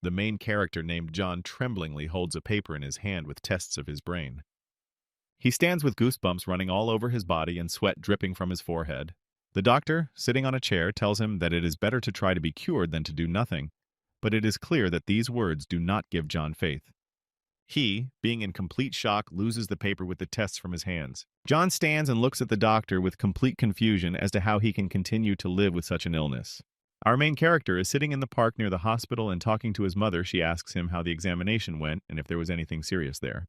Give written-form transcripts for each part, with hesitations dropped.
The main character named John tremblingly holds a paper in his hand with tests of his brain. He stands with goosebumps running all over his body and sweat dripping from his forehead. The doctor, sitting on a chair, tells him that it is better to try to be cured than to do nothing, but it is clear that these words do not give John faith. He, being in complete shock, loses the paper with the tests from his hands. John stands and looks at the doctor with complete confusion as to how he can continue to live with such an illness. Our main character is sitting in the park near the hospital and talking to his mother. She asks him how the examination went and if there was anything serious there.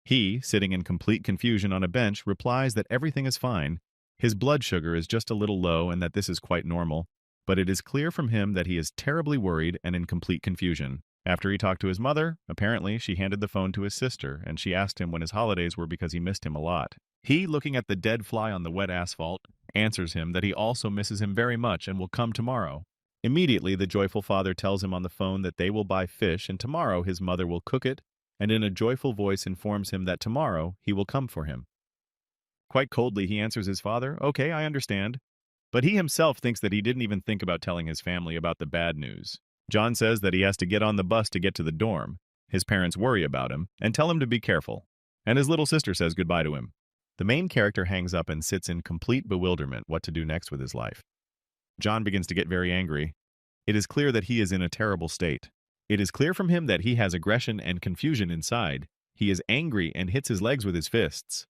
He, sitting in complete confusion on a bench, replies that everything is fine. His blood sugar is just a little low and that this is quite normal, but it is clear from him that he is terribly worried and in complete confusion. After he talked to his mother, apparently she handed the phone to his sister, and she asked him when his holidays were because he missed him a lot. He, looking at the dead fly on the wet asphalt, answers him that he also misses him very much and will come tomorrow. Immediately, the joyful father tells him on the phone that they will buy fish and tomorrow his mother will cook it, and in a joyful voice informs him that tomorrow he will come for him. Quite coldly, he answers his father, "Okay, I understand." But he himself thinks that he didn't even think about telling his family about the bad news. John says that he has to get on the bus to get to the dorm. His parents worry about him and tell him to be careful. And his little sister says goodbye to him. The main character hangs up and sits in complete bewilderment what to do next with his life. John begins to get very angry. It is clear that he is in a terrible state. It is clear from him that he has aggression and confusion inside. He is angry and hits his legs with his fists.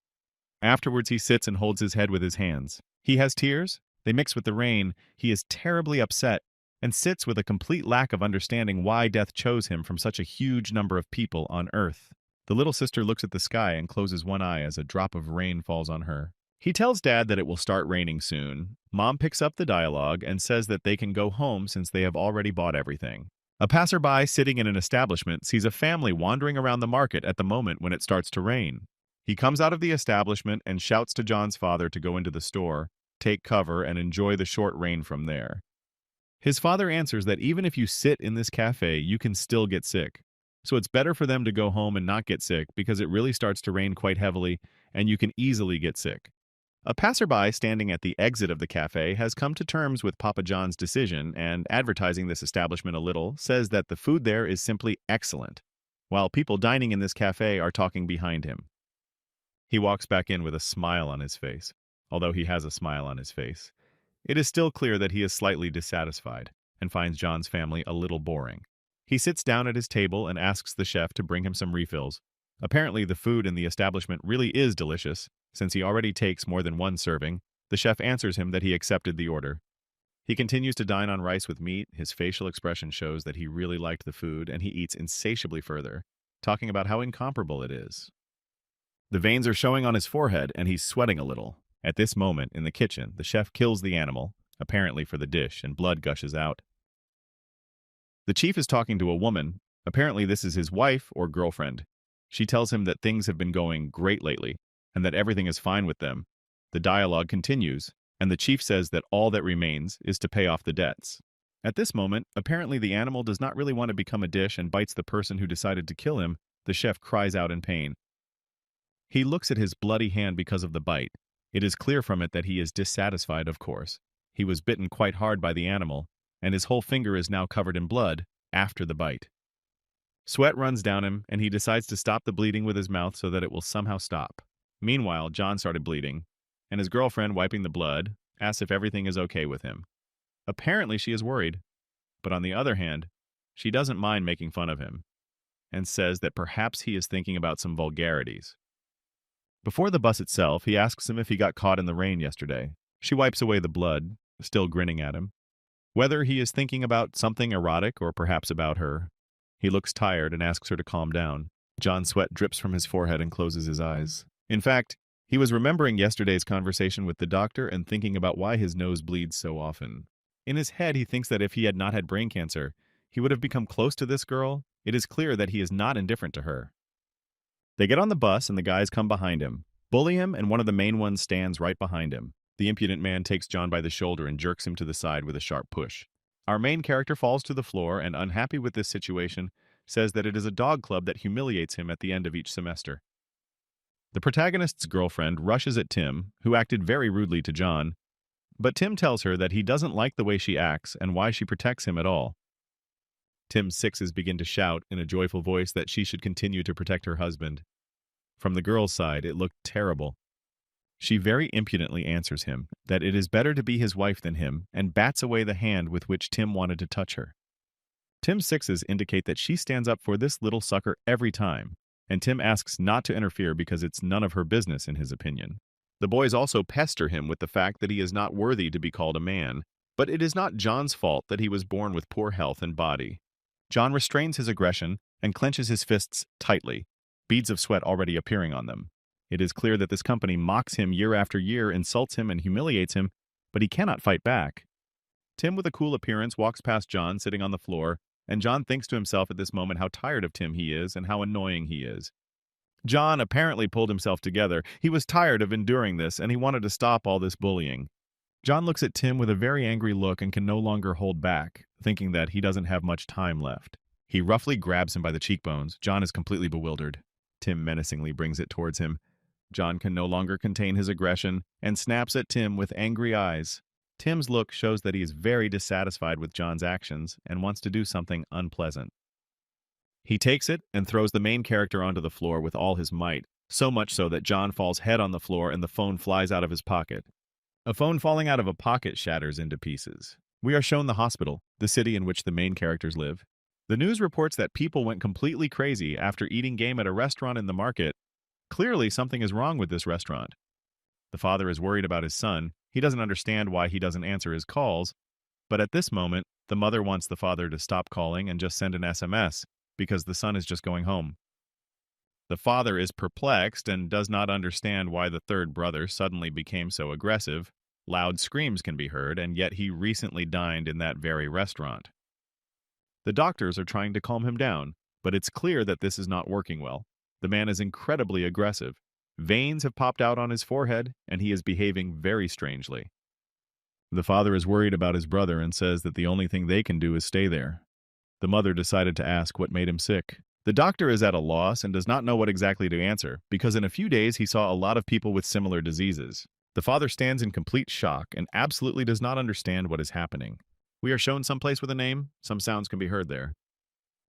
Afterwards, he sits and holds his head with his hands. He has tears. They mix with the rain. He is terribly upset and sits with a complete lack of understanding why death chose him from such a huge number of people on Earth. The little sister looks at the sky and closes one eye as a drop of rain falls on her. He tells Dad that it will start raining soon. Mom picks up the dialogue and says that they can go home since they have already bought everything. A passerby sitting in an establishment sees a family wandering around the market at the moment when it starts to rain. He comes out of the establishment and shouts to John's father to go into the store, take cover, and enjoy the short rain from there. His father answers that even if you sit in this cafe, you can still get sick. So it's better for them to go home and not get sick because it really starts to rain quite heavily and you can easily get sick. A passerby standing at the exit of the cafe has come to terms with Papa John's decision and, advertising this establishment a little, says that the food there is simply excellent, while people dining in this cafe are talking behind him. He walks back in with a smile on his face. Although he has a smile on his face, it is still clear that he is slightly dissatisfied and finds John's family a little boring. He sits down at his table and asks the chef to bring him some refills. Apparently, the food in the establishment really is delicious. Since he already takes more than one serving, the chef answers him that he accepted the order. He continues to dine on rice with meat. His facial expression shows that he really liked the food, and he eats insatiably further, talking about how incomparable it is. The veins are showing on his forehead, and he's sweating a little. At this moment, in the kitchen, the chef kills the animal, apparently for the dish, and blood gushes out. The chief is talking to a woman. Apparently this is his wife or girlfriend. She tells him that things have been going great lately, and that everything is fine with them. The dialogue continues, and the chief says that all that remains is to pay off the debts. At this moment, apparently the animal does not really want to become a dish and bites the person who decided to kill him. The chef cries out in pain. He looks at his bloody hand because of the bite. It is clear from it that he is dissatisfied, of course. He was bitten quite hard by the animal, and his whole finger is now covered in blood after the bite. Sweat runs down him, and he decides to stop the bleeding with his mouth so that it will somehow stop. Meanwhile, John started bleeding, and his girlfriend, wiping the blood, asks if everything is okay with him. Apparently she is worried, but on the other hand, she doesn't mind making fun of him, and says that perhaps he is thinking about some vulgarities. Before the bus itself, he asks him if he got caught in the rain yesterday. She wipes away the blood, still grinning at him. Whether he is thinking about something erotic or perhaps about her. He looks tired and asks her to calm down. John's sweat drips from his forehead and closes his eyes. In fact, he was remembering yesterday's conversation with the doctor and thinking about why his nose bleeds so often. In his head, he thinks that if he had not had brain cancer, he would have become close to this girl. It is clear that he is not indifferent to her. They get on the bus and the guys come behind him, bully him, and one of the main ones stands right behind him. The impudent man takes John by the shoulder and jerks him to the side with a sharp push. Our main character falls to the floor and, unhappy with this situation, says that it is a dog club that humiliates him at the end of each semester. The protagonist's girlfriend rushes at Tim, who acted very rudely to John, but Tim tells her that he doesn't like the way she acts and why she protects him at all. Tim's sixes begin to shout in a joyful voice that she should continue to protect her husband. From the girl's side, it looked terrible. She very impudently answers him that it is better to be his wife than him and bats away the hand with which Tim wanted to touch her. Tim's sixes indicate that she stands up for this little sucker every time, and Tim asks not to interfere because it's none of her business in his opinion. The boys also pester him with the fact that he is not worthy to be called a man, but it is not John's fault that he was born with poor health and body. John restrains his aggression and clenches his fists tightly, beads of sweat already appearing on them. It is clear that this company mocks him year after year, insults him, and humiliates him, but he cannot fight back. Tim, with a cool appearance, walks past John sitting on the floor, and John thinks to himself at this moment how tired of Tim he is and how annoying he is. John apparently pulled himself together. He was tired of enduring this, and he wanted to stop all this bullying. John looks at Tim with a very angry look and can no longer hold back, thinking that he doesn't have much time left. He roughly grabs him by the cheekbones. John is completely bewildered. Tim menacingly brings it towards him. John can no longer contain his aggression and snaps at Tim with angry eyes. Tim's look shows that he is very dissatisfied with John's actions and wants to do something unpleasant. He takes it and throws the main character onto the floor with all his might, so much so that John falls head on the floor and the phone flies out of his pocket. A phone falling out of a pocket shatters into pieces. We are shown the hospital, the city in which the main characters live. The news reports that people went completely crazy after eating game at a restaurant in the market. Clearly, something is wrong with this restaurant. The father is worried about his son. He doesn't understand why he doesn't answer his calls, but at this moment, the mother wants the father to stop calling and just send an SMS, because the son is just going home. The father is perplexed and does not understand why the third brother suddenly became so aggressive. Loud screams can be heard, and yet he recently dined in that very restaurant. The doctors are trying to calm him down, but it's clear that this is not working well. The man is incredibly aggressive. Veins have popped out on his forehead, and he is behaving very strangely. The father is worried about his brother and says that the only thing they can do is stay there. The mother decided to ask what made him sick. The doctor is at a loss and does not know what exactly to answer, because in a few days he saw a lot of people with similar diseases. The father stands in complete shock and absolutely does not understand what is happening. We are shown someplace with a name. Some sounds can be heard there.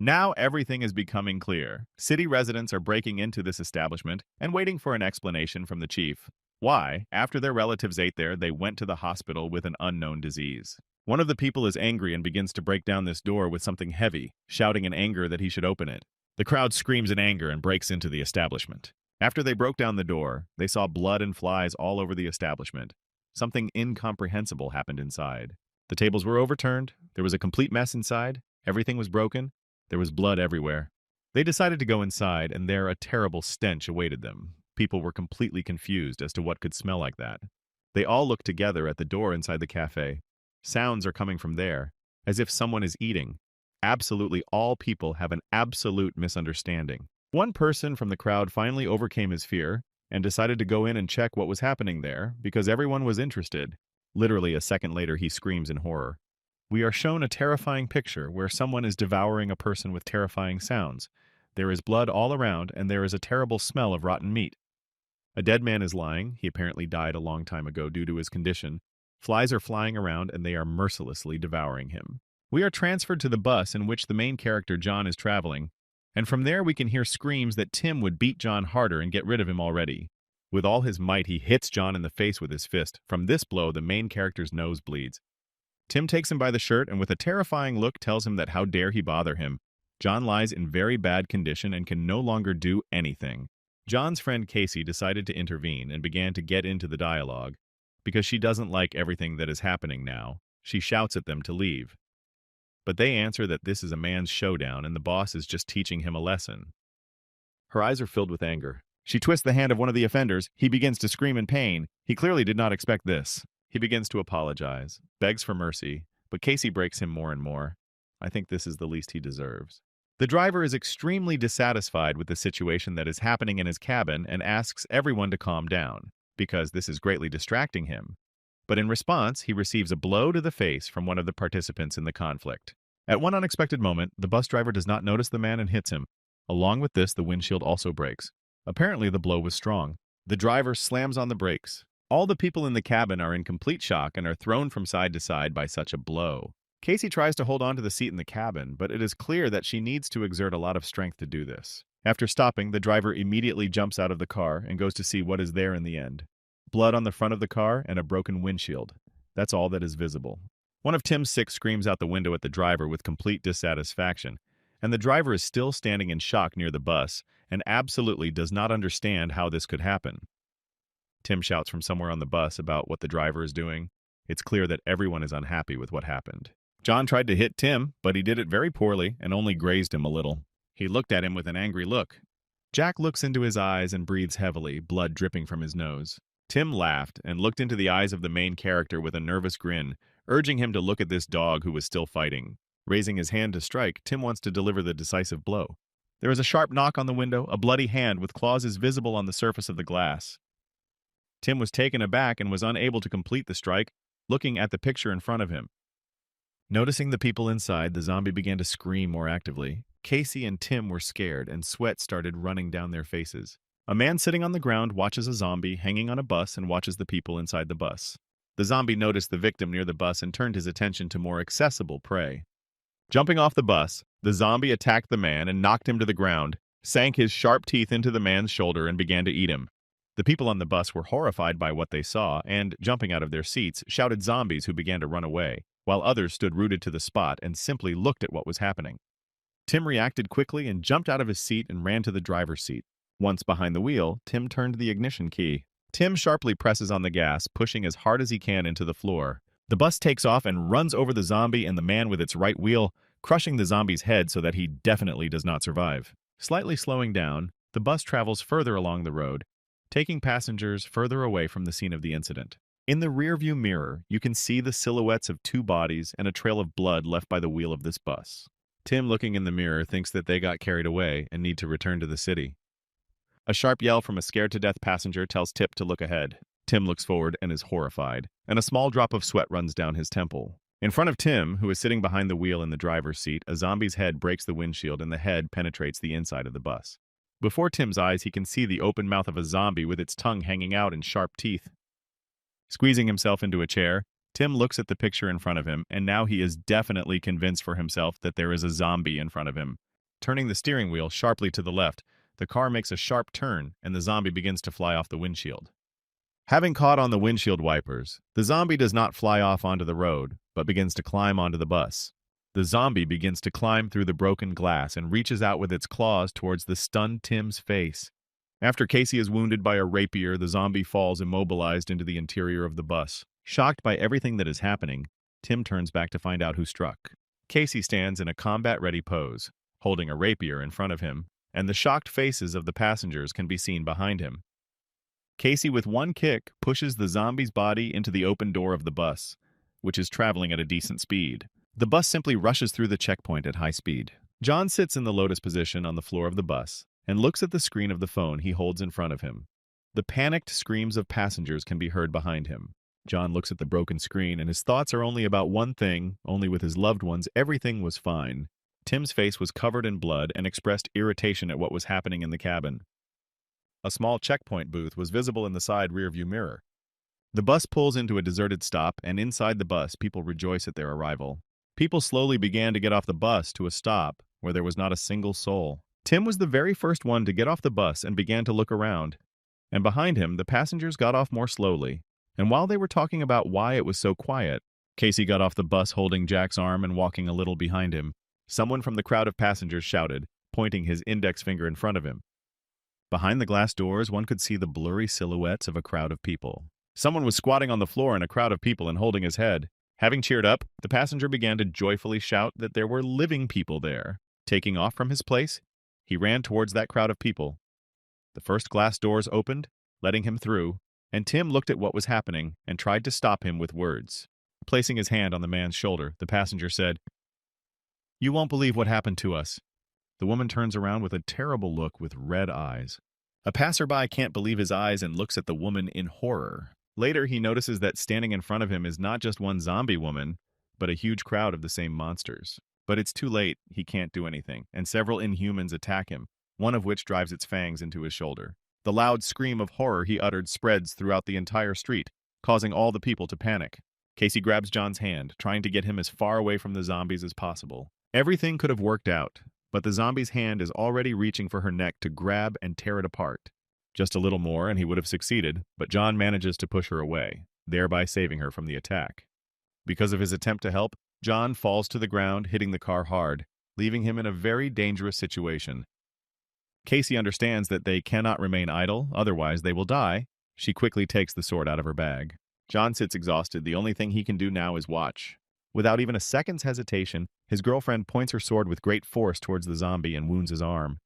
Now everything is becoming clear. City residents are breaking into this establishment and waiting for an explanation from the chief. Why, after their relatives ate there, they went to the hospital with an unknown disease. One of the people is angry and begins to break down this door with something heavy, shouting in anger that he should open it. The crowd screams in anger and breaks into the establishment. After they broke down the door, they saw blood and flies all over the establishment. Something incomprehensible happened inside. The tables were overturned, there was a complete mess inside, everything was broken, there was blood everywhere. They decided to go inside, and there a terrible stench awaited them. People were completely confused as to what could smell like that. They all looked together at the door inside the cafe. Sounds are coming from there, as if someone is eating. Absolutely all people have an absolute misunderstanding. One person from the crowd finally overcame his fear and decided to go in and check what was happening there because everyone was interested. Literally a second later, he screams in horror. We are shown a terrifying picture where someone is devouring a person with terrifying sounds. There is blood all around, and there is a terrible smell of rotten meat. A dead man is lying. He apparently died a long time ago due to his condition. Flies are flying around, and they are mercilessly devouring him. We are transferred to the bus in which the main character, John, is traveling, and from there we can hear screams that Tim would beat John harder and get rid of him already. With all his might, he hits John in the face with his fist. From this blow, the main character's nose bleeds. Tim takes him by the shirt and with a terrifying look tells him that how dare he bother him. John lies in very bad condition and can no longer do anything. John's friend Casey decided to intervene and began to get into the dialogue. Because she doesn't like everything that is happening now, she shouts at them to leave. But they answer that this is a man's showdown and the boss is just teaching him a lesson. Her eyes are filled with anger. She twists the hand of one of the offenders. He begins to scream in pain. He clearly did not expect this. He begins to apologize, begs for mercy, but Casey breaks him more and more. I think this is the least he deserves. The driver is extremely dissatisfied with the situation that is happening in his cabin and asks everyone to calm down, because this is greatly distracting him. But in response, he receives a blow to the face from one of the participants in the conflict. At one unexpected moment, the bus driver does not notice the man and hits him. Along with this, the windshield also breaks. Apparently, the blow was strong. The driver slams on the brakes. All the people in the cabin are in complete shock and are thrown from side to side by such a blow. Casey tries to hold on to the seat in the cabin, but it is clear that she needs to exert a lot of strength to do this. After stopping, the driver immediately jumps out of the car and goes to see what is there in the end. Blood on the front of the car and a broken windshield. That's all that is visible. One of Tim's six screams out the window at the driver with complete dissatisfaction, and the driver is still standing in shock near the bus and absolutely does not understand how this could happen. Tim shouts from somewhere on the bus about what the driver is doing. It's clear that everyone is unhappy with what happened. John tried to hit Tim, but he did it very poorly and only grazed him a little. He looked at him with an angry look. Jack looks into his eyes and breathes heavily, blood dripping from his nose. Tim laughed and looked into the eyes of the main character with a nervous grin, urging him to look at this dog who was still fighting. Raising his hand to strike, Tim wants to deliver the decisive blow. There is a sharp knock on the window, a bloody hand with claws is visible on the surface of the glass. Tim was taken aback and was unable to complete the strike, looking at the picture in front of him. Noticing the people inside, the zombie began to scream more actively. Casey and Tim were scared, and sweat started running down their faces. A man sitting on the ground watches a zombie hanging on a bus and watches the people inside the bus. The zombie noticed the victim near the bus and turned his attention to more accessible prey. Jumping off the bus, the zombie attacked the man and knocked him to the ground, sank his sharp teeth into the man's shoulder and began to eat him. The people on the bus were horrified by what they saw and, jumping out of their seats, shouted zombies who began to run away, while others stood rooted to the spot and simply looked at what was happening. Tim reacted quickly and jumped out of his seat and ran to the driver's seat. Once behind the wheel, Tim turned the ignition key. Tim sharply presses on the gas, pushing as hard as he can into the floor. The bus takes off and runs over the zombie and the man with its right wheel, crushing the zombie's head so that he definitely does not survive. Slightly slowing down, the bus travels further along the road, taking passengers further away from the scene of the incident. In the rearview mirror, you can see the silhouettes of two bodies and a trail of blood left by the wheel of this bus. Tim, looking in the mirror, thinks that they got carried away and need to return to the city. A sharp yell from a scared-to-death passenger tells Tip to look ahead. Tim looks forward and is horrified, and a small drop of sweat runs down his temple. In front of Tim, who is sitting behind the wheel in the driver's seat, a zombie's head breaks the windshield and the head penetrates the inside of the bus. Before Tim's eyes, he can see the open mouth of a zombie with its tongue hanging out and sharp teeth. Squeezing himself into a chair, Tim looks at the picture in front of him, and now he is definitely convinced for himself that there is a zombie in front of him. Turning the steering wheel sharply to the left, the car makes a sharp turn, and the zombie begins to fly off the windshield. Having caught on the windshield wipers, the zombie does not fly off onto the road, but begins to climb onto the bus. The zombie begins to climb through the broken glass and reaches out with its claws towards the stunned Tim's face. After Casey is wounded by a rapier, the zombie falls immobilized into the interior of the bus. Shocked by everything that is happening, Tim turns back to find out who struck. Casey stands in a combat-ready pose, holding a rapier in front of him, and the shocked faces of the passengers can be seen behind him. Casey, with one kick, pushes the zombie's body into the open door of the bus, which is traveling at a decent speed. The bus simply rushes through the checkpoint at high speed. John sits in the lotus position on the floor of the bus and looks at the screen of the phone he holds in front of him. The panicked screams of passengers can be heard behind him. John looks at the broken screen, and his thoughts are only about one thing, only with his loved ones everything was fine. Tim's face was covered in blood and expressed irritation at what was happening in the cabin. A small checkpoint booth was visible in the side rearview mirror. The bus pulls into a deserted stop, and inside the bus, people rejoice at their arrival. People slowly began to get off the bus to a stop where there was not a single soul. Tim was the very first one to get off the bus and began to look around. And behind him, the passengers got off more slowly. And while they were talking about why it was so quiet, Casey got off the bus holding Jack's arm and walking a little behind him. Someone from the crowd of passengers shouted, pointing his index finger in front of him. Behind the glass doors, one could see the blurry silhouettes of a crowd of people. Someone was squatting on the floor in a crowd of people and holding his head. Having cheered up, the passenger began to joyfully shout that there were living people there. Taking off from his place, he ran towards that crowd of people. The first glass doors opened, letting him through, and Tim looked at what was happening and tried to stop him with words. Placing his hand on the man's shoulder, the passenger said, "You won't believe what happened to us." The woman turns around with a terrible look with red eyes. A passerby can't believe his eyes and looks at the woman in horror. Later, he notices that standing in front of him is not just one zombie woman, but a huge crowd of the same monsters. But it's too late, he can't do anything, and several Inhumans attack him, one of which drives its fangs into his shoulder. The loud scream of horror he uttered spreads throughout the entire street, causing all the people to panic. Casey grabs John's hand, trying to get him as far away from the zombies as possible. Everything could have worked out, but the zombie's hand is already reaching for her neck to grab and tear it apart. Just a little more and he would have succeeded, but John manages to push her away, thereby saving her from the attack. Because of his attempt to help, John falls to the ground, hitting the car hard, leaving him in a very dangerous situation. Casey understands that they cannot remain idle, otherwise they will die. She quickly takes the sword out of her bag. John sits exhausted. The only thing he can do now is watch. Without even a second's hesitation, his girlfriend points her sword with great force towards the zombie and wounds his arm.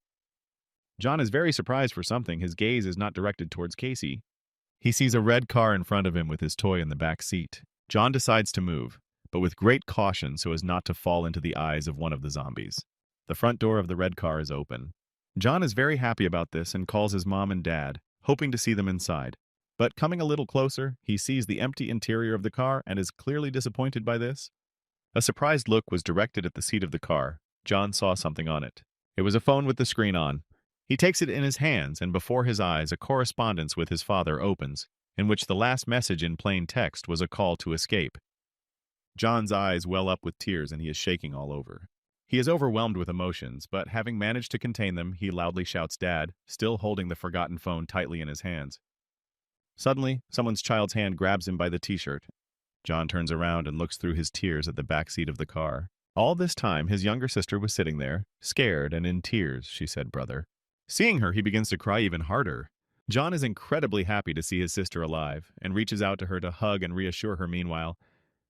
John is very surprised for something. His gaze is not directed towards Casey. He sees a red car in front of him with his toy in the back seat. John decides to move, but with great caution so as not to fall into the eyes of one of the zombies. The front door of the red car is open. John is very happy about this and calls his mom and dad, hoping to see them inside. But coming a little closer, he sees the empty interior of the car and is clearly disappointed by this. A surprised look was directed at the seat of the car. John saw something on it. It was a phone with the screen on. He takes it in his hands, and before his eyes, a correspondence with his father opens, in which the last message in plain text was a call to escape. John's eyes well up with tears and he is shaking all over. He is overwhelmed with emotions, but having managed to contain them, he loudly shouts "Dad," still holding the forgotten phone tightly in his hands. Suddenly, someone's child's hand grabs him by the t-shirt. John turns around and looks through his tears at the back seat of the car. All this time, his younger sister was sitting there, scared and in tears. She said, "Brother." Seeing her, he begins to cry even harder. John is incredibly happy to see his sister alive, and reaches out to her to hug and reassure her. Meanwhile,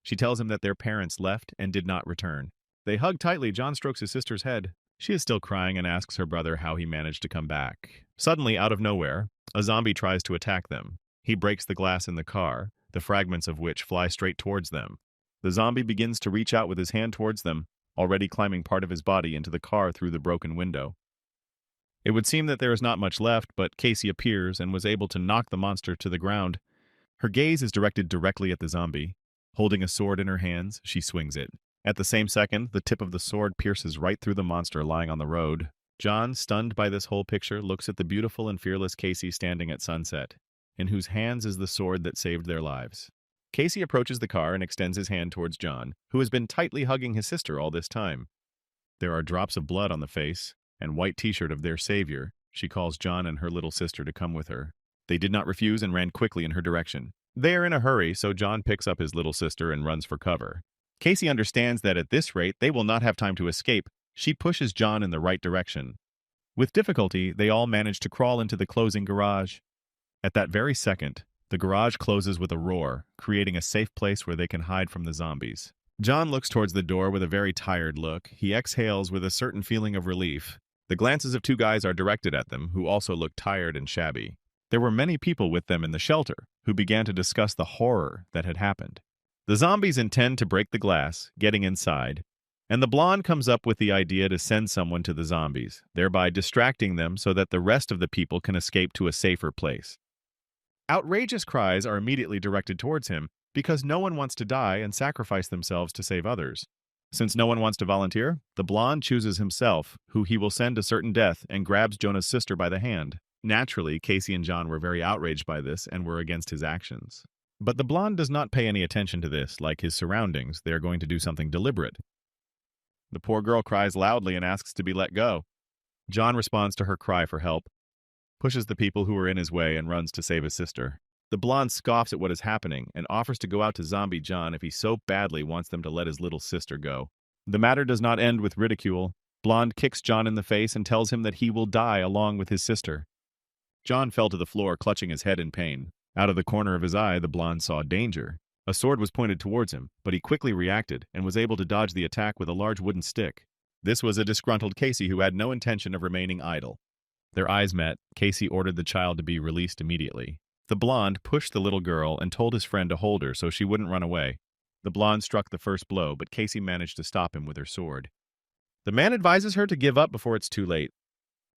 she tells him that their parents left and did not return. They hug tightly. John strokes his sister's head. She is still crying and asks her brother how he managed to come back. Suddenly, out of nowhere, a zombie tries to attack them. He breaks the glass in the car, the fragments of which fly straight towards them. The zombie begins to reach out with his hand towards them, already climbing part of his body into the car through the broken window. It would seem that there is not much left, but Casey appears and was able to knock the monster to the ground. Her gaze is directed directly at the zombie. Holding a sword in her hands, she swings it. At the same second, the tip of the sword pierces right through the monster lying on the road. John, stunned by this whole picture, looks at the beautiful and fearless Casey standing at sunset, in whose hands is the sword that saved their lives. Casey approaches the car and extends his hand towards John, who has been tightly hugging his sister all this time. There are drops of blood on the face and white t-shirt of their savior. She calls John and her little sister to come with her. They did not refuse and ran quickly in her direction. They are in a hurry, so John picks up his little sister and runs for cover. Casey understands that at this rate they will not have time to escape. She pushes John in the right direction. With difficulty, they all manage to crawl into the closing garage. At that very second, the garage closes with a roar, creating a safe place where they can hide from the zombies. John looks towards the door with a very tired look. He exhales with a certain feeling of relief. The glances of two guys are directed at them, who also look tired and shabby. There were many people with them in the shelter, who began to discuss the horror that had happened. The zombies intend to break the glass, getting inside, and the blonde comes up with the idea to send someone to the zombies, thereby distracting them so that the rest of the people can escape to a safer place. Outrageous cries are immediately directed towards him, because no one wants to die and sacrifice themselves to save others. Since no one wants to volunteer, the blonde chooses himself, who he will send to certain death, and grabs Jonah's sister by the hand. Naturally, Casey and John were very outraged by this and were against his actions. But the blonde does not pay any attention to this. Like his surroundings, they are going to do something deliberate. The poor girl cries loudly and asks to be let go. John responds to her cry for help, pushes the people who are in his way, and runs to save his sister. The blonde scoffs at what is happening and offers to go out to zombie John if he so badly wants them to let his little sister go. The matter does not end with ridicule. Blonde kicks John in the face and tells him that he will die along with his sister. John fell to the floor, clutching his head in pain. Out of the corner of his eye, the blonde saw danger. A sword was pointed towards him, but he quickly reacted and was able to dodge the attack with a large wooden stick. This was a disgruntled Casey who had no intention of remaining idle. Their eyes met. Casey ordered the child to be released immediately. The blonde pushed the little girl and told his friend to hold her so she wouldn't run away. The blonde struck the first blow, but Casey managed to stop him with her sword. The man advises her to give up before it's too late.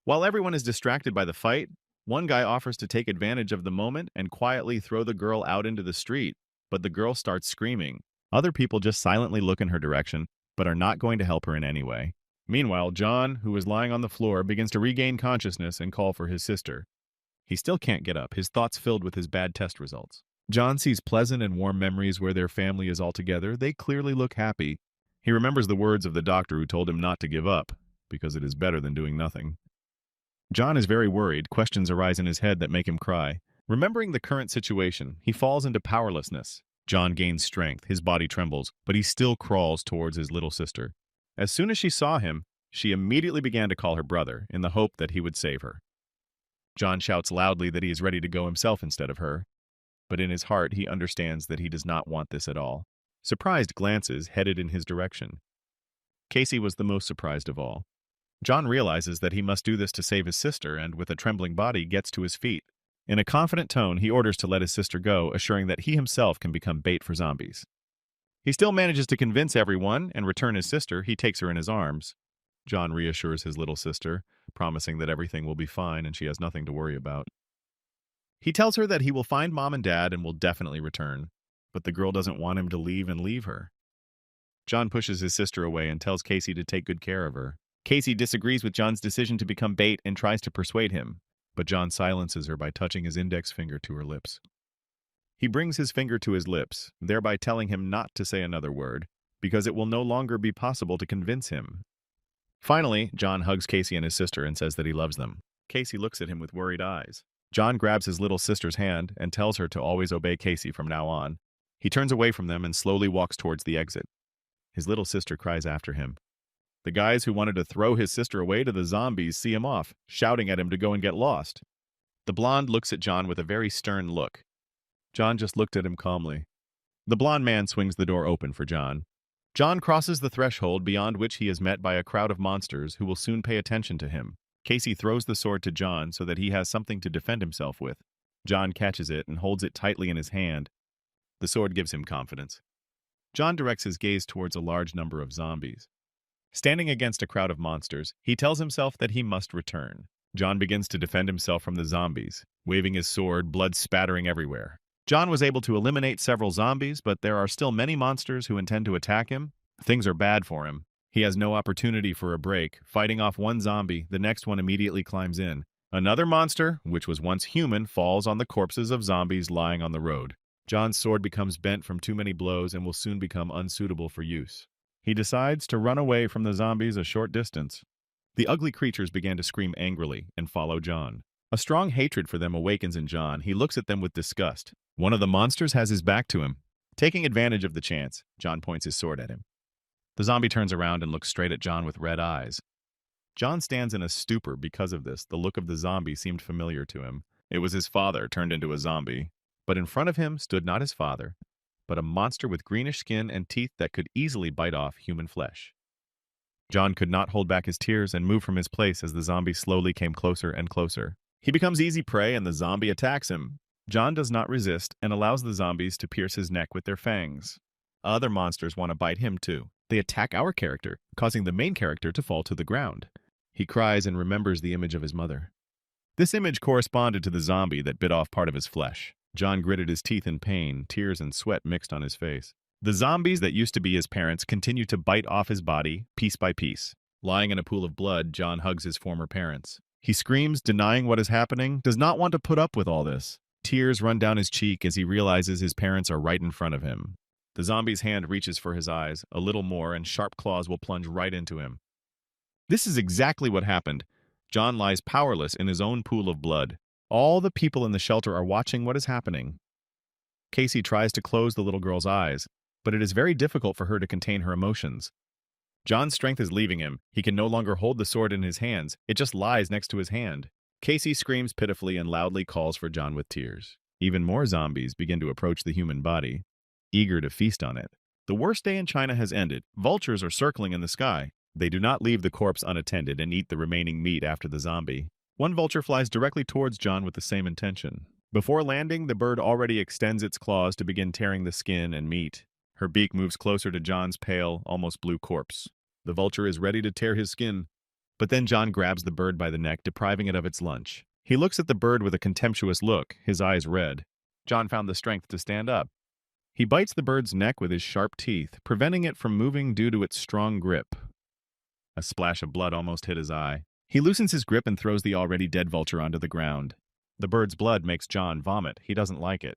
While everyone is distracted by the fight, one guy offers to take advantage of the moment and quietly throw the girl out into the street, but the girl starts screaming. Other people just silently look in her direction, but are not going to help her in any way. Meanwhile, John, who is lying on the floor, begins to regain consciousness and call for his sister. He still can't get up, his thoughts filled with his bad test results. John sees pleasant and warm memories where their family is all together. They clearly look happy. He remembers the words of the doctor who told him not to give up, because it is better than doing nothing. John is very worried. Questions arise in his head that make him cry. Remembering the current situation, he falls into powerlessness. John gains strength. His body trembles, but he still crawls towards his little sister. As soon as she saw him, she immediately began to call her brother in the hope that he would save her. John shouts loudly that he is ready to go himself instead of her, but in his heart he understands that he does not want this at all. Surprised glances headed in his direction. Casey was the most surprised of all. John realizes that he must do this to save his sister and, with a trembling body, gets to his feet. In a confident tone, he orders to let his sister go, assuring that he himself can become bait for zombies. He still manages to convince everyone and return his sister. He takes her in his arms. John reassures his little sister, promising that everything will be fine and she has nothing to worry about. He tells her that he will find Mom and Dad and will definitely return, but the girl doesn't want him to leave her. John pushes his sister away and tells Casey to take good care of her. Casey disagrees with John's decision to become bait and tries to persuade him, but John silences her by touching his index finger to her lips. He brings his finger to his lips, thereby telling him not to say another word, because it will no longer be possible to convince him. Finally, John hugs Casey and his sister and says that he loves them. Casey looks at him with worried eyes. John grabs his little sister's hand and tells her to always obey Casey from now on. He turns away from them and slowly walks towards the exit. His little sister cries after him. The guys who wanted to throw his sister away to the zombies see him off, shouting at him to go and get lost. The blonde looks at John with a very stern look. John just looked at him calmly. The blonde man swings the door open for John. John crosses the threshold beyond which he is met by a crowd of monsters who will soon pay attention to him. Casey throws the sword to John so that he has something to defend himself with. John catches it and holds it tightly in his hand. The sword gives him confidence. John directs his gaze towards a large number of zombies. Standing against a crowd of monsters, he tells himself that he must return. John begins to defend himself from the zombies, waving his sword, blood spattering everywhere. John was able to eliminate several zombies, but there are still many monsters who intend to attack him. Things are bad for him. He has no opportunity for a break. Fighting off one zombie, the next one immediately climbs in. Another monster, which was once human, falls on the corpses of zombies lying on the road. John's sword becomes bent from too many blows and will soon become unsuitable for use. He decides to run away from the zombies a short distance. The ugly creatures begin to scream angrily and follow John. A strong hatred for them awakens in John. He looks at them with disgust. One of the monsters has his back to him. Taking advantage of the chance, John points his sword at him. The zombie turns around and looks straight at John with red eyes. John stands in a stupor because of this. The look of the zombie seemed familiar to him. It was his father turned into a zombie. But in front of him stood not his father, but a monster with greenish skin and teeth that could easily bite off human flesh. John could not hold back his tears and moved from his place as the zombie slowly came closer and closer. He becomes easy prey and the zombie attacks him. John does not resist and allows the zombies to pierce his neck with their fangs. Other monsters want to bite him too. They attack our character, causing the main character to fall to the ground. He cries and remembers the image of his mother. This image corresponded to the zombie that bit off part of his flesh. John gritted his teeth in pain, tears and sweat mixed on his face. The zombies that used to be his parents continue to bite off his body, piece by piece. Lying in a pool of blood, John hugs his former parents. He screams, denying what is happening, does not want to put up with all this. Tears run down his cheek as he realizes his parents are right in front of him. The zombie's hand reaches for his eyes, a little more, and sharp claws will plunge right into him. This is exactly what happened. John lies powerless in his own pool of blood. All the people in the shelter are watching what is happening. Casey tries to close the little girl's eyes, but it is very difficult for her to contain her emotions. John's strength is leaving him. He can no longer hold the sword in his hands. It just lies next to his hand. Casey screams pitifully and loudly calls for John with tears. Even more zombies begin to approach the human body, eager to feast on it. The worst day in China has ended. Vultures are circling in the sky. They do not leave the corpse unattended and eat the remaining meat after the zombie. One vulture flies directly towards John with the same intention. Before landing, the bird already extends its claws to begin tearing the skin and meat. Her beak moves closer to John's pale, almost blue corpse. The vulture is ready to tear his skin. But then John grabs the bird by the neck, depriving it of its lunch. He looks at the bird with a contemptuous look, his eyes red. John found the strength to stand up. He bites the bird's neck with his sharp teeth, preventing it from moving due to its strong grip. A splash of blood almost hit his eye. He loosens his grip and throws the already dead vulture onto the ground. The bird's blood makes John vomit. He doesn't like it.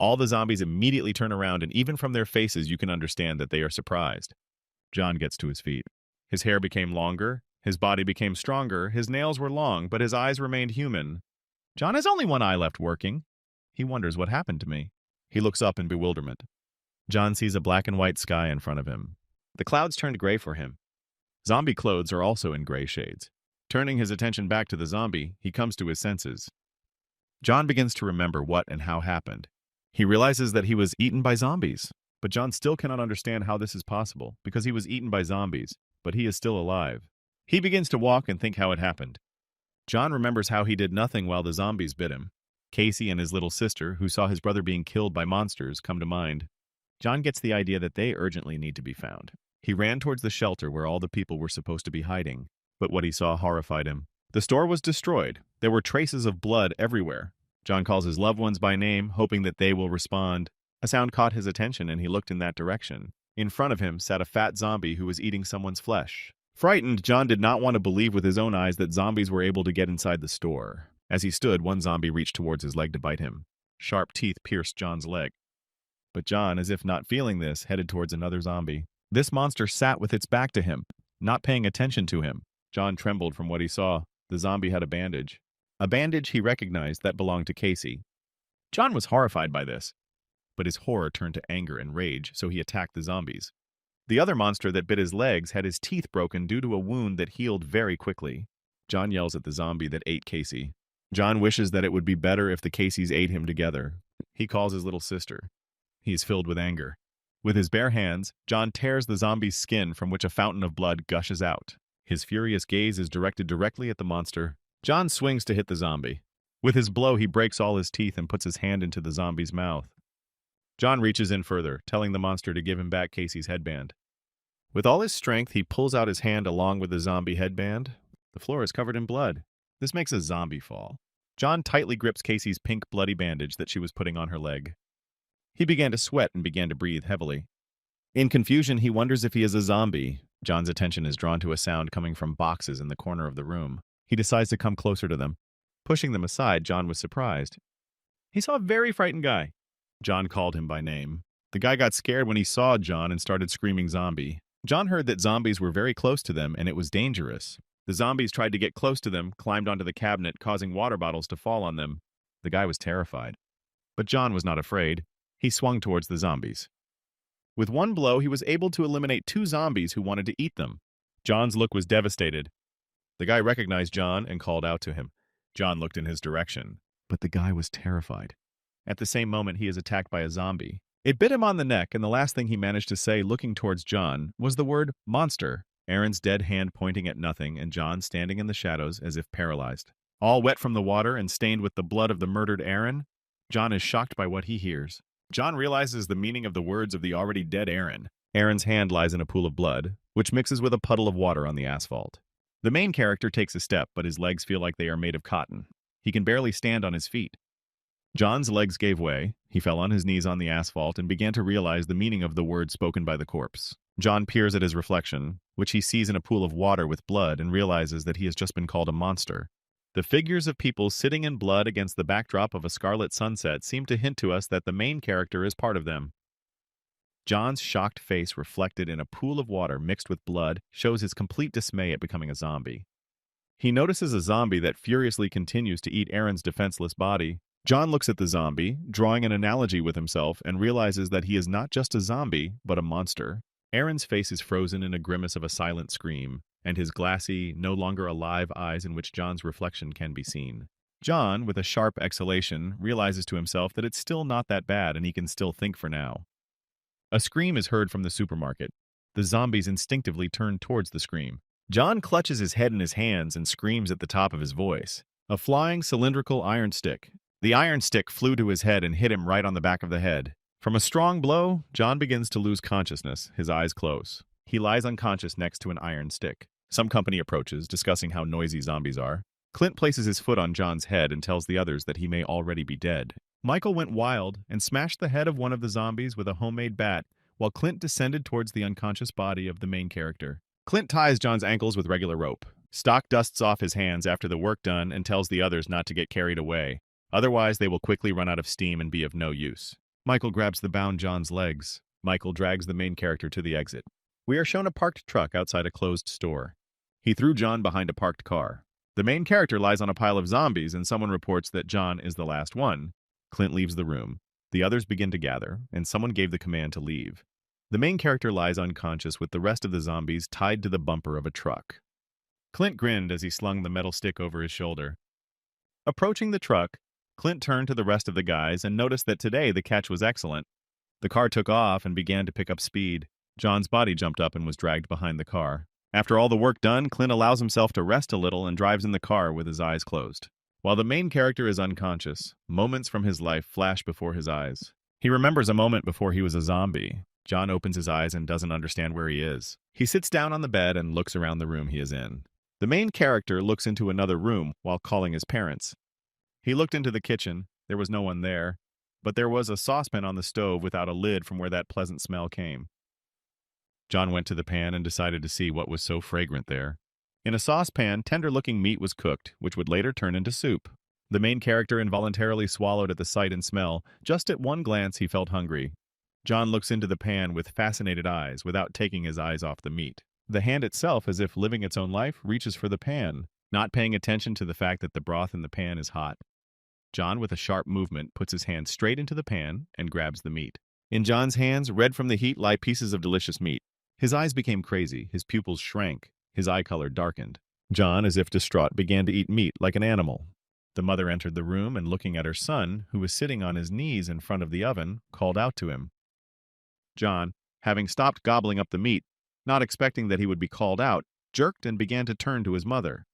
All the zombies immediately turn around, and even from their faces you can understand that they are surprised. John gets to his feet. His hair became longer, his body became stronger, his nails were long, but his eyes remained human. John has only one eye left working. He wonders what happened to me. He looks up in bewilderment. John sees a black and white sky in front of him. The clouds turned gray for him. Zombie clothes are also in gray shades. Turning his attention back to the zombie, he comes to his senses. John begins to remember what and how happened. He realizes that he was eaten by zombies, but John still cannot understand how this is possible, because he was eaten by zombies, but he is still alive. He begins to walk and think how it happened. John remembers how he did nothing while the zombies bit him. Casey and his little sister, who saw his brother being killed by monsters, come to mind. John gets the idea that they urgently need to be found. He ran towards the shelter where all the people were supposed to be hiding, but what he saw horrified him. The store was destroyed. There were traces of blood everywhere. John calls his loved ones by name, hoping that they will respond. A sound caught his attention and he looked in that direction. In front of him sat a fat zombie who was eating someone's flesh. Frightened, John did not want to believe with his own eyes that zombies were able to get inside the store. As he stood, one zombie reached towards his leg to bite him. Sharp teeth pierced John's leg. But John, as if not feeling this, headed towards another zombie. This monster sat with its back to him, not paying attention to him. John trembled from what he saw. The zombie had a bandage. A bandage he recognized that belonged to Casey. John was horrified by this, but his horror turned to anger and rage, so he attacked the zombies. The other monster that bit his legs had his teeth broken due to a wound that healed very quickly. John yells at the zombie that ate Casey. John wishes that it would be better if the Caseys ate him together. He calls his little sister. He is filled with anger. With his bare hands, John tears the zombie's skin from which a fountain of blood gushes out. His furious gaze is directed directly at the monster. John swings to hit the zombie. With his blow, he breaks all his teeth and puts his hand into the zombie's mouth. John reaches in further, telling the monster to give him back Casey's headband. With all his strength, he pulls out his hand along with the zombie headband. The floor is covered in blood. This makes a zombie fall. John tightly grips Casey's pink, bloody bandage that she was putting on her leg. He began to sweat and began to breathe heavily. In confusion, he wonders if he is a zombie. John's attention is drawn to a sound coming from boxes in the corner of the room. He decides to come closer to them. Pushing them aside, John was surprised. He saw a very frightened guy. John called him by name. The guy got scared when he saw John and started screaming zombie. John heard that zombies were very close to them and it was dangerous. The zombies tried to get close to them, climbed onto the cabinet, causing water bottles to fall on them. The guy was terrified. But John was not afraid. He swung towards the zombies. With one blow, he was able to eliminate 2 zombies who wanted to eat them. John's look was devastated. The guy recognized John and called out to him. John looked in his direction, but the guy was terrified. At the same moment, he is attacked by a zombie. It bit him on the neck, and the last thing he managed to say, looking towards John, was the word monster. Aaron's dead hand pointing at nothing, and John standing in the shadows as if paralyzed. All wet from the water and stained with the blood of the murdered Aaron, John is shocked by what he hears. John realizes the meaning of the words of the already dead Aaron. Aaron's hand lies in a pool of blood, which mixes with a puddle of water on the asphalt. The main character takes a step, but his legs feel like they are made of cotton. He can barely stand on his feet. John's legs gave way. He fell on his knees on the asphalt and began to realize the meaning of the words spoken by the corpse. John peers at his reflection, which he sees in a pool of water with blood, and realizes that he has just been called a monster. The figures of people sitting in blood against the backdrop of a scarlet sunset seem to hint to us that the main character is part of them. John's shocked face reflected in a pool of water mixed with blood shows his complete dismay at becoming a zombie. He notices a zombie that furiously continues to eat Aaron's defenseless body. John looks at the zombie, drawing an analogy with himself, and realizes that he is not just a zombie, but a monster. Aaron's face is frozen in a grimace of a silent scream, and his glassy, no longer alive eyes in which John's reflection can be seen. John, with a sharp exhalation, realizes to himself that it's still not that bad and he can still think for now. A scream is heard from the supermarket. The zombies instinctively turn towards the scream. John clutches his head in his hands and screams at the top of his voice. A flying cylindrical iron stick. The iron stick flew to his head and hit him right on the back of the head. From a strong blow, John begins to lose consciousness, his eyes close. He lies unconscious next to an iron stick. Some company approaches, discussing how noisy zombies are. Clint places his foot on John's head and tells the others that he may already be dead. Michael went wild and smashed the head of one of the zombies with a homemade bat, while Clint descended towards the unconscious body of the main character. Clint ties John's ankles with regular rope. Stock dusts off his hands after the work done and tells the others not to get carried away. Otherwise, they will quickly run out of steam and be of no use. Michael grabs the bound John's legs. Michael drags the main character to the exit. We are shown a parked truck outside a closed store. He threw John behind a parked car. The main character lies on a pile of zombies and someone reports that John is the last one. Clint leaves the room. The others begin to gather, and someone gave the command to leave. The main character lies unconscious with the rest of the zombies tied to the bumper of a truck. Clint grinned as he slung the metal stick over his shoulder. Approaching the truck, Clint turned to the rest of the guys and noticed that today the catch was excellent. The car took off and began to pick up speed. John's body jumped up and was dragged behind the car. After all the work done, Clint allows himself to rest a little and drives in the car with his eyes closed. While the main character is unconscious, moments from his life flash before his eyes. He remembers a moment before he was a zombie. John opens his eyes and doesn't understand where he is. He sits down on the bed and looks around the room he is in. The main character looks into another room while calling his parents. He looked into the kitchen. There was no one there, but there was a saucepan on the stove without a lid from where that pleasant smell came. John went to the pan and decided to see what was so fragrant there. In a saucepan, tender-looking meat was cooked, which would later turn into soup. The main character involuntarily swallowed at the sight and smell. Just at one glance, he felt hungry. John looks into the pan with fascinated eyes without taking his eyes off the meat. The hand itself, as if living its own life, reaches for the pan, not paying attention to the fact that the broth in the pan is hot. John, with a sharp movement, puts his hand straight into the pan and grabs the meat. In John's hands, red from the heat, lie pieces of delicious meat. His eyes became crazy, his pupils shrank, his eye color darkened. John, as if distraught, began to eat meat like an animal. The mother entered the room and, looking at her son, who was sitting on his knees in front of the oven, called out to him. John, having stopped gobbling up the meat, not expecting that he would be called out, jerked and began to turn to his mother.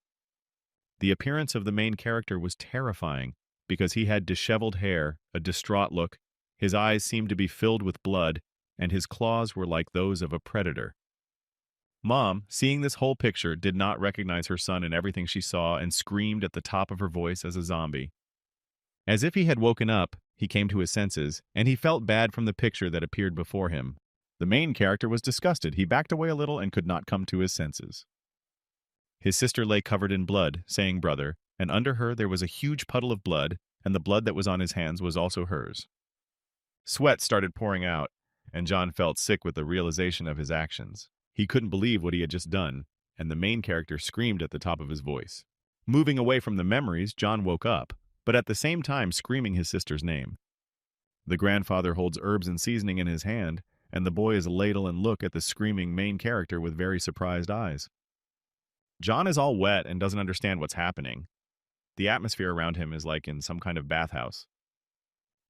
The appearance of the main character was terrifying because he had disheveled hair, a distraught look, his eyes seemed to be filled with blood, and his claws were like those of a predator. Mom, seeing this whole picture, did not recognize her son in everything she saw and screamed at the top of her voice as a zombie. As if he had woken up, he came to his senses, and he felt bad from the picture that appeared before him. The main character was disgusted. He backed away a little and could not come to his senses. His sister lay covered in blood, saying brother, and under her there was a huge puddle of blood, and the blood that was on his hands was also hers. Sweat started pouring out, and John felt sick with the realization of his actions. He couldn't believe what he had just done, and the main character screamed at the top of his voice. Moving away from the memories, John woke up, but at the same time screaming his sister's name. The grandfather holds herbs and seasoning in his hand, and the boys ladle and look at the screaming main character with very surprised eyes. John is all wet and doesn't understand what's happening. The atmosphere around him is like in some kind of bathhouse.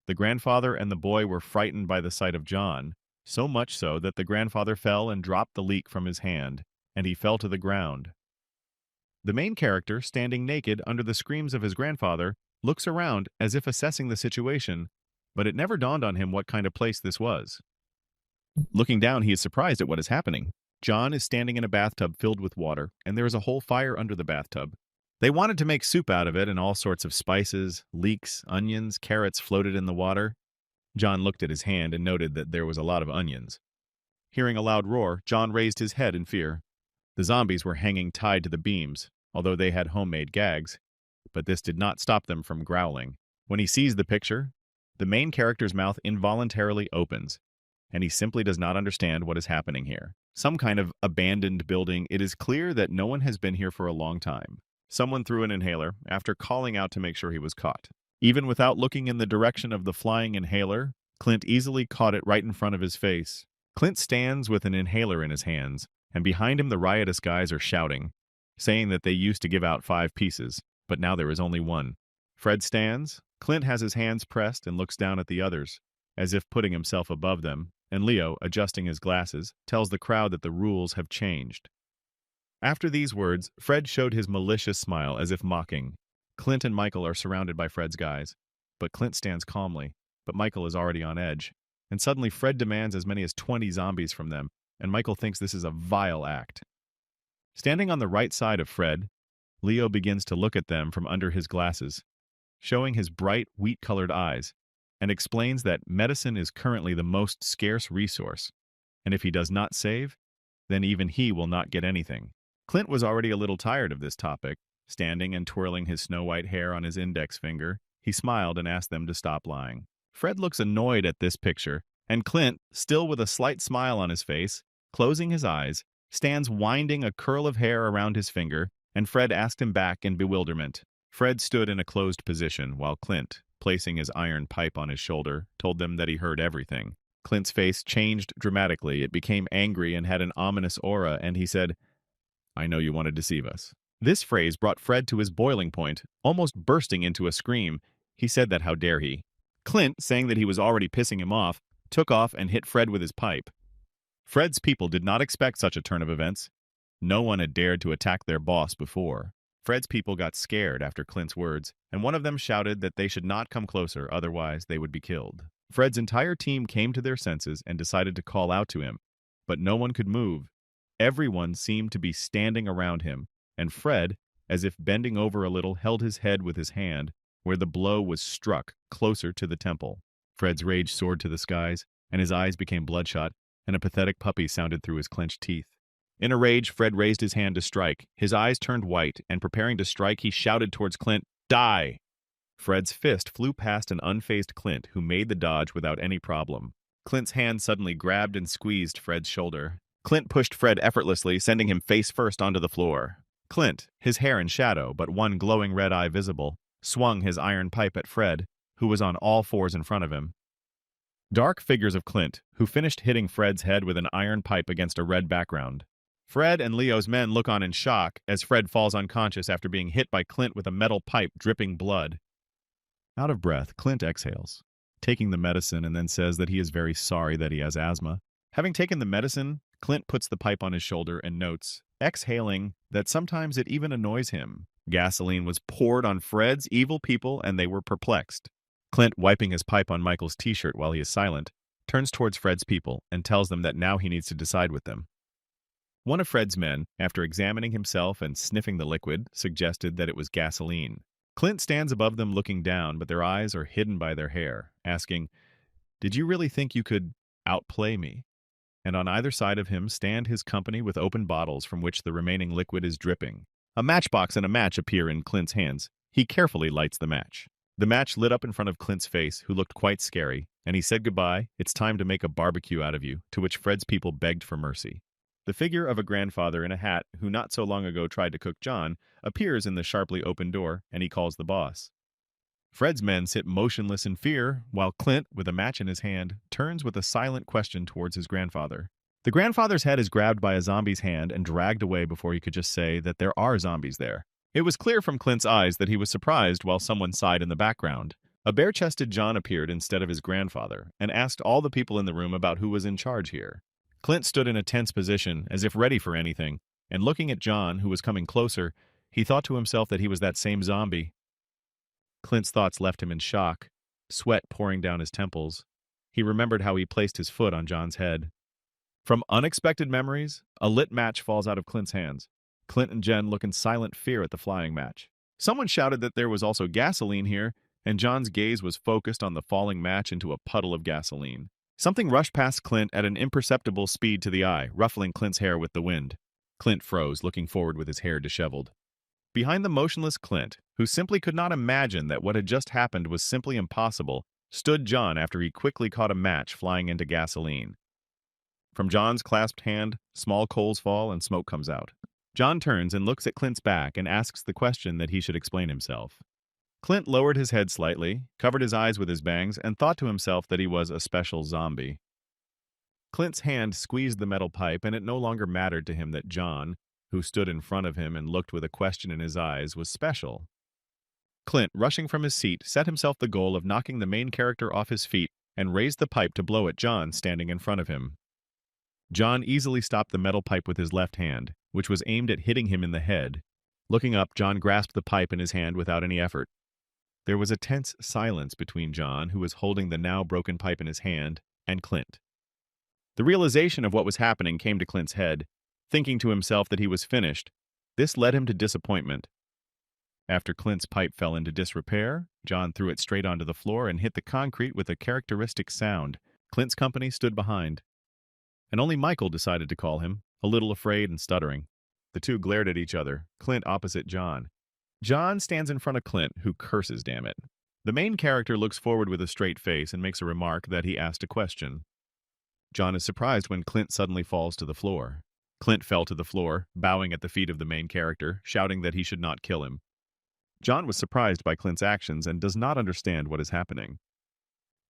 The grandfather and the boy were frightened by the sight of John, so much so that the grandfather fell and dropped the leek from his hand, and he fell to the ground. The main character, standing naked under the screams of his grandfather, looks around as if assessing the situation, but it never dawned on him what kind of place this was. Looking down, he is surprised at what is happening. John is standing in a bathtub filled with water, and there is a whole fire under the bathtub. They wanted to make soup out of it, and all sorts of spices, leeks, onions, carrots floated in the water. John looked at his hand and noted that there was a lot of onions. Hearing a loud roar, John raised his head in fear. The zombies were hanging tied to the beams, although they had homemade gags, but this did not stop them from growling. When he sees the picture, the main character's mouth involuntarily opens, and he simply does not understand what is happening here. Some kind of abandoned building. It is clear that no one has been here for a long time. Someone threw an inhaler after calling out to make sure he was caught. Even without looking in the direction of the flying inhaler, Clint easily caught it right in front of his face. Clint stands with an inhaler in his hands, and behind him the riotous guys are shouting, saying that they used to give out 5 pieces, but now there is only 1. Fred stands. Clint has his hands pressed and looks down at the others, as if putting himself above them, and Leo, adjusting his glasses, tells the crowd that the rules have changed. After these words, Fred showed his malicious smile as if mocking. Clint and Michael are surrounded by Fred's guys, but Clint stands calmly, but Michael is already on edge. And suddenly Fred demands as many as 20 zombies from them, and Michael thinks this is a vile act. Standing on the right side of Fred, Leo begins to look at them from under his glasses, showing his bright, wheat-colored eyes, and explains that medicine is currently the most scarce resource, and if he does not save, then even he will not get anything. Clint was already a little tired of this topic. Standing and twirling his snow-white hair on his index finger, he smiled and asked them to stop lying. Fred looks annoyed at this picture, and Clint, still with a slight smile on his face, closing his eyes, stands winding a curl of hair around his finger, and Fred asked him back in bewilderment. Fred stood in a closed position while Clint, placing his iron pipe on his shoulder, told them that he heard everything. Clint's face changed dramatically. It became angry and had an ominous aura, and he said, "I know you want to deceive us." This phrase brought Fred to his boiling point, almost bursting into a scream. He said that how dare he. Clint, saying that he was already pissing him off, took off and hit Fred with his pipe. Fred's people did not expect such a turn of events. No one had dared to attack their boss before. Fred's people got scared after Clint's words, and one of them shouted that they should not come closer, otherwise they would be killed. Fred's entire team came to their senses and decided to call out to him, but no one could move. Everyone seemed to be standing around him, and Fred, as if bending over a little, held his head with his hand, where the blow was struck closer to the temple. Fred's rage soared to the skies, and his eyes became bloodshot, and a pathetic puppy sounded through his clenched teeth. In a rage, Fred raised his hand to strike. His eyes turned white, and preparing to strike, he shouted towards Clint, "Die!" Fred's fist flew past an unfazed Clint, who made the dodge without any problem. Clint's hand suddenly grabbed and squeezed Fred's shoulder. Clint pushed Fred effortlessly, sending him face first onto the floor. Clint, his hair in shadow, but one glowing red eye visible, swung his iron pipe at Fred, who was on all fours in front of him. Dark figures of Clint, who finished hitting Fred's head with an iron pipe against a red background. Fred and Leo's men look on in shock as Fred falls unconscious after being hit by Clint with a metal pipe dripping blood. Out of breath, Clint exhales, taking the medicine, and then says that he is very sorry that he has asthma. Having taken the medicine, Clint puts the pipe on his shoulder and notes, exhaling, that sometimes it even annoys him. Gasoline was poured on Fred's evil people, and they were perplexed. Clint, wiping his pipe on Michael's t-shirt while he is silent, turns towards Fred's people and tells them that now he needs to decide with them. One of Fred's men, after examining himself and sniffing the liquid, suggested that it was gasoline. Clint stands above them looking down, but their eyes are hidden by their hair, asking, "Did you really think you could outplay me?" And on either side of him stand his company with open bottles from which the remaining liquid is dripping. A matchbox and a match appear in Clint's hands. He carefully lights the match. The match lit up in front of Clint's face, who looked quite scary, and he said goodbye. "It's time to make a barbecue out of you," to which Fred's people begged for mercy. The figure of a grandfather in a hat, who not so long ago tried to cook John, appears in the sharply opened door, and he calls the boss. Fred's men sit motionless in fear, while Clint, with a match in his hand, turns with a silent question towards his grandfather. The grandfather's head is grabbed by a zombie's hand and dragged away before he could just say that there are zombies there. It was clear from Clint's eyes that he was surprised while someone sighed in the background. A bare-chested John appeared instead of his grandfather and asked all the people in the room about who was in charge here. Clint stood in a tense position, as if ready for anything, and looking at John, who was coming closer, he thought to himself that he was that same zombie. Clint's thoughts left him in shock, sweat pouring down his temples. He remembered how he placed his foot on John's head. From unexpected memories, a lit match falls out of Clint's hands. Clint and Jen look in silent fear at the flying match. Someone shouted that there was also gasoline here, and John's gaze was focused on the falling match into a puddle of gasoline. Something rushed past Clint at an imperceptible speed to the eye, ruffling Clint's hair with the wind. Clint froze, looking forward with his hair disheveled. Behind the motionless Clint, who simply could not imagine that what had just happened was simply impossible, stood John after he quickly caught a match flying into gasoline. From John's clasped hand, small coals fall and smoke comes out. John turns and looks at Clint's back and asks the question that he should explain himself. Clint lowered his head slightly, covered his eyes with his bangs, and thought to himself that he was a special zombie. Clint's hand squeezed the metal pipe, and it no longer mattered to him that John, who stood in front of him and looked with a question in his eyes, was special. Clint, rushing from his seat, set himself the goal of knocking the main character off his feet and raised the pipe to blow at John standing in front of him. John easily stopped the metal pipe with his left hand, which was aimed at hitting him in the head. Looking up, John grasped the pipe in his hand without any effort. There was a tense silence between John, who was holding the now broken pipe in his hand, and Clint. The realization of what was happening came to Clint's head. Thinking to himself that he was finished, this led him to disappointment. After Clint's pipe fell into disrepair, John threw it straight onto the floor and hit the concrete with a characteristic sound. Clint's company stood behind. And only Michael decided to call him, a little afraid and stuttering. The two glared at each other, Clint opposite John. John stands in front of Clint, who curses, damn it. The main character looks forward with a straight face and makes a remark that he asked a question. John is surprised when Clint suddenly falls to the floor. Clint fell to the floor, bowing at the feet of the main character, shouting that he should not kill him. John was surprised by Clint's actions and does not understand what is happening.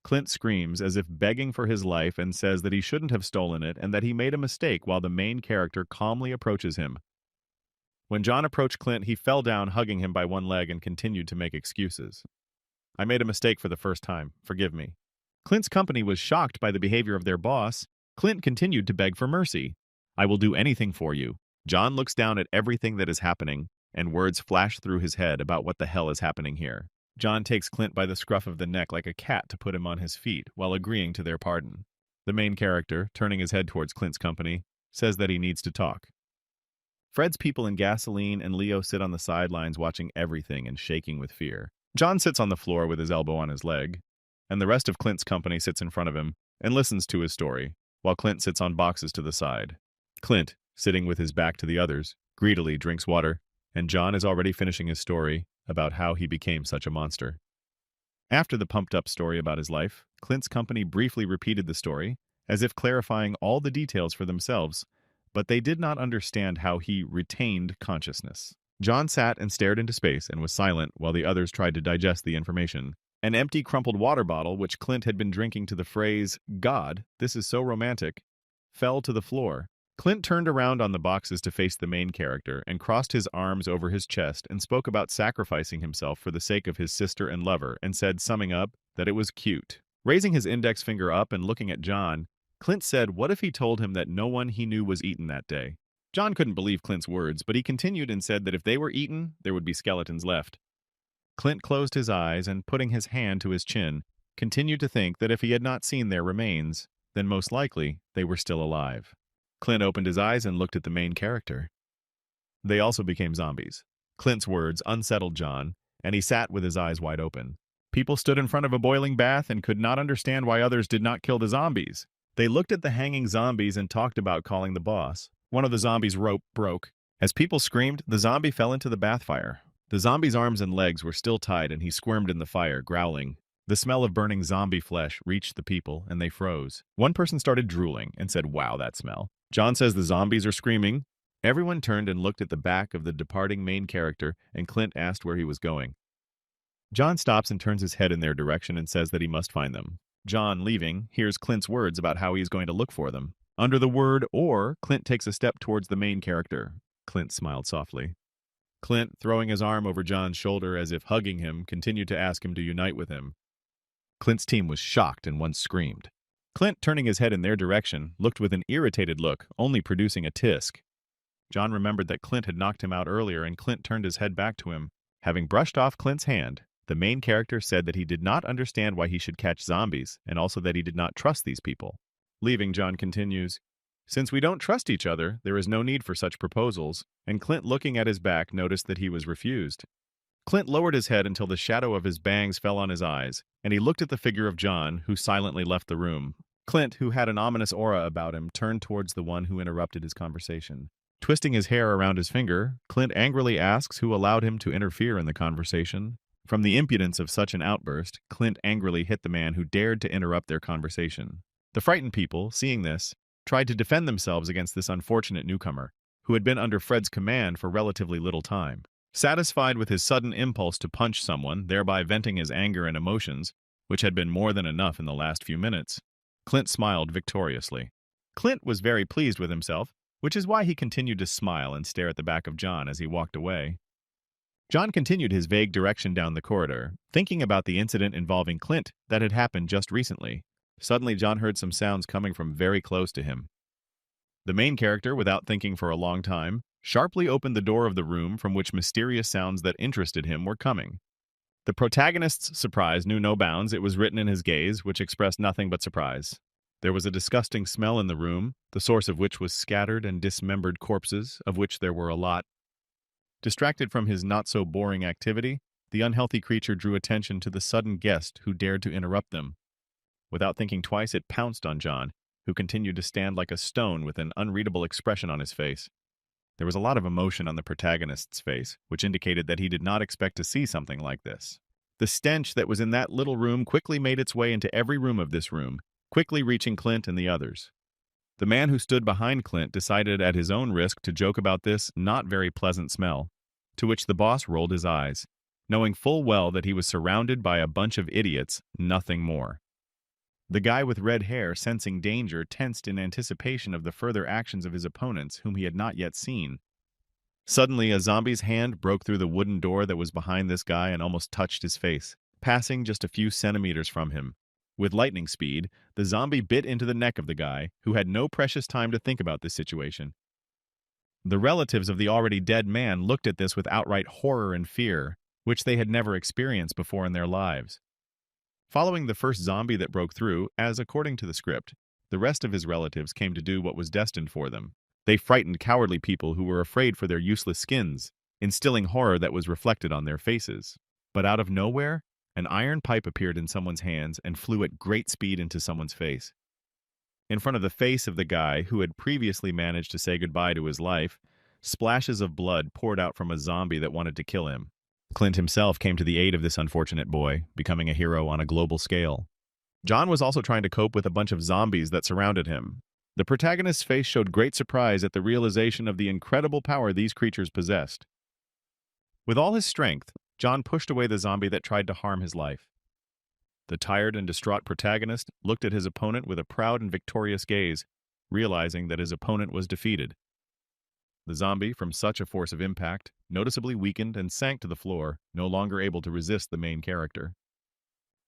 Clint screams as if begging for his life and says that he shouldn't have stolen it and that he made a mistake while the main character calmly approaches him. When John approached Clint, he fell down, hugging him by one leg, and continued to make excuses. I made a mistake for the first time. Forgive me. Clint's company was shocked by the behavior of their boss. Clint continued to beg for mercy. I will do anything for you. John looks down at everything that is happening, and words flash through his head about what the hell is happening here. John takes Clint by the scruff of the neck like a cat to put him on his feet while agreeing to their pardon. The main character, turning his head towards Clint's company, says that he needs to talk. Fred's people in Gasoline and Leo sit on the sidelines watching everything and shaking with fear. John sits on the floor with his elbow on his leg, and the rest of Clint's company sits in front of him and listens to his story, while Clint sits on boxes to the side. Clint, sitting with his back to the others, greedily drinks water, and John is already finishing his story about how he became such a monster. After the pumped-up story about his life, Clint's company briefly repeated the story, as if clarifying all the details for themselves, but they did not understand how he retained consciousness. John sat and stared into space and was silent while the others tried to digest the information. An empty, crumpled water bottle, which Clint had been drinking to the phrase, "God, this is so romantic," fell to the floor. Clint turned around on the boxes to face the main character and crossed his arms over his chest and spoke about sacrificing himself for the sake of his sister and lover and said, summing up, that it was cute. Raising his index finger up and looking at John, Clint said what if he told him that no one he knew was eaten that day? John couldn't believe Clint's words, but he continued and said that if they were eaten, there would be skeletons left. Clint closed his eyes and, putting his hand to his chin, continued to think that if he had not seen their remains, then most likely they were still alive. Clint opened his eyes and looked at the main character. They also became zombies. Clint's words unsettled John, and he sat with his eyes wide open. People stood in front of a boiling bath and could not understand why others did not kill the zombies. They looked at the hanging zombies and talked about calling the boss. One of the zombies' rope broke. As people screamed, the zombie fell into the bath fire. The zombie's arms and legs were still tied and he squirmed in the fire, growling. The smell of burning zombie flesh reached the people and they froze. One person started drooling and said, "Wow, that smell." John says the zombies are screaming. Everyone turned and looked at the back of the departing main character, and Clint asked where he was going. John stops and turns his head in their direction and says that he must find them. John, leaving, hears Clint's words about how he is going to look for them. Under the word "or," Clint takes a step towards the main character. Clint smiled softly. Clint, throwing his arm over John's shoulder as if hugging him, continued to ask him to unite with him. Clint's team was shocked and one screamed. Clint, turning his head in their direction, looked with an irritated look, only producing a tisk. John remembered that Clint had knocked him out earlier, and Clint turned his head back to him. Having brushed off Clint's hand, the main character said that he did not understand why he should catch zombies, and also that he did not trust these people. Leaving, John continues, "Since we don't trust each other, there is no need for such proposals," and Clint, looking at his back, noticed that he was refused. Clint lowered his head until the shadow of his bangs fell on his eyes, and he looked at the figure of John, who silently left the room. Clint, who had an ominous aura about him, turned towards the one who interrupted his conversation. Twisting his hair around his finger, Clint angrily asks who allowed him to interfere in the conversation. From the impudence of such an outburst, Clint angrily hit the man who dared to interrupt their conversation. The frightened people, seeing this, tried to defend themselves against this unfortunate newcomer, who had been under Fred's command for relatively little time. Satisfied with his sudden impulse to punch someone, thereby venting his anger and emotions, which had been more than enough in the last few minutes, Clint smiled victoriously. Clint was very pleased with himself, which is why he continued to smile and stare at the back of John as he walked away. John continued his vague direction down the corridor, thinking about the incident involving Clint that had happened just recently. Suddenly, John heard some sounds coming from very close to him. The main character, without thinking for a long time, sharply opened the door of the room from which mysterious sounds that interested him were coming. The protagonist's surprise knew no bounds. It was written in his gaze, which expressed nothing but surprise. There was a disgusting smell in the room, the source of which was scattered and dismembered corpses, of which there were a lot. Distracted from his not-so-boring activity, the unhealthy creature drew attention to the sudden guest who dared to interrupt them. Without thinking twice, it pounced on John, who continued to stand like a stone with an unreadable expression on his face. There was a lot of emotion on the protagonist's face, which indicated that he did not expect to see something like this. The stench that was in that little room quickly made its way into every room of this room, quickly reaching Clint and the others. The man who stood behind Clint decided at his own risk to joke about this not very pleasant smell, to which the boss rolled his eyes, knowing full well that he was surrounded by a bunch of idiots, nothing more. The guy with red hair, sensing danger, tensed in anticipation of the further actions of his opponents, whom he had not yet seen. Suddenly, a zombie's hand broke through the wooden door that was behind this guy and almost touched his face, passing just a few centimeters from him. With lightning speed, the zombie bit into the neck of the guy, who had no precious time to think about this situation. The relatives of the already dead man looked at this with outright horror and fear, which they had never experienced before in their lives. Following the first zombie that broke through, as according to the script, the rest of his relatives came to do what was destined for them. They frightened cowardly people who were afraid for their useless skins, instilling horror that was reflected on their faces. But out of nowhere, an iron pipe appeared in someone's hands and flew at great speed into someone's face. In front of the face of the guy who had previously managed to say goodbye to his life, splashes of blood poured out from a zombie that wanted to kill him. Clint himself came to the aid of this unfortunate boy, becoming a hero on a global scale. John was also trying to cope with a bunch of zombies that surrounded him. The protagonist's face showed great surprise at the realization of the incredible power these creatures possessed. With all his strength, John pushed away the zombie that tried to harm his life. The tired and distraught protagonist looked at his opponent with a proud and victorious gaze, realizing that his opponent was defeated. The zombie, from such a force of impact, noticeably weakened and sank to the floor, no longer able to resist the main character.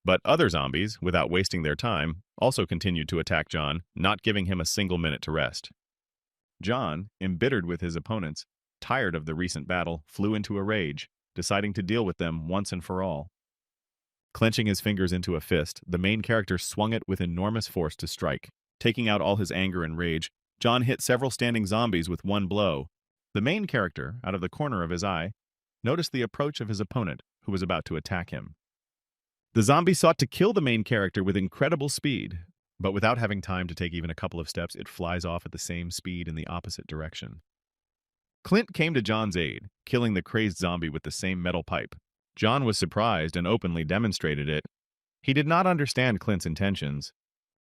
But other zombies, without wasting their time, also continued to attack John, not giving him a single minute to rest. John, embittered with his opponents, tired of the recent battle, flew into a rage, deciding to deal with them once and for all. Clenching his fingers into a fist, the main character swung it with enormous force to strike. Taking out all his anger and rage, John hit several standing zombies with one blow. The main character, out of the corner of his eye, noticed the approach of his opponent, who was about to attack him. The zombie sought to kill the main character with incredible speed, but without having time to take even a couple of steps, it flies off at the same speed in the opposite direction. Clint came to John's aid, killing the crazed zombie with the same metal pipe. John was surprised and openly demonstrated it. He did not understand Clint's intentions.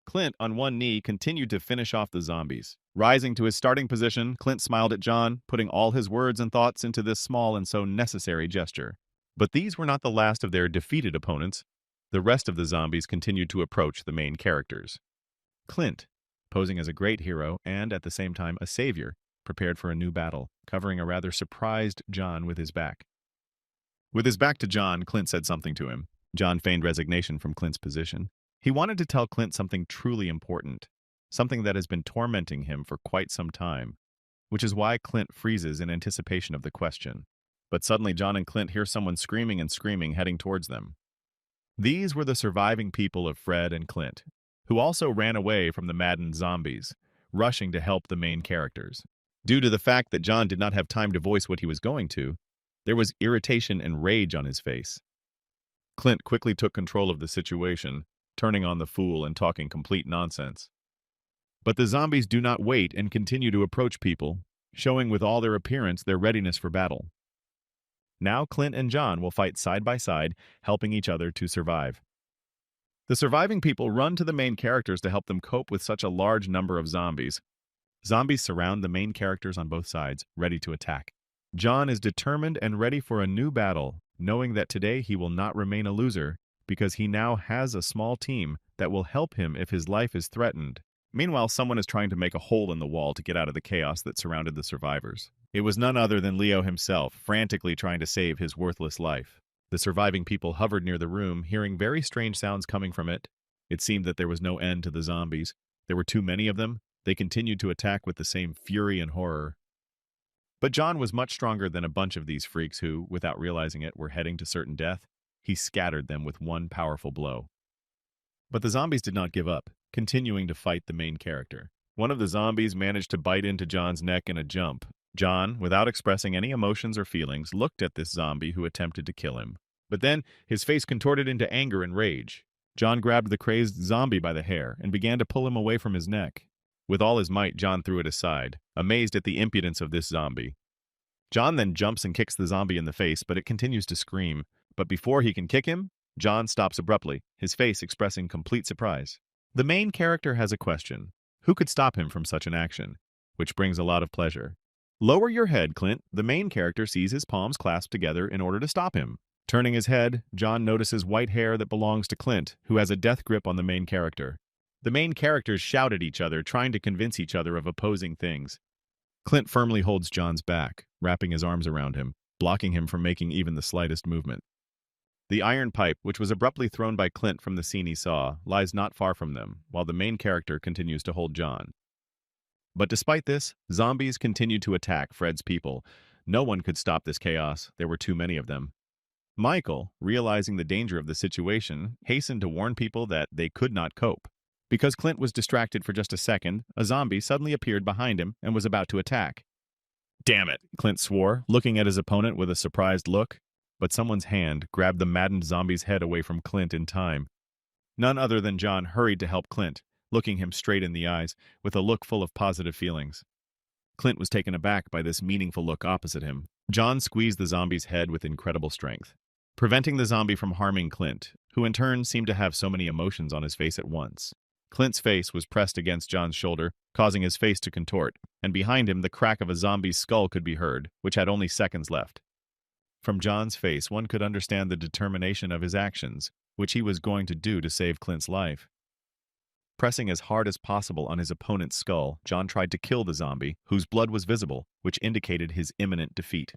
Clint, on one knee, continued to finish off the zombies. Rising to his starting position, Clint smiled at John, putting all his words and thoughts into this small and so necessary gesture. But these were not the last of their defeated opponents. The rest of the zombies continued to approach the main characters. Clint, posing as a great hero and, at the same time, a savior, prepared for a new battle, covering a rather surprised John with his back. With his back to John, Clint said something to him. John feigned resignation from Clint's position. He wanted to tell Clint something truly important, something that has been tormenting him for quite some time, which is why Clint freezes in anticipation of the question. But suddenly John and Clint hear someone screaming and screaming heading towards them. These were the surviving people of Fred and Clint, who also ran away from the maddened zombies, rushing to help the main characters. Due to the fact that John did not have time to voice what he was going to, there was irritation and rage on his face. Clint quickly took control of the situation, turning on the fool and talking complete nonsense. But the zombies do not wait and continue to approach people, showing with all their appearance their readiness for battle. Now Clint and John will fight side by side, helping each other to survive. The surviving people run to the main characters to help them cope with such a large number of zombies. Zombies surround the main characters on both sides, ready to attack. John is determined and ready for a new battle, knowing that today he will not remain a loser, because he now has a small team that will help him if his life is threatened. Meanwhile, someone is trying to make a hole in the wall to get out of the chaos that surrounded the survivors. It was none other than Leo himself, frantically trying to save his worthless life. The surviving people hovered near the room, hearing very strange sounds coming from it. It seemed that there was no end to the zombies. There were too many of them. They continued to attack with the same fury and horror. But John was much stronger than a bunch of these freaks who, without realizing it, were heading to certain death. He scattered them with one powerful blow. But the zombies did not give up, continuing to fight the main character. One of the zombies managed to bite into John's neck in a jump. John, without expressing any emotions or feelings, looked at this zombie who attempted to kill him. But then, his face contorted into anger and rage. John grabbed the crazed zombie by the hair and began to pull him away from his neck. With all his might, John threw it aside, amazed at the impudence of this zombie. John then jumps and kicks the zombie in the face, but it continues to scream. But before he can kick him, John stops abruptly, his face expressing complete surprise. The main character has a question. Who could stop him from such an action? Which brings a lot of pleasure. Lower your head, Clint. The main character sees his palms clasped together in order to stop him. Turning his head, John notices white hair that belongs to Clint, who has a death grip on the main character. The main characters shout at each other, trying to convince each other of opposing things. Clint firmly holds John's back, wrapping his arms around him, blocking him from making even the slightest movement. The iron pipe, which was abruptly thrown by Clint from the scene he saw, lies not far from them, while the main character continues to hold John. But despite this, zombies continued to attack Fred's people. No one could stop this chaos, there were too many of them. Michael, realizing the danger of the situation, hastened to warn people that they could not cope. Because Clint was distracted for just a second, a zombie suddenly appeared behind him and was about to attack. "Damn it," Clint swore, looking at his opponent with a surprised look. But someone's hand grabbed the maddened zombie's head away from Clint in time. None other than John hurried to help Clint, looking him straight in the eyes, with a look full of positive feelings. Clint was taken aback by this meaningful look opposite him. John squeezed the zombie's head with incredible strength, preventing the zombie from harming Clint, who in turn seemed to have so many emotions on his face at once. Clint's face was pressed against John's shoulder, causing his face to contort, and behind him the crack of a zombie's skull could be heard, which had only seconds left. From John's face, one could understand the determination of his actions, which he was going to do to save Clint's life. Pressing as hard as possible on his opponent's skull, John tried to kill the zombie, whose blood was visible, which indicated his imminent defeat.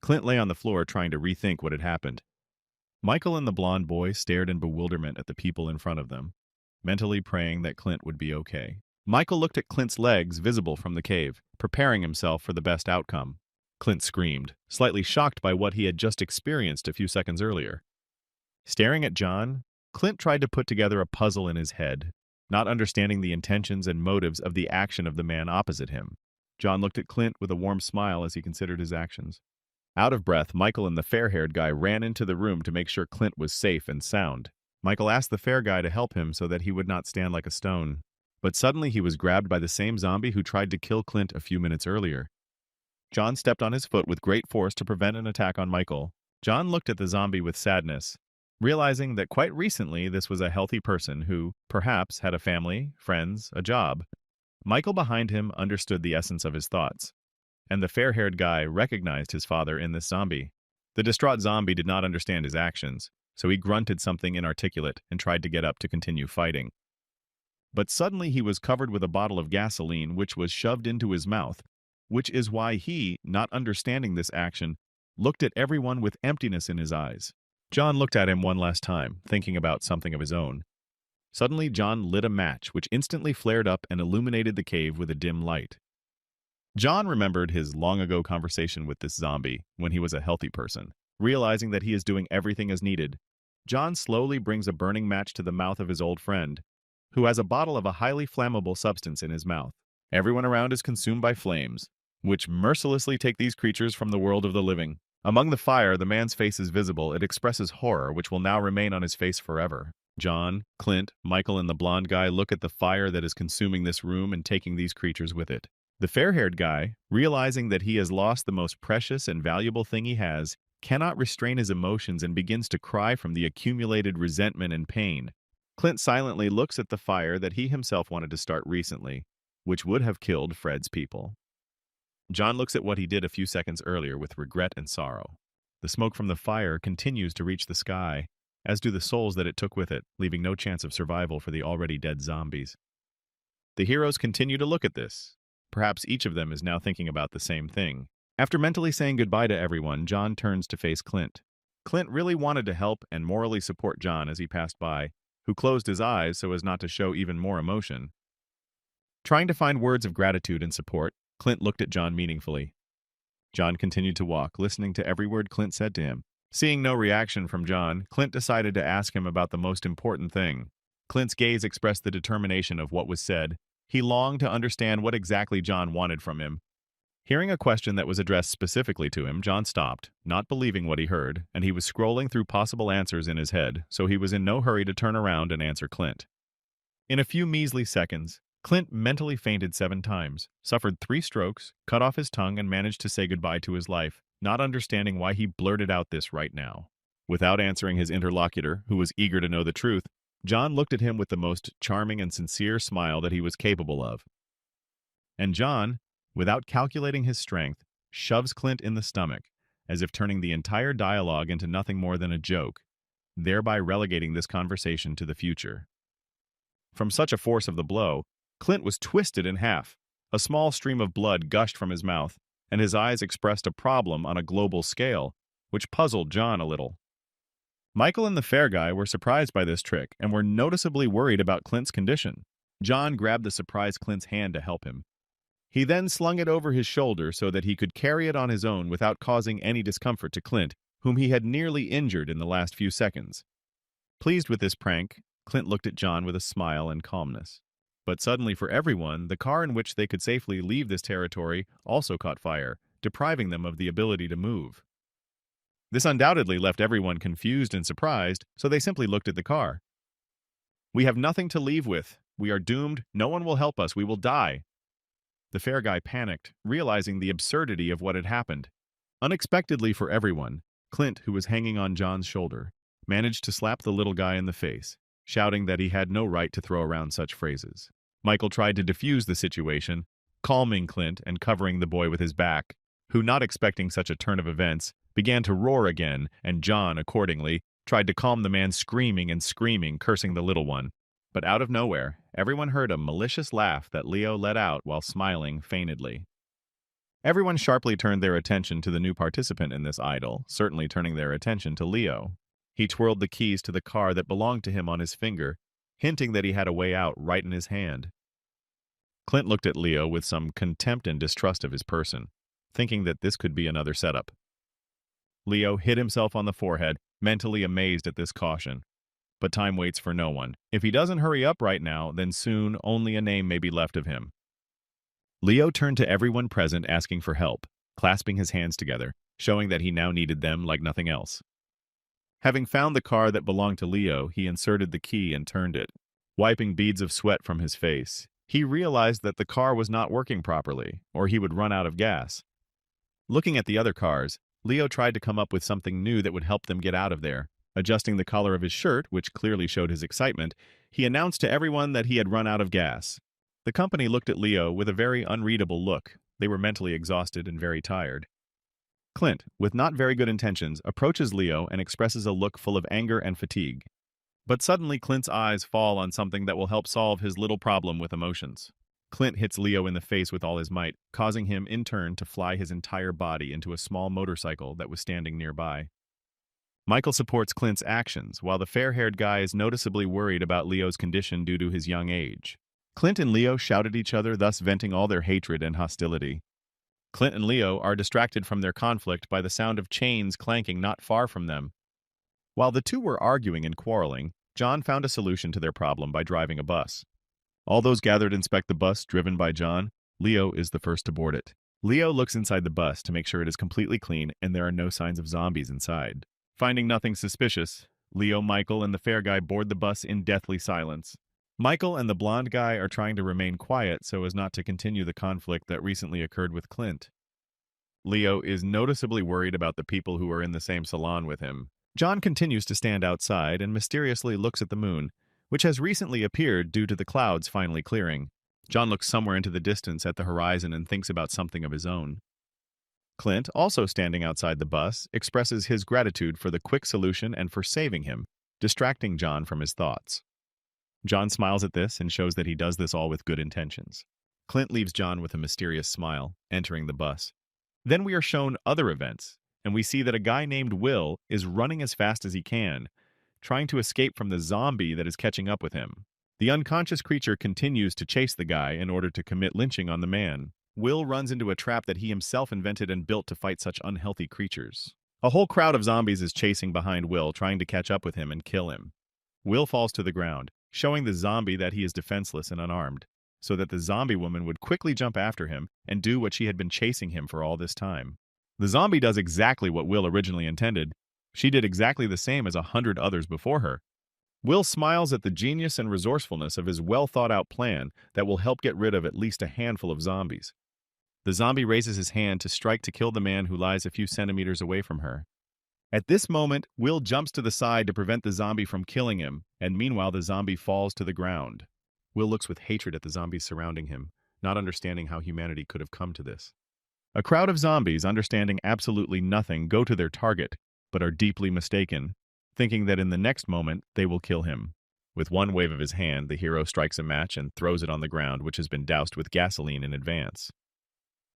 Clint lay on the floor trying to rethink what had happened. Michael and the blonde boy stared in bewilderment at the people in front of them, mentally praying that Clint would be okay. Michael looked at Clint's legs visible from the cave, preparing himself for the best outcome. Clint screamed, slightly shocked by what he had just experienced a few seconds earlier. Staring at John, Clint tried to put together a puzzle in his head, not understanding the intentions and motives of the action of the man opposite him. John looked at Clint with a warm smile as he considered his actions. Out of breath, Michael and the fair-haired guy ran into the room to make sure Clint was safe and sound. Michael asked the fair guy to help him so that he would not stand like a stone. But suddenly he was grabbed by the same zombie who tried to kill Clint a few minutes earlier. John stepped on his foot with great force to prevent an attack on Michael. John looked at the zombie with sadness, realizing that quite recently this was a healthy person who, perhaps, had a family, friends, a job. Michael behind him understood the essence of his thoughts, and the fair-haired guy recognized his father in this zombie. The distraught zombie did not understand his actions, so he grunted something inarticulate and tried to get up to continue fighting. But suddenly he was covered with a bottle of gasoline which was shoved into his mouth, which is why he, not understanding this action, looked at everyone with emptiness in his eyes. John looked at him one last time, thinking about something of his own. Suddenly John lit a match, which instantly flared up and illuminated the cave with a dim light. John remembered his long-ago conversation with this zombie when he was a healthy person. Realizing that he is doing everything as needed, John slowly brings a burning match to the mouth of his old friend, who has a bottle of a highly flammable substance in his mouth. Everyone around is consumed by flames, which mercilessly take these creatures from the world of the living. Among the fire, the man's face is visible. It expresses horror, which will now remain on his face forever. John, Clint, Michael, and the blonde guy look at the fire that is consuming this room and taking these creatures with it. The fair-haired guy, realizing that he has lost the most precious and valuable thing he has, cannot restrain his emotions and begins to cry from the accumulated resentment and pain. Clint silently looks at the fire that he himself wanted to start recently, which would have killed Fred's people. John looks at what he did a few seconds earlier with regret and sorrow. The smoke from the fire continues to reach the sky, as do the souls that it took with it, leaving no chance of survival for the already dead zombies. The heroes continue to look at this. Perhaps each of them is now thinking about the same thing. After mentally saying goodbye to everyone, John turns to face Clint. Clint really wanted to help and morally support John as he passed by, who closed his eyes so as not to show even more emotion. Trying to find words of gratitude and support, Clint looked at John meaningfully. John continued to walk, listening to every word Clint said to him. Seeing no reaction from John, Clint decided to ask him about the most important thing. Clint's gaze expressed the determination of what was said. He longed to understand what exactly John wanted from him. Hearing a question that was addressed specifically to him, John stopped, not believing what he heard, and he was scrolling through possible answers in his head, so he was in no hurry to turn around and answer Clint. In a few measly seconds, Clint mentally fainted 7 times, suffered 3 strokes, cut off his tongue, and managed to say goodbye to his life, not understanding why he blurted out this right now. Without answering his interlocutor, who was eager to know the truth, John looked at him with the most charming and sincere smile that he was capable of. And John, without calculating his strength, shoves Clint in the stomach, as if turning the entire dialogue into nothing more than a joke, thereby relegating this conversation to the future. From such a force of the blow, Clint was twisted in half. A small stream of blood gushed from his mouth, and his eyes expressed a problem on a global scale, which puzzled John a little. Michael and the fair guy were surprised by this trick and were noticeably worried about Clint's condition. John grabbed the surprised Clint's hand to help him. He then slung it over his shoulder so that he could carry it on his own without causing any discomfort to Clint, whom he had nearly injured in the last few seconds. Pleased with this prank, Clint looked at John with a smile and calmness. But suddenly for everyone, the car in which they could safely leave this territory also caught fire, depriving them of the ability to move. This undoubtedly left everyone confused and surprised, so they simply looked at the car. "We have nothing to leave with. We are doomed. No one will help us. We will die." The fair guy panicked, realizing the absurdity of what had happened. Unexpectedly for everyone, Clint, who was hanging on John's shoulder, managed to slap the little guy in the face, shouting that he had no right to throw around such phrases. Michael tried to defuse the situation, calming Clint and covering the boy with his back, who, not expecting such a turn of events, began to roar again, and John, accordingly, tried to calm the man screaming and screaming, cursing the little one. But out of nowhere, everyone heard a malicious laugh that Leo let out while smiling feignedly. Everyone sharply turned their attention to the new participant in this idyll, certainly turning their attention to Leo. He twirled the keys to the car that belonged to him on his finger, hinting that he had a way out right in his hand. Clint looked at Leo with some contempt and distrust of his person, thinking that this could be another setup. Leo hit himself on the forehead, mentally amazed at this caution. But time waits for no one. If he doesn't hurry up right now, then soon only a name may be left of him. Leo turned to everyone present asking for help, clasping his hands together, showing that he now needed them like nothing else. Having found the car that belonged to Leo, he inserted the key and turned it. Wiping beads of sweat from his face, he realized that the car was not working properly, or he would run out of gas. Looking at the other cars, Leo tried to come up with something new that would help them get out of there. Adjusting the collar of his shirt, which clearly showed his excitement, he announced to everyone that he had run out of gas. The company looked at Leo with a very unreadable look. They were mentally exhausted and very tired. Clint, with not very good intentions, approaches Leo and expresses a look full of anger and fatigue. But suddenly Clint's eyes fall on something that will help solve his little problem with emotions. Clint hits Leo in the face with all his might, causing him in turn to fly his entire body into a small motorcycle that was standing nearby. Michael supports Clint's actions, while the fair-haired guy is noticeably worried about Leo's condition due to his young age. Clint and Leo shout at each other, thus venting all their hatred and hostility. Clint and Leo are distracted from their conflict by the sound of chains clanking not far from them. While the two were arguing and quarreling, John found a solution to their problem by driving a bus. All those gathered inspect the bus driven by John. Leo is the first to board it. Leo looks inside the bus to make sure it is completely clean and there are no signs of zombies inside. Finding nothing suspicious, Leo, Michael, and the fair guy board the bus in deathly silence. Michael and the blonde guy are trying to remain quiet so as not to continue the conflict that recently occurred with Clint. Leo is noticeably worried about the people who are in the same salon with him. John continues to stand outside and mysteriously looks at the moon, which has recently appeared due to the clouds finally clearing. John looks somewhere into the distance at the horizon and thinks about something of his own. Clint, also standing outside the bus, expresses his gratitude for the quick solution and for saving him, distracting John from his thoughts. John smiles at this and shows that he does this all with good intentions. Clint leaves John with a mysterious smile, entering the bus. Then we are shown other events, and we see that a guy named Will is running as fast as he can, trying to escape from the zombie that is catching up with him. The unconscious creature continues to chase the guy in order to commit lynching on the man. Will runs into a trap that he himself invented and built to fight such unhealthy creatures. A whole crowd of zombies is chasing behind Will, trying to catch up with him and kill him. Will falls to the ground, showing the zombie that he is defenseless and unarmed, so that the zombie woman would quickly jump after him and do what she had been chasing him for all this time. The zombie does exactly what Will originally intended. She did exactly the same as 100 others before her. Will smiles at the genius and resourcefulness of his well-thought-out plan that will help get rid of at least a handful of zombies. The zombie raises his hand to strike to kill the man who lies a few centimeters away from her. At this moment, Will jumps to the side to prevent the zombie from killing him, and meanwhile the zombie falls to the ground. Will looks with hatred at the zombies surrounding him, not understanding how humanity could have come to this. A crowd of zombies, understanding absolutely nothing, go to their target, but are deeply mistaken, thinking that in the next moment they will kill him. With one wave of his hand, the hero strikes a match and throws it on the ground, which has been doused with gasoline in advance.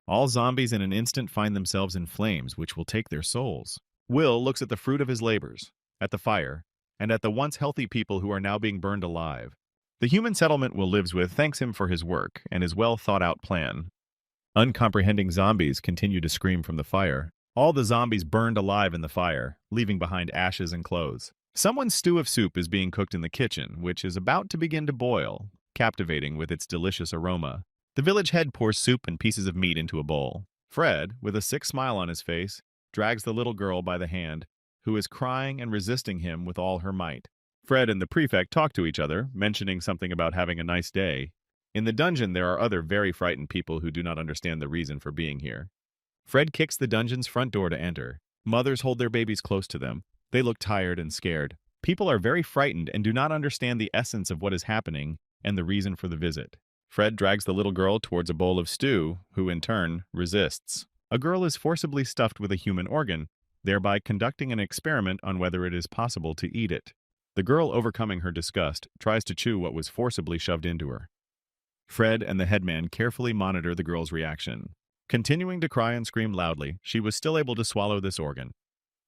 All zombies in an instant find themselves in flames, which will take their souls. Will looks at the fruit of his labors, at the fire, and at the once healthy people who are now being burned alive. The human settlement Will lives with thanks him for his work and his well-thought-out plan. Uncomprehending zombies continue to scream from the fire. All the zombies burned alive in the fire, leaving behind ashes and clothes. Someone's stew of soup is being cooked in the kitchen, which is about to begin to boil, captivating with its delicious aroma. The village head pours soup and pieces of meat into a bowl. Fred, with a sick smile on his face, drags the little girl by the hand, who is crying and resisting him with all her might. Fred and the prefect talk to each other, mentioning something about having a nice day. In the dungeon, there are other very frightened people who do not understand the reason for being here. Fred kicks the dungeon's front door to enter. Mothers hold their babies close to them. They look tired and scared. People are very frightened and do not understand the essence of what is happening and the reason for the visit. Fred drags the little girl towards a bowl of stew, who in turn resists. A girl is forcibly stuffed with a human organ, thereby conducting an experiment on whether it is possible to eat it. The girl, overcoming her disgust, tries to chew what was forcibly shoved into her. Fred and the headman carefully monitor the girl's reaction. Continuing to cry and scream loudly, she was still able to swallow this organ.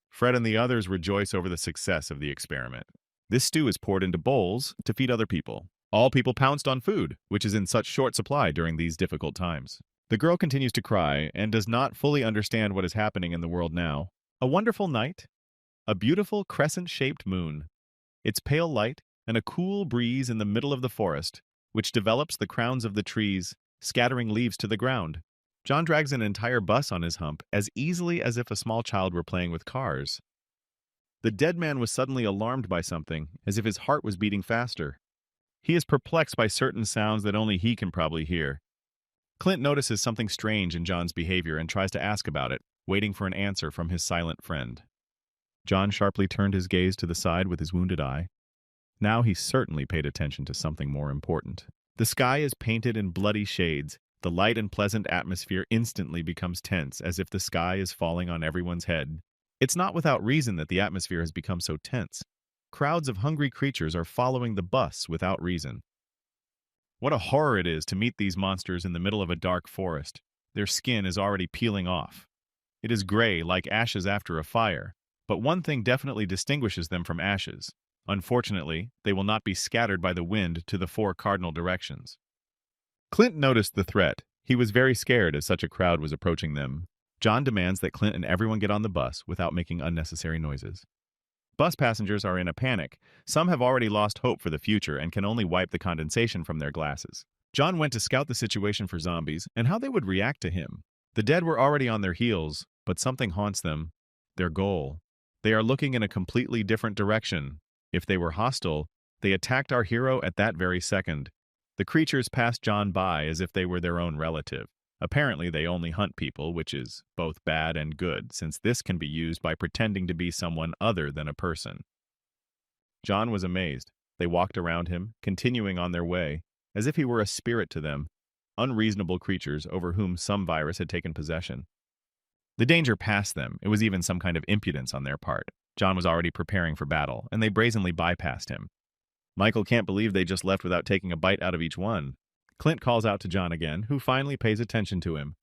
Fred and the others rejoice over the success of the experiment. This stew is poured into bowls to feed other people. All people pounced on food, which is in such short supply during these difficult times. The girl continues to cry and does not fully understand what is happening in the world now. A wonderful night, a beautiful crescent-shaped moon, its pale light, and a cool breeze in the middle of the forest, which develops the crowns of the trees, scattering leaves to the ground. John drags an entire bus on his hump as easily as if a small child were playing with cars. The dead man was suddenly alarmed by something, as if his heart was beating faster. He is perplexed by certain sounds that only he can probably hear. Clint notices something strange in John's behavior and tries to ask about it, waiting for an answer from his silent friend. John sharply turned his gaze to the side with his wounded eye. Now he certainly paid attention to something more important. The sky is painted in bloody shades. The light and pleasant atmosphere instantly becomes tense, as if the sky is falling on everyone's head. It's not without reason that the atmosphere has become so tense. Crowds of hungry creatures are following the bus without reason. What a horror it is to meet these monsters in the middle of a dark forest. Their skin is already peeling off. It is gray, like ashes after a fire. But one thing definitely distinguishes them from ashes. Unfortunately, they will not be scattered by the wind to the 4 cardinal directions. Clint noticed the threat. He was very scared as such a crowd was approaching them. John demands that Clint and everyone get on the bus without making unnecessary noises. Bus passengers are in a panic. Some have already lost hope for the future and can only wipe the condensation from their glasses. John went to scout the situation for zombies and how they would react to him. The dead were already on their heels, but something haunts them. Their goal. They are looking in a completely different direction. If they were hostile, they attacked our hero at that very second. The creatures passed John by as if they were their own relative. Apparently, they only hunt people, which is both bad and good, since this can be used by pretending to be someone other than a person. John was amazed. They walked around him, continuing on their way, as if he were a spirit to them, unreasonable creatures over whom some virus had taken possession. The danger passed them. It was even some kind of impudence on their part. John was already preparing for battle, and they brazenly bypassed him. Michael can't believe they just left without taking a bite out of each one. Clint calls out to John again, who finally pays attention to him.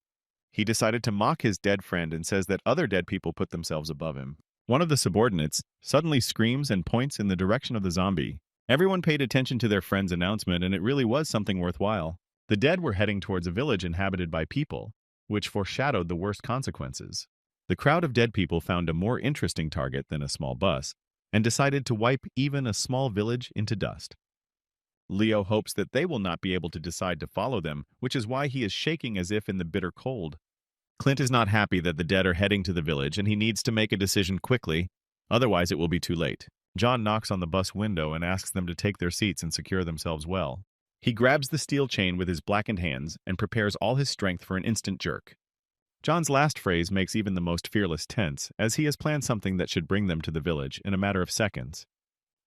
He decided to mock his dead friend and says that other dead people put themselves above him. One of the subordinates suddenly screams and points in the direction of the zombie. Everyone paid attention to their friend's announcement, and it really was something worthwhile. The dead were heading towards a village inhabited by people, which foreshadowed the worst consequences. The crowd of dead people found a more interesting target than a small bus, and decided to wipe even a small village into dust. Leo hopes that they will not be able to decide to follow them, which is why he is shaking as if in the bitter cold. Clint is not happy that the dead are heading to the village, and he needs to make a decision quickly, otherwise it will be too late. John knocks on the bus window and asks them to take their seats and secure themselves well. He grabs the steel chain with his blackened hands and prepares all his strength for an instant jerk. John's last phrase makes even the most fearless tense, as he has planned something that should bring them to the village in a matter of seconds.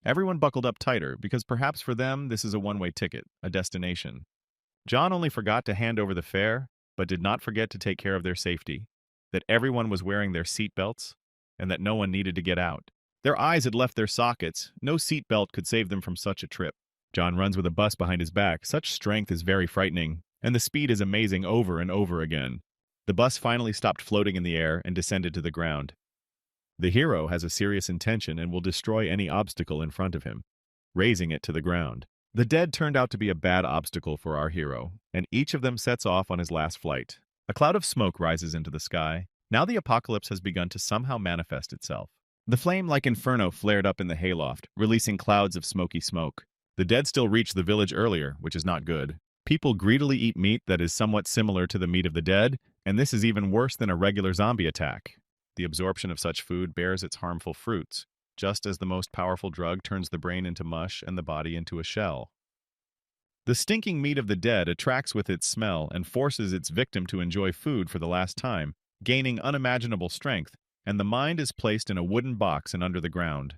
Everyone buckled up tighter, because perhaps for them this is a one-way ticket, a destination. John only forgot to hand over the fare, but did not forget to take care of their safety, that everyone was wearing their seat belts, and that no one needed to get out. Their eyes had left their sockets. No seat belt could save them from such a trip. John runs with a bus behind his back. Such strength is very frightening, and the speed is amazing over and over again. The bus finally stopped floating in the air and descended to the ground. The hero has a serious intention and will destroy any obstacle in front of him, razing it to the ground. The dead turned out to be a bad obstacle for our hero, and each of them sets off on his last flight. A cloud of smoke rises into the sky. Now the apocalypse has begun to somehow manifest itself. The flame-like inferno flared up in the hayloft, releasing clouds of smoky smoke. The dead still reach the village earlier, which is not good. People greedily eat meat that is somewhat similar to the meat of the dead, and this is even worse than a regular zombie attack. The absorption of such food bears its harmful fruits, just as the most powerful drug turns the brain into mush and the body into a shell. The stinking meat of the dead attracts with its smell and forces its victim to enjoy food for the last time, gaining unimaginable strength, and the mind is placed in a wooden box and under the ground.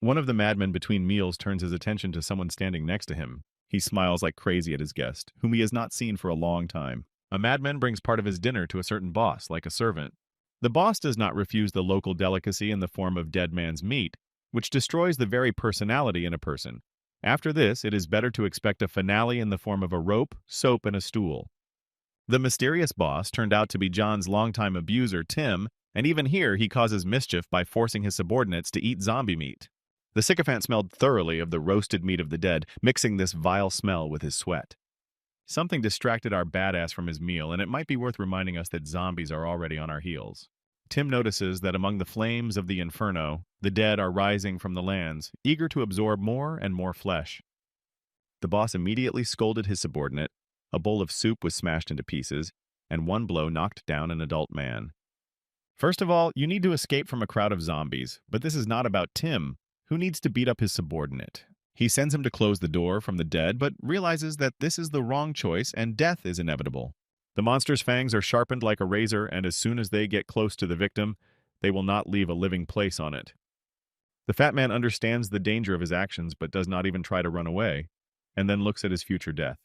One of the madmen between meals turns his attention to someone standing next to him. He smiles like crazy at his guest, whom he has not seen for a long time. A madman brings part of his dinner to a certain boss, like a servant. The boss does not refuse the local delicacy in the form of dead man's meat, which destroys the very personality in a person. After this, it is better to expect a finale in the form of a rope, soap, and a stool. The mysterious boss turned out to be John's longtime abuser, Tim, and even here he causes mischief by forcing his subordinates to eat zombie meat. The sycophant smelled thoroughly of the roasted meat of the dead, mixing this vile smell with his sweat. Something distracted our badass from his meal, and it might be worth reminding us that zombies are already on our heels. Tim notices that among the flames of the inferno, the dead are rising from the lands, eager to absorb more and more flesh. The boss immediately scolded his subordinate. A bowl of soup was smashed into pieces, and one blow knocked down an adult man. First of all, you need to escape from a crowd of zombies, but this is not about Tim, who needs to beat up his subordinate. He sends him to close the door from the dead, but realizes that this is the wrong choice and death is inevitable. The monster's fangs are sharpened like a razor, and as soon as they get close to the victim, they will not leave a living place on it. The fat man understands the danger of his actions, but does not even try to run away, and then looks at his future death.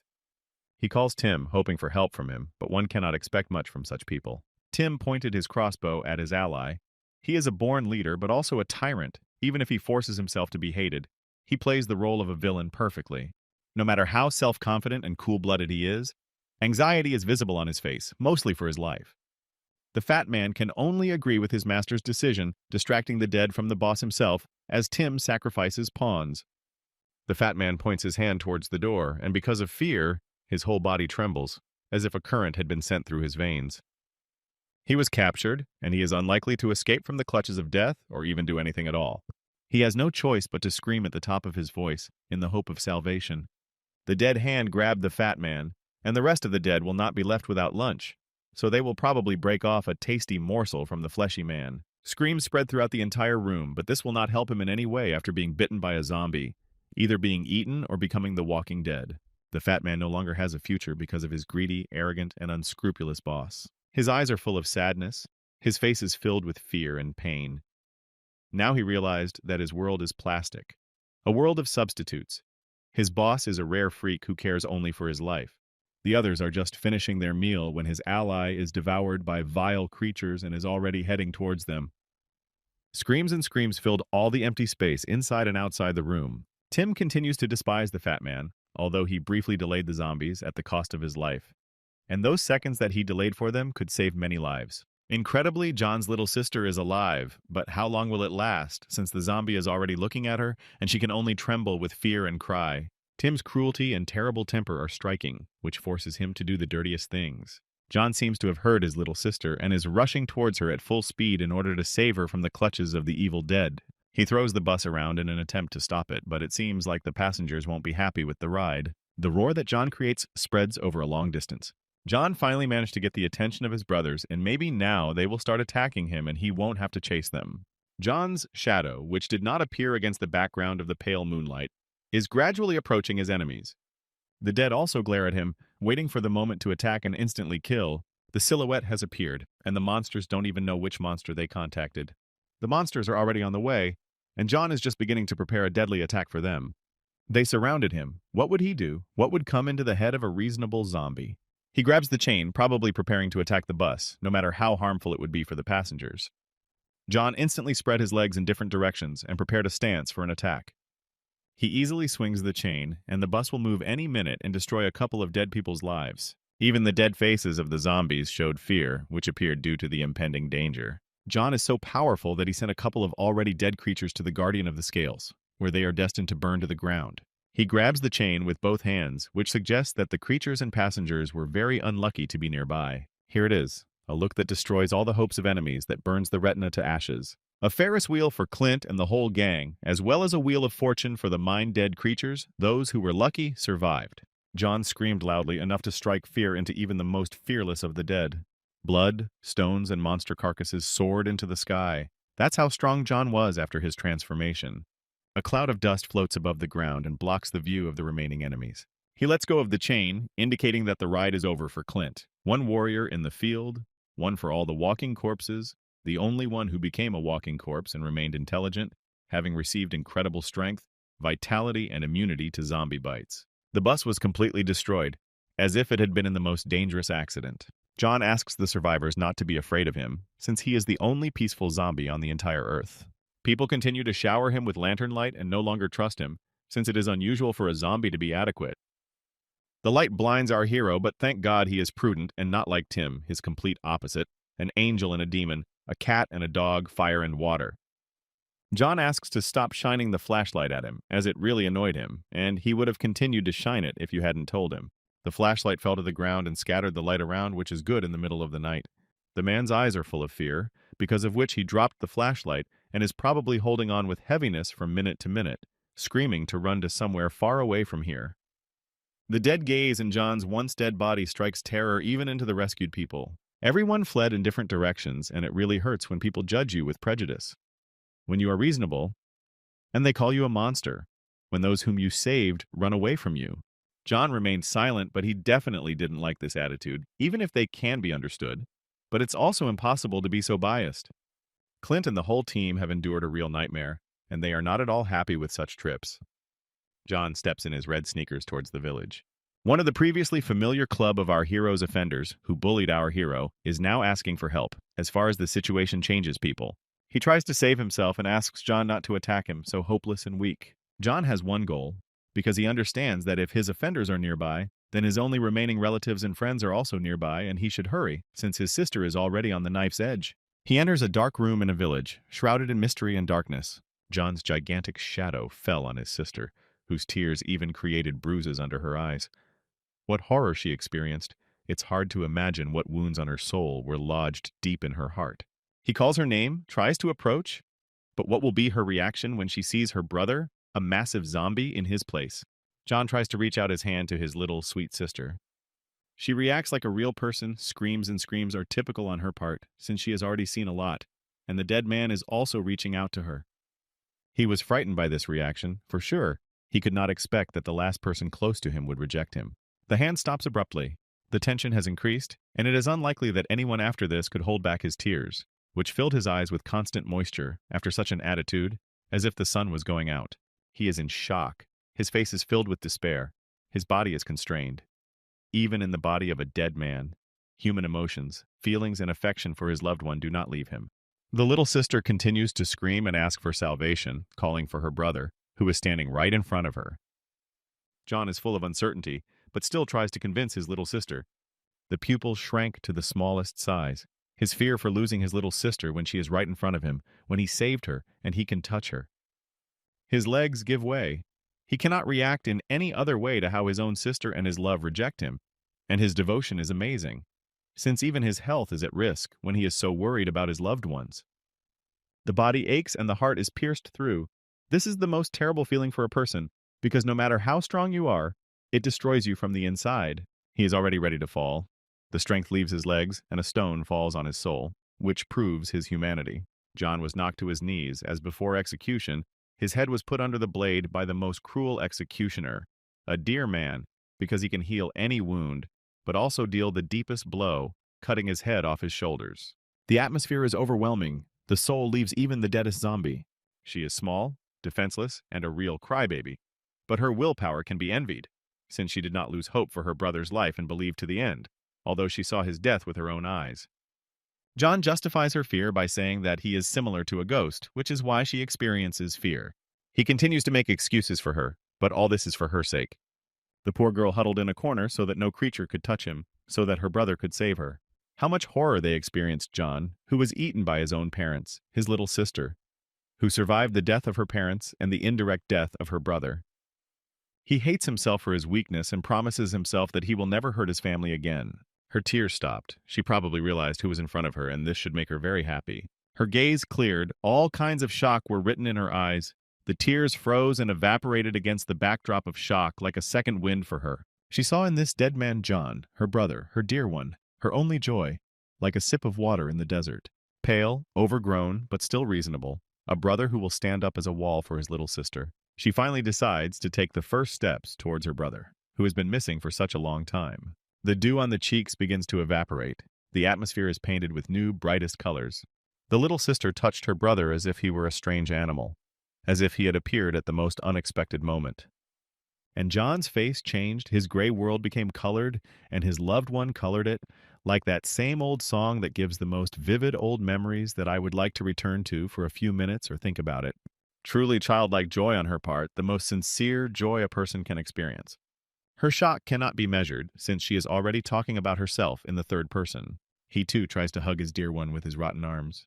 He calls Tim, hoping for help from him, but one cannot expect much from such people. Tim pointed his crossbow at his ally. He is a born leader, but also a tyrant. Even if he forces himself to be hated, he plays the role of a villain perfectly. No matter how self-confident and cool-blooded he is, anxiety is visible on his face, mostly for his life. The fat man can only agree with his master's decision, distracting the dead from the boss himself, as Tim sacrifices pawns. The fat man points his hand towards the door, and because of fear, his whole body trembles, as if a current had been sent through his veins. He was captured, and he is unlikely to escape from the clutches of death or even do anything at all. He has no choice but to scream at the top of his voice, in the hope of salvation. The dead hand grabbed the fat man, and the rest of the dead will not be left without lunch, so they will probably break off a tasty morsel from the fleshy man. Screams spread throughout the entire room, but this will not help him in any way after being bitten by a zombie, either being eaten or becoming the walking dead. The fat man no longer has a future because of his greedy, arrogant, and unscrupulous boss. His eyes are full of sadness. His face is filled with fear and pain. Now he realized that his world is plastic, a world of substitutes. His boss is a rare freak who cares only for his life. The others are just finishing their meal when his ally is devoured by vile creatures and is already heading towards them. Screams and screams filled all the empty space inside and outside the room. Tim continues to despise the fat man, although he briefly delayed the zombies at the cost of his life. And those seconds that he delayed for them could save many lives. Incredibly, John's little sister is alive, but how long will it last, since the zombie is already looking at her, and she can only tremble with fear and cry? Tim's cruelty and terrible temper are striking, which forces him to do the dirtiest things. John seems to have heard his little sister and is rushing towards her at full speed in order to save her from the clutches of the evil dead. He throws the bus around in an attempt to stop it, but it seems like the passengers won't be happy with the ride. The roar that John creates spreads over a long distance. John finally managed to get the attention of his brothers, and maybe now they will start attacking him and he won't have to chase them. John's shadow, which did not appear against the background of the pale moonlight, is gradually approaching his enemies. The dead also glare at him, waiting for the moment to attack and instantly kill, The silhouette has appeared, and the monsters don't even know which monster they contacted. The monsters are already on the way, and John is just beginning to prepare a deadly attack for them. They surrounded him. What would he do? What would come into the head of a reasonable zombie? He grabs the chain, probably preparing to attack the bus, no matter how harmful it would be for the passengers. John instantly spread his legs in different directions and prepared a stance for an attack. He easily swings the chain, and the bus will move any minute and destroy a couple of dead people's lives. Even the dead faces of the zombies showed fear, which appeared due to the impending danger. John is so powerful that he sent a couple of already dead creatures to the Guardian of the Scales, where they are destined to burn to the ground. He grabs the chain with both hands, which suggests that the creatures and passengers were very unlucky to be nearby. Here it is, a look that destroys all the hopes of enemies, that burns the retina to ashes. A Ferris wheel for Clint and the whole gang, as well as a wheel of fortune for the mind-dead creatures. Those who were lucky survived. John screamed loudly, enough to strike fear into even the most fearless of the dead. Blood, stones, and monster carcasses soared into the sky. That's how strong John was after his transformation. A cloud of dust floats above the ground and blocks the view of the remaining enemies. He lets go of the chain, indicating that the ride is over for Clint. One warrior in the field, one for all the walking corpses, the only one who became a walking corpse and remained intelligent, having received incredible strength, vitality, and immunity to zombie bites. The bus was completely destroyed, as if it had been in the most dangerous accident. John asks the survivors not to be afraid of him, since he is the only peaceful zombie on the entire Earth. People continue to shower him with lantern light and no longer trust him, since it is unusual for a zombie to be adequate. The light blinds our hero, but thank God he is prudent and not like Tim, his complete opposite, an angel and a demon, a cat and a dog, fire and water. John asks to stop shining the flashlight at him, as it really annoyed him, and he would have continued to shine it if you hadn't told him. The flashlight fell to the ground and scattered the light around, which is good in the middle of the night. The man's eyes are full of fear, because of which he dropped the flashlight and is probably holding on with heaviness from minute to minute, screaming to run to somewhere far away from here. The dead gaze in John's once dead body strikes terror even into the rescued people. Everyone fled in different directions, and it really hurts when people judge you with prejudice. When you are reasonable, and they call you a monster. When those whom you saved run away from you. John remained silent, but he definitely didn't like this attitude, even if they can be understood. But it's also impossible to be so biased. Clint and the whole team have endured a real nightmare, and they are not at all happy with such trips. John steps in his red sneakers towards the village. One of the previously familiar club of our hero's offenders, who bullied our hero, is now asking for help, as far as the situation changes people. He tries to save himself and asks John not to attack him, so hopeless and weak. John has one goal, because he understands that if his offenders are nearby, then his only remaining relatives and friends are also nearby, and he should hurry, since his sister is already on the knife's edge. He enters a dark room in a village, shrouded in mystery and darkness. John's gigantic shadow fell on his sister, whose tears even created bruises under her eyes. What horror she experienced! It's hard to imagine what wounds on her soul were lodged deep in her heart. He calls her name, tries to approach, but what will be her reaction when she sees her brother, a massive zombie, in his place? John tries to reach out his hand to his little, sweet sister. She reacts like a real person. Screams and screams are typical on her part, since she has already seen a lot, and the dead man is also reaching out to her. He was frightened by this reaction, for sure. He could not expect that the last person close to him would reject him. The hand stops abruptly. The tension has increased, and it is unlikely that anyone after this could hold back his tears, which filled his eyes with constant moisture after such an attitude, as if the sun was going out. He is in shock. His face is filled with despair. His body is constrained. Even in the body of a dead man, human emotions, feelings, and affection for his loved one do not leave him. The little sister continues to scream and ask for salvation, calling for her brother, who is standing right in front of her. John is full of uncertainty, but still tries to convince his little sister. The pupils shrank to the smallest size. His fear for losing his little sister when she is right in front of him, when he saved her and he can touch her. His legs give way. He cannot react in any other way to how his own sister and his love reject him, and his devotion is amazing, since even his health is at risk when he is so worried about his loved ones. The body aches and the heart is pierced through. This is the most terrible feeling for a person, because no matter how strong you are, it destroys you from the inside. He is already ready to fall. The strength leaves his legs, and a stone falls on his soul, which proves his humanity. John was knocked to his knees, as before execution, his head was put under the blade by the most cruel executioner, a dear man, because he can heal any wound, but also deal the deepest blow, cutting his head off his shoulders. The atmosphere is overwhelming. The soul leaves even the deadest zombie. She is small, defenseless, and a real crybaby. But her willpower can be envied, since she did not lose hope for her brother's life and believed to the end, although she saw his death with her own eyes. John justifies her fear by saying that he is similar to a ghost, which is why she experiences fear. He continues to make excuses for her, but all this is for her sake. The poor girl huddled in a corner so that no creature could touch him, so that her brother could save her. How much horror they experienced John, who was eaten by his own parents, his little sister, who survived the death of her parents and the indirect death of her brother. He hates himself for his weakness and promises himself that he will never hurt his family again. Her tears stopped. She probably realized who was in front of her, and this should make her very happy. Her gaze cleared. All kinds of shock were written in her eyes. The tears froze and evaporated against the backdrop of shock like a second wind for her. She saw in this dead man John, her brother, her dear one, her only joy, like a sip of water in the desert. Pale, overgrown, but still reasonable, a brother who will stand up as a wall for his little sister. She finally decides to take the first steps towards her brother, who has been missing for such a long time. The dew on the cheeks begins to evaporate. The atmosphere is painted with new, brightest colors. The little sister touched her brother as if he were a strange animal, as if he had appeared at the most unexpected moment. And John's face changed, his gray world became colored, and his loved one colored it, like that same old song that gives the most vivid old memories that I would like to return to for a few minutes or think about it. Truly childlike joy on her part, the most sincere joy a person can experience. Her shock cannot be measured, since she is already talking about herself in the third person. He too tries to hug his dear one with his rotten arms.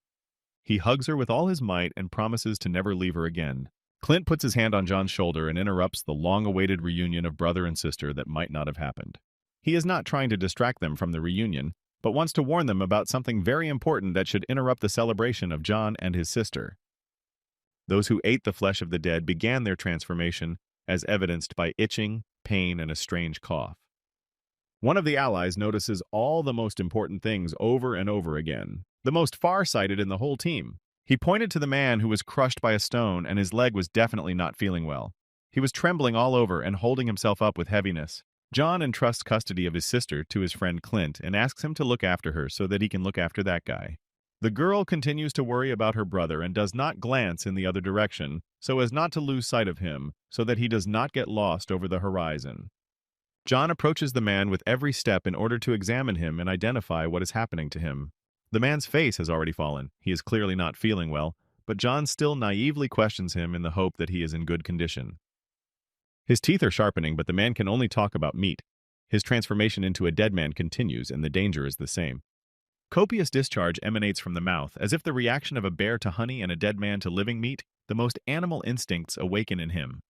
He hugs her with all his might and promises to never leave her again. Clint puts his hand on John's shoulder and interrupts the long-awaited reunion of brother and sister that might not have happened. He is not trying to distract them from the reunion, but wants to warn them about something very important that should interrupt the celebration of John and his sister. Those who ate the flesh of the dead began their transformation, as evidenced by itching, pain, and a strange cough. One of the allies notices all the most important things over and over again, the most far-sighted in the whole team. He pointed to the man who was crushed by a stone, and his leg was definitely not feeling well. He was trembling all over and holding himself up with heaviness. John entrusts custody of his sister to his friend Clint and asks him to look after her so that he can look after that guy. The girl continues to worry about her brother and does not glance in the other direction, so as not to lose sight of him, so that he does not get lost over the horizon. John approaches the man with every step in order to examine him and identify what is happening to him. The man's face has already fallen. He is clearly not feeling well, but John still naively questions him in the hope that he is in good condition. His teeth are sharpening, but the man can only talk about meat. His transformation into a dead man continues, and the danger is the same. Copious discharge emanates from the mouth, as if the reaction of a bear to honey and a dead man to living meat, the most animal instincts awaken in him.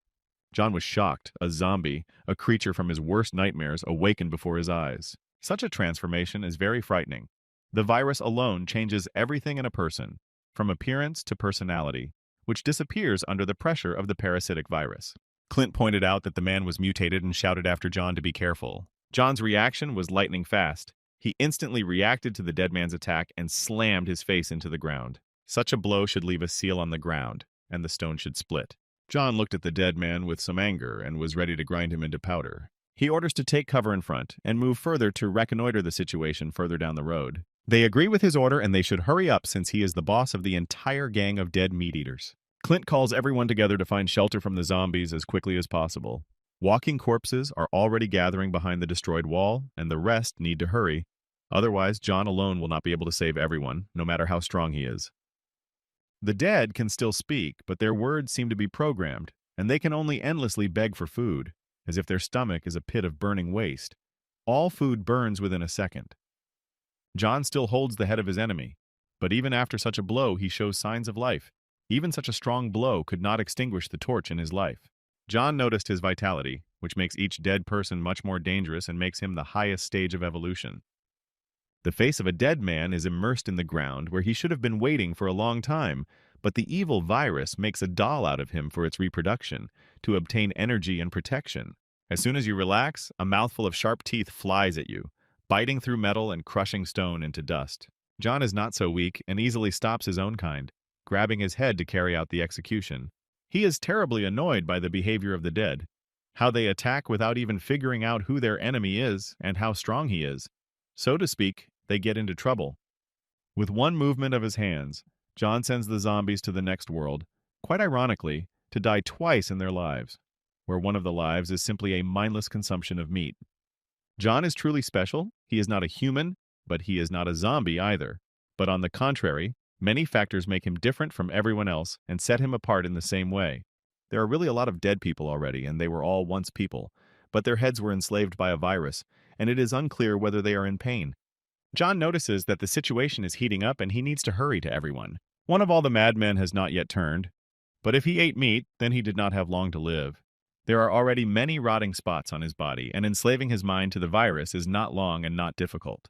John was shocked. A zombie, a creature from his worst nightmares, awakened before his eyes. Such a transformation is very frightening. The virus alone changes everything in a person, from appearance to personality, which disappears under the pressure of the parasitic virus. Clint pointed out that the man was mutated and shouted after John to be careful. John's reaction was lightning fast. He instantly reacted to the dead man's attack and slammed his face into the ground. Such a blow should leave a seal on the ground, and the stone should split. John looked at the dead man with some anger and was ready to grind him into powder. He orders to take cover in front and move further to reconnoiter the situation further down the road. They agree with his order and they should hurry up since he is the boss of the entire gang of dead meat-eaters. Clint calls everyone together to find shelter from the zombies as quickly as possible. Walking corpses are already gathering behind the destroyed wall, and the rest need to hurry. Otherwise, John alone will not be able to save everyone, no matter how strong he is. The dead can still speak, but their words seem to be programmed, and they can only endlessly beg for food, as if their stomach is a pit of burning waste. All food burns within a second. John still holds the head of his enemy, but even after such a blow, he shows signs of life. Even such a strong blow could not extinguish the torch in his life. John noticed his vitality, which makes each dead person much more dangerous and makes him the highest stage of evolution. The face of a dead man is immersed in the ground where he should have been waiting for a long time, but the evil virus makes a doll out of him for its reproduction, to obtain energy and protection. As soon as you relax, a mouthful of sharp teeth flies at you, biting through metal and crushing stone into dust. John is not so weak and easily stops his own kind, grabbing his head to carry out the execution. He is terribly annoyed by the behavior of the dead, how they attack without even figuring out who their enemy is and how strong he is. So to speak, they get into trouble. With one movement of his hands, John sends the zombies to the next world, quite ironically, to die twice in their lives, where one of the lives is simply a mindless consumption of meat. John is truly special. He is not a human, but he is not a zombie either. But on the contrary, many factors make him different from everyone else and set him apart in the same way. There are really a lot of dead people already, and they were all once people, but their heads were enslaved by a virus, and it is unclear whether they are in pain. John notices that the situation is heating up and he needs to hurry to everyone. One of all the madmen has not yet turned, but if he ate meat, then he did not have long to live. There are already many rotting spots on his body, and enslaving his mind to the virus is not long and not difficult.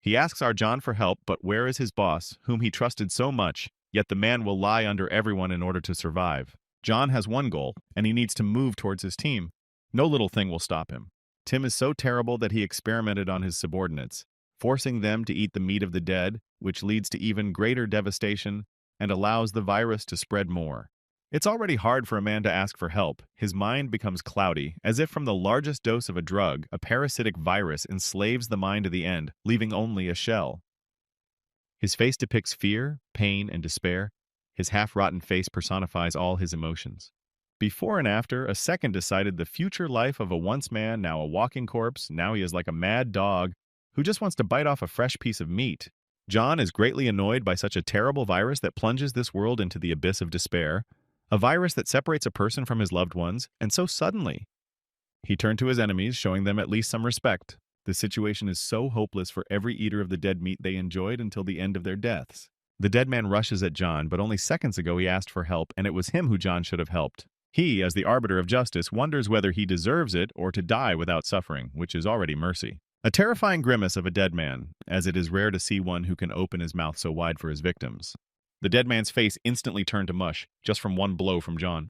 He asks our John for help, but where is his boss, whom he trusted so much, yet the man will lie under everyone in order to survive? John has one goal, and he needs to move towards his team. No little thing will stop him. Tim is so terrible that he experimented on his subordinates, forcing them to eat the meat of the dead, which leads to even greater devastation and allows the virus to spread more. It's already hard for a man to ask for help. His mind becomes cloudy, as if from the largest dose of a drug, a parasitic virus enslaves the mind to the end, leaving only a shell. His face depicts fear, pain, and despair. His half-rotten face personifies all his emotions. Before and after, a second decided the future life of a once man, now a walking corpse. Now he is like a mad dog who just wants to bite off a fresh piece of meat. John is greatly annoyed by such a terrible virus that plunges this world into the abyss of despair. A virus that separates a person from his loved ones, and so suddenly. He turned to his enemies, showing them at least some respect. The situation is so hopeless for every eater of the dead meat they enjoyed until the end of their deaths. The dead man rushes at John, but only seconds ago he asked for help, and it was him who John should have helped. He, as the arbiter of justice, wonders whether he deserves it or to die without suffering, which is already mercy. A terrifying grimace of a dead man, as it is rare to see one who can open his mouth so wide for his victims. The dead man's face instantly turned to mush, just from one blow from John.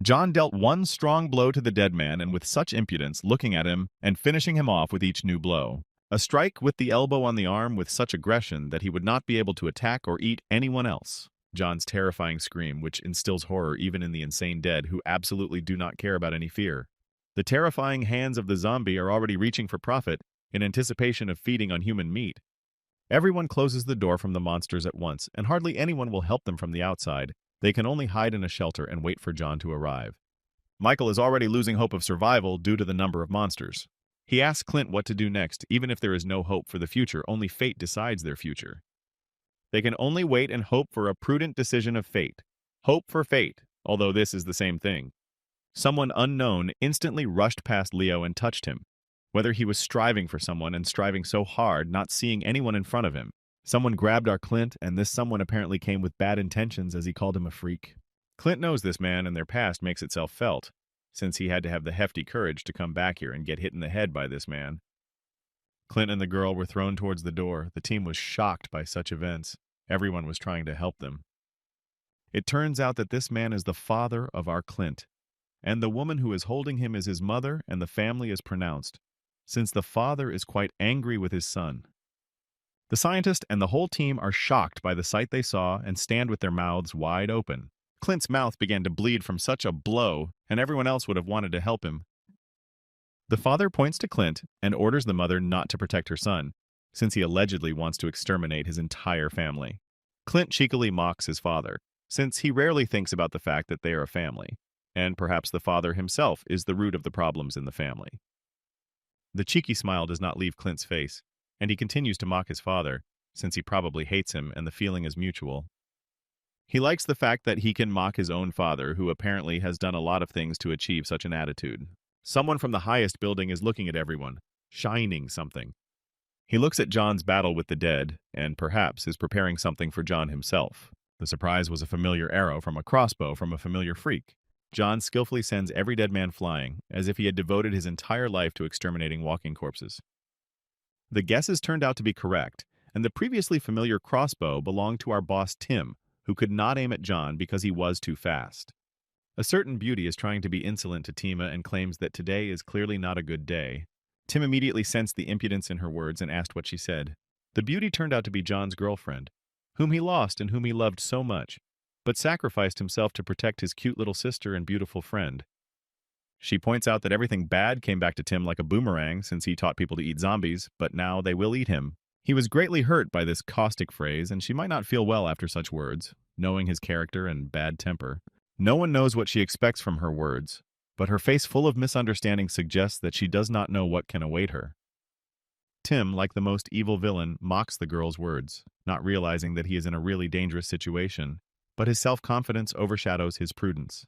John dealt one strong blow to the dead man, and with such impudence, looking at him and finishing him off with each new blow. A strike with the elbow on the arm with such aggression that he would not be able to attack or eat anyone else. John's terrifying scream, which instills horror even in the insane dead who absolutely do not care about any fear. The terrifying hands of the zombie are already reaching for profit in anticipation of feeding on human meat. Everyone closes the door from the monsters at once, and hardly anyone will help them from the outside. They can only hide in a shelter and wait for John to arrive. Michael is already losing hope of survival due to the number of monsters. He asks Clint what to do next, even if there is no hope for the future, only fate decides their future. They can only wait and hope for a prudent decision of fate. Hope for fate, although this is the same thing. Someone unknown instantly rushed past Leo and touched him. Whether he was striving for someone and striving so hard, not seeing anyone in front of him. Someone grabbed our Clint, and this someone apparently came with bad intentions as he called him a freak. Clint knows this man, and their past makes itself felt, since he had to have the hefty courage to come back here and get hit in the head by this man. Clint and the girl were thrown towards the door. The team was shocked by such events. Everyone was trying to help them. It turns out that this man is the father of our Clint, and the woman who is holding him is his mother, and the family is pronounced, since the father is quite angry with his son. The scientist and the whole team are shocked by the sight they saw and stand with their mouths wide open. Clint's mouth began to bleed from such a blow, and everyone else would have wanted to help him. The father points to Clint and orders the mother not to protect her son, since he allegedly wants to exterminate his entire family. Clint cheekily mocks his father, since he rarely thinks about the fact that they are a family, and perhaps the father himself is the root of the problems in the family. The cheeky smile does not leave Clint's face, and he continues to mock his father, since he probably hates him and the feeling is mutual. He likes the fact that he can mock his own father, who apparently has done a lot of things to achieve such an attitude. Someone from the highest building is looking at everyone, shining something. He looks at John's battle with the dead, and perhaps is preparing something for John himself. The surprise was a familiar arrow from a crossbow from a familiar freak. John skillfully sends every dead man flying, as if he had devoted his entire life to exterminating walking corpses. The guesses turned out to be correct, and the previously familiar crossbow belonged to our boss Tim, who could not aim at John because he was too fast. A certain beauty is trying to be insolent to Tima and claims that today is clearly not a good day. Tim immediately sensed the impudence in her words and asked what she said. The beauty turned out to be John's girlfriend, whom he lost and whom he loved so much, but sacrificed himself to protect his cute little sister and beautiful friend. She points out that everything bad came back to Tim like a boomerang since he taught people to eat zombies, but now they will eat him. He was greatly hurt by this caustic phrase, and she might not feel well after such words, knowing his character and bad temper. No one knows what she expects from her words, but her face full of misunderstanding suggests that she does not know what can await her. Tim, like the most evil villain, mocks the girl's words, not realizing that he is in a really dangerous situation, but his self-confidence overshadows his prudence.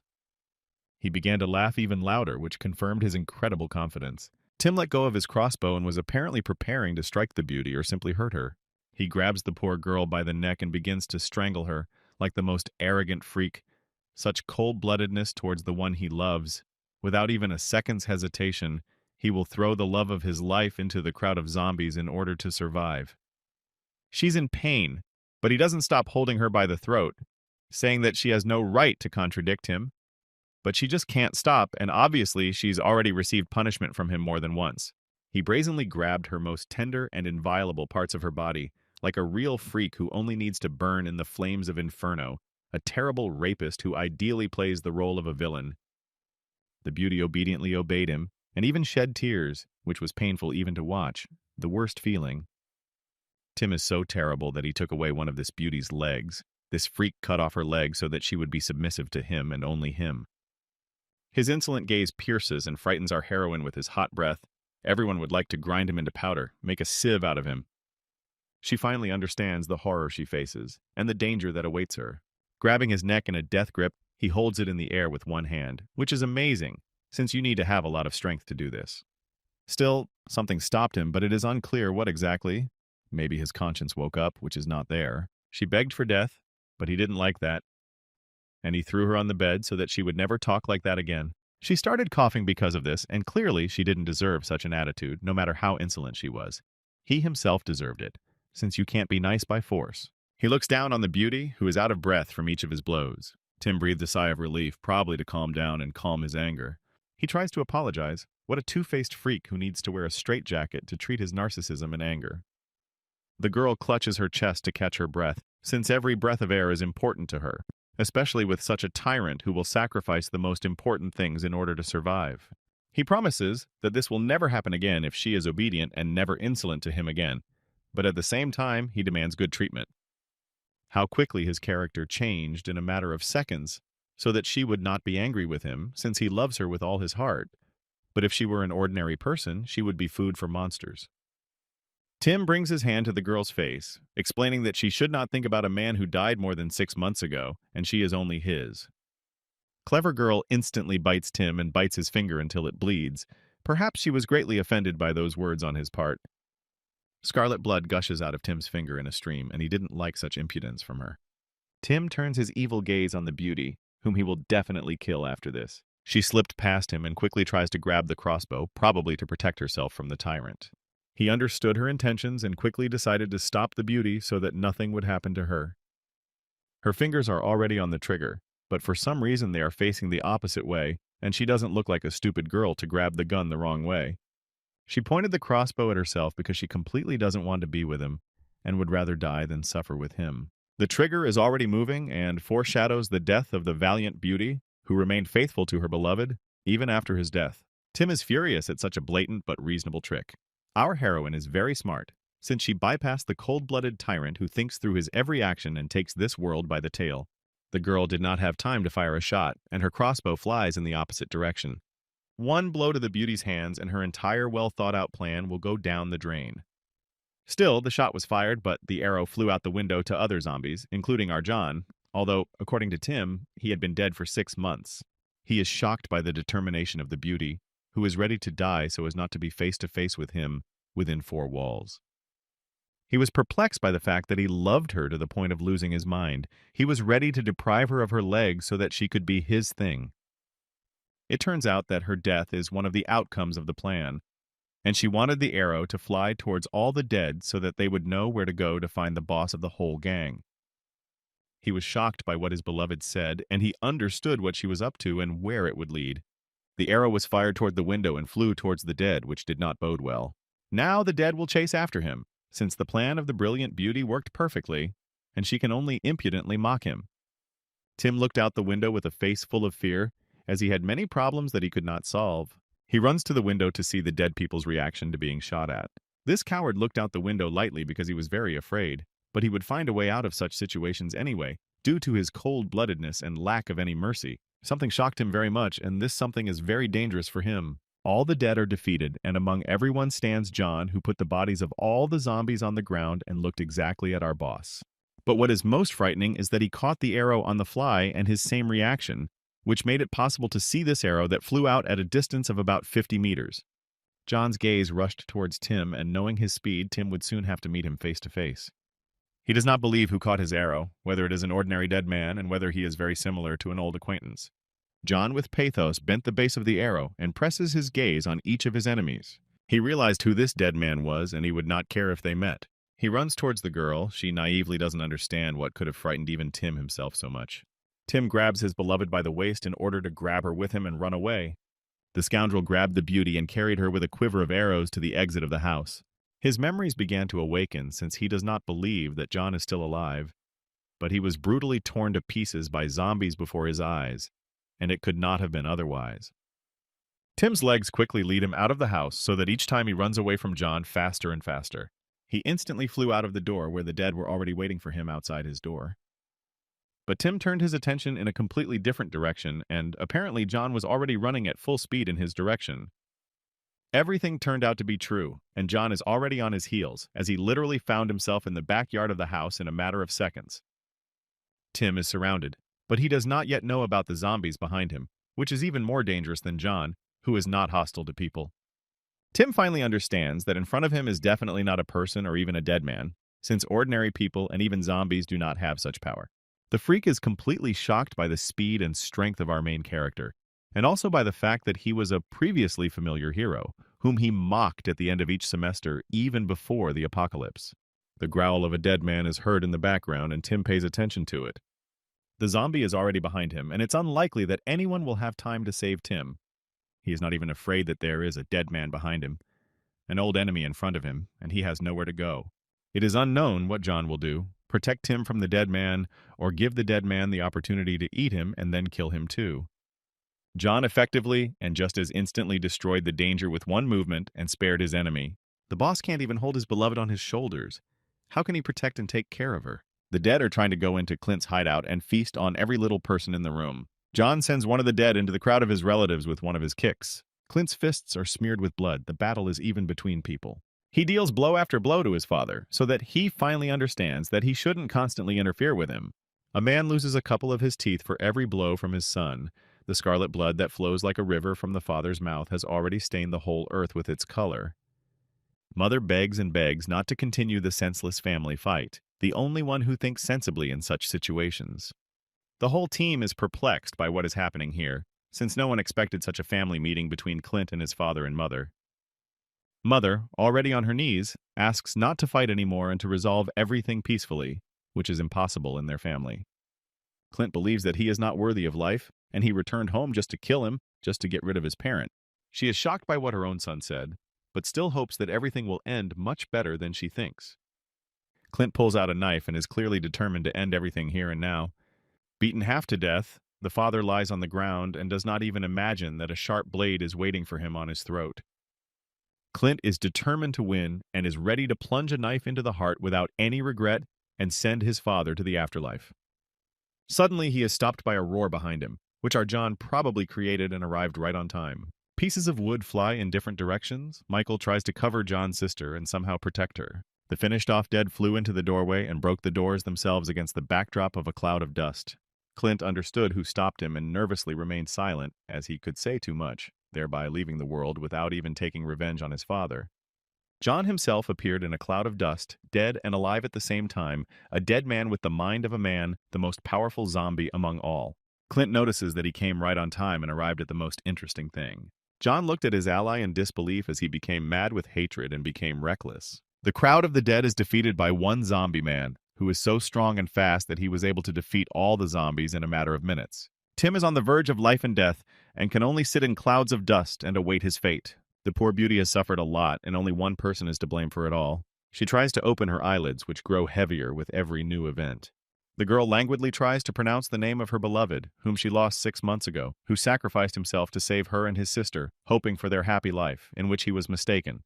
He began to laugh even louder, which confirmed his incredible confidence. Tim let go of his crossbow and was apparently preparing to strike the beauty or simply hurt her. He grabs the poor girl by the neck and begins to strangle her, like the most arrogant freak. Such cold-bloodedness towards the one he loves. Without even a second's hesitation, he will throw the love of his life into the crowd of zombies in order to survive. She's in pain, but he doesn't stop holding her by the throat, saying that she has no right to contradict him. But she just can't stop, and obviously she's already received punishment from him more than once. He brazenly grabbed her most tender and inviolable parts of her body, like a real freak who only needs to burn in the flames of inferno, a terrible rapist who ideally plays the role of a villain. The beauty obediently obeyed him, and even shed tears, which was painful even to watch, the worst feeling. Tim is so terrible that he took away one of this beauty's legs. This freak cut off her leg so that she would be submissive to him and only him. His insolent gaze pierces and frightens our heroine with his hot breath. Everyone would like to grind him into powder, make a sieve out of him. She finally understands the horror she faces, and the danger that awaits her. Grabbing his neck in a death grip, he holds it in the air with one hand, which is amazing, since you need to have a lot of strength to do this. Still, something stopped him, but it is unclear what exactly. Maybe his conscience woke up, which is not there. She begged for death, but he didn't like that, and he threw her on the bed so that she would never talk like that again. She started coughing because of this, and clearly she didn't deserve such an attitude, no matter how insolent she was. He himself deserved it, since you can't be nice by force. He looks down on the beauty, who is out of breath from each of his blows. Tim breathed a sigh of relief, probably to calm down and calm his anger. He tries to apologize. What a two-faced freak who needs to wear a straitjacket to treat his narcissism and anger. The girl clutches her chest to catch her breath, since every breath of air is important to her, especially with such a tyrant who will sacrifice the most important things in order to survive. He promises that this will never happen again if she is obedient and never insolent to him again, but at the same time, he demands good treatment. How quickly his character changed in a matter of seconds, so that she would not be angry with him, since he loves her with all his heart. But if she were an ordinary person, she would be food for monsters. Tim brings his hand to the girl's face, explaining that she should not think about a man who died more than 6 months ago, and she is only his. Clever girl instantly bites Tim and bites his finger until it bleeds. Perhaps she was greatly offended by those words on his part. Scarlet blood gushes out of Tim's finger in a stream, and he didn't like such impudence from her. Tim turns his evil gaze on the beauty, whom he will definitely kill after this. She slipped past him and quickly tries to grab the crossbow, probably to protect herself from the tyrant. He understood her intentions and quickly decided to stop the beauty so that nothing would happen to her. Her fingers are already on the trigger, but for some reason they are facing the opposite way, and she doesn't look like a stupid girl to grab the gun the wrong way. She pointed the crossbow at herself because she completely doesn't want to be with him and would rather die than suffer with him. The trigger is already moving and foreshadows the death of the valiant beauty who remained faithful to her beloved even after his death. Tim is furious at such a blatant but reasonable trick. Our heroine is very smart, since she bypassed the cold-blooded tyrant who thinks through his every action and takes this world by the tail. The girl did not have time to fire a shot, and her crossbow flies in the opposite direction. One blow to the beauty's hands and her entire well-thought-out plan will go down the drain. Still, the shot was fired, but the arrow flew out the window to other zombies, including our John, although, according to Tim, he had been dead for 6 months. He is shocked by the determination of the beauty, who is ready to die so as not to be face-to-face with him within 4 walls. He was perplexed by the fact that he loved her to the point of losing his mind. He was ready to deprive her of her legs so that she could be his thing. It turns out that her death is one of the outcomes of the plan, and she wanted the arrow to fly towards all the dead so that they would know where to go to find the boss of the whole gang. He was shocked by what his beloved said, and he understood what she was up to and where it would lead. The arrow was fired toward the window and flew towards the dead, which did not bode well. Now the dead will chase after him, since the plan of the brilliant beauty worked perfectly, and she can only impudently mock him. Tim looked out the window with a face full of fear, as he had many problems that he could not solve. He runs to the window to see the dead people's reaction to being shot at. This coward looked out the window lightly because he was very afraid, but he would find a way out of such situations anyway, due to his cold-bloodedness and lack of any mercy. Something shocked him very much, and this something is very dangerous for him. All the dead are defeated, and among everyone stands John, who put the bodies of all the zombies on the ground and looked exactly at our boss. But what is most frightening is that he caught the arrow on the fly and his same reaction, which made it possible to see this arrow that flew out at a distance of about 50 meters. John's gaze rushed towards Tim, and knowing his speed, Tim would soon have to meet him face to face. He does not believe who caught his arrow, whether it is an ordinary dead man and whether he is very similar to an old acquaintance. John, with pathos, bent the base of the arrow and presses his gaze on each of his enemies. He realized who this dead man was, and he would not care if they met. He runs towards the girl. She naively doesn't understand what could have frightened even Tim himself so much. Tim grabs his beloved by the waist in order to grab her with him and run away. The scoundrel grabbed the beauty and carried her with a quiver of arrows to the exit of the house. His memories began to awaken since he does not believe that John is still alive. But he was brutally torn to pieces by zombies before his eyes, and it could not have been otherwise. Tim's legs quickly lead him out of the house so that each time he runs away from John faster and faster. He instantly flew out of the door where the dead were already waiting for him outside his door. But Tim turned his attention in a completely different direction, and apparently John was already running at full speed in his direction. Everything turned out to be true, and John is already on his heels, as he literally found himself in the backyard of the house in a matter of seconds. Tim is surrounded, but he does not yet know about the zombies behind him, which is even more dangerous than John, who is not hostile to people. Tim finally understands that in front of him is definitely not a person or even a dead man, since ordinary people and even zombies do not have such power. The freak is completely shocked by the speed and strength of our main character, and also by the fact that he was a previously familiar hero, whom he mocked at the end of each semester even before the apocalypse. The growl of a dead man is heard in the background, and Tim pays attention to it. The zombie is already behind him, and it's unlikely that anyone will have time to save Tim. He is not even afraid that there is a dead man behind him, an old enemy in front of him, and he has nowhere to go. It is unknown what John will do, protect Tim from the dead man, or give the dead man the opportunity to eat him and then kill him too. John effectively and just as instantly destroyed the danger with one movement and spared his enemy. The boss can't even hold his beloved on his shoulders. How can he protect and take care of her? The dead are trying to go into Clint's hideout and feast on every little person in the room. John sends one of the dead into the crowd of his relatives with one of his kicks. Clint's fists are smeared with blood. The battle is even between people. He deals blow after blow to his father, so that he finally understands that he shouldn't constantly interfere with him. A man loses a couple of his teeth for every blow from his son. The scarlet blood that flows like a river from the father's mouth has already stained the whole earth with its color. Mother begs and begs not to continue the senseless family fight, the only one who thinks sensibly in such situations. The whole team is perplexed by what is happening here, since no one expected such a family meeting between Clint and his father and mother. Mother, already on her knees, asks not to fight anymore and to resolve everything peacefully, which is impossible in their family. Clint believes that he is not worthy of life, and he returned home just to kill him, just to get rid of his parent. She is shocked by what her own son said, but still hopes that everything will end much better than she thinks. Clint pulls out a knife and is clearly determined to end everything here and now. Beaten half to death, the father lies on the ground and does not even imagine that a sharp blade is waiting for him on his throat. Clint is determined to win and is ready to plunge a knife into the heart without any regret and send his father to the afterlife. Suddenly, he is stopped by a roar behind him, which our John probably created and arrived right on time. Pieces of wood fly in different directions. Michael tries to cover John's sister and somehow protect her. The finished-off dead flew into the doorway and broke the doors themselves against the backdrop of a cloud of dust. Clint understood who stopped him and nervously remained silent, as he could say too much, thereby leaving the world without even taking revenge on his father. John himself appeared in a cloud of dust, dead and alive at the same time, a dead man with the mind of a man, the most powerful zombie among all. Clint notices that he came right on time and arrived at the most interesting thing. John looked at his ally in disbelief as he became mad with hatred and became reckless. The crowd of the dead is defeated by one zombie man, who is so strong and fast that he was able to defeat all the zombies in a matter of minutes. Tim is on the verge of life and death, and can only sit in clouds of dust and await his fate. The poor beauty has suffered a lot, and only one person is to blame for it all. She tries to open her eyelids, which grow heavier with every new event. The girl languidly tries to pronounce the name of her beloved, whom she lost 6 months ago, who sacrificed himself to save her and his sister, hoping for their happy life, in which he was mistaken.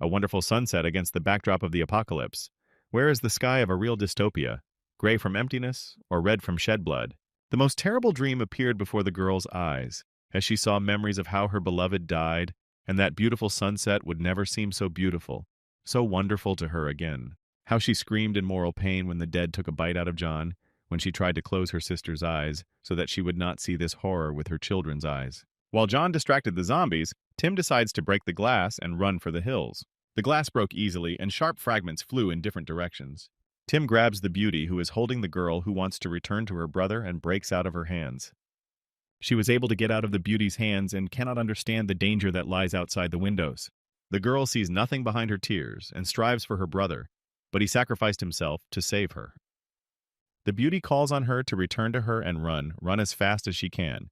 a wonderful sunset against the backdrop of the apocalypse. Where is the sky of a real dystopia? Gray from emptiness or red from shed blood? The most terrible dream appeared before the girl's eyes, as she saw memories of how her beloved died, and that beautiful sunset would never seem so beautiful, so wonderful to her again. How she screamed in mortal pain when the dead took a bite out of John, when she tried to close her sister's eyes so that she would not see this horror with her children's eyes. While John distracted the zombies, Tim decides to break the glass and run for the hills. The glass broke easily, and sharp fragments flew in different directions. Tim grabs the beauty who is holding the girl who wants to return to her brother and breaks out of her hands. She was able to get out of the beauty's hands and cannot understand the danger that lies outside the windows. The girl sees nothing behind her tears and strives for her brother, but he sacrificed himself to save her. The beauty calls on her to return to her and run as fast as she can.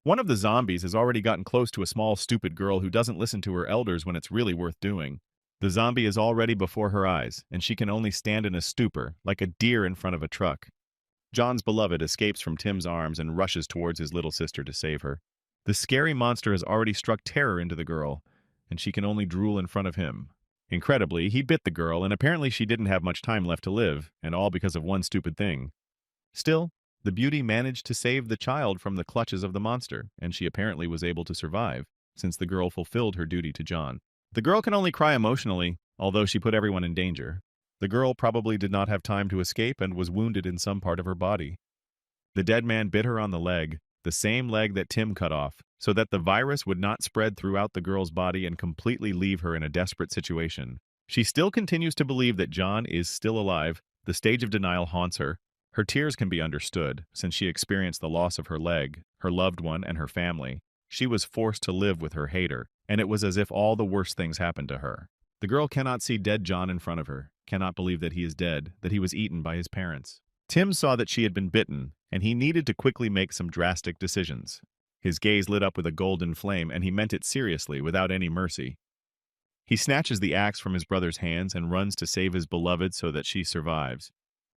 One of the zombies has already gotten close to a small, stupid girl who doesn't listen to her elders when it's really worth doing. The zombie is already before her eyes, and she can only stand in a stupor, like a deer in front of a truck. John's beloved escapes from Tim's arms and rushes towards his little sister to save her. The scary monster has already struck terror into the girl, and she can only drool in front of him. Incredibly, he bit the girl, and apparently she didn't have much time left to live, and all because of one stupid thing. Still, the beauty managed to save the child from the clutches of the monster, and she apparently was able to survive, since the girl fulfilled her duty to John. The girl can only cry emotionally, although she put everyone in danger. The girl probably did not have time to escape and was wounded in some part of her body. The dead man bit her on the leg, the same leg that Tim cut off, so that the virus would not spread throughout the girl's body and completely leave her in a desperate situation. She still continues to believe that John is still alive. The stage of denial haunts her. Her tears can be understood, since she experienced the loss of her leg, her loved one, and her family. She was forced to live with her hater, and it was as if all the worst things happened to her. The girl cannot see dead John in front of her, cannot believe that he is dead, that he was eaten by his parents. Tim saw that she had been bitten, and he needed to quickly make some drastic decisions. His gaze lit up with a golden flame, and he meant it seriously, without any mercy. He snatches the axe from his brother's hands and runs to save his beloved so that she survives.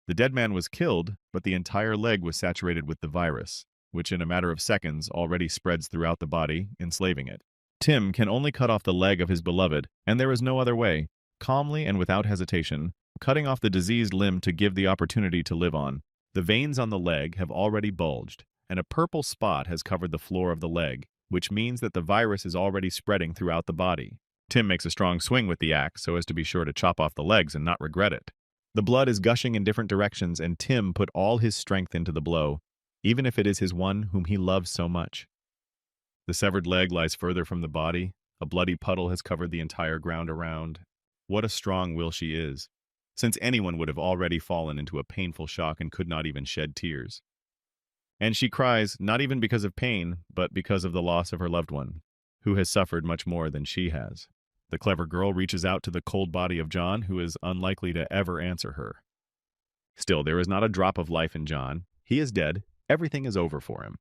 The dead man was killed, but the entire leg was saturated with the virus, which in a matter of seconds already spreads throughout the body, enslaving it. Tim can only cut off the leg of his beloved, and there is no other way. Calmly and without hesitation, cutting off the diseased limb to give the opportunity to live on. The veins on the leg have already bulged, and a purple spot has covered the floor of the leg, which means that the virus is already spreading throughout the body. Tim makes a strong swing with the axe so as to be sure to chop off the legs and not regret it. The blood is gushing in different directions, and Tim put all his strength into the blow, even if it is his one whom he loves so much. The severed leg lies further from the body. A bloody puddle has covered the entire ground around. What a strong will she is, since anyone would have already fallen into a painful shock and could not even shed tears. And she cries, not even because of pain, but because of the loss of her loved one, who has suffered much more than she has. The clever girl reaches out to the cold body of John, who is unlikely to ever answer her. Still, there is not a drop of life in John. He is dead. Everything is over for him.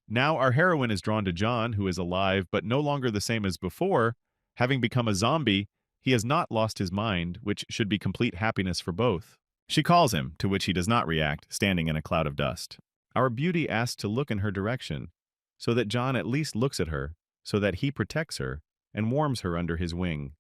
Now our heroine is drawn to John, who is alive, but no longer the same as before. Having become a zombie, he has not lost his mind, which should be complete happiness for both. She calls him, to which he does not react, standing in a cloud of dust. Our beauty asks to look in her direction, so that John at least looks at her, so that he protects her, and warms her under his wing.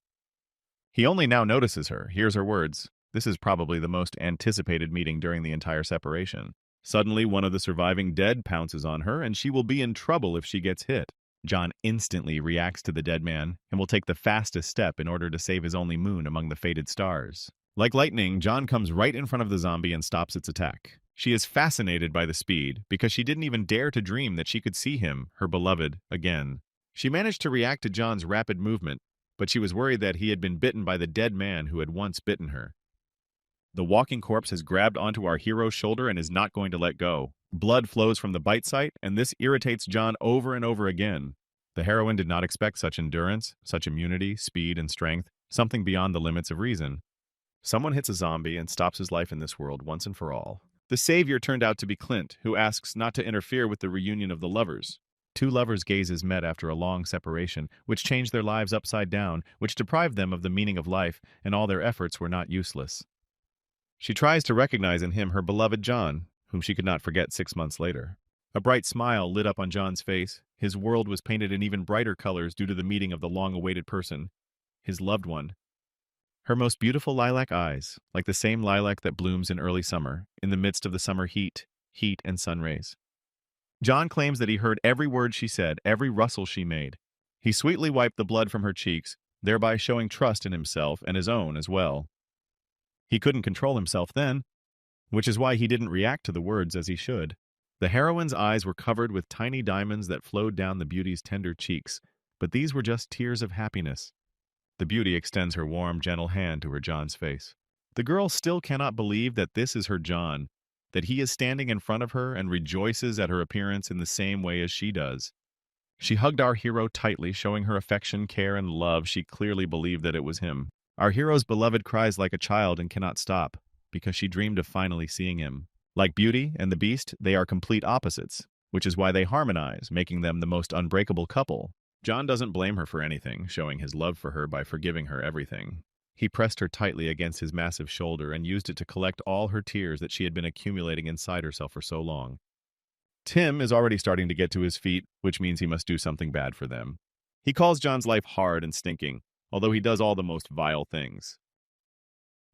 He only now notices her, hears her words. This is probably the most anticipated meeting during the entire separation. Suddenly, one of the surviving dead pounces on her, and she will be in trouble if she gets hit. John instantly reacts to the dead man, and will take the fastest step in order to save his only moon among the fated stars. Like lightning, John comes right in front of the zombie and stops its attack. She is fascinated by the speed, because she didn't even dare to dream that she could see him, her beloved, again. She managed to react to John's rapid movement, but she was worried that he had been bitten by the dead man who had once bitten her. The walking corpse has grabbed onto our hero's shoulder and is not going to let go. Blood flows from the bite site, and this irritates John over and over again. The heroine did not expect such endurance, such immunity, speed, and strength, something beyond the limits of reason. Someone hits a zombie and stops his life in this world once and for all. The savior turned out to be Clint, who asks not to interfere with the reunion of the lovers. Two lovers' gazes met after a long separation, which changed their lives upside down, which deprived them of the meaning of life, and all their efforts were not useless. She tries to recognize in him her beloved John, whom she could not forget 6 months later. A bright smile lit up on John's face. His world was painted in even brighter colors due to the meeting of the long-awaited person. his loved one. Her most beautiful lilac eyes, like the same lilac that blooms in early summer, in the midst of the summer heat and sun rays. John claims that he heard every word she said, every rustle she made. He sweetly wiped the blood from her cheeks, thereby showing trust in himself and his own as well. He couldn't control himself then, which is why he didn't react to the words as he should. The heroine's eyes were covered with tiny diamonds that flowed down the beauty's tender cheeks, but these were just tears of happiness. The beauty extends her warm, gentle hand to her John's face. The girl still cannot believe that this is her John, that he is standing in front of her and rejoices at her appearance in the same way as she does. She hugged our hero tightly, showing her affection, care, and love. She clearly believed that it was him. Our hero's beloved cries like a child and cannot stop, because she dreamed of finally seeing him. Like Beauty and the Beast, they are complete opposites, which is why they harmonize, making them the most unbreakable couple. John doesn't blame her for anything, showing his love for her by forgiving her everything. He pressed her tightly against his massive shoulder and used it to collect all her tears that she had been accumulating inside herself for so long. Tim is already starting to get to his feet, which means he must do something bad for them. He calls John's life hard and stinking, although he does all the most vile things.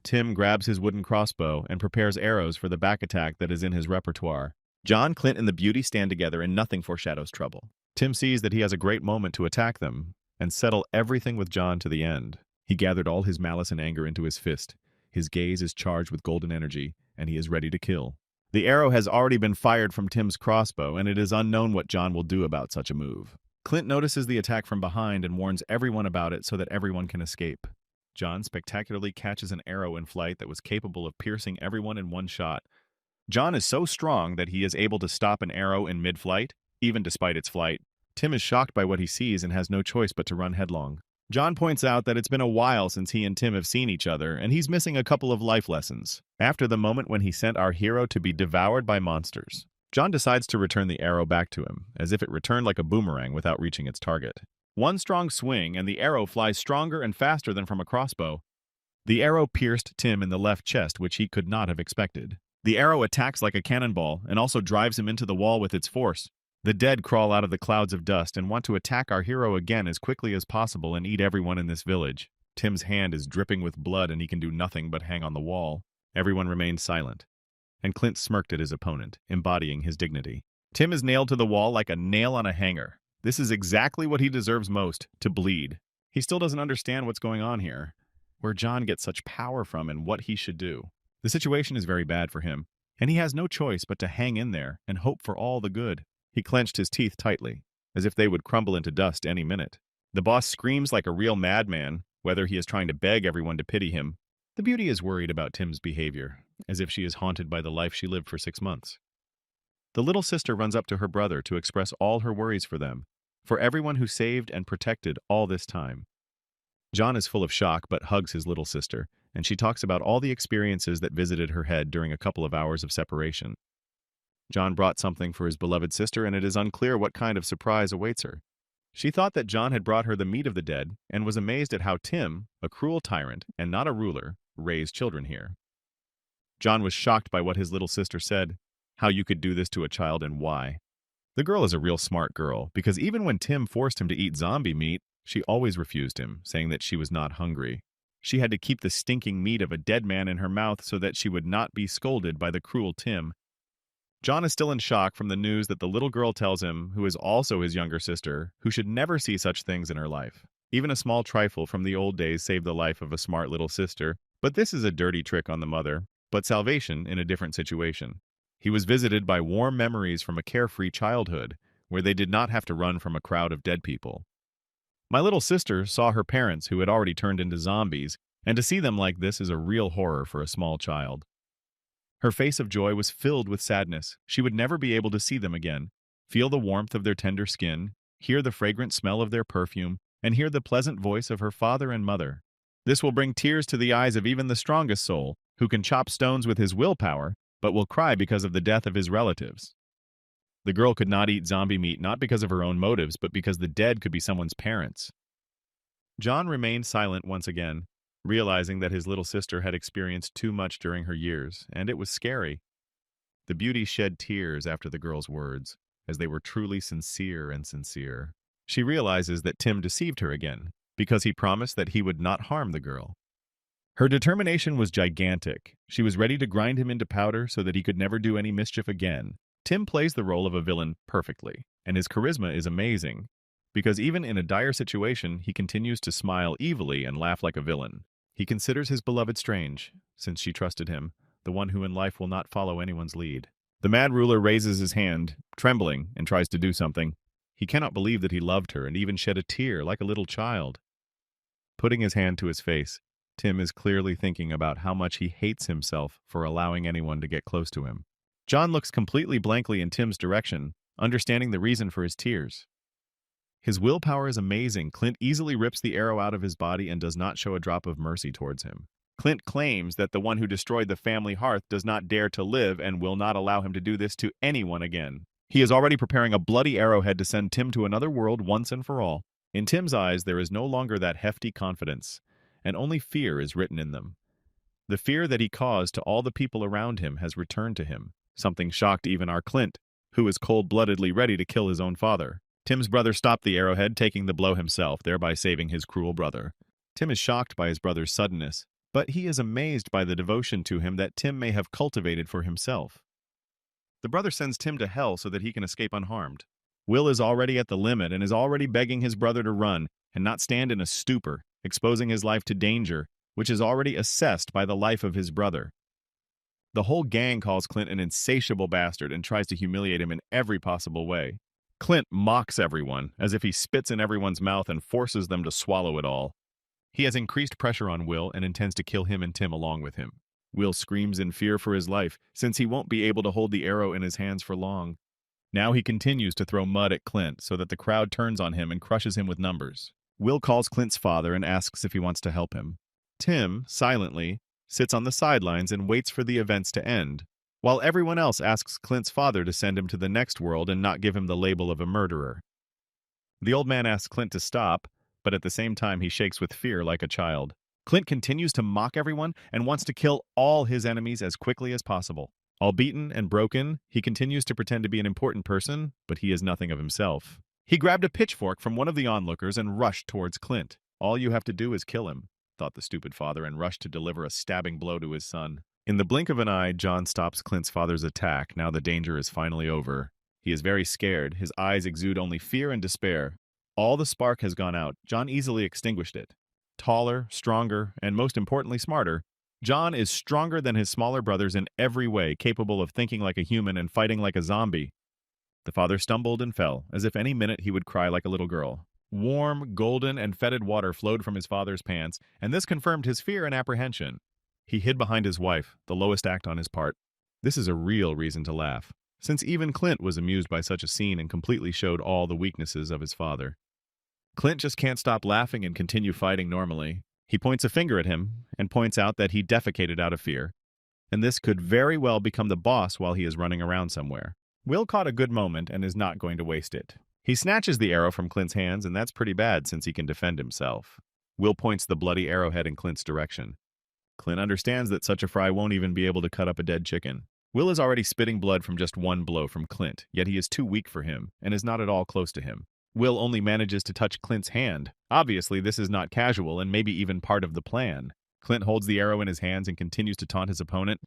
Tim grabs his wooden crossbow and prepares arrows for the back attack that is in his repertoire. John, Clint, and the beauty stand together and nothing foreshadows trouble. Tim sees that he has a great moment to attack them and settle everything with John to the end. He gathered all his malice and anger into his fist. His gaze is charged with golden energy, and he is ready to kill. The arrow has already been fired from Tim's crossbow, and it is unknown what John will do about such a move. Clint notices the attack from behind and warns everyone about it so that everyone can escape. John spectacularly catches an arrow in flight that was capable of piercing everyone in one shot. John is so strong that he is able to stop an arrow in mid-flight, even despite its flight. Tim is shocked by what he sees and has no choice but to run headlong. John points out that it's been a while since he and Tim have seen each other, and he's missing a couple of life lessons. After the moment when he sent our hero to be devoured by monsters, John decides to return the arrow back to him, as if it returned like a boomerang without reaching its target. One strong swing, and the arrow flies stronger and faster than from a crossbow. The arrow pierced Tim in the left chest, which he could not have expected. The arrow attacks like a cannonball, and also drives him into the wall with its force. The dead crawl out of the clouds of dust and want to attack our hero again as quickly as possible and eat everyone in this village. Tim's hand is dripping with blood and he can do nothing but hang on the wall. Everyone remained silent, and Clint smirked at his opponent, embodying his dignity. Tim is nailed to the wall like a nail on a hanger. This is exactly what he deserves most, to bleed. He still doesn't understand what's going on here, where John gets such power from and what he should do. The situation is very bad for him, and he has no choice but to hang in there and hope for all the good. He clenched his teeth tightly, as if they would crumble into dust any minute. The boss screams like a real madman, whether he is trying to beg everyone to pity him. The beauty is worried about Tim's behavior, as if she is haunted by the life she lived for 6 months. The little sister runs up to her brother to express all her worries for them, for everyone who saved and protected all this time. John is full of shock but hugs his little sister, and she talks about all the experiences that visited her head during a couple of hours of separation. John brought something for his beloved sister, and it is unclear what kind of surprise awaits her. She thought that John had brought her the meat of the dead, and was amazed at how Tim, a cruel tyrant and not a ruler, raised children here. John was shocked by what his little sister said, how you could do this to a child and why. The girl is a real smart girl, because even when Tim forced him to eat zombie meat, she always refused him, saying that she was not hungry. She had to keep the stinking meat of a dead man in her mouth so that she would not be scolded by the cruel Tim. John is still in shock from the news that the little girl tells him, who is also his younger sister, who should never see such things in her life. Even a small trifle from the old days saved the life of a smart little sister, but this is a dirty trick on the mother, but salvation in a different situation. He was visited by warm memories from a carefree childhood, where they did not have to run from a crowd of dead people. My little sister saw her parents who had already turned into zombies, and to see them like this is a real horror for a small child. Her face of joy was filled with sadness. She would never be able to see them again, feel the warmth of their tender skin, hear the fragrant smell of their perfume, and hear the pleasant voice of her father and mother. This will bring tears to the eyes of even the strongest soul, who can chop stones with his willpower, but will cry because of the death of his relatives. The girl could not eat zombie meat not because of her own motives, but because the dead could be someone's parents. John remained silent once again, realizing that his little sister had experienced too much during her years, and it was scary. The beauty shed tears after the girl's words, as they were truly sincere and sincere. She realizes that Tim deceived her again, because he promised that he would not harm the girl. Her determination was gigantic. She was ready to grind him into powder so that he could never do any mischief again. Tim plays the role of a villain perfectly, and his charisma is amazing, because even in a dire situation, he continues to smile evilly and laugh like a villain. He considers his beloved strange, since she trusted him, the one who in life will not follow anyone's lead. The mad ruler raises his hand, trembling, and tries to do something. He cannot believe that he loved her and even shed a tear like a little child. Putting his hand to his face, Tim is clearly thinking about how much he hates himself for allowing anyone to get close to him. John looks completely blankly in Tim's direction, understanding the reason for his tears. His willpower is amazing. Clint easily rips the arrow out of his body and does not show a drop of mercy towards him. Clint claims that the one who destroyed the family hearth does not dare to live and will not allow him to do this to anyone again. He is already preparing a bloody arrowhead to send Tim to another world once and for all. In Tim's eyes, there is no longer that hefty confidence, and only fear is written in them. The fear that he caused to all the people around him has returned to him. Something shocked even our Clint, who is cold-bloodedly ready to kill his own father. Tim's brother stopped the arrowhead, taking the blow himself, thereby saving his cruel brother. Tim is shocked by his brother's suddenness, but he is amazed by the devotion to him that Tim may have cultivated for himself. The brother sends Tim to hell so that he can escape unharmed. Will is already at the limit and is already begging his brother to run and not stand in a stupor, exposing his life to danger, which is already assessed by the life of his brother. The whole gang calls Clint an insatiable bastard and tries to humiliate him in every possible way. Clint mocks everyone, as if he spits in everyone's mouth and forces them to swallow it all. He has increased pressure on Will and intends to kill him and Tim along with him. Will screams in fear for his life, since he won't be able to hold the arrow in his hands for long. Now he continues to throw mud at Clint so that the crowd turns on him and crushes him with numbers. Will calls Clint's father and asks if he wants to help him. Tim, silently, sits on the sidelines and waits for the events to end, while everyone else asks Clint's father to send him to the next world and not give him the label of a murderer. The old man asks Clint to stop, but at the same time he shakes with fear like a child. Clint continues to mock everyone and wants to kill all his enemies as quickly as possible. All beaten and broken, he continues to pretend to be an important person, but he is nothing of himself. He grabbed a pitchfork from one of the onlookers and rushed towards Clint. All you have to do is kill him, thought the stupid father, and rushed to deliver a stabbing blow to his son. In the blink of an eye, John stops Clint's father's attack. Now the danger is finally over. He is very scared. His eyes exude only fear and despair. All the spark has gone out. John easily extinguished it. Taller, stronger, and most importantly smarter, John is stronger than his smaller brothers in every way, capable of thinking like a human and fighting like a zombie. The father stumbled and fell, as if any minute he would cry like a little girl. Warm, golden, and fetid water flowed from his father's pants, and this confirmed his fear and apprehension. He hid behind his wife, the lowest act on his part. This is a real reason to laugh, since even Clint was amused by such a scene and completely showed all the weaknesses of his father. Clint just can't stop laughing and continue fighting normally. He points a finger at him and points out that he defecated out of fear, and this could very well become the boss while he is running around somewhere. Will caught a good moment and is not going to waste it. He snatches the arrow from Clint's hands, and that's pretty bad since he can defend himself. Will points the bloody arrowhead in Clint's direction. Clint understands that such a fry won't even be able to cut up a dead chicken. Will is already spitting blood from just one blow from Clint, yet he is too weak for him and is not at all close to him. Will only manages to touch Clint's hand. Obviously, this is not casual and maybe even part of the plan. Clint holds the arrow in his hands and continues to taunt his opponent,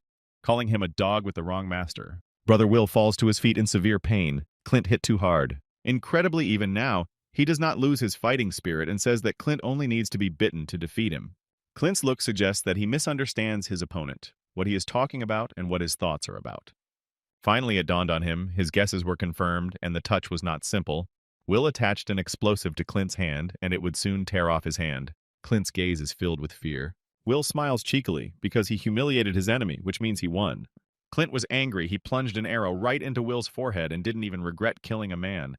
calling him a dog with the wrong master. Brother Will falls to his feet in severe pain. Clint hit too hard. Incredibly, even now, he does not lose his fighting spirit and says that Clint only needs to be bitten to defeat him. Clint's look suggests that he misunderstands his opponent, what he is talking about, and what his thoughts are about. Finally, it dawned on him, his guesses were confirmed, and the touch was not simple. Will attached an explosive to Clint's hand, and it would soon tear off his hand. Clint's gaze is filled with fear. Will smiles cheekily, because he humiliated his enemy, which means he won. Clint was angry. He plunged an arrow right into Will's forehead and didn't even regret killing a man.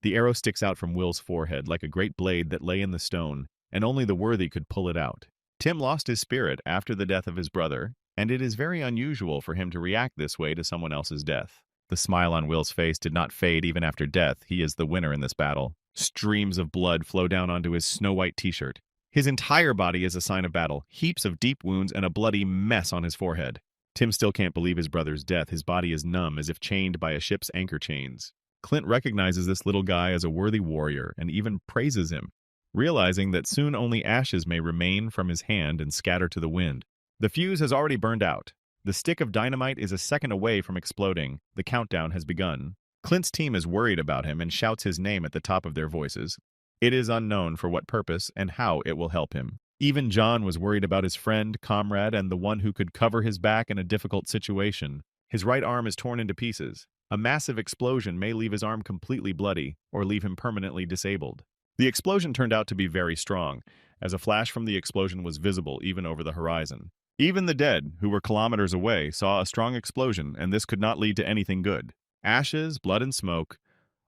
The arrow sticks out from Will's forehead like a great blade that lay in the stone, and only the worthy could pull it out. Tim lost his spirit after the death of his brother, and it is very unusual for him to react this way to someone else's death. The smile on Will's face did not fade even after death. He is the winner in this battle. Streams of blood flow down onto his snow-white t-shirt. His entire body is a sign of battle, heaps of deep wounds and a bloody mess on his forehead. Tim still can't believe his brother's death. His body is numb, as if chained by a ship's anchor chains. Clint recognizes this little guy as a worthy warrior and even praises him. realizing that soon only ashes may remain from his hand and scatter to the wind. The fuse has already burned out. The stick of dynamite is a second away from exploding. The countdown has begun. Clint's team is worried about him and shouts his name at the top of their voices. It is unknown for what purpose and how it will help him. Even John was worried about his friend, comrade, and the one who could cover his back in a difficult situation. His right arm is torn into pieces. A massive explosion may leave his arm completely bloody or leave him permanently disabled. The explosion turned out to be very strong, as a flash from the explosion was visible even over the horizon. Even the dead, who were kilometers away, saw a strong explosion, and this could not lead to anything good. Ashes, blood, and smoke.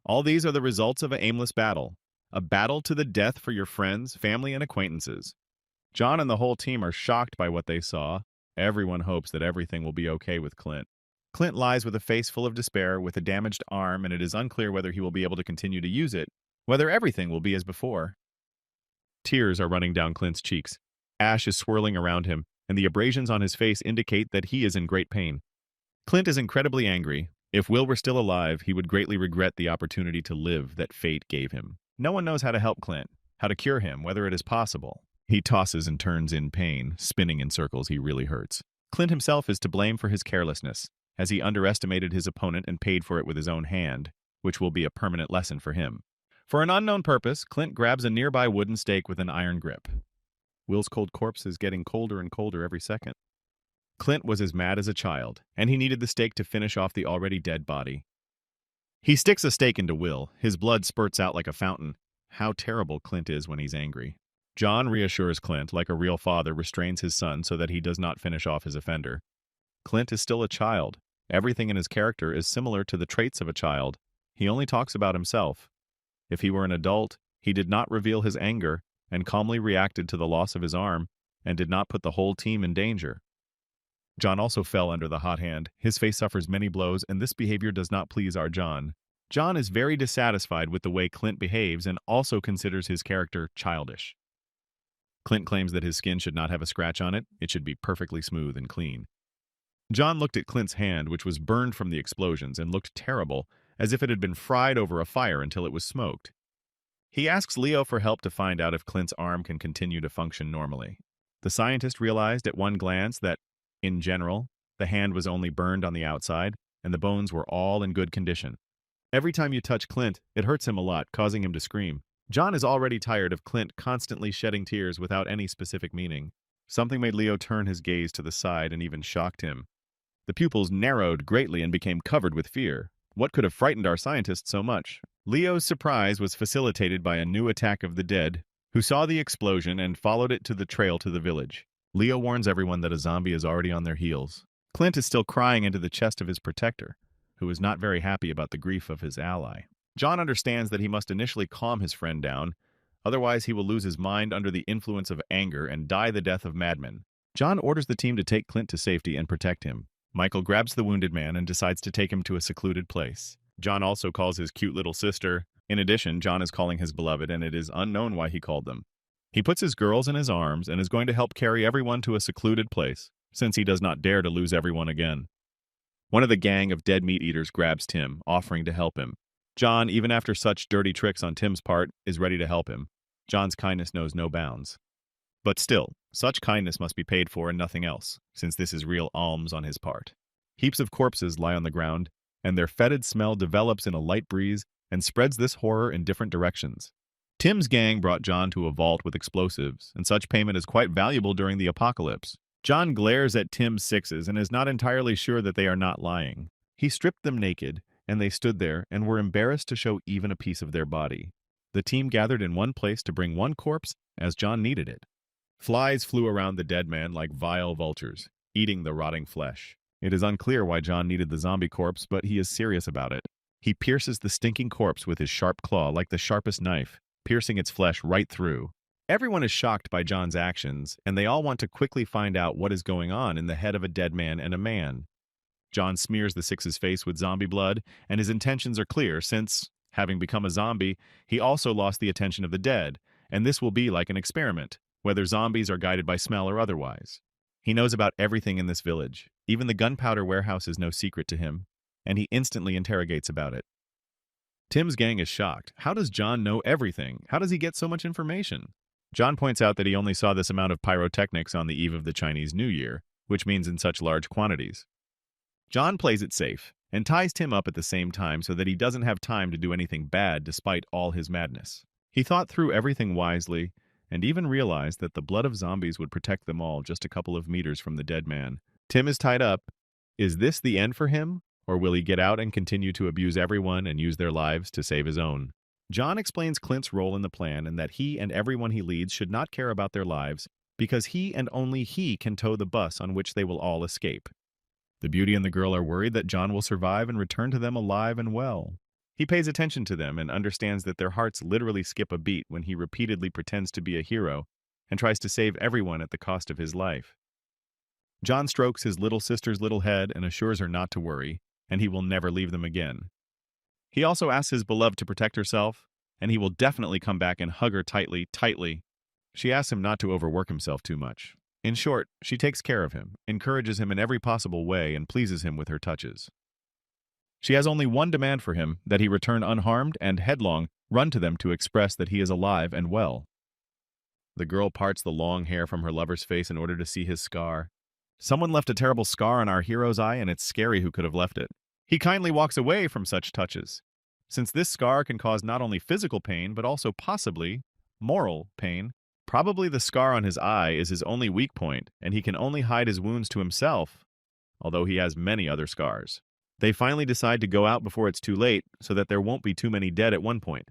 All these are the results of an aimless battle. A battle to the death for your friends, family, and acquaintances. John and the whole team are shocked by what they saw. Everyone hopes that everything will be okay with Clint. Clint lies with a face full of despair, with a damaged arm, and it is unclear whether he will be able to continue to use it, whether everything will be as before. Tears are running down Clint's cheeks. Ash is swirling around him, and the abrasions on his face indicate that he is in great pain. Clint is incredibly angry. If Will were still alive, he would greatly regret the opportunity to live that fate gave him. No one knows how to help Clint, how to cure him, whether it is possible. He tosses and turns in pain, spinning in circles. He really hurts. Clint himself is to blame for his carelessness, as he underestimated his opponent and paid for it with his own hand, which will be a permanent lesson for him. For an unknown purpose, Clint grabs a nearby wooden stake with an iron grip. Will's cold corpse is getting colder and colder every second. Clint was as mad as a child, and he needed the stake to finish off the already dead body. He sticks a stake into Will. His blood spurts out like a fountain. How terrible Clint is when he's angry. John reassures Clint, like a real father restrains his son so that he does not finish off his offender. Clint is still a child. Everything in his character is similar to the traits of a child. He only talks about himself. If he were an adult, he did not reveal his anger and calmly reacted to the loss of his arm and did not put the whole team in danger. John also fell under the hot hand. His face suffers many blows, and this behavior does not please our John. John is very dissatisfied with the way Clint behaves and also considers his character childish. Clint claims that his skin should not have a scratch on it. It should be perfectly smooth and clean. John looked at Clint's hand, which was burned from the explosions, and looked terrible, as if it had been fried over a fire until it was smoked. He asks Leo for help to find out if Clint's arm can continue to function normally. The scientist realized at one glance that, in general, the hand was only burned on the outside, and the bones were all in good condition. Every time you touch Clint, it hurts him a lot, causing him to scream. John is already tired of Clint constantly shedding tears without any specific meaning. Something made Leo turn his gaze to the side and even shocked him. The pupils narrowed greatly and became covered with fear. What could have frightened our scientist so much? Leo's surprise was facilitated by a new attack of the dead, who saw the explosion and followed it to the trail to the village. Leo warns everyone that a zombie is already on their heels. Clint is still crying into the chest of his protector, who is not very happy about the grief of his ally. John understands that he must initially calm his friend down, otherwise he will lose his mind under the influence of anger and die the death of madmen. John orders the team to take Clint to safety and protect him. Michael grabs the wounded man and decides to take him to a secluded place. John also calls his cute little sister. In addition, John is calling his beloved, and it is unknown why he called them. He puts his girls in his arms and is going to help carry everyone to a secluded place, since he does not dare to lose everyone again. One of the gang of dead meat eaters grabs Tim, offering to help him. John, even after such dirty tricks on Tim's part, is ready to help him. John's kindness knows no bounds. But still, such kindness must be paid for and nothing else, since this is real alms on his part. Heaps of corpses lie on the ground, and their fetid smell develops in a light breeze and spreads this horror in different directions. Tim's gang brought John to a vault with explosives, and such payment is quite valuable during the apocalypse. John glares at Tim's sixes and is not entirely sure that they are not lying. He stripped them naked, and they stood there and were embarrassed to show even a piece of their body. The team gathered in one place to bring one corpse as John needed it. Flies flew around the dead man like vile vultures, eating the rotting flesh. It is unclear why John needed the zombie corpse, but he is serious about it. He pierces the stinking corpse with his sharp claw like the sharpest knife, piercing its flesh right through. Everyone is shocked by John's actions, and they all want to quickly find out what is going on in the head of a dead man and a man. John smears the six's face with zombie blood, and his intentions are clear since, having become a zombie, he also lost the attention of the dead, and this will be like an experiment, whether zombies are guided by smell or otherwise. He knows about everything in this village. Even the gunpowder warehouse is no secret to him, and he instantly interrogates about it. Tim's gang is shocked. How does John know everything? How does he get so much information? John points out that he only saw this amount of pyrotechnics on the eve of the Chinese New Year, which means in such large quantities. John plays it safe and ties Tim up at the same time so that he doesn't have time to do anything bad despite all his madness. He thought through everything wisely and even realized that the blood of zombies would protect them all just a couple of meters from the dead man. Tim is tied up. Is this the end for him? Or will he get out and continue to abuse everyone and use their lives to save his own? John explains Clint's role in the plan and that he and everyone he leads should not care about their lives because he and only he can tow the bus on which they will all escape. The beauty and the girl are worried that John will survive and return to them alive and well. He pays attention to them and understands that their hearts literally skip a beat when he repeatedly pretends to be a hero and tries to save everyone at the cost of his life. John strokes his little sister's little head and assures her not to worry, and he will never leave them again. He also asks his beloved to protect herself, and he will definitely come back and hug her tightly, tightly. She asks him not to overwork himself too much. In short, she takes care of him, encourages him in every possible way, and pleases him with her touches. She has only one demand for him, that he return unharmed and headlong, run to them to express that he is alive and well. The girl parts the long hair from her lover's face in order to see his scar. Someone left a terrible scar on our hero's eye, and it's scary who could have left it. He kindly walks away from such touches, since this scar can cause not only physical pain, but also possibly moral pain. Probably the scar on his eye is his only weak point, and he can only hide his wounds to himself, although he has many other scars. They finally decide to go out before it's too late, so that there won't be too many dead at one point.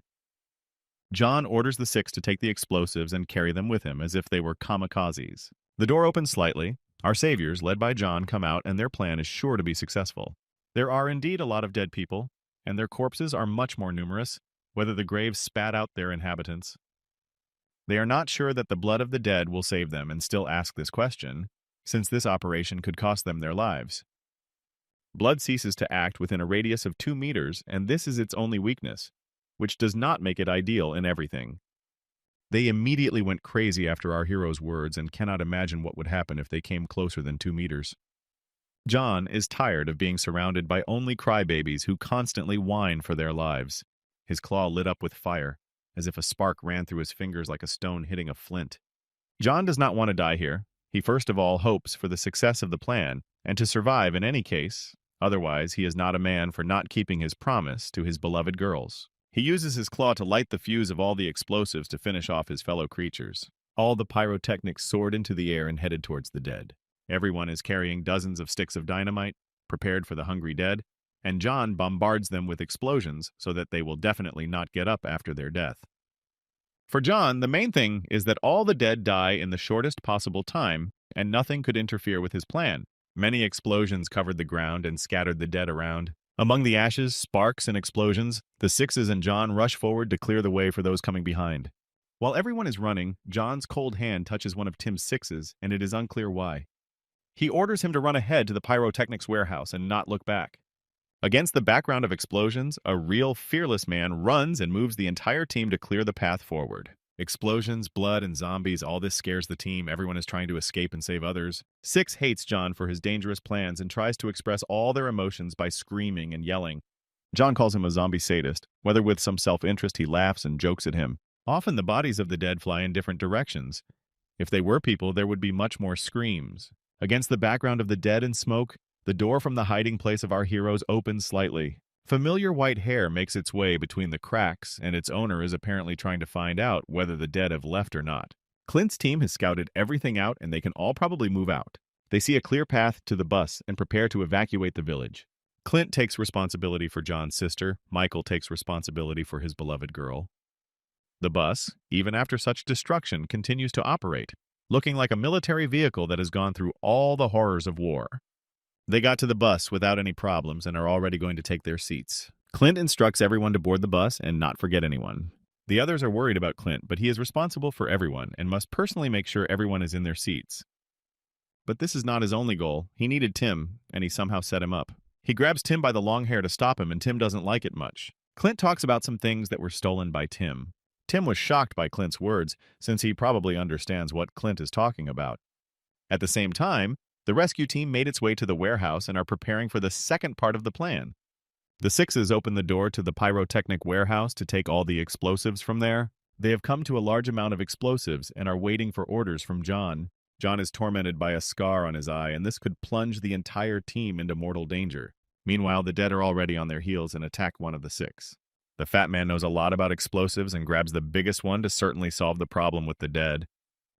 John orders the 6 to take the explosives and carry them with him, as if they were kamikazes. The door opens slightly. Our saviors, led by John, come out, and their plan is sure to be successful. There are indeed a lot of dead people, and their corpses are much more numerous, whether the graves spat out their inhabitants. They are not sure that the blood of the dead will save them and still ask this question, since this operation could cost them their lives. Blood ceases to act within a radius of 2 meters, and this is its only weakness, which does not make it ideal in everything. They immediately went crazy after our hero's words and cannot imagine what would happen if they came closer than 2 meters. John is tired of being surrounded by only crybabies who constantly whine for their lives. His claw lit up with fire, as if a spark ran through his fingers like a stone hitting a flint. John does not want to die here. He first of all hopes for the success of the plan, and to survive in any case. Otherwise, he is not a man for not keeping his promise to his beloved girls. He uses his claw to light the fuse of all the explosives to finish off his fellow creatures. All the pyrotechnics soared into the air and headed towards the dead. Everyone is carrying dozens of sticks of dynamite, prepared for the hungry dead, and John bombards them with explosions so that they will definitely not get up after their death. For John, the main thing is that all the dead die in the shortest possible time, and nothing could interfere with his plan. Many explosions covered the ground and scattered the dead around. Among the ashes, sparks, and explosions, the 6s and John rush forward to clear the way for those coming behind. While everyone is running, John's cold hand touches one of Tim's 6s, and it is unclear why. He orders him to run ahead to the pyrotechnics warehouse and not look back. Against the background of explosions, a real fearless man runs and moves the entire team to clear the path forward. Explosions, blood, and zombies, all this scares the team. Everyone is trying to escape and save others. 6 hates John for his dangerous plans and tries to express all their emotions by screaming and yelling. John calls him a zombie sadist. Whether with some self-interest, he laughs and jokes at him. Often the bodies of the dead fly in different directions. If they were people, there would be much more screams. Against the background of the dead and smoke, the door from the hiding place of our heroes opens slightly. Familiar white hair makes its way between the cracks, and its owner is apparently trying to find out whether the dead have left or not. Clint's team has scouted everything out, and they can all probably move out. They see a clear path to the bus and prepare to evacuate the village. Clint takes responsibility for John's sister. Michael takes responsibility for his beloved girl. The bus, even after such destruction, continues to operate, looking like a military vehicle that has gone through all the horrors of war. They got to the bus without any problems and are already going to take their seats. Clint instructs everyone to board the bus and not forget anyone. The others are worried about Clint, but he is responsible for everyone and must personally make sure everyone is in their seats. But this is not his only goal. He needed Tim, and he somehow set him up. He grabs Tim by the long hair to stop him, and Tim doesn't like it much. Clint talks about some things that were stolen by Tim. Tim was shocked by Clint's words, since he probably understands what Clint is talking about. At the same time, the rescue team made its way to the warehouse and are preparing for the second part of the plan. The sixes open the door to the pyrotechnic warehouse to take all the explosives from there. They have come to a large amount of explosives and are waiting for orders from John. John is tormented by a scar on his eye, and this could plunge the entire team into mortal danger. Meanwhile, the dead are already on their heels and attack one of the six. The fat man knows a lot about explosives and grabs the biggest one to certainly solve the problem with the dead.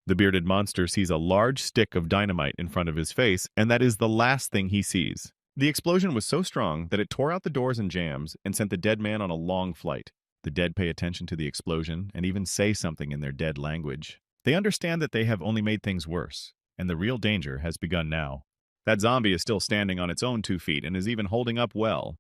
The bearded monster sees a large stick of dynamite in front of his face, and that is the last thing he sees. The explosion was so strong that it tore out the doors and jambs and sent the dead man on a long flight. The dead pay attention to the explosion and even say something in their dead language. They understand that they have only made things worse, and the real danger has begun now. That zombie is still standing on its own 2 feet and is even holding up well.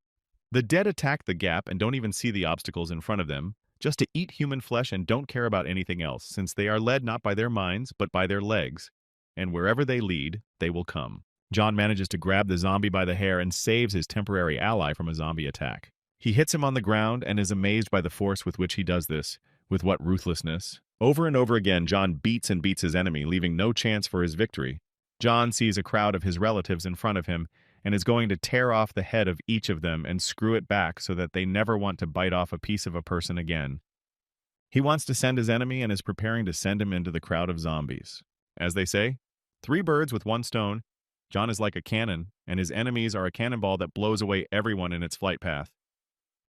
The dead attack the gap and don't even see the obstacles in front of them, just to eat human flesh and don't care about anything else, since they are led not by their minds, but by their legs. And wherever they lead, they will come. John manages to grab the zombie by the hair and saves his temporary ally from a zombie attack. He hits him on the ground and is amazed by the force with which he does this. With what ruthlessness. Over and over again, John beats and beats his enemy, leaving no chance for his victory. John sees a crowd of his relatives in front of him and is going to tear off the head of each of them and screw it back so that they never want to bite off a piece of a person again. He wants to send his enemy and is preparing to send him into the crowd of zombies. As they say, 3 birds with 1 stone. John is like a cannon, and his enemies are a cannonball that blows away everyone in its flight path.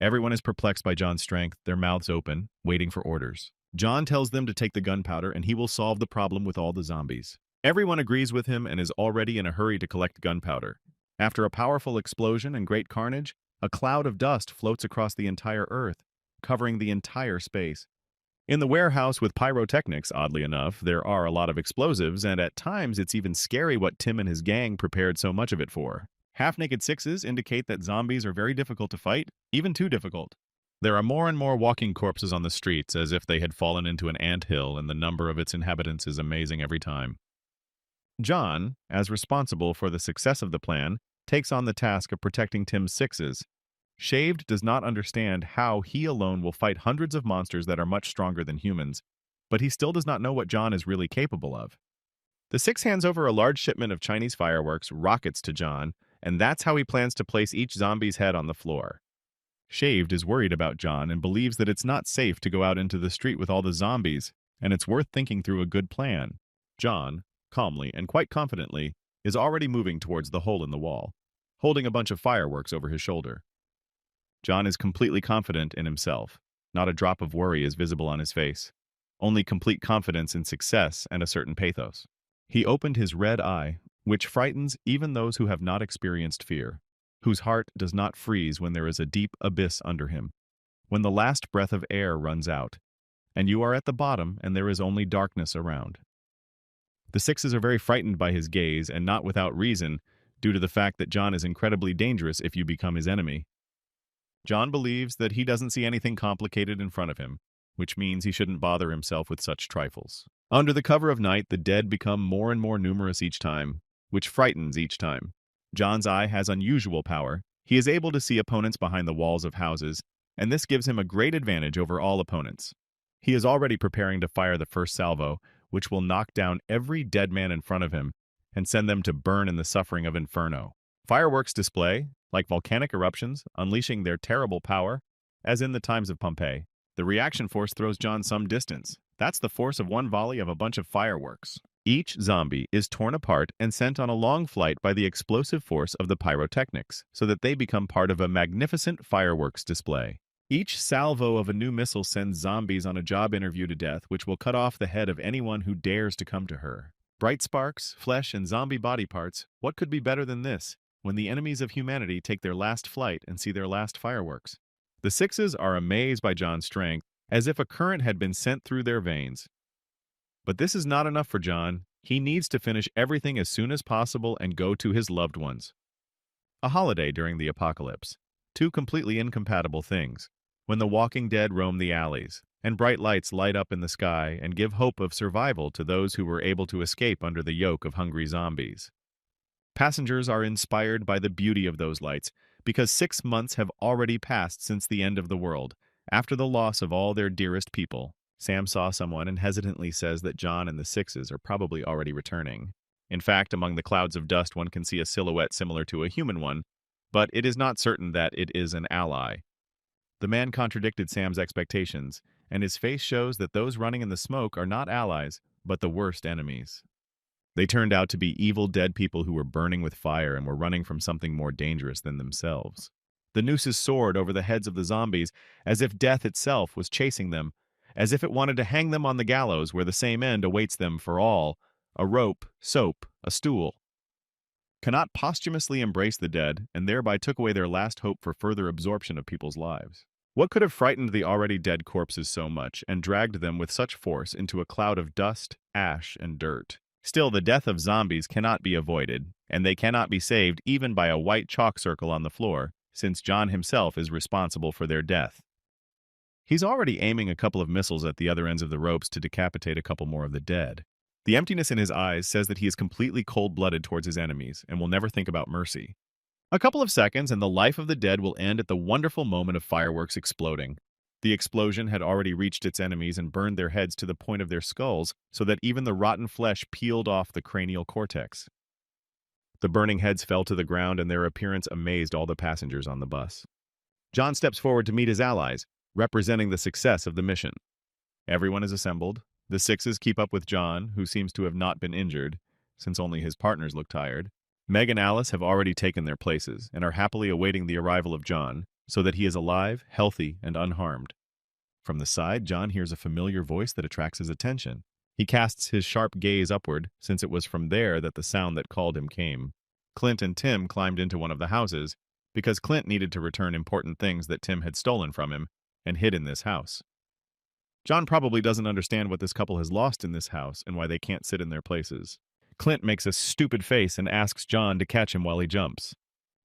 Everyone is perplexed by John's strength, their mouths open, waiting for orders. John tells them to take the gunpowder and he will solve the problem with all the zombies. Everyone agrees with him and is already in a hurry to collect gunpowder. After a powerful explosion and great carnage, a cloud of dust floats across the entire earth, covering the entire space. In the warehouse with pyrotechnics, oddly enough, there are a lot of explosives, and at times it's even scary what Tim and his gang prepared so much of it for. Half-naked sixes indicate that zombies are very difficult to fight, even too difficult. There are more and more walking corpses on the streets as if they had fallen into an anthill, and the number of its inhabitants is amazing every time. John, as responsible for the success of the plan, takes on the task of protecting Tim's sixes. Shaved does not understand how he alone will fight hundreds of monsters that are much stronger than humans, but he still does not know what John is really capable of. The six hands over a large shipment of Chinese fireworks, rockets, to John, and that's how he plans to place each zombie's head on the floor. Shaved is worried about John and believes that it's not safe to go out into the street with all the zombies, and it's worth thinking through a good plan. John, calmly and quite confidently, is already moving towards the hole in the wall, holding a bunch of fireworks over his shoulder. John is completely confident in himself. Not a drop of worry is visible on his face. Only complete confidence in success and a certain pathos. He opened his red eye, which frightens even those who have not experienced fear, whose heart does not freeze when there is a deep abyss under him, when the last breath of air runs out, and you are at the bottom and there is only darkness around. The sixes are very frightened by his gaze, and not without reason, due to the fact that John is incredibly dangerous if you become his enemy. John believes that he doesn't see anything complicated in front of him, which means he shouldn't bother himself with such trifles. Under the cover of night, the dead become more and more numerous each time, which frightens each time. John's eye has unusual power. He is able to see opponents behind the walls of houses, and this gives him a great advantage over all opponents. He is already preparing to fire the first salvo, which will knock down every dead man in front of him and send them to burn in the suffering of inferno. Fireworks display, like volcanic eruptions, unleashing their terrible power, as in the times of Pompeii. The reaction force throws John some distance. That's the force of one volley of a bunch of fireworks. Each zombie is torn apart and sent on a long flight by the explosive force of the pyrotechnics, so that they become part of a magnificent fireworks display. Each salvo of a new missile sends zombies on a job interview to death, which will cut off the head of anyone who dares to come to her. Bright sparks, flesh, and zombie body parts, what could be better than this, when the enemies of humanity take their last flight and see their last fireworks? The sixes are amazed by John's strength, as if a current had been sent through their veins. But this is not enough for John. He needs to finish everything as soon as possible and go to his loved ones. A holiday during the apocalypse. Two completely incompatible things. When the walking dead roam the alleys, and bright lights light up in the sky and give hope of survival to those who were able to escape under the yoke of hungry zombies. Passengers are inspired by the beauty of those lights, because 6 months have already passed since the end of the world, after the loss of all their dearest people. Sam saw someone and hesitantly says that John and the sixes are probably already returning. In fact, among the clouds of dust one can see a silhouette similar to a human one, but it is not certain that it is an ally. The man contradicted Sam's expectations, and his face shows that those running in the smoke are not allies, but the worst enemies. They turned out to be evil dead people who were burning with fire and were running from something more dangerous than themselves. The nooses soared over the heads of the zombies, as if death itself was chasing them, as if it wanted to hang them on the gallows where the same end awaits them for all: a rope, soap, a stool. Cannot posthumously embrace the dead, and thereby took away their last hope for further absorption of people's lives. What could have frightened the already dead corpses so much and dragged them with such force into a cloud of dust, ash, and dirt? Still, the death of zombies cannot be avoided, and they cannot be saved even by a white chalk circle on the floor, since John himself is responsible for their death. He's already aiming a couple of missiles at the other ends of the ropes to decapitate a couple more of the dead. The emptiness in his eyes says that he is completely cold-blooded towards his enemies and will never think about mercy. A couple of seconds and the life of the dead will end at the wonderful moment of fireworks exploding. The explosion had already reached its enemies and burned their heads to the point of their skulls, so that even the rotten flesh peeled off the cranial cortex. The burning heads fell to the ground, and their appearance amazed all the passengers on the bus. John steps forward to meet his allies, representing the success of the mission. Everyone is assembled. The sixes keep up with John, who seems to have not been injured, since only his partners look tired. Meg and Alice have already taken their places and are happily awaiting the arrival of John, so that he is alive, healthy, and unharmed. From the side, John hears a familiar voice that attracts his attention. He casts his sharp gaze upward, since it was from there that the sound that called him came. Clint and Tim climbed into one of the houses, because Clint needed to return important things that Tim had stolen from him and hid in this house. John probably doesn't understand what this couple has lost in this house and why they can't sit in their places. Clint makes a stupid face and asks John to catch him while he jumps.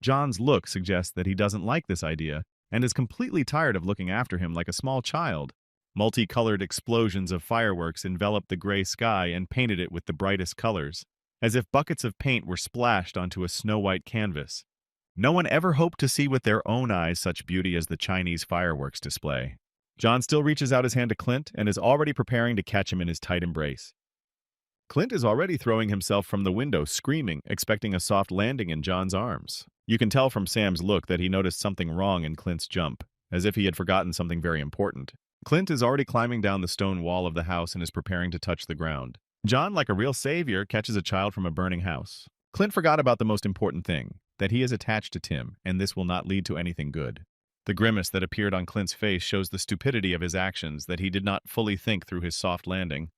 John's look suggests that he doesn't like this idea and is completely tired of looking after him like a small child. Multicolored explosions of fireworks enveloped the gray sky and painted it with the brightest colors, as if buckets of paint were splashed onto a snow-white canvas. No one ever hoped to see with their own eyes such beauty as the Chinese fireworks display. John still reaches out his hand to Clint and is already preparing to catch him in his tight embrace. Clint is already throwing himself from the window, screaming, expecting a soft landing in John's arms. You can tell from Sam's look that he noticed something wrong in Clint's jump, as if he had forgotten something very important. Clint is already climbing down the stone wall of the house and is preparing to touch the ground. John, like a real savior, catches a child from a burning house. Clint forgot about the most important thing, that he is attached to Tim, and this will not lead to anything good. The grimace that appeared on Clint's face shows the stupidity of his actions, that he did not fully think through his soft landing.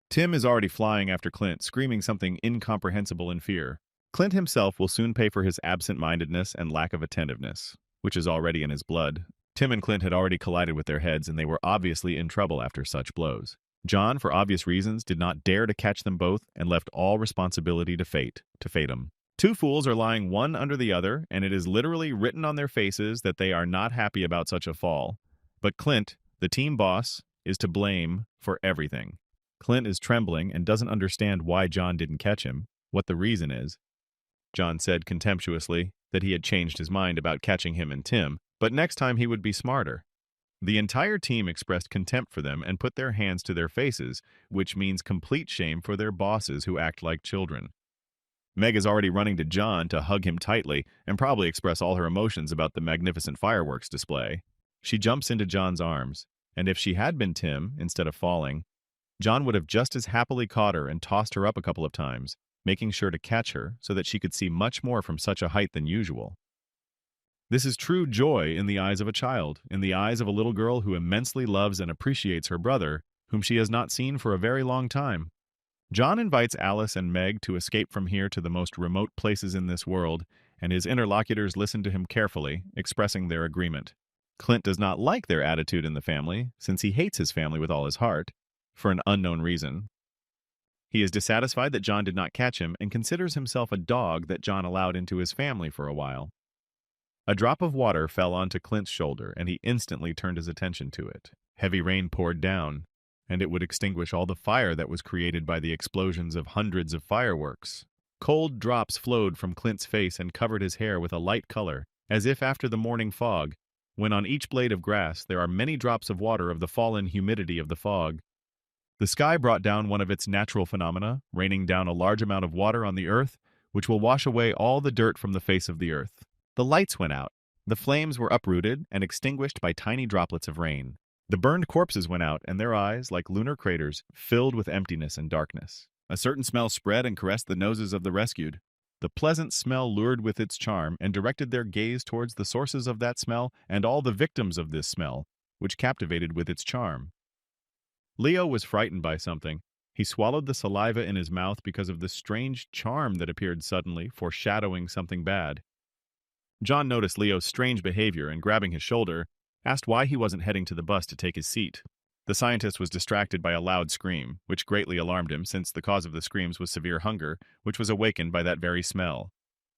Tim is already flying after Clint, screaming something incomprehensible in fear. Clint himself will soon pay for his absent-mindedness and lack of attentiveness, which is already in his blood. Tim and Clint had already collided with their heads, and they were obviously in trouble after such blows. John, for obvious reasons, did not dare to catch them both and left all responsibility to Fatum. Two fools are lying one under the other, and it is literally written on their faces that they are not happy about such a fall. But Clint, the team boss, is to blame for everything. Clint is trembling and doesn't understand why John didn't catch him, what the reason is. John said contemptuously that he had changed his mind about catching him and Tim, but next time he would be smarter. The entire team expressed contempt for them and put their hands to their faces, which means complete shame for their bosses who act like children. Meg is already running to John to hug him tightly and probably express all her emotions about the magnificent fireworks display. She jumps into John's arms, and if she had been Tim, instead of falling, John would have just as happily caught her and tossed her up a couple of times, making sure to catch her so that she could see much more from such a height than usual. This is true joy in the eyes of a child, in the eyes of a little girl who immensely loves and appreciates her brother, whom she has not seen for a very long time. John invites Alice and Meg to escape from here to the most remote places in this world, and his interlocutors listen to him carefully, expressing their agreement. Clint does not like their attitude in the family, since he hates his family with all his heart, for an unknown reason. He is dissatisfied that John did not catch him and considers himself a dog that John allowed into his family for a while. A drop of water fell onto Clint's shoulder, and he instantly turned his attention to it. Heavy rain poured down, and it would extinguish all the fire that was created by the explosions of hundreds of fireworks. Cold drops flowed from Clint's face and covered his hair with a light color, as if after the morning fog, when on each blade of grass there are many drops of water of the fallen humidity of the fog. The sky brought down one of its natural phenomena, raining down a large amount of water on the earth, which will wash away all the dirt from the face of the earth. The lights went out. The flames were uprooted and extinguished by tiny droplets of rain. The burned corpses went out, and their eyes, like lunar craters, filled with emptiness and darkness. A certain smell spread and caressed the noses of the rescued. The pleasant smell lured with its charm and directed their gaze towards the sources of that smell and all the victims of this smell, which captivated with its charm. Leo was frightened by something. He swallowed the saliva in his mouth because of the strange charm that appeared suddenly, foreshadowing something bad. John noticed Leo's strange behavior and, grabbing his shoulder, asked why he wasn't heading to the bus to take his seat. The scientist was distracted by a loud scream, which greatly alarmed him since the cause of the screams was severe hunger, which was awakened by that very smell.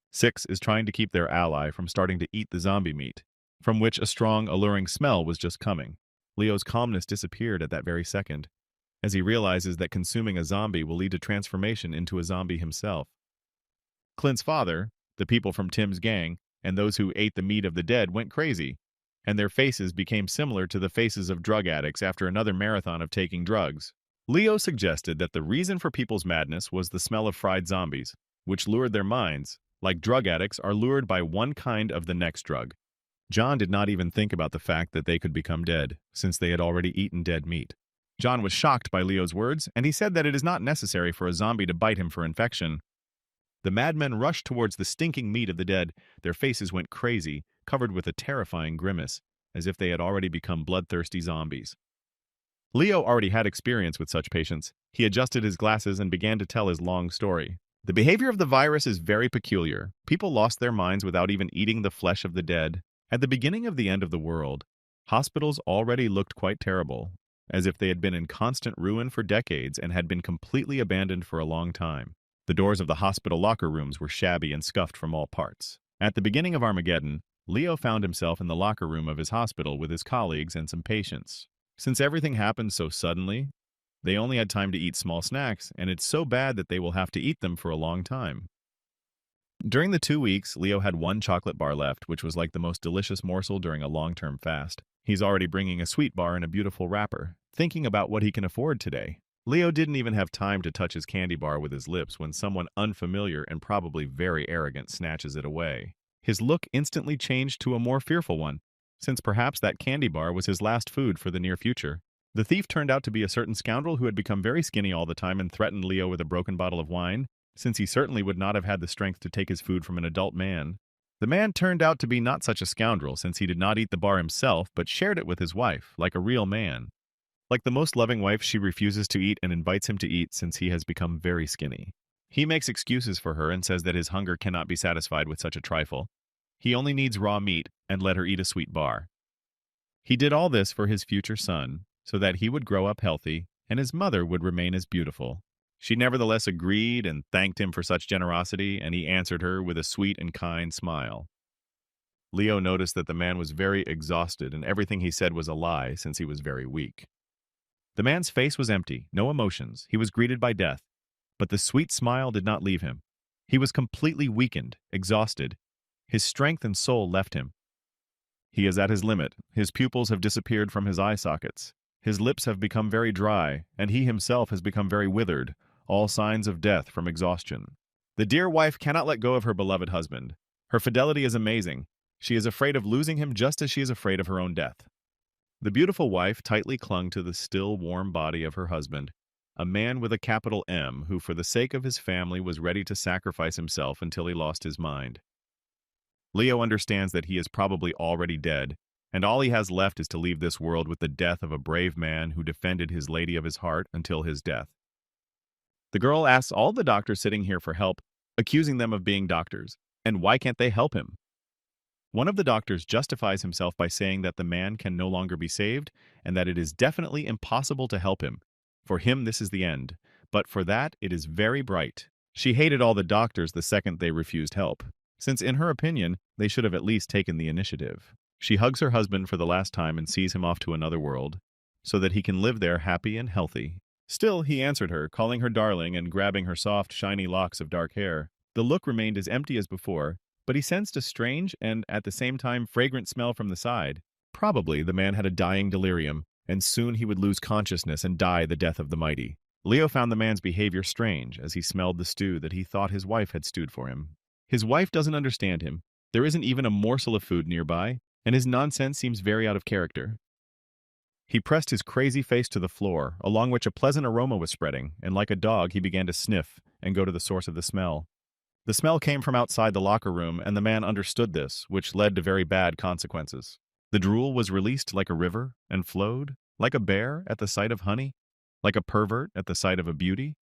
Six is trying to keep their ally from starting to eat the zombie meat, from which a strong, alluring smell was just coming. Leo's calmness disappeared at that very second, as he realizes that consuming a zombie will lead to transformation into a zombie himself. Clint's father, the people from Tim's gang, and those who ate the meat of the dead went crazy, and their faces became similar to the faces of drug addicts after another marathon of taking drugs. Leo suggested that the reason for people's madness was the smell of fried zombies, which lured their minds, like drug addicts are lured by one kind of the next drug. John did not even think about the fact that they could become dead, since they had already eaten dead meat. John was shocked by Leo's words, and he said that it is not necessary for a zombie to bite him for infection. The madmen rushed towards the stinking meat of the dead. Their faces went crazy, covered with a terrifying grimace, as if they had already become bloodthirsty zombies. Leo already had experience with such patients. He adjusted his glasses and began to tell his long story. The behavior of the virus is very peculiar. People lost their minds without even eating the flesh of the dead. At the beginning of the end of the world, hospitals already looked quite terrible, as if they had been in constant ruin for decades and had been completely abandoned for a long time. The doors of the hospital locker rooms were shabby and scuffed from all parts. At the beginning of Armageddon, Leo found himself in the locker room of his hospital with his colleagues and some patients. Since everything happened so suddenly, they only had time to eat small snacks, and it's so bad that they will have to eat them for a long time. During the 2 weeks, Leo had one chocolate bar left, which was like the most delicious morsel during a long-term fast. He's already bringing a sweet bar in a beautiful wrapper, thinking about what he can afford today. Leo didn't even have time to touch his candy bar with his lips when someone unfamiliar and probably very arrogant snatches it away. His look instantly changed to a more fearful one, since perhaps that candy bar was his last food for the near future. The thief turned out to be a certain scoundrel who had become very skinny all the time and threatened Leo with a broken bottle of wine, since he certainly would not have had the strength to take his food from an adult man. The man turned out to be not such a scoundrel, since he did not eat the bar himself, but shared it with his wife, like a real man. Like the most loving wife, she refuses to eat and invites him to eat since he has become very skinny. He makes excuses for her and says that his hunger cannot be satisfied with such a trifle. He only needs raw meat and let her eat a sweet bar. He did all this for his future son, so that he would grow up healthy and his mother would remain as beautiful. She nevertheless agreed and thanked him for such generosity, and he answered her with a sweet and kind smile. Leo noticed that the man was very exhausted and everything he said was a lie since he was very weak. The man's face was empty, no emotions. He was greeted by death, but the sweet smile did not leave him. He was completely weakened, exhausted. His strength and soul left him. He is at his limit. His pupils have disappeared from his eye sockets. His lips have become very dry, and he himself has become very withered, all signs of death from exhaustion. The dear wife cannot let go of her beloved husband. Her fidelity is amazing. She is afraid of losing him just as she is afraid of her own death. The beautiful wife tightly clung to the still warm body of her husband, a man with a capital M who for the sake of his family was ready to sacrifice himself until he lost his mind. Leo understands that he is probably already dead, and all he has left is to leave this world with the death of a brave man who defended his lady of his heart until his death. The girl asks all the doctors sitting here for help, accusing them of being doctors, and why can't they help him? One of the doctors justifies himself by saying that the man can no longer be saved and that it is definitely impossible to help him. For him, this is the end, but for that, it is very bright. She hated all the doctors the second they refused help, since in her opinion, they should have at least taken the initiative. She hugs her husband for the last time and sees him off to another world, so that he can live there happy and healthy. Still, he answered her, calling her darling and grabbing her soft, shiny locks of dark hair. The look remained as empty as before, but he sensed a strange and, at the same time, fragrant smell from the side. Probably the man had a dying delirium, and soon he would lose consciousness and die the death of the mighty. Leo found the man's behavior strange as he smelled the stew that he thought his wife had stewed for him. His wife doesn't understand him. There isn't even a morsel of food nearby, and his nonsense seems very out of character. He pressed his crazy face to the floor, along which a pleasant aroma was spreading, and like a dog he began to sniff and go to the source of the smell. The smell came from outside the locker room, and the man understood this, which led to very bad consequences. The drool was released like a river and flowed, like a bear at the sight of honey, like a pervert at the sight of a beauty,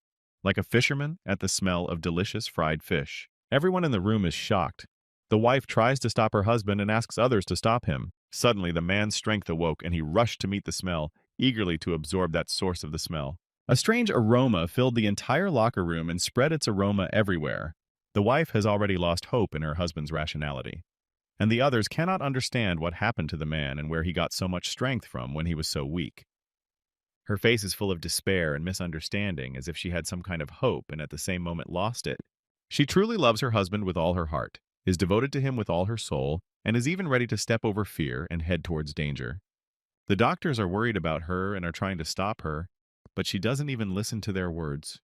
like a fisherman at the smell of delicious fried fish. Everyone in the room is shocked. The wife tries to stop her husband and asks others to stop him. Suddenly, the man's strength awoke, and he rushed to meet the smell, eagerly to absorb that source of the smell. A strange aroma filled the entire locker room and spread its aroma everywhere. The wife has already lost hope in her husband's rationality, and the others cannot understand what happened to the man and where he got so much strength from when he was so weak. Her face is full of despair and misunderstanding, as if she had some kind of hope and at the same moment lost it. She truly loves her husband with all her heart, is devoted to him with all her soul, and is even ready to step over fear and head towards danger. The doctors are worried about her and are trying to stop her, but she doesn't even listen to their words.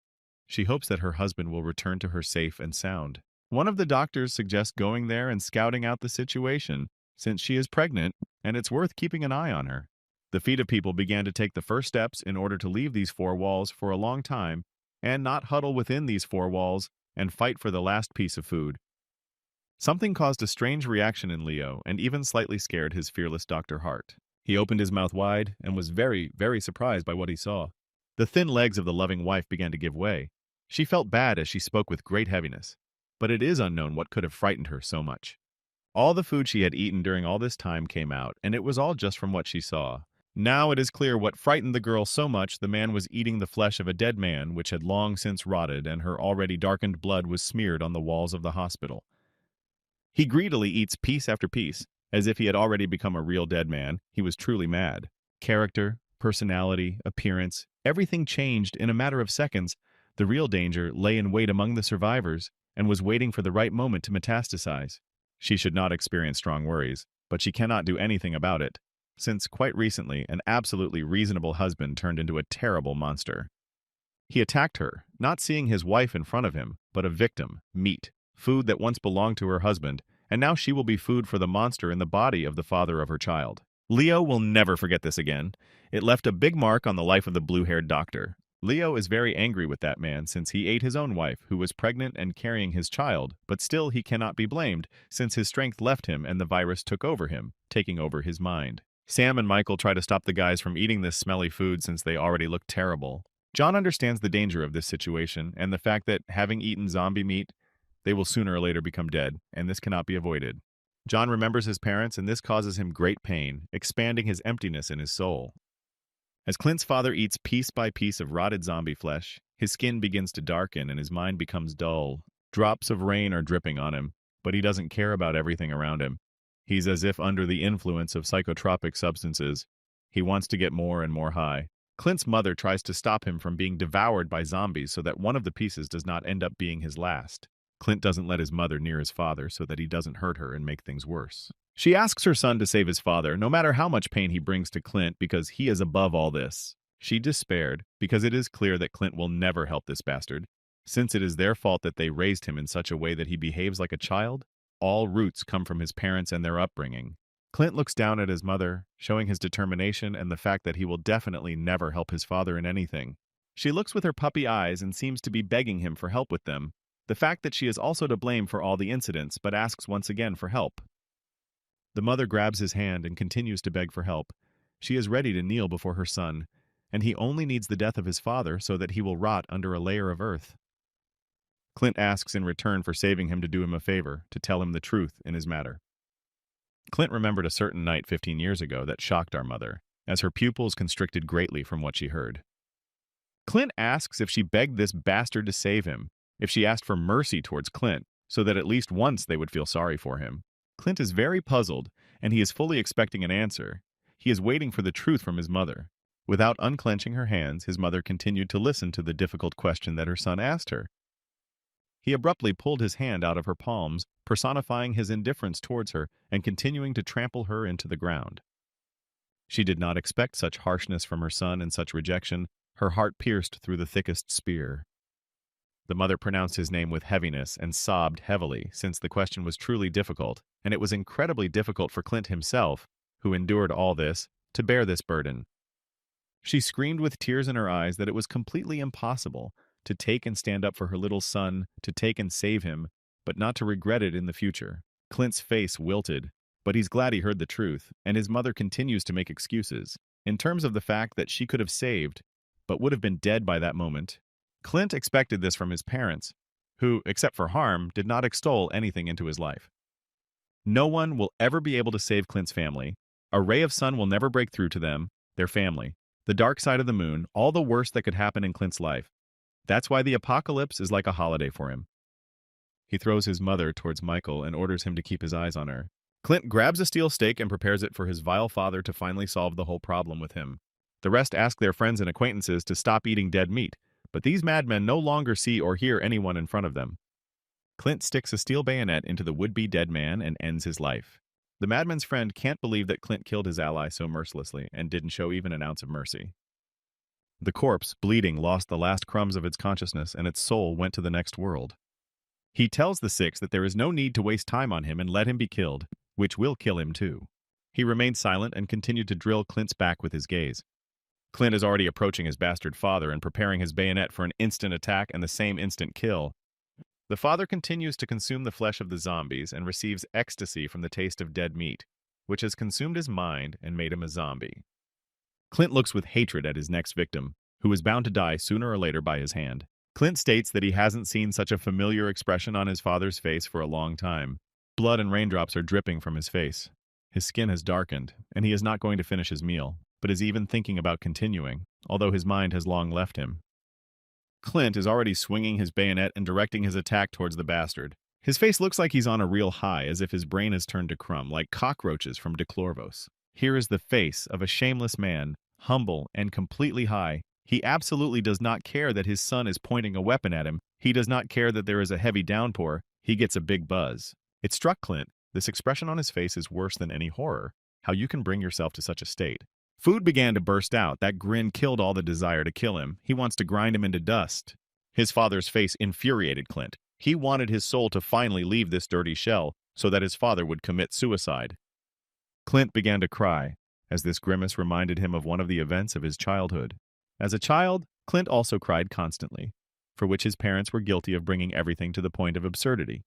She hopes that her husband will return to her safe and sound. One of the doctors suggests going there and scouting out the situation, since she is pregnant, and it's worth keeping an eye on her. The feet of people began to take the first steps in order to leave these four walls for a long time, and not huddle within these four walls and fight for the last piece of food. Something caused a strange reaction in Leo and even slightly scared his fearless Dr. Hart. He opened his mouth wide and was very, very surprised by what he saw. The thin legs of the loving wife began to give way. She felt bad as she spoke with great heaviness, but it is unknown what could have frightened her so much. All the food she had eaten during all this time came out, and it was all just from what she saw. Now it is clear what frightened the girl so much. The man was eating the flesh of a dead man which had long since rotted, and her already darkened blood was smeared on the walls of the hospital. He greedily eats piece after piece, as if he had already become a real dead man. He was truly mad. Character, personality, appearance, everything changed in a matter of seconds. The real danger lay in wait among the survivors, and was waiting for the right moment to metastasize. She should not experience strong worries, but she cannot do anything about it, since quite recently an absolutely reasonable husband turned into a terrible monster. He attacked her, not seeing his wife in front of him, but a victim, meat, food that once belonged to her husband, and now she will be food for the monster in the body of the father of her child. Leo will never forget this again. It left a big mark on the life of the blue-haired doctor. Leo is very angry with that man since he ate his own wife, who was pregnant and carrying his child, but still he cannot be blamed since his strength left him and the virus took over him, taking over his mind. Sam and Michael try to stop the guys from eating this smelly food since they already look terrible. John understands the danger of this situation and the fact that, having eaten zombie meat, they will sooner or later become dead, and this cannot be avoided. John remembers his parents, and this causes him great pain, expanding his emptiness in his soul. As Clint's father eats piece by piece of rotted zombie flesh, his skin begins to darken and his mind becomes dull. Drops of rain are dripping on him, but he doesn't care about everything around him. He's as if under the influence of psychotropic substances. He wants to get more and more high. Clint's mother tries to stop him from being devoured by zombies so that one of the pieces does not end up being his last. Clint doesn't let his mother near his father so that he doesn't hurt her and make things worse. She asks her son to save his father, no matter how much pain he brings to Clint, because he is above all this. She despaired, because it is clear that Clint will never help this bastard. Since it is their fault that they raised him in such a way that he behaves like a child, all roots come from his parents and their upbringing. Clint looks down at his mother, showing his determination and the fact that he will definitely never help his father in anything. She looks with her puppy eyes and seems to be begging him for help with them. The fact that she is also to blame for all the incidents, but asks once again for help. The mother grabs his hand and continues to beg for help. She is ready to kneel before her son, and he only needs the death of his father so that he will rot under a layer of earth. Clint asks in return for saving him to do him a favor, to tell him the truth in his matter. Clint remembered a certain night 15 years ago that shocked our mother, as her pupils constricted greatly from what she heard. Clint asks if she begged this bastard to save him, if she asked for mercy towards Clint, so that at least once they would feel sorry for him. Clint is very puzzled, and he is fully expecting an answer. He is waiting for the truth from his mother. Without unclenching her hands, his mother continued to listen to the difficult question that her son asked her. He abruptly pulled his hand out of her palms, personifying his indifference towards her and continuing to trample her into the ground. She did not expect such harshness from her son and such rejection, her heart pierced through the thickest spear. The mother pronounced his name with heaviness and sobbed heavily, since the question was truly difficult, and it was incredibly difficult for Clint himself, who endured all this, to bear this burden. She screamed with tears in her eyes that it was completely impossible to take and stand up for her little son, to take and save him, but not to regret it in the future. Clint's face wilted, but he's glad he heard the truth, and his mother continues to make excuses, in terms of the fact that she could have saved, but would have been dead by that moment. Clint expected this from his parents, who, except for harm, did not extol anything into his life. No one will ever be able to save Clint's family. A ray of sun will never break through to them, their family. The dark side of the moon, all the worst that could happen in Clint's life. That's why the apocalypse is like a holiday for him. He throws his mother towards Michael and orders him to keep his eyes on her. Clint grabs a steel stake and prepares it for his vile father to finally solve the whole problem with him. The rest ask their friends and acquaintances to stop eating dead meat, but these madmen no longer see or hear anyone in front of them. Clint sticks a steel bayonet into the would-be dead man and ends his life. The madman's friend can't believe that Clint killed his ally so mercilessly and didn't show even an ounce of mercy. The corpse, bleeding, lost the last crumbs of its consciousness and its soul went to the next world. He tells the six that there is no need to waste time on him and let him be killed, which will kill him too. He remained silent and continued to drill Clint's back with his gaze. Clint is already approaching his bastard father and preparing his bayonet for an instant attack and the same instant kill. The father continues to consume the flesh of the zombies and receives ecstasy from the taste of dead meat, which has consumed his mind and made him a zombie. Clint looks with hatred at his next victim, who is bound to die sooner or later by his hand. Clint states that he hasn't seen such a familiar expression on his father's face for a long time. Blood and raindrops are dripping from his face. His skin has darkened, and he is not going to finish his meal, but is even thinking about continuing, although his mind has long left him. Clint is already swinging his bayonet and directing his attack towards the bastard. His face looks like he's on a real high, as if his brain has turned to crumb, like cockroaches from Declorvos. Here is the face of a shameless man, humble and completely high. He absolutely does not care that his son is pointing a weapon at him. He does not care that there is a heavy downpour. He gets a big buzz. It struck Clint. This expression on his face is worse than any horror. How you can bring yourself to such a state. Food began to burst out. That grin killed all the desire to kill him. He wants to grind him into dust. His father's face infuriated Clint. He wanted his soul to finally leave this dirty shell so that his father would commit suicide. Clint began to cry, as this grimace reminded him of one of the events of his childhood. As a child, Clint also cried constantly, for which his parents were guilty of bringing everything to the point of absurdity.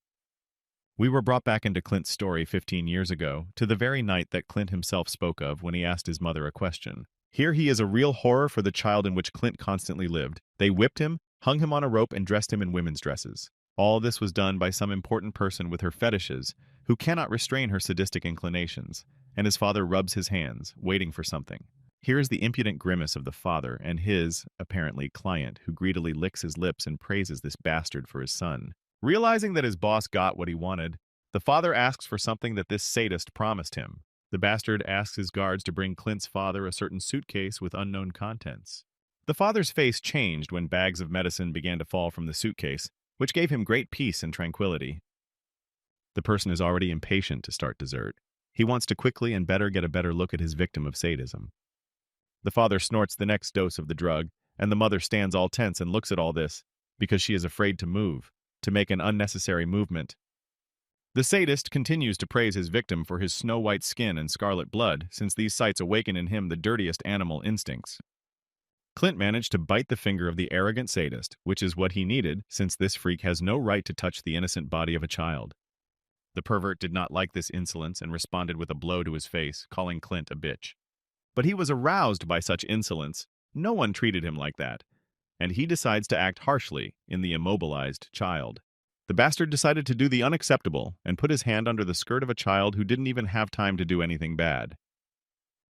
We were brought back into Clint's story 15 years ago, to the very night that Clint himself spoke of when he asked his mother a question. Here he is a real horror for the child in which Clint constantly lived. They whipped him, hung him on a rope, and dressed him in women's dresses. All this was done by some important person with her fetishes, who cannot restrain her sadistic inclinations, and his father rubs his hands, waiting for something. Here is the impudent grimace of the father and his, apparently, client, who greedily licks his lips and praises this bastard for his son. Realizing that his boss got what he wanted, the father asks for something that this sadist promised him. The bastard asks his guards to bring Clint's father a certain suitcase with unknown contents. The father's face changed when bags of medicine began to fall from the suitcase, which gave him great peace and tranquility. The person is already impatient to start dessert. He wants to quickly and better get a better look at his victim of sadism. The father snorts the next dose of the drug, and the mother stands all tense and looks at all this, because she is afraid to move, to make an unnecessary movement. The sadist continues to praise his victim for his snow-white skin and scarlet blood, since these sights awaken in him the dirtiest animal instincts. Clint managed to bite the finger of the arrogant sadist, which is what he needed, since this freak has no right to touch the innocent body of a child. The pervert did not like this insolence and responded with a blow to his face, calling Clint a bitch. But he was aroused by such insolence. No one treated him like that, and he decides to act harshly in the immobilized child. The bastard decided to do the unacceptable and put his hand under the skirt of a child who didn't even have time to do anything bad.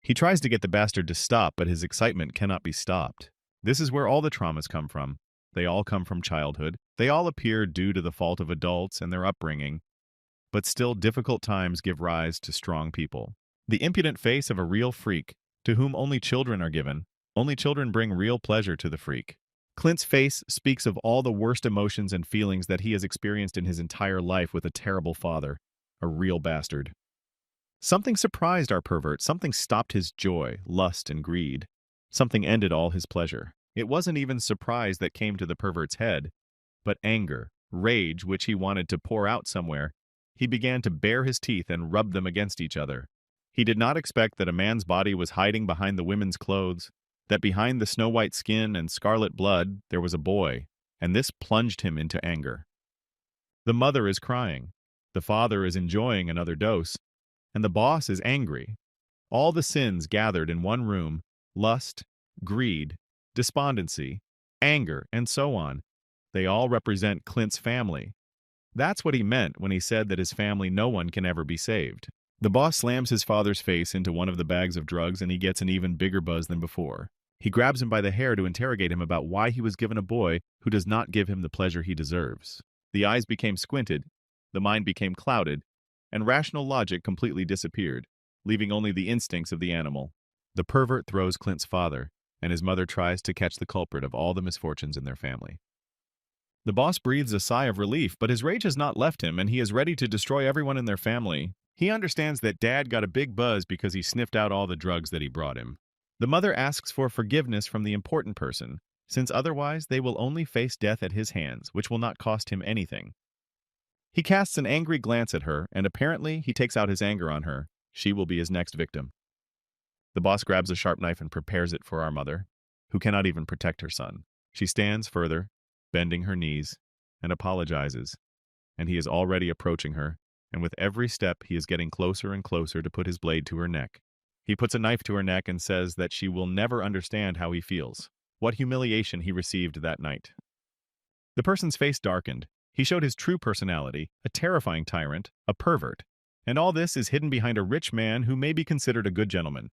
He tries to get the bastard to stop, but his excitement cannot be stopped. This is where all the traumas come from. They all come from childhood. They all appear due to the fault of adults and their upbringing. But still, difficult times give rise to strong people. The impudent face of a real freak, to whom only children are given. Only children bring real pleasure to the freak. Clint's face speaks of all the worst emotions and feelings that he has experienced in his entire life with a terrible father, a real bastard. Something surprised our pervert. Something stopped his joy, lust, and greed. Something ended all his pleasure. It wasn't even surprise that came to the pervert's head, but anger, rage which he wanted to pour out somewhere. He began to bare his teeth and rub them against each other. He did not expect that a man's body was hiding behind the women's clothes, that behind the snow-white skin and scarlet blood there was a boy, and this plunged him into anger. The mother is crying, the father is enjoying another dose, and the boss is angry. All the sins gathered in one room, lust, greed, despondency, anger, and so on. They all represent Clint's family. That's what he meant when he said that his family no one can ever be saved. The boss slams his father's face into one of the bags of drugs and he gets an even bigger buzz than before. He grabs him by the hair to interrogate him about why he was given a boy who does not give him the pleasure he deserves. The eyes became squinted, the mind became clouded, and rational logic completely disappeared, leaving only the instincts of the animal. The pervert throws Clint's father, and his mother tries to catch the culprit of all the misfortunes in their family. The boss breathes a sigh of relief, but his rage has not left him, and he is ready to destroy everyone in their family. He understands that Dad got a big buzz because he sniffed out all the drugs that he brought him. The mother asks for forgiveness from the important person, since otherwise they will only face death at his hands, which will not cost him anything. He casts an angry glance at her, and apparently he takes out his anger on her. She will be his next victim. The boss grabs a sharp knife and prepares it for our mother, who cannot even protect her son. She stands further, bending her knees, and apologizes, and he is already approaching her, and with every step he is getting closer and closer to put his blade to her neck. He puts a knife to her neck and says that she will never understand how he feels, what humiliation he received that night. The person's face darkened. He showed his true personality, a terrifying tyrant, a pervert, and all this is hidden behind a rich man who may be considered a good gentleman.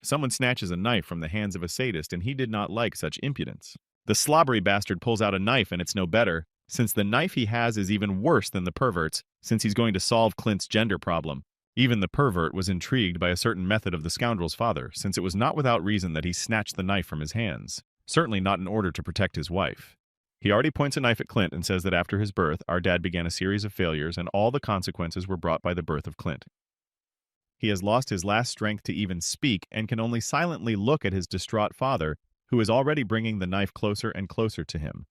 Someone snatches a knife from the hands of a sadist, and he did not like such impudence. The slobbery bastard pulls out a knife, and it's no better, since the knife he has is even worse than the pervert's, since he's going to solve Clint's gender problem. Even the pervert was intrigued by a certain method of the scoundrel's father, since it was not without reason that he snatched the knife from his hands, certainly not in order to protect his wife. He already points a knife at Clint and says that after his birth, our dad began a series of failures, and all the consequences were brought by the birth of Clint. He has lost his last strength to even speak and can only silently look at his distraught father, who is already bringing the knife closer and closer to him.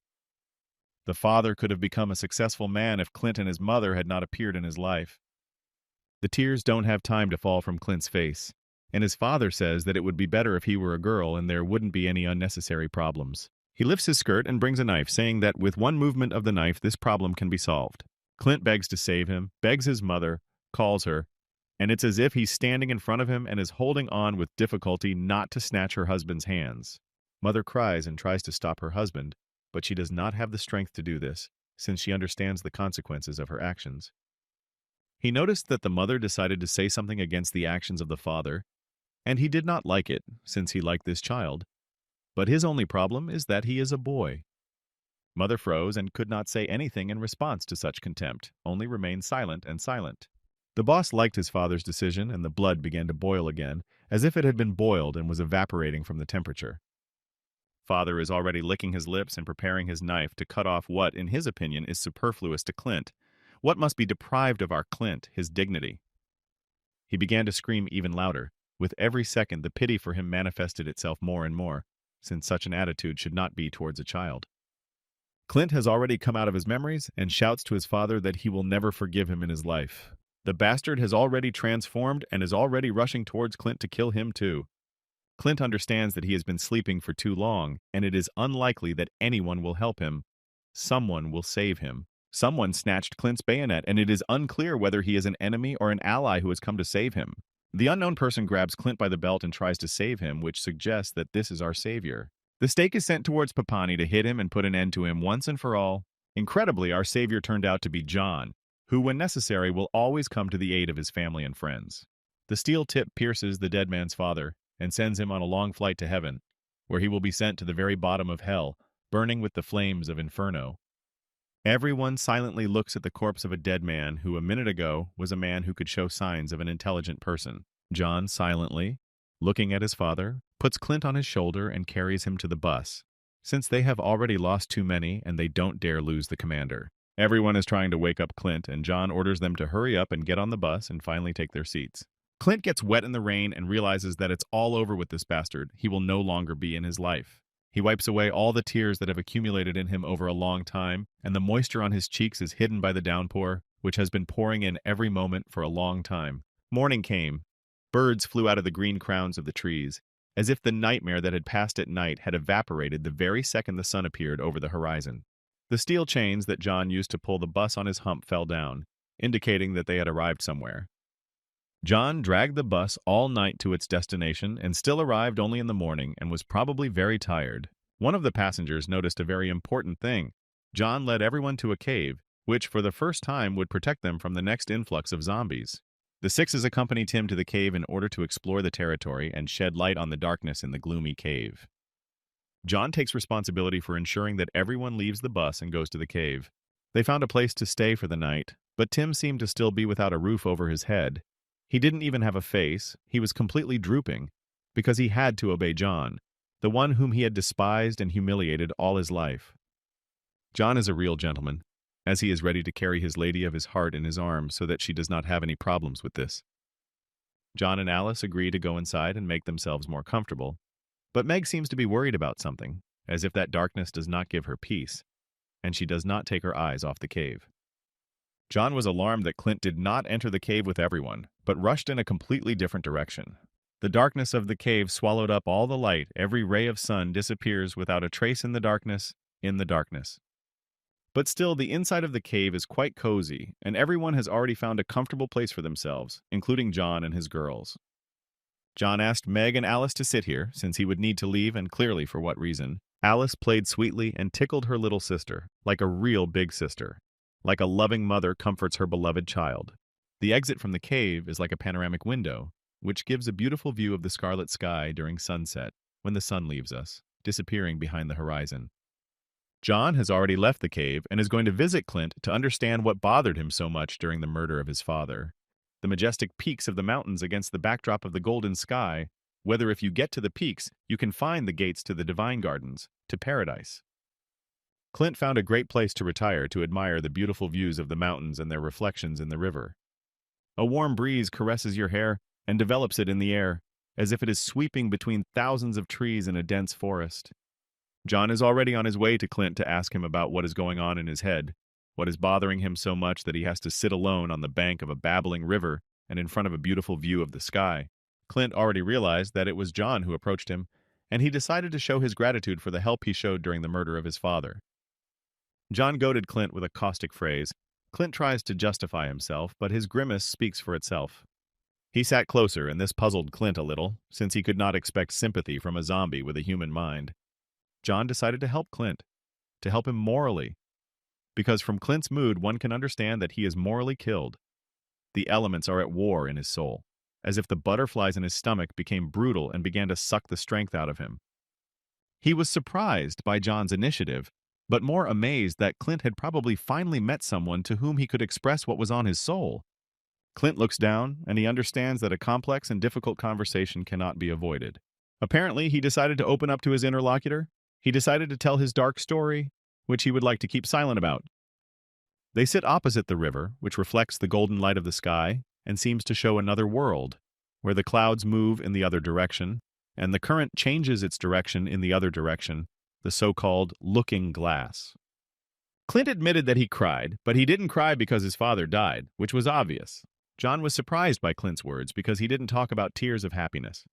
The father could have become a successful man if Clint and his mother had not appeared in his life. The tears don't have time to fall from Clint's face, and his father says that it would be better if he were a girl and there wouldn't be any unnecessary problems. He lifts his skirt and brings a knife, saying that with one movement of the knife this problem can be solved. Clint begs to save him, begs his mother, calls her, and it's as if he's standing in front of him and is holding on with difficulty not to snatch her husband's hands. Mother cries and tries to stop her husband, but she does not have the strength to do this, since she understands the consequences of her actions. He noticed that the mother decided to say something against the actions of the father, and he did not like it, since he liked this child. But his only problem is that he is a boy. Mother froze and could not say anything in response to such contempt, only remained silent and silent. The boss liked his father's decision, and the blood began to boil again, as if it had been boiled and was evaporating from the temperature. Father is already licking his lips and preparing his knife to cut off what, in his opinion, is superfluous to Clint, what must be deprived of our Clint, his dignity. He began to scream even louder. With every second, the pity for him manifested itself more and more, since such an attitude should not be towards a child. Clint has already come out of his memories and shouts to his father that he will never forgive him in his life. The bastard has already transformed and is already rushing towards Clint to kill him too. Clint understands that he has been sleeping for too long, and it is unlikely that anyone will help him. Someone will save him. Someone snatched Clint's bayonet, and it is unclear whether he is an enemy or an ally who has come to save him. The unknown person grabs Clint by the belt and tries to save him, which suggests that this is our savior. The stake is sent towards Papani to hit him and put an end to him once and for all. Incredibly, our savior turned out to be John, who, when necessary, will always come to the aid of his family and friends. The steel tip pierces the dead man's father and sends him on a long flight to heaven, where he will be sent to the very bottom of hell, burning with the flames of inferno. Everyone silently looks at the corpse of a dead man who a minute ago was a man who could show signs of an intelligent person. John silently, looking at his father, puts Clint on his shoulder and carries him to the bus, since they have already lost too many and they don't dare lose the commander. Everyone is trying to wake up Clint, and John orders them to hurry up and get on the bus and finally take their seats. Clint gets wet in the rain and realizes that it's all over with this bastard. He will no longer be in his life. He wipes away all the tears that have accumulated in him over a long time, and the moisture on his cheeks is hidden by the downpour, which has been pouring in every moment for a long time. Morning came. Birds flew out of the green crowns of the trees, as if the nightmare that had passed at night had evaporated the very second the sun appeared over the horizon. The steel chains that John used to pull the bus on his hump fell down, indicating that they had arrived somewhere. John dragged the bus all night to its destination and still arrived only in the morning and was probably very tired. One of the passengers noticed a very important thing. John led everyone to a cave, which for the first time would protect them from the next influx of zombies. The sixes accompanied him to the cave in order to explore the territory and shed light on the darkness in the gloomy cave. John takes responsibility for ensuring that everyone leaves the bus and goes to the cave. They found a place to stay for the night, but Tim seemed to still be without a roof over his head. He didn't even have a face. He was completely drooping, because he had to obey John, the one whom he had despised and humiliated all his life. John is a real gentleman, as he is ready to carry his lady of his heart in his arms so that she does not have any problems with this. John and Alice agree to go inside and make themselves more comfortable, but Meg seems to be worried about something, as if that darkness does not give her peace, and she does not take her eyes off the cave. John was alarmed that Clint did not enter the cave with everyone, but rushed in a completely different direction. The darkness of the cave swallowed up all the light. Every ray of sun disappears without a trace in the darkness, But still, the inside of the cave is quite cozy, and everyone has already found a comfortable place for themselves, including John and his girls. John asked Meg and Alice to sit here, since he would need to leave, and clearly for what reason. Alice played sweetly and tickled her little sister, like a real big sister, like a loving mother comforts her beloved child. The exit from the cave is like a panoramic window, which gives a beautiful view of the scarlet sky during sunset, when the sun leaves us, disappearing behind the horizon. John has already left the cave and is going to visit Clint to understand what bothered him so much during the murder of his father. The majestic peaks of the mountains against the backdrop of the golden sky, whether if you get to the peaks, you can find the gates to the divine gardens, to paradise. Clint found a great place to retire to admire the beautiful views of the mountains and their reflections in the river. A warm breeze caresses your hair and develops it in the air, as if it is sweeping between thousands of trees in a dense forest. John is already on his way to Clint to ask him about what is going on in his head, what is bothering him so much that he has to sit alone on the bank of a babbling river and in front of a beautiful view of the sky. Clint already realized that it was John who approached him, and he decided to show his gratitude for the help he showed during the murder of his father. John goaded Clint with a caustic phrase. Clint tries to justify himself, but his grimace speaks for itself. He sat closer, and this puzzled Clint a little, since he could not expect sympathy from a zombie with a human mind. John decided to help Clint, to help him morally, because from Clint's mood one can understand that he is morally killed. The elements are at war in his soul, as if the butterflies in his stomach became brutal and began to suck the strength out of him. He was surprised by John's initiative, but more amazed that Clint had probably finally met someone to whom he could express what was on his soul. Clint looks down, and he understands that a complex and difficult conversation cannot be avoided. Apparently, he decided to open up to his interlocutor. He decided to tell his dark story, which he would like to keep silent about. They sit opposite the river, which reflects the golden light of the sky and seems to show another world, where the clouds move in the other direction, and the current changes its direction in the other direction, the so-called looking glass. Clint admitted that he cried, but he didn't cry because his father died, which was obvious. John was surprised by Clint's words because he didn't talk about tears of happiness.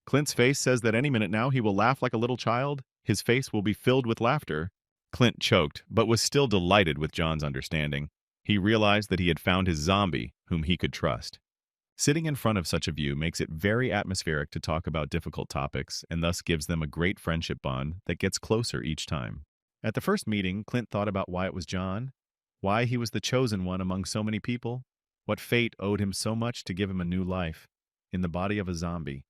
Clint's face says that any minute now he will laugh like a little child. His face will be filled with laughter. Clint choked, but was still delighted with John's understanding. He realized that he had found his zombie, whom he could trust. Sitting in front of such a view makes it very atmospheric to talk about difficult topics, and thus gives them a great friendship bond that gets closer each time. At the first meeting, Clint thought about why it was John, why he was the chosen one among so many people, what fate owed him so much to give him a new life, in the body of a zombie.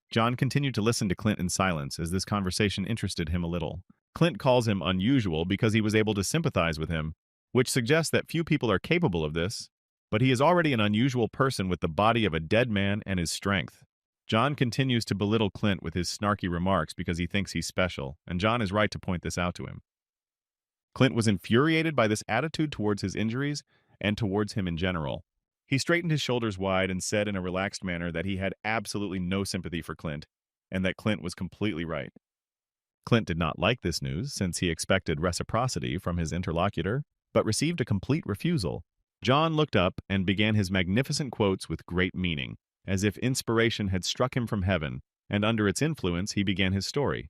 John continued to listen to Clint in silence as this conversation interested him a little. Clint calls him unusual because he was able to sympathize with him, which suggests that few people are capable of this, but he is already an unusual person with the body of a dead man and his strength. John continues to belittle Clint with his snarky remarks because he thinks he's special, and John is right to point this out to him. Clint was infuriated by this attitude towards his injuries and towards him in general. He straightened his shoulders wide and said in a relaxed manner that he had absolutely no sympathy for Clint, and that Clint was completely right. Clint did not like this news since he expected reciprocity from his interlocutor, but received a complete refusal. John looked up and began his magnificent quotes with great meaning, as if inspiration had struck him from heaven, and under its influence he began his story.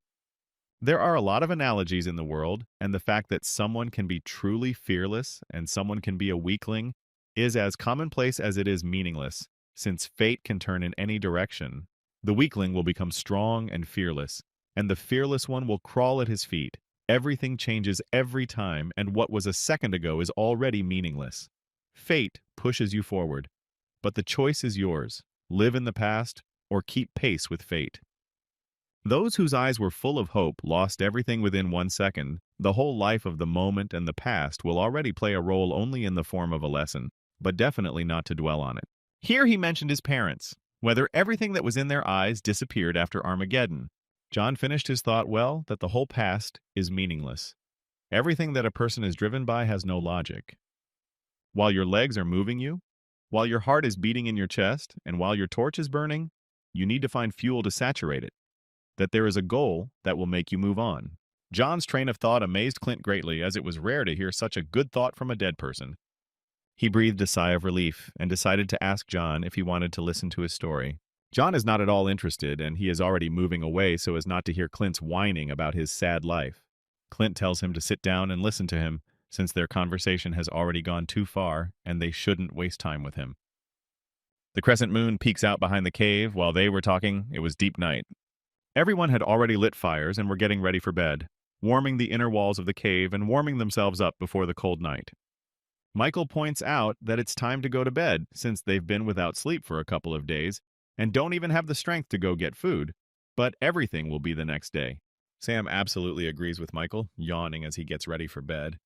There are a lot of analogies in the world, and the fact that someone can be truly fearless and someone can be a weakling is as commonplace as it is meaningless, since fate can turn in any direction. The weakling will become strong and fearless, and the fearless one will crawl at his feet. Everything changes every time, and what was a second ago is already meaningless. Fate pushes you forward, but the choice is yours. Live in the past or keep pace with fate. Those whose eyes were full of hope lost everything within 1 second. The whole life of the moment and the past will already play a role only in the form of a lesson, but definitely not to dwell on it. Here he mentioned his parents, whether everything that was in their eyes disappeared after Armageddon. John finished his thought well that the whole past is meaningless. Everything that a person is driven by has no logic. While your legs are moving you, while your heart is beating in your chest, and while your torch is burning, you need to find fuel to saturate it. That there is a goal that will make you move on. John's train of thought amazed Clint greatly, as it was rare to hear such a good thought from a dead person. He breathed a sigh of relief and decided to ask John if he wanted to listen to his story. John is not at all interested, and he is already moving away so as not to hear Clint's whining about his sad life. Clint tells him to sit down and listen to him, since their conversation has already gone too far and they shouldn't waste time with him. The crescent moon peeks out behind the cave. While they were talking, it was deep night. Everyone had already lit fires and were getting ready for bed, warming the inner walls of the cave and warming themselves up before the cold night. Michael points out that it's time to go to bed since they've been without sleep for a couple of days and don't even have the strength to go get food, but everything will be the next day. Sam absolutely agrees with Michael, yawning as he gets ready for bed.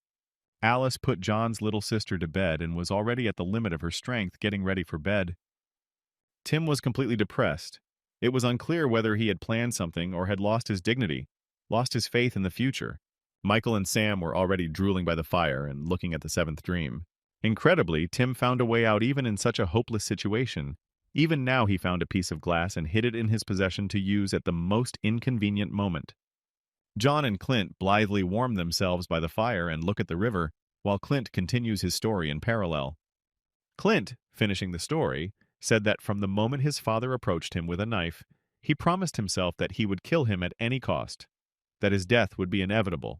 Alice put John's little sister to bed and was already at the limit of her strength getting ready for bed. Tim was completely depressed. It was unclear whether he had planned something or had lost his dignity, lost his faith in the future. Michael and Sam were already drooling by the fire and looking at the seventh dream. Incredibly, Tim found a way out even in such a hopeless situation. Even now he found a piece of glass and hid it in his possession to use at the most inconvenient moment. John and Clint blithely warm themselves by the fire and look at the river, while Clint continues his story in parallel. Clint, finishing the story, said that from the moment his father approached him with a knife, he promised himself that he would kill him at any cost, that his death would be inevitable.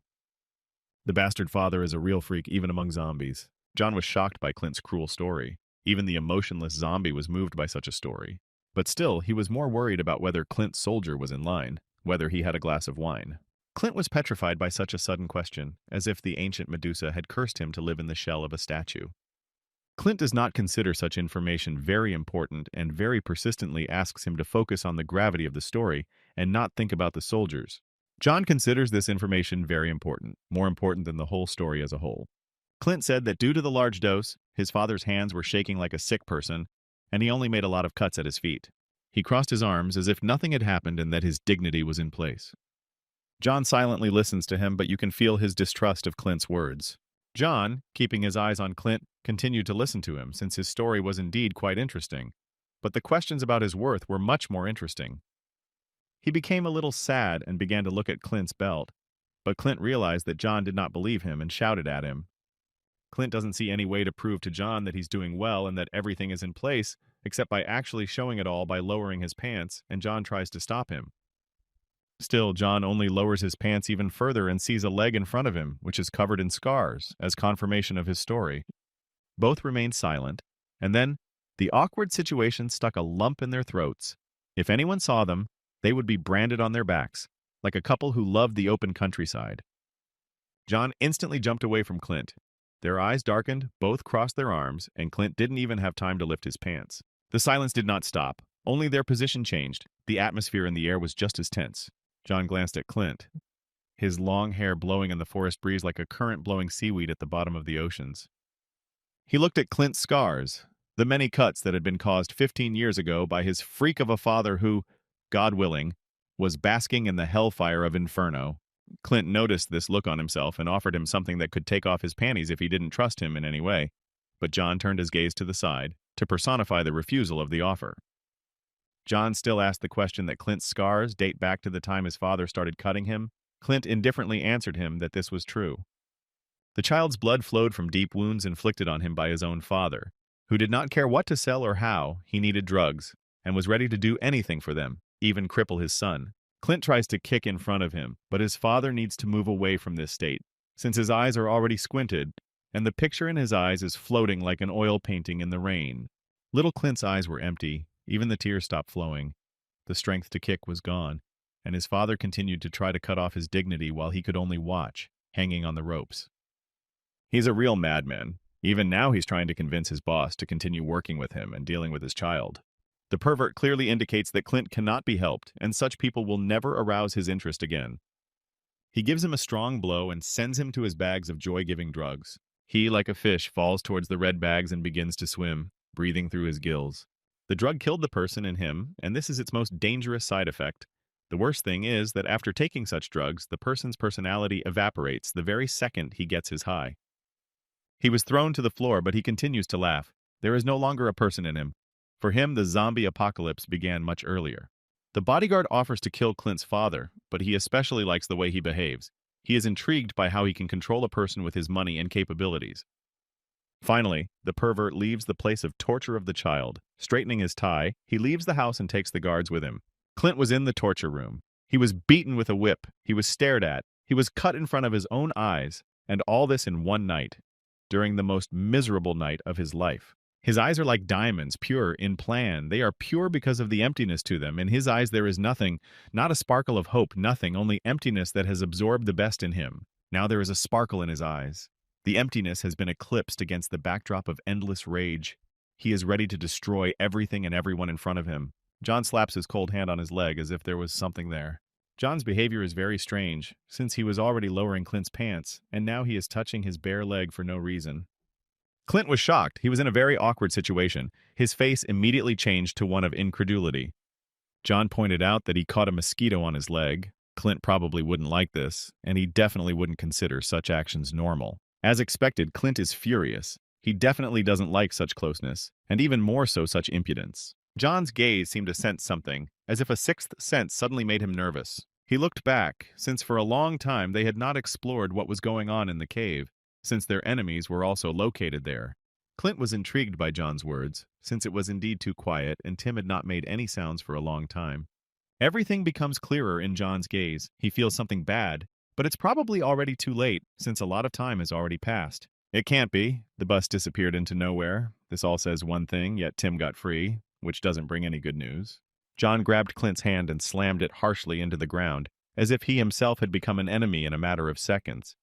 The bastard father is a real freak even among zombies. John was shocked by Clint's cruel story. Even the emotionless zombie was moved by such a story. But still, he was more worried about whether Clint's soldier was in line, whether he had a glass of wine. Clint was petrified by such a sudden question, as if the ancient Medusa had cursed him to live in the shell of a statue. Clint does not consider such information very important and very persistently asks him to focus on the gravity of the story and not think about the soldiers. John considers this information very important, more important than the whole story as a whole. Clint said that due to the large dose, his father's hands were shaking like a sick person, and he only made a lot of cuts at his feet. He crossed his arms as if nothing had happened and that his dignity was in place. John silently listens to him, but you can feel his distrust of Clint's words. John, keeping his eyes on Clint, continued to listen to him, since his story was indeed quite interesting. But the questions about his worth were much more interesting. He became a little sad and began to look at Clint's belt, but Clint realized that John did not believe him and shouted at him. Clint doesn't see any way to prove to John that he's doing well and that everything is in place, except by actually showing it all by lowering his pants, and John tries to stop him. Still, John only lowers his pants even further and sees a leg in front of him, which is covered in scars, as confirmation of his story. Both remained silent, and then the awkward situation stuck a lump in their throats. If anyone saw them, they would be branded on their backs, like a couple who loved the open countryside. John instantly jumped away from Clint. Their eyes darkened, both crossed their arms, and Clint didn't even have time to lift his pants. The silence did not stop. Only their position changed. The atmosphere in the air was just as tense. John glanced at Clint, his long hair blowing in the forest breeze like a current blowing seaweed at the bottom of the oceans. He looked at Clint's scars, the many cuts that had been caused 15 years ago by his freak of a father who, God willing, was basking in the hellfire of Inferno. Clint noticed this look on himself and offered him something that could take off his panties if he didn't trust him in any way. But John turned his gaze to the side, to personify the refusal of the offer. John still asked the question that Clint's scars date back to the time his father started cutting him, Clint indifferently answered him that this was true. The child's blood flowed from deep wounds inflicted on him by his own father, who did not care what to sell or how. He needed drugs, and was ready to do anything for them, even cripple his son. Clint tries to kick in front of him, but his father needs to move away from this state, since his eyes are already squinted, and the picture in his eyes is floating like an oil painting in the rain. Little Clint's eyes were empty, even the tears stopped flowing. The strength to kick was gone, and his father continued to try to cut off his dignity while he could only watch, hanging on the ropes. He's a real madman. Even now he's trying to convince his boss to continue working with him and dealing with his child. The pervert clearly indicates that Clint cannot be helped, and such people will never arouse his interest again. He gives him a strong blow and sends him to his bags of joy-giving drugs. He, like a fish, falls towards the red bags and begins to swim, breathing through his gills. The drug killed the person in him, and this is its most dangerous side effect. The worst thing is that after taking such drugs, the person's personality evaporates the very second he gets his high. He was thrown to the floor, but he continues to laugh. There is no longer a person in him. For him, the zombie apocalypse began much earlier. The bodyguard offers to kill Clint's father, but he especially likes the way he behaves. He is intrigued by how he can control a person with his money and capabilities. Finally, the pervert leaves the place of torture of the child. Straightening his tie, he leaves the house and takes the guards with him. Clint was in the torture room. He was beaten with a whip. He was stared at. He was cut in front of his own eyes. And all this in one night, during the most miserable night of his life. His eyes are like diamonds, pure in plan. They are pure because of the emptiness to them. In his eyes there is nothing, not a sparkle of hope, nothing, only emptiness that has absorbed the best in him. Now there is a sparkle in his eyes. The emptiness has been eclipsed against the backdrop of endless rage. He is ready to destroy everything and everyone in front of him. John slaps his cold hand on his leg as if there was something there. John's behavior is very strange, since he was already lowering Clint's pants, and now he is touching his bare leg for no reason. Clint was shocked. He was in a very awkward situation. His face immediately changed to one of incredulity. John pointed out that he caught a mosquito on his leg. Clint probably wouldn't like this, and he definitely wouldn't consider such actions normal. As expected, Clint is furious. He definitely doesn't like such closeness, and even more so such impudence. John's gaze seemed to sense something, as if a sixth sense suddenly made him nervous. He looked back, since for a long time they had not explored what was going on in the cave, since their enemies were also located there. Clint was intrigued by John's words, since it was indeed too quiet and Tim had not made any sounds for a long time. Everything becomes clearer in John's gaze. He feels something bad, but it's probably already too late, since a lot of time has already passed. It can't be. The bus disappeared into nowhere. This all says one thing, yet Tim got free, which doesn't bring any good news. John grabbed Clint's hand and slammed it harshly into the ground, as if he himself had become an enemy in a matter of seconds.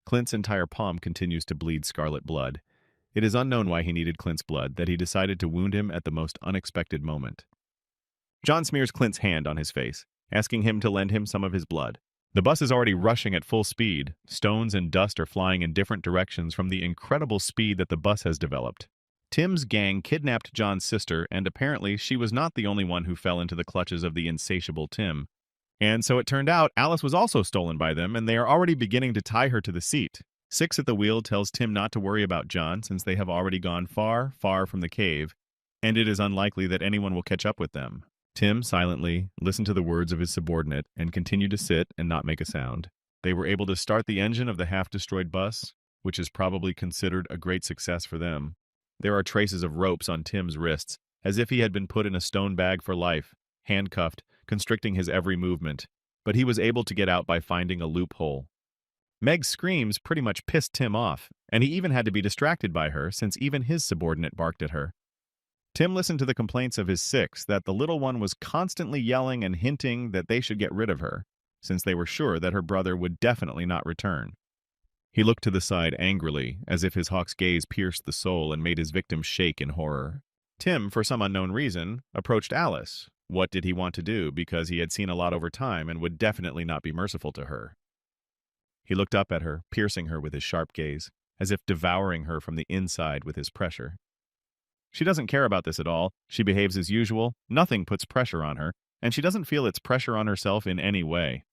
Clint's entire palm continues to bleed scarlet blood. It is unknown why he needed Clint's blood, that he decided to wound him at the most unexpected moment. John smears Clint's hand on his face, asking him to lend him some of his blood. The bus is already rushing at full speed. Stones and dust are flying in different directions from the incredible speed that the bus has developed. Tim's gang kidnapped John's sister, and apparently she was not the only one who fell into the clutches of the insatiable Tim. And so it turned out Alice was also stolen by them, and they are already beginning to tie her to the seat. Six at the wheel tells Tim not to worry about John, since they have already gone far, far from the cave, and it is unlikely that anyone will catch up with them. Tim silently listened to the words of his subordinate and continued to sit and not make a sound. They were able to start the engine of the half-destroyed bus, which is probably considered a great success for them. There are traces of ropes on Tim's wrists, as if he had been put in a stone bag for life, handcuffed, constricting his every movement, but he was able to get out by finding a loophole. Meg's screams pretty much pissed Tim off, and he even had to be distracted by her since even his subordinate barked at her. Tim listened to the complaints of his six that the little one was constantly yelling and hinting that they should get rid of her, since they were sure that her brother would definitely not return. He looked to the side angrily, as if his hawk's gaze pierced the soul and made his victim shake in horror. Tim, for some unknown reason, approached Alice. What did he want to do, because he had seen a lot over time and would definitely not be merciful to her? He looked up at her, piercing her with his sharp gaze, as if devouring her from the inside with his pressure. She doesn't care about this at all. She behaves as usual, nothing puts pressure on her, and she doesn't feel its pressure on herself in any way.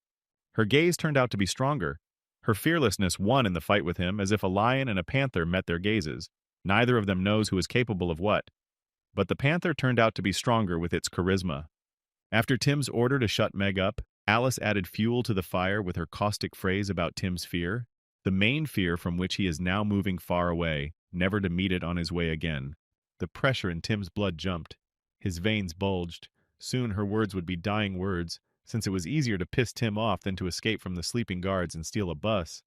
Her gaze turned out to be stronger. Her fearlessness won in the fight with him, as if a lion and a panther met their gazes. Neither of them knows who is capable of what. But the panther turned out to be stronger with its charisma. After Tim's order to shut Meg up, Alice added fuel to the fire with her caustic phrase about Tim's fear, the main fear from which he is now moving far away, never to meet it on his way again. The pressure in Tim's blood jumped. His veins bulged. Soon her words would be dying words, since it was easier to piss Tim off than to escape from the sleeping guards and steal a bus.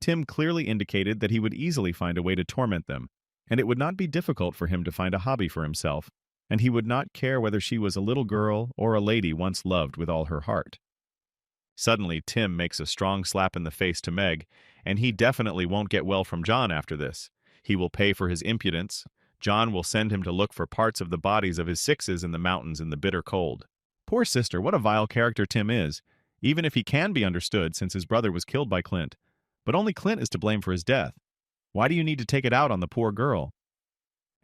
Tim clearly indicated that he would easily find a way to torment them, and it would not be difficult for him to find a hobby for himself, and he would not care whether she was a little girl or a lady once loved with all her heart. Suddenly, Tim makes a strong slap in the face to Meg, and he definitely won't get well from John after this. He will pay for his impudence. John will send him to look for parts of the bodies of his sixes in the mountains in the bitter cold. Poor sister, what a vile character Tim is, even if he can be understood since his brother was killed by Clint. But only Clint is to blame for his death. Why do you need to take it out on the poor girl?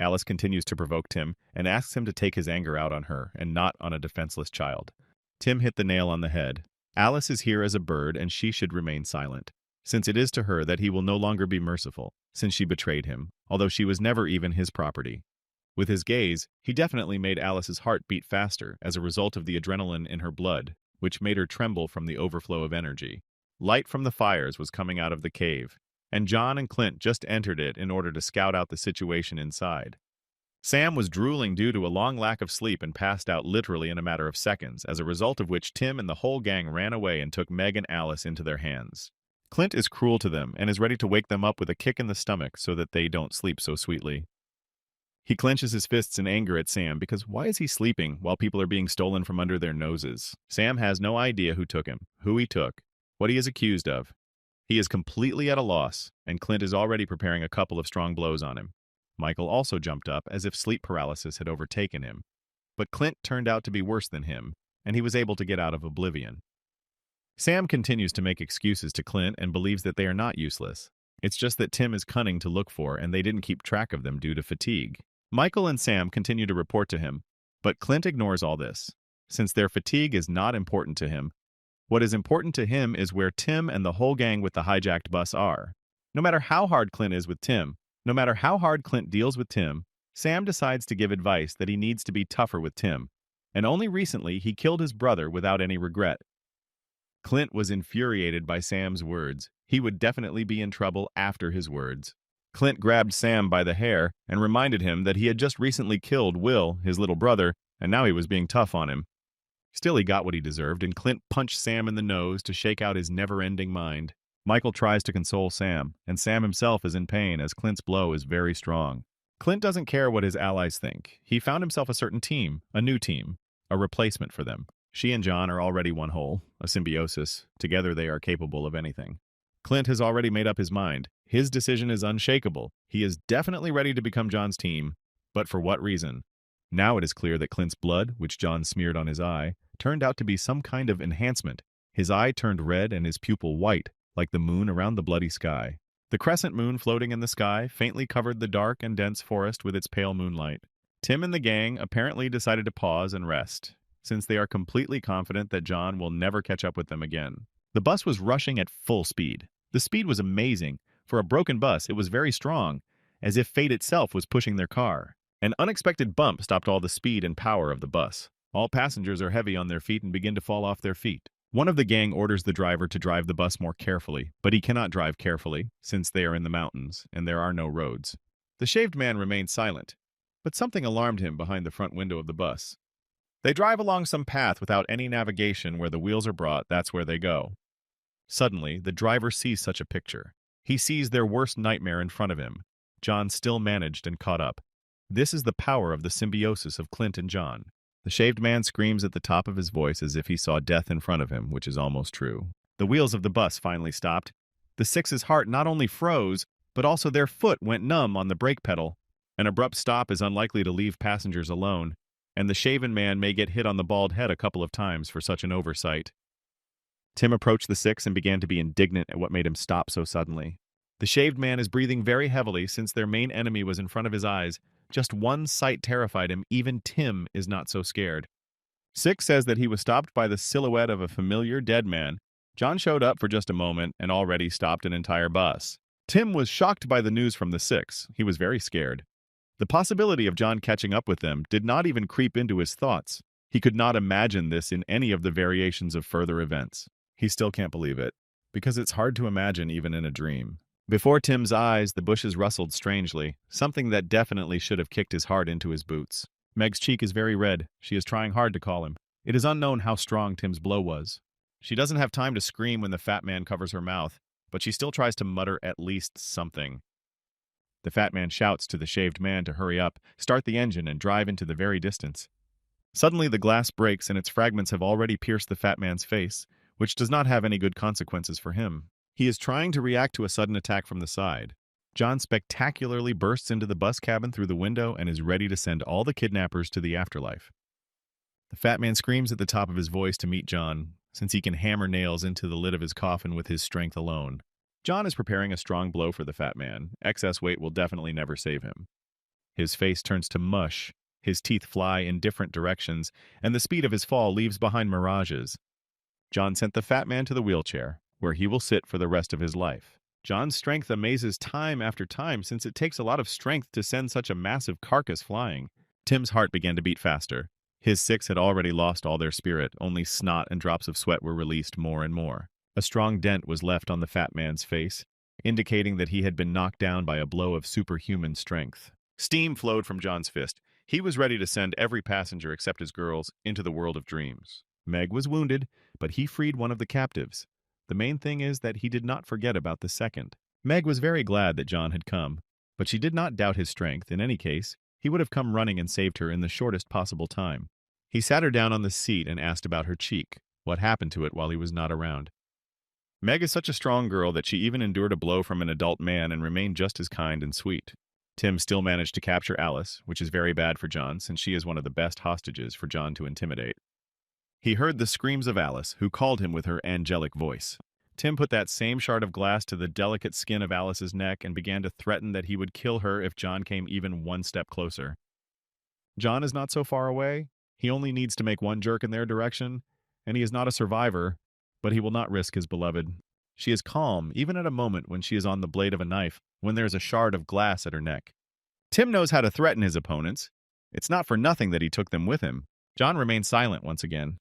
Alice continues to provoke Tim and asks him to take his anger out on her and not on a defenseless child. Tim hit the nail on the head. Alice is here as a bird and she should remain silent, since it is to her that he will no longer be merciful, since she betrayed him, although she was never even his property. With his gaze, he definitely made Alice's heart beat faster as a result of the adrenaline in her blood, which made her tremble from the overflow of energy. Light from the fires was coming out of the cave, and John and Clint just entered it in order to scout out the situation inside. Sam was drooling due to a long lack of sleep and passed out literally in a matter of seconds, as a result of which Tim and the whole gang ran away and took Meg and Alice into their hands. Clint is cruel to them and is ready to wake them up with a kick in the stomach so that they don't sleep so sweetly. He clenches his fists in anger at Sam because why is he sleeping while people are being stolen from under their noses? Sam has no idea who took him, who he took, what he is accused of. He is completely at a loss, and Clint is already preparing a couple of strong blows on him. Michael also jumped up as if sleep paralysis had overtaken him. But Clint turned out to be worse than him, and he was able to get out of oblivion. Sam continues to make excuses to Clint and believes that they are not useless. It's just that Tim is cunning to look for and they didn't keep track of them due to fatigue. Michael and Sam continue to report to him, but Clint ignores all this, since their fatigue is not important to him. What is important to him is where Tim and the whole gang with the hijacked bus are. No matter how hard Clint is with Tim, no matter how hard Clint deals with Tim, Sam decides to give advice that he needs to be tougher with Tim, and only recently he killed his brother without any regret. Clint was infuriated by Sam's words. He would definitely be in trouble after his words. Clint grabbed Sam by the hair and reminded him that he had just recently killed Will, his little brother, and now he was being tough on him. Still, he got what he deserved, and Clint punched Sam in the nose to shake out his never-ending mind. Michael tries to console Sam, and Sam himself is in pain as Clint's blow is very strong. Clint doesn't care what his allies think. He found himself a certain team, a new team, a replacement for them. She and John are already one whole, a symbiosis. Together they are capable of anything. Clint has already made up his mind. His decision is unshakable. He is definitely ready to become John's team, but for what reason? Now it is clear that Clint's blood, which John smeared on his eye, turned out to be some kind of enhancement. His eye turned red and his pupil white, like the moon around the bloody sky. The crescent moon floating in the sky faintly covered the dark and dense forest with its pale moonlight. Tim and the gang apparently decided to pause and rest, since they are completely confident that John will never catch up with them again. The bus was rushing at full speed. The speed was amazing. For a broken bus, it was very strong, as if fate itself was pushing their car. An unexpected bump stopped all the speed and power of the bus. All passengers are heavy on their feet and begin to fall off their feet. One of the gang orders the driver to drive the bus more carefully, but he cannot drive carefully, since they are in the mountains, and there are no roads. The shaved man remained silent, but something alarmed him behind the front window of the bus. They drive along some path without any navigation. Where the wheels are brought, that's where they go. Suddenly, the driver sees such a picture. He sees their worst nightmare in front of him. John still managed and caught up. This is the power of the symbiosis of Clint and John. The shaved man screams at the top of his voice as if he saw death in front of him, which is almost true. The wheels of the bus finally stopped. The six's heart not only froze, but also their foot went numb on the brake pedal. An abrupt stop is unlikely to leave passengers alone, and the shaven man may get hit on the bald head a couple of times for such an oversight. Tim approached the six and began to be indignant at what made him stop so suddenly. The shaved man is breathing very heavily since their main enemy was in front of his eyes. Just one sight terrified him. Even Tim is not so scared. Six says that he was stopped by the silhouette of a familiar dead man. John showed up for just a moment and already stopped an entire bus. Tim was shocked by the news from the six. He was very scared. The possibility of John catching up with them did not even creep into his thoughts. He could not imagine this in any of the variations of further events. He still can't believe it, because it's hard to imagine even in a dream. Before Tim's eyes, the bushes rustled strangely, something that definitely should have kicked his heart into his boots. Meg's cheek is very red. She is trying hard to call him. It is unknown how strong Tim's blow was. She doesn't have time to scream when the fat man covers her mouth, but she still tries to mutter at least something. The fat man shouts to the shaved man to hurry up, start the engine, and drive into the very distance. Suddenly, the glass breaks and its fragments have already pierced the fat man's face, which does not have any good consequences for him. He is trying to react to a sudden attack from the side. John spectacularly bursts into the bus cabin through the window and is ready to send all the kidnappers to the afterlife. The fat man screams at the top of his voice to meet John, since he can hammer nails into the lid of his coffin with his strength alone. John is preparing a strong blow for the fat man. Excess weight will definitely never save him. His face turns to mush, his teeth fly in different directions, and the speed of his fall leaves behind mirages. John sent the fat man to the wheelchair, where he will sit for the rest of his life. John's strength amazes time after time, since it takes a lot of strength to send such a massive carcass flying. Tim's heart began to beat faster. His six had already lost all their spirit, only snot and drops of sweat were released more and more. A strong dent was left on the fat man's face, indicating that he had been knocked down by a blow of superhuman strength. Steam flowed from John's fist. He was ready to send every passenger except his girls into the world of dreams. Meg was wounded, but he freed one of the captives. The main thing is that he did not forget about the second. Meg was very glad that John had come, but she did not doubt his strength. In any case, he would have come running and saved her in the shortest possible time. He sat her down on the seat and asked about her cheek, what happened to it while he was not around. Meg is such a strong girl that she even endured a blow from an adult man and remained just as kind and sweet. Tim still managed to capture Alice, which is very bad for John since she is one of the best hostages for John to intimidate. He heard the screams of Alice, who called him with her angelic voice. Tim put that same shard of glass to the delicate skin of Alice's neck and began to threaten that he would kill her if John came even one step closer. John is not so far away. He only needs to make one jerk in their direction, and he is not a survivor, but he will not risk his beloved. She is calm, even at a moment when she is on the blade of a knife, when there is a shard of glass at her neck. Tim knows how to threaten his opponents. It's not for nothing that he took them with him. John remained silent once again.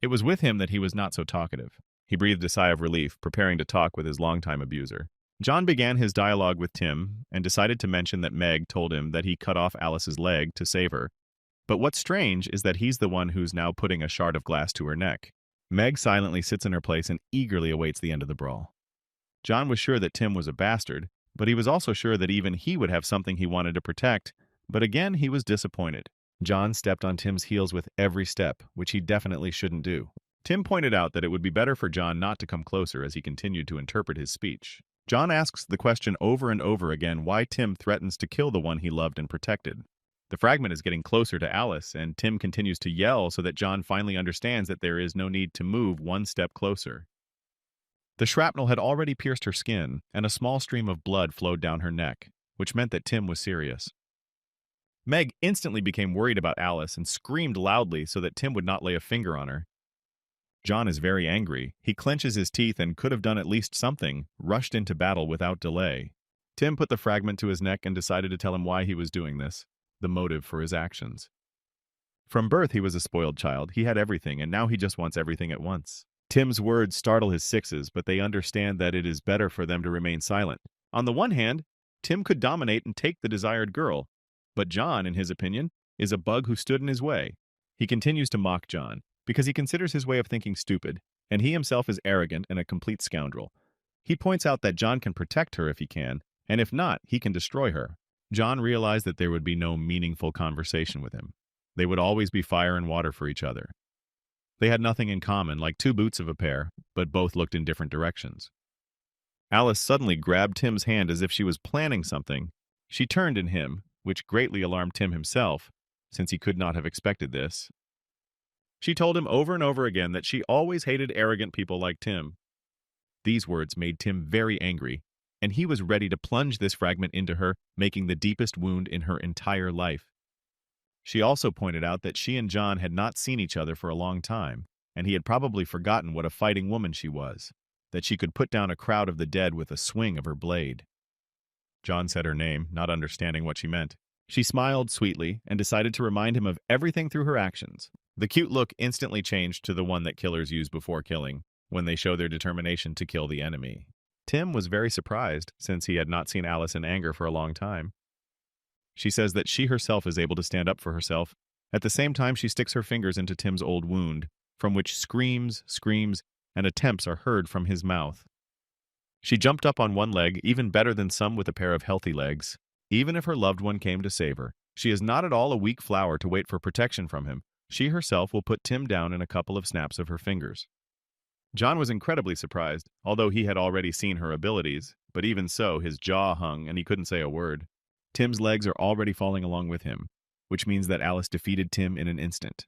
It was with him that he was not so talkative. He breathed a sigh of relief, preparing to talk with his longtime abuser. John began his dialogue with Tim and decided to mention that Meg told him that he cut off Alice's leg to save her. But what's strange is that he's the one who's now putting a shard of glass to her neck. Meg silently sits in her place and eagerly awaits the end of the brawl. John was sure that Tim was a bastard, but he was also sure that even he would have something he wanted to protect, but again he was disappointed. John stepped on Tim's heels with every step, which he definitely shouldn't do. Tim pointed out that it would be better for John not to come closer as he continued to interpret his speech. John asks the question over and over again why Tim threatens to kill the one he loved and protected. The fragment is getting closer to Alice, and Tim continues to yell so that John finally understands that there is no need to move one step closer. The shrapnel had already pierced her skin, and a small stream of blood flowed down her neck, which meant that Tim was serious. Meg instantly became worried about Alice and screamed loudly so that Tim would not lay a finger on her. John is very angry. He clenches his teeth and could have done at least something, rushed into battle without delay. Tim put the fragment to his neck and decided to tell him why he was doing this, the motive for his actions. From birth, he was a spoiled child. He had everything, and now he just wants everything at once. Tim's words startle his sixes, but they understand that it is better for them to remain silent. On the one hand, Tim could dominate and take the desired girl, but John, in his opinion, is a bug who stood in his way. He continues to mock John, because he considers his way of thinking stupid, and he himself is arrogant and a complete scoundrel. He points out that John can protect her if he can, and if not, he can destroy her. John realized that there would be no meaningful conversation with him. They would always be fire and water for each other. They had nothing in common, like two boots of a pair, but both looked in different directions. Alice suddenly grabbed Tim's hand as if she was planning something. She turned in him, which greatly alarmed Tim himself, since he could not have expected this. She told him over and over again that she always hated arrogant people like Tim. These words made Tim very angry, and he was ready to plunge this fragment into her, making the deepest wound in her entire life. She also pointed out that she and John had not seen each other for a long time, and he had probably forgotten what a fighting woman she was, that she could put down a crowd of the dead with a swing of her blade. John said her name, not understanding what she meant. She smiled sweetly and decided to remind him of everything through her actions. The cute look instantly changed to the one that killers use before killing, when they show their determination to kill the enemy. Tim was very surprised, since he had not seen Alice in anger for a long time. She says that she herself is able to stand up for herself. At the same time, she sticks her fingers into Tim's old wound, from which screams, and attempts are heard from his mouth. She jumped up on one leg, even better than some with a pair of healthy legs. Even if her loved one came to save her, she is not at all a weak flower to wait for protection from him. She herself will put Tim down in a couple of snaps of her fingers. John was incredibly surprised, although he had already seen her abilities, but even so, his jaw hung and he couldn't say a word. Tim's legs are already falling along with him, which means that Alice defeated Tim in an instant.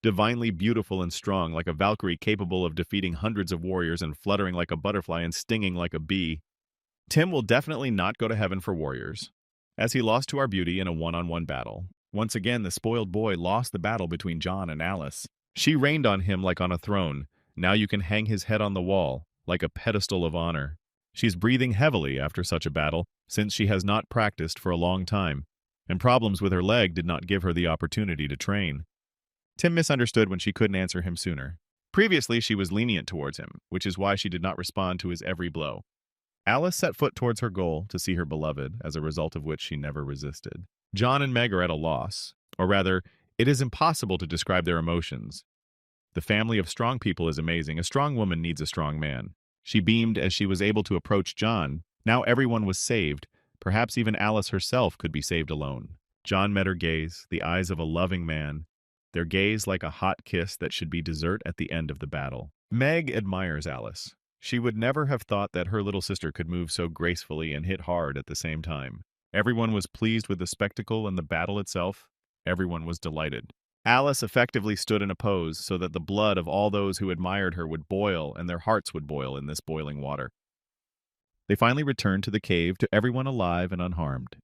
Divinely beautiful and strong, like a Valkyrie capable of defeating hundreds of warriors and fluttering like a butterfly and stinging like a bee, Tim will definitely not go to heaven for warriors, as he lost to our beauty in a one-on-one battle. Once again, the spoiled boy lost the battle between John and Alice. She reigned on him like on a throne. Now you can hang his head on the wall, like a pedestal of honor. She's breathing heavily after such a battle, since she has not practiced for a long time, and problems with her leg did not give her the opportunity to train. Tim misunderstood when she couldn't answer him sooner. Previously, she was lenient towards him, which is why she did not respond to his every blow. Alice set foot towards her goal to see her beloved, as a result of which she never resisted. John and Meg are at a loss, or rather, it is impossible to describe their emotions. The family of strong people is amazing. A strong woman needs a strong man. She beamed as she was able to approach John. Now everyone was saved. Perhaps even Alice herself could be saved alone. John met her gaze, the eyes of a loving man, their gaze like a hot kiss that should be dessert at the end of the battle. Meg admires Alice. She would never have thought that her little sister could move so gracefully and hit hard at the same time. Everyone was pleased with the spectacle and the battle itself. Everyone was delighted. Alice effectively stood in a pose so that the blood of all those who admired her would boil and their hearts would boil in this boiling water. They finally returned to the cave, to everyone alive and unharmed.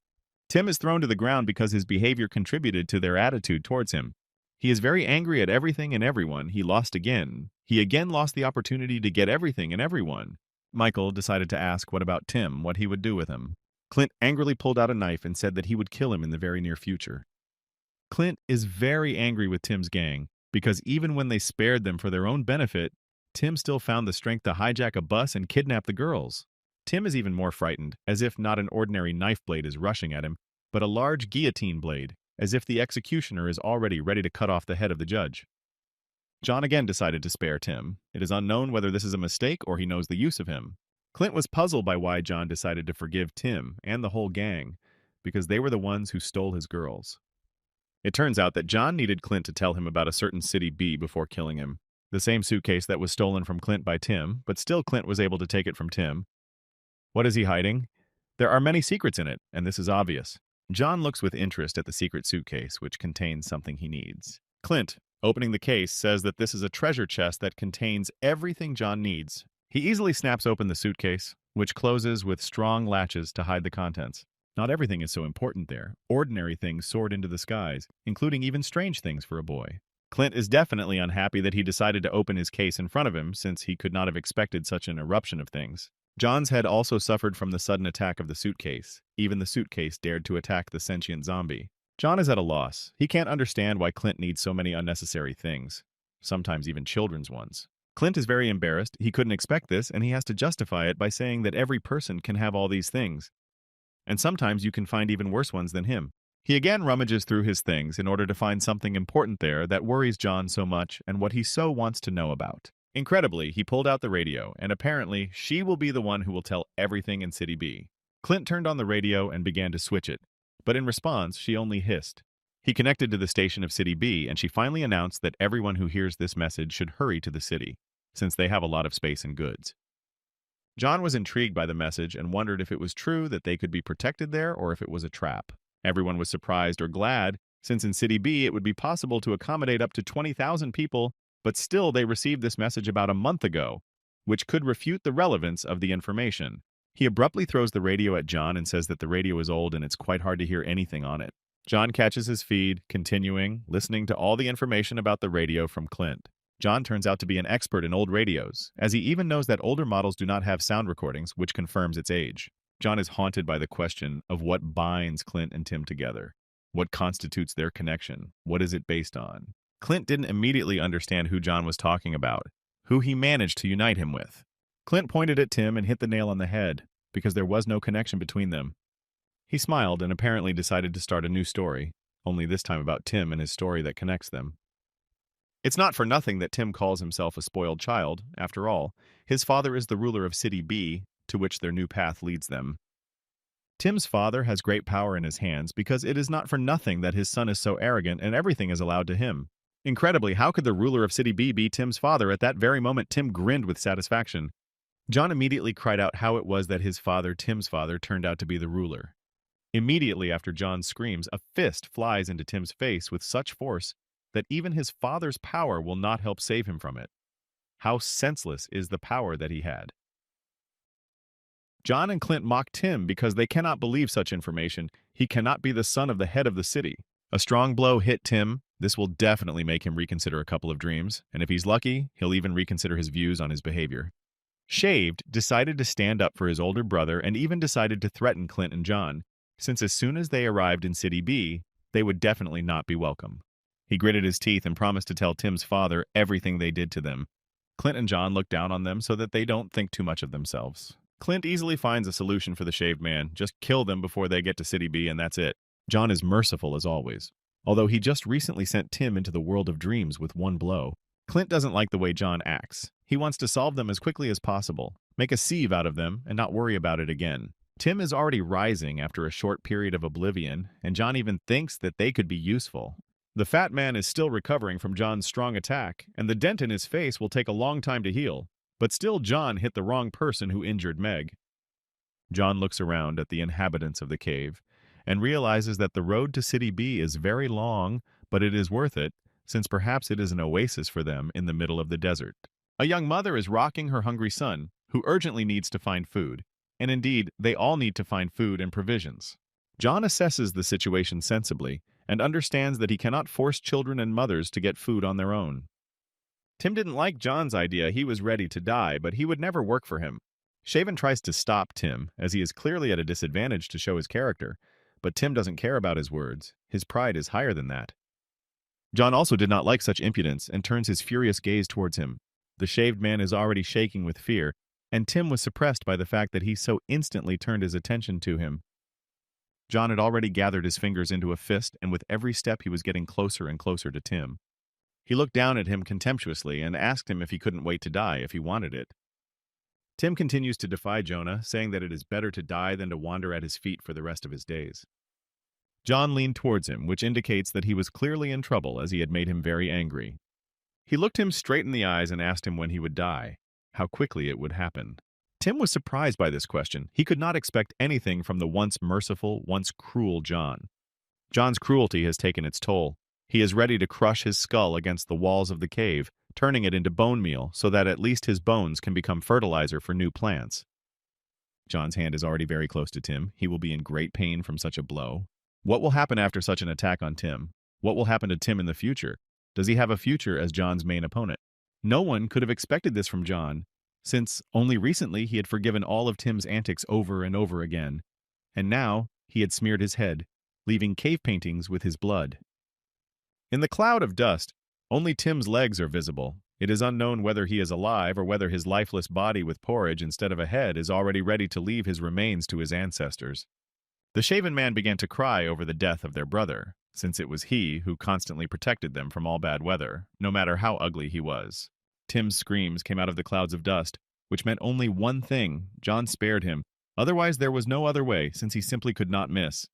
Tim is thrown to the ground because his behavior contributed to their attitude towards him. He is very angry at everything and everyone. He lost again. He again lost the opportunity to get everything and everyone. Michael decided to ask what about Tim, what he would do with him. Clint angrily pulled out a knife and said that he would kill him in the very near future. Clint is very angry with Tim's gang, because even when they spared them for their own benefit, Tim still found the strength to hijack a bus and kidnap the girls. Tim is even more frightened, as if not an ordinary knife blade is rushing at him, but a large guillotine blade, as if the executioner is already ready to cut off the head of the judge. John again decided to spare Tim. It is unknown whether this is a mistake or he knows the use of him. Clint was puzzled by why John decided to forgive Tim and the whole gang, because they were the ones who stole his girls. It turns out that John needed Clint to tell him about a certain City B before killing him. The same suitcase that was stolen from Clint by Tim, but still Clint was able to take it from Tim. What is he hiding? There are many secrets in it, and this is obvious. John looks with interest at the secret suitcase, which contains something he needs. Clint, opening the case, says that this is a treasure chest that contains everything John needs. He easily snaps open the suitcase, which closes with strong latches to hide the contents. Not everything is so important there. Ordinary things soared into the skies, including even strange things for a boy. Clint is definitely unhappy that he decided to open his case in front of him, since he could not have expected such an eruption of things. John's head also suffered from the sudden attack of the suitcase. Even the suitcase dared to attack the sentient zombie. John is at a loss. He can't understand why Clint needs so many unnecessary things, sometimes even children's ones. Clint is very embarrassed. He couldn't expect this, and he has to justify it by saying that every person can have all these things. And sometimes you can find even worse ones than him. He again rummages through his things in order to find something important there that worries John so much and what he so wants to know about. Incredibly, he pulled out the radio, and apparently, she will be the one who will tell everything in City B. Clint turned on the radio and began to switch it, but in response, she only hissed. He connected to the station of City B, and she finally announced that everyone who hears this message should hurry to the city, since they have a lot of space and goods. John was intrigued by the message and wondered if it was true that they could be protected there or if it was a trap. Everyone was surprised or glad, since in City B it would be possible to accommodate up to 20,000 people, but still they received this message about a month ago, which could refute the relevance of the information. He abruptly throws the radio at John and says that the radio is old and it's quite hard to hear anything on it. John catches his feed, continuing, listening to all the information about the radio from Clint. John turns out to be an expert in old radios, as he even knows that older models do not have sound recordings, which confirms its age. John is haunted by the question of what binds Clint and Tim together. What constitutes their connection? What is it based on? Clint didn't immediately understand who John was talking about, who he managed to unite him with. Clint pointed at Tim and hit the nail on the head, because there was no connection between them. He smiled and apparently decided to start a new story, only this time about Tim and his story that connects them. It's not for nothing that Tim calls himself a spoiled child. After all, his father is the ruler of City B, to which their new path leads them. Tim's father has great power in his hands because it is not for nothing that his son is so arrogant and everything is allowed to him. Incredibly, how could the ruler of City B be Tim's father? At that very moment, Tim grinned with satisfaction. John immediately cried out how it was that his father, Tim's father, turned out to be the ruler. Immediately after John's screams, a fist flies into Tim's face with such force that even his father's power will not help save him from it. How senseless is the power that he had. John and Clint mock Tim because they cannot believe such information. He cannot be the son of the head of the city. A strong blow hit Tim. This will definitely make him reconsider a couple of dreams, and if he's lucky, he'll even reconsider his views on his behavior. Shaved decided to stand up for his older brother and even decided to threaten Clint and John, since as soon as they arrived in City B, they would definitely not be welcome. He gritted his teeth and promised to tell Tim's father everything they did to them. Clint and John look down on them so that they don't think too much of themselves. Clint easily finds a solution for the shaved man. Just kill them before they get to City B and that's it. John is merciful as always. Although he just recently sent Tim into the world of dreams with one blow, Clint doesn't like the way John acts. He wants to solve them as quickly as possible, make a sieve out of them, and not worry about it again. Tim is already rising after a short period of oblivion, and John even thinks that they could be useful. The fat man is still recovering from John's strong attack, and the dent in his face will take a long time to heal. But still, John hit the wrong person who injured Meg. John looks around at the inhabitants of the cave and realizes that the road to City B is very long, but it is worth it, since perhaps it is an oasis for them in the middle of the desert. A young mother is rocking her hungry son, who urgently needs to find food. And indeed, they all need to find food and provisions. John assesses the situation sensibly and understands that he cannot force children and mothers to get food on their own. Tim didn't like John's idea. He was ready to die, but he would never work for him. Shaven tries to stop Tim, as he is clearly at a disadvantage to show his character, but Tim doesn't care about his words. His pride is higher than that. John also did not like such impudence and turns his furious gaze towards him. The shaved man is already shaking with fear, and Tim was suppressed by the fact that he so instantly turned his attention to him. John had already gathered his fingers into a fist, and with every step he was getting closer and closer to Tim. He looked down at him contemptuously and asked him if he couldn't wait to die if he wanted it. Tim continues to defy Jonah, saying that it is better to die than to wander at his feet for the rest of his days. John leaned towards him, which indicates that he was clearly in trouble as he had made him very angry. He looked him straight in the eyes and asked him when he would die, how quickly it would happen. Tim was surprised by this question. He could not expect anything from the once merciful, once cruel John. John's cruelty has taken its toll. He is ready to crush his skull against the walls of the cave, turning it into bone meal so that at least his bones can become fertilizer for new plants. John's hand is already very close to Tim. He will be in great pain from such a blow. What will happen after such an attack on Tim? What will happen to Tim in the future? Does he have a future as John's main opponent? No one could have expected this from John, since only recently he had forgiven all of Tim's antics over and over again, and now he had smeared his head, leaving cave paintings with his blood. In the cloud of dust, only Tim's legs are visible. It is unknown whether he is alive or whether his lifeless body with porridge instead of a head is already ready to leave his remains to his ancestors. The shaven man began to cry over the death of their brother, since it was he who constantly protected them from all bad weather, no matter how ugly he was. Tim's screams came out of the clouds of dust, which meant only one thing: John spared him. Otherwise there was no other way, since he simply could not miss.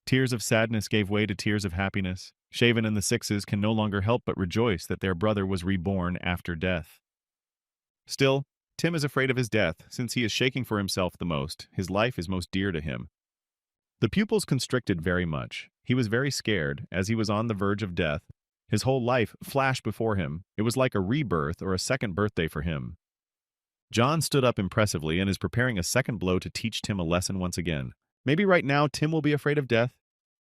Tears of sadness gave way to tears of happiness. Shaven and the Sixes can no longer help but rejoice that their brother was reborn after death. Still, Tim is afraid of his death, since he is shaking for himself the most. His life is most dear to him. The pupils constricted very much. He was very scared, as he was on the verge of death. His whole life flashed before him. It was like a rebirth or a second birthday for him. John stood up impressively and is preparing a second blow to teach Tim a lesson once again. Maybe right now Tim will be afraid of death.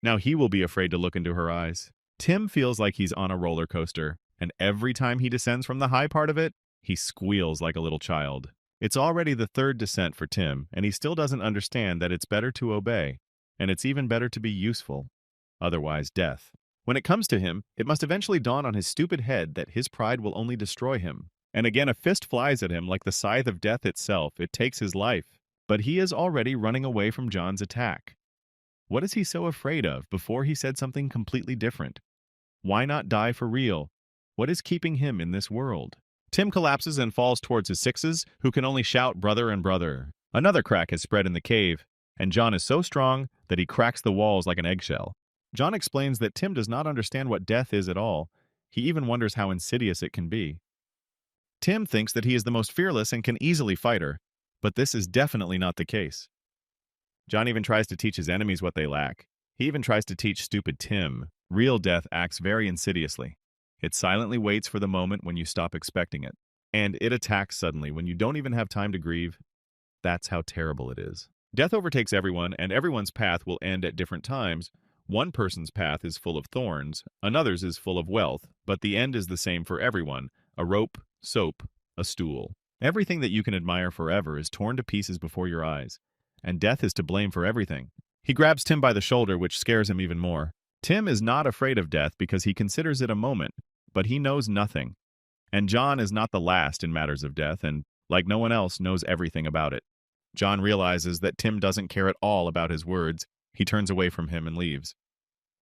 Now he will be afraid to look into her eyes. Tim feels like he's on a roller coaster, and every time he descends from the high part of it, he squeals like a little child. It's already the third descent for Tim, and he still doesn't understand that it's better to obey, and it's even better to be useful. Otherwise, death. When it comes to him, it must eventually dawn on his stupid head that his pride will only destroy him. And again, a fist flies at him like the scythe of death itself. It takes his life. But he is already running away from John's attack. What is he so afraid of? Before he said something completely different. Why not die for real? What is keeping him in this world? Tim collapses and falls towards his sixes, who can only shout brother and brother. Another crack has spread in the cave, and John is so strong that he cracks the walls like an eggshell. John explains that Tim does not understand what death is at all. He even wonders how insidious it can be. Tim thinks that he is the most fearless and can easily fight her, but this is definitely not the case. John even tries to teach his enemies what they lack. He even tries to teach stupid Tim. Real death acts very insidiously. It silently waits for the moment when you stop expecting it. And it attacks suddenly when you don't even have time to grieve. That's how terrible it is. Death overtakes everyone, and everyone's path will end at different times. One person's path is full of thorns, another's is full of wealth, but the end is the same for everyone. A rope, soap, a stool. Everything that you can admire forever is torn to pieces before your eyes. And death is to blame for everything. He grabs Tim by the shoulder, which scares him even more. Tim is not afraid of death because he considers it a moment, but he knows nothing. And John is not the last in matters of death, and, like no one else, knows everything about it. John realizes that Tim doesn't care at all about his words. He turns away from him and leaves.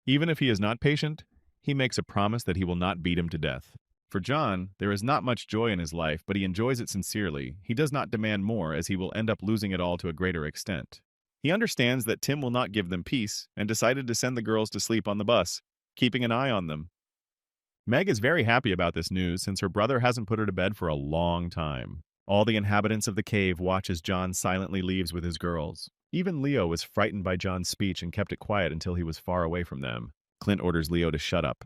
Even if he is not patient, he makes a promise that he will not beat him to death. For John, there is not much joy in his life, but he enjoys it sincerely. He does not demand more, as he will end up losing it all to a greater extent. He understands that Tim will not give them peace, and decided to send the girls to sleep on the bus, keeping an eye on them. Meg is very happy about this news, since her brother hasn't put her to bed for a long time. All the inhabitants of the cave watch as John silently leaves with his girls. Even Leo was frightened by John's speech and kept it quiet until he was far away from them. Clint orders Leo to shut up.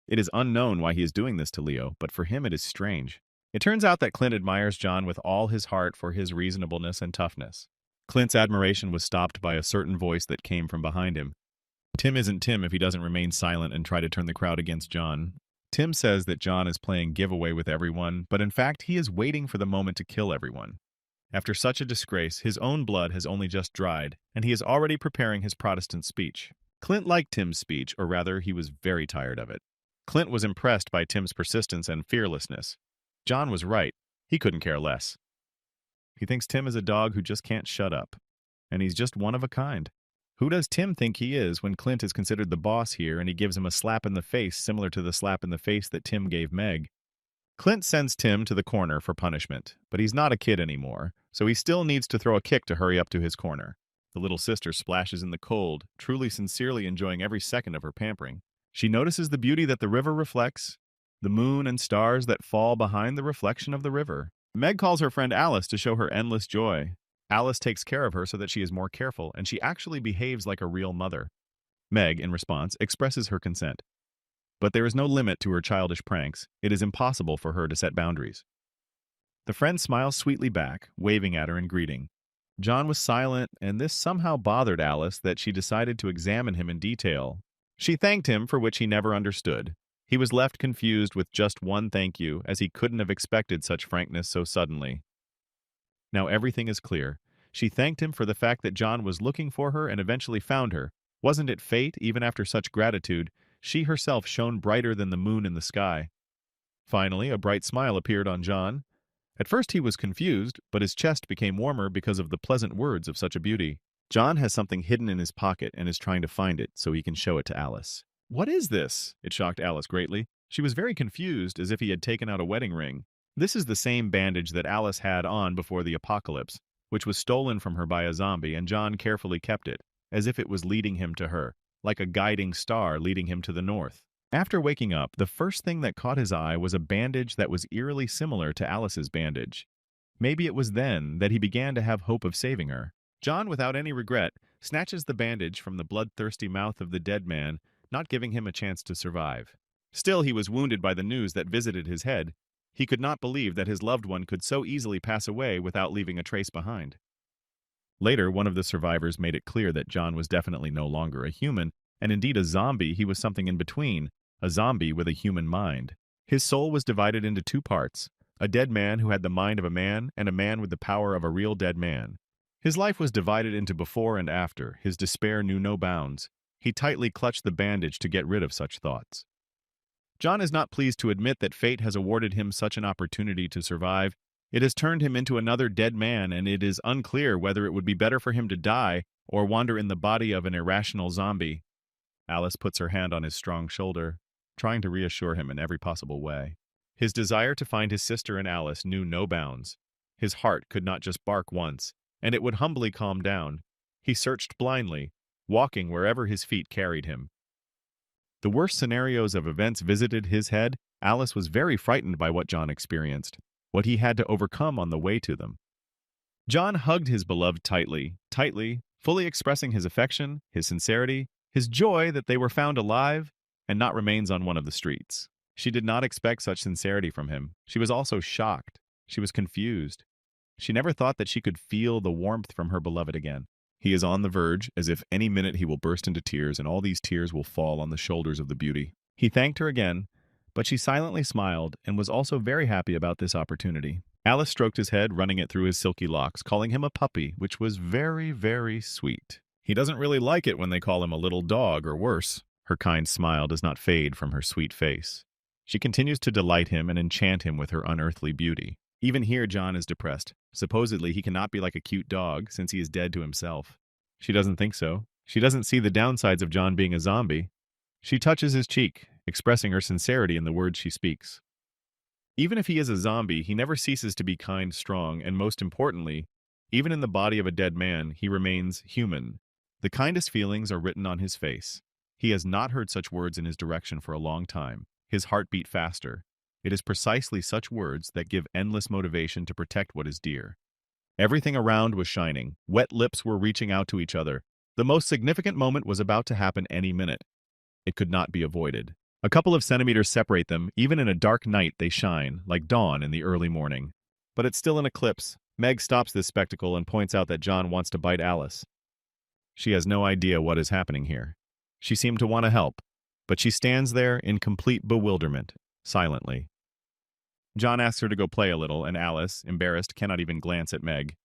It is unknown why he is doing this to Leo, but for him it is strange. It turns out that Clint admires John with all his heart for his reasonableness and toughness. Clint's admiration was stopped by a certain voice that came from behind him. Tim isn't Tim if he doesn't remain silent and try to turn the crowd against John. Tim says that John is playing giveaway with everyone, but in fact he is waiting for the moment to kill everyone. After such a disgrace, his own blood has only just dried, and he is already preparing his Protestant speech. Clint liked Tim's speech, or rather, he was very tired of it. Clint was impressed by Tim's persistence and fearlessness. John was right. He couldn't care less. He thinks Tim is a dog who just can't shut up. And he's just one of a kind. Who does Tim think he is when Clint is considered the boss here and he gives him a slap in the face similar to the slap in the face that Tim gave Meg? Clint sends Tim to the corner for punishment, but he's not a kid anymore, so he still needs to throw a kick to hurry up to his corner. The little sister splashes in the cold, truly sincerely enjoying every second of her pampering. She notices the beauty that the river reflects, the moon and stars that fall behind the reflection of the river. Meg calls her friend Alice to show her endless joy. Alice takes care of her so that she is more careful, and she actually behaves like a real mother. Meg, in response, expresses her consent. But there is no limit to her childish pranks. It is impossible for her to set boundaries. The friend smiles sweetly back, waving at her in greeting. John was silent, and this somehow bothered Alice that she decided to examine him in detail. She thanked him for which he never understood. He was left confused with just one thank you, as he couldn't have expected such frankness so suddenly. Now everything is clear. She thanked him for the fact that John was looking for her and eventually found her. Wasn't it fate, even after such gratitude? She herself shone brighter than the moon in the sky. Finally, a bright smile appeared on John. At first he was confused, but his chest became warmer because of the pleasant words of such a beauty. John has something hidden in his pocket and is trying to find it so he can show it to Alice. What is this? It shocked Alice greatly. She was very confused, as if he had taken out a wedding ring. This is the same bandage that Alice had on before the apocalypse, which was stolen from her by a zombie, and John carefully kept it, as if it was leading him to her, like a guiding star leading him to the north. After waking up, the first thing that caught his eye was a bandage that was eerily similar to Alice's bandage. Maybe it was then that he began to have hope of saving her. John, without any regret, snatches the bandage from the bloodthirsty mouth of the dead man, not giving him a chance to survive. Still, he was wounded by the news that visited his head. He could not believe that his loved one could so easily pass away without leaving a trace behind. Later, one of the survivors made it clear that John was definitely no longer a human, and indeed a zombie. He was something in between, a zombie with a human mind. His soul was divided into two parts, a dead man who had the mind of a man and a man with the power of a real dead man. His life was divided into before and after. His despair knew no bounds. He tightly clutched the bandage to get rid of such thoughts. John is not pleased to admit that fate has awarded him such an opportunity to survive. It has turned him into another dead man, and it is unclear whether it would be better for him to die or wander in the body of an irrational zombie. Alice puts her hand on his strong shoulder, trying to reassure him in every possible way. His desire to find his sister and Alice knew no bounds. His heart could not just bark once, and it would humbly calm down. He searched blindly, walking wherever his feet carried him. The worst scenarios of events visited his head. Alice was very frightened by what John experienced, what he had to overcome on the way to them. John hugged his beloved tightly, fully expressing his affection, his sincerity, his joy that they were found alive and not remains on one of the streets. She did not expect such sincerity from him. She was also shocked. She was confused. She never thought that she could feel the warmth from her beloved again. He is on the verge, as if any minute he will burst into tears, and all these tears will fall on the shoulders of the beauty. He thanked her again, but she silently smiled and was also very happy about this opportunity. Alice stroked his head, running it through his silky locks, calling him a puppy, which was very, very sweet. He doesn't really like it when they call him a little dog or worse. Her kind smile does not fade from her sweet face. She continues to delight him and enchant him with her unearthly beauty. Even here, John is depressed. Supposedly, he cannot be like a cute dog, since he is dead to himself. She doesn't think so. She doesn't see the downsides of John being a zombie. She touches his cheek, expressing her sincerity in the words she speaks. Even if he is a zombie, he never ceases to be kind, strong, and most importantly, even in the body of a dead man, he remains human. The kindest feelings are written on his face. He has not heard such words in his direction for a long time. His heart beat faster. It is precisely such words that give endless motivation to protect what is dear. Everything around was shining. Wet lips were reaching out to each other. The most significant moment was about to happen any minute. It could not be avoided. A couple of centimeters separate them. Even in a dark night, they shine, like dawn in the early morning. But it's still an eclipse. Meg stops this spectacle and points out that John wants to bite Alice. She has no idea what is happening here. She seemed to want to help, but she stands there in complete bewilderment, silently. John asks her to go play a little, and Alice, embarrassed, cannot even glance at Meg.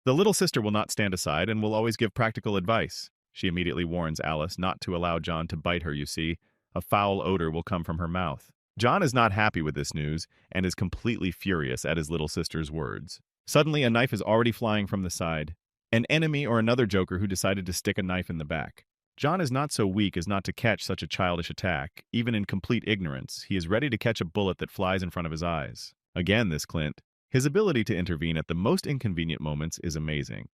The little sister will not stand aside and will always give practical advice. She immediately warns Alice not to allow John to bite her, you see. A foul odor will come from her mouth. John is not happy with this news and is completely furious at his little sister's words. Suddenly, a knife is already flying from the side. An enemy or another joker who decided to stick a knife in the back. John is not so weak as not to catch such a childish attack. Even in complete ignorance, he is ready to catch a bullet that flies in front of his eyes. Again, this Clint. His ability to intervene at the most inconvenient moments is amazing.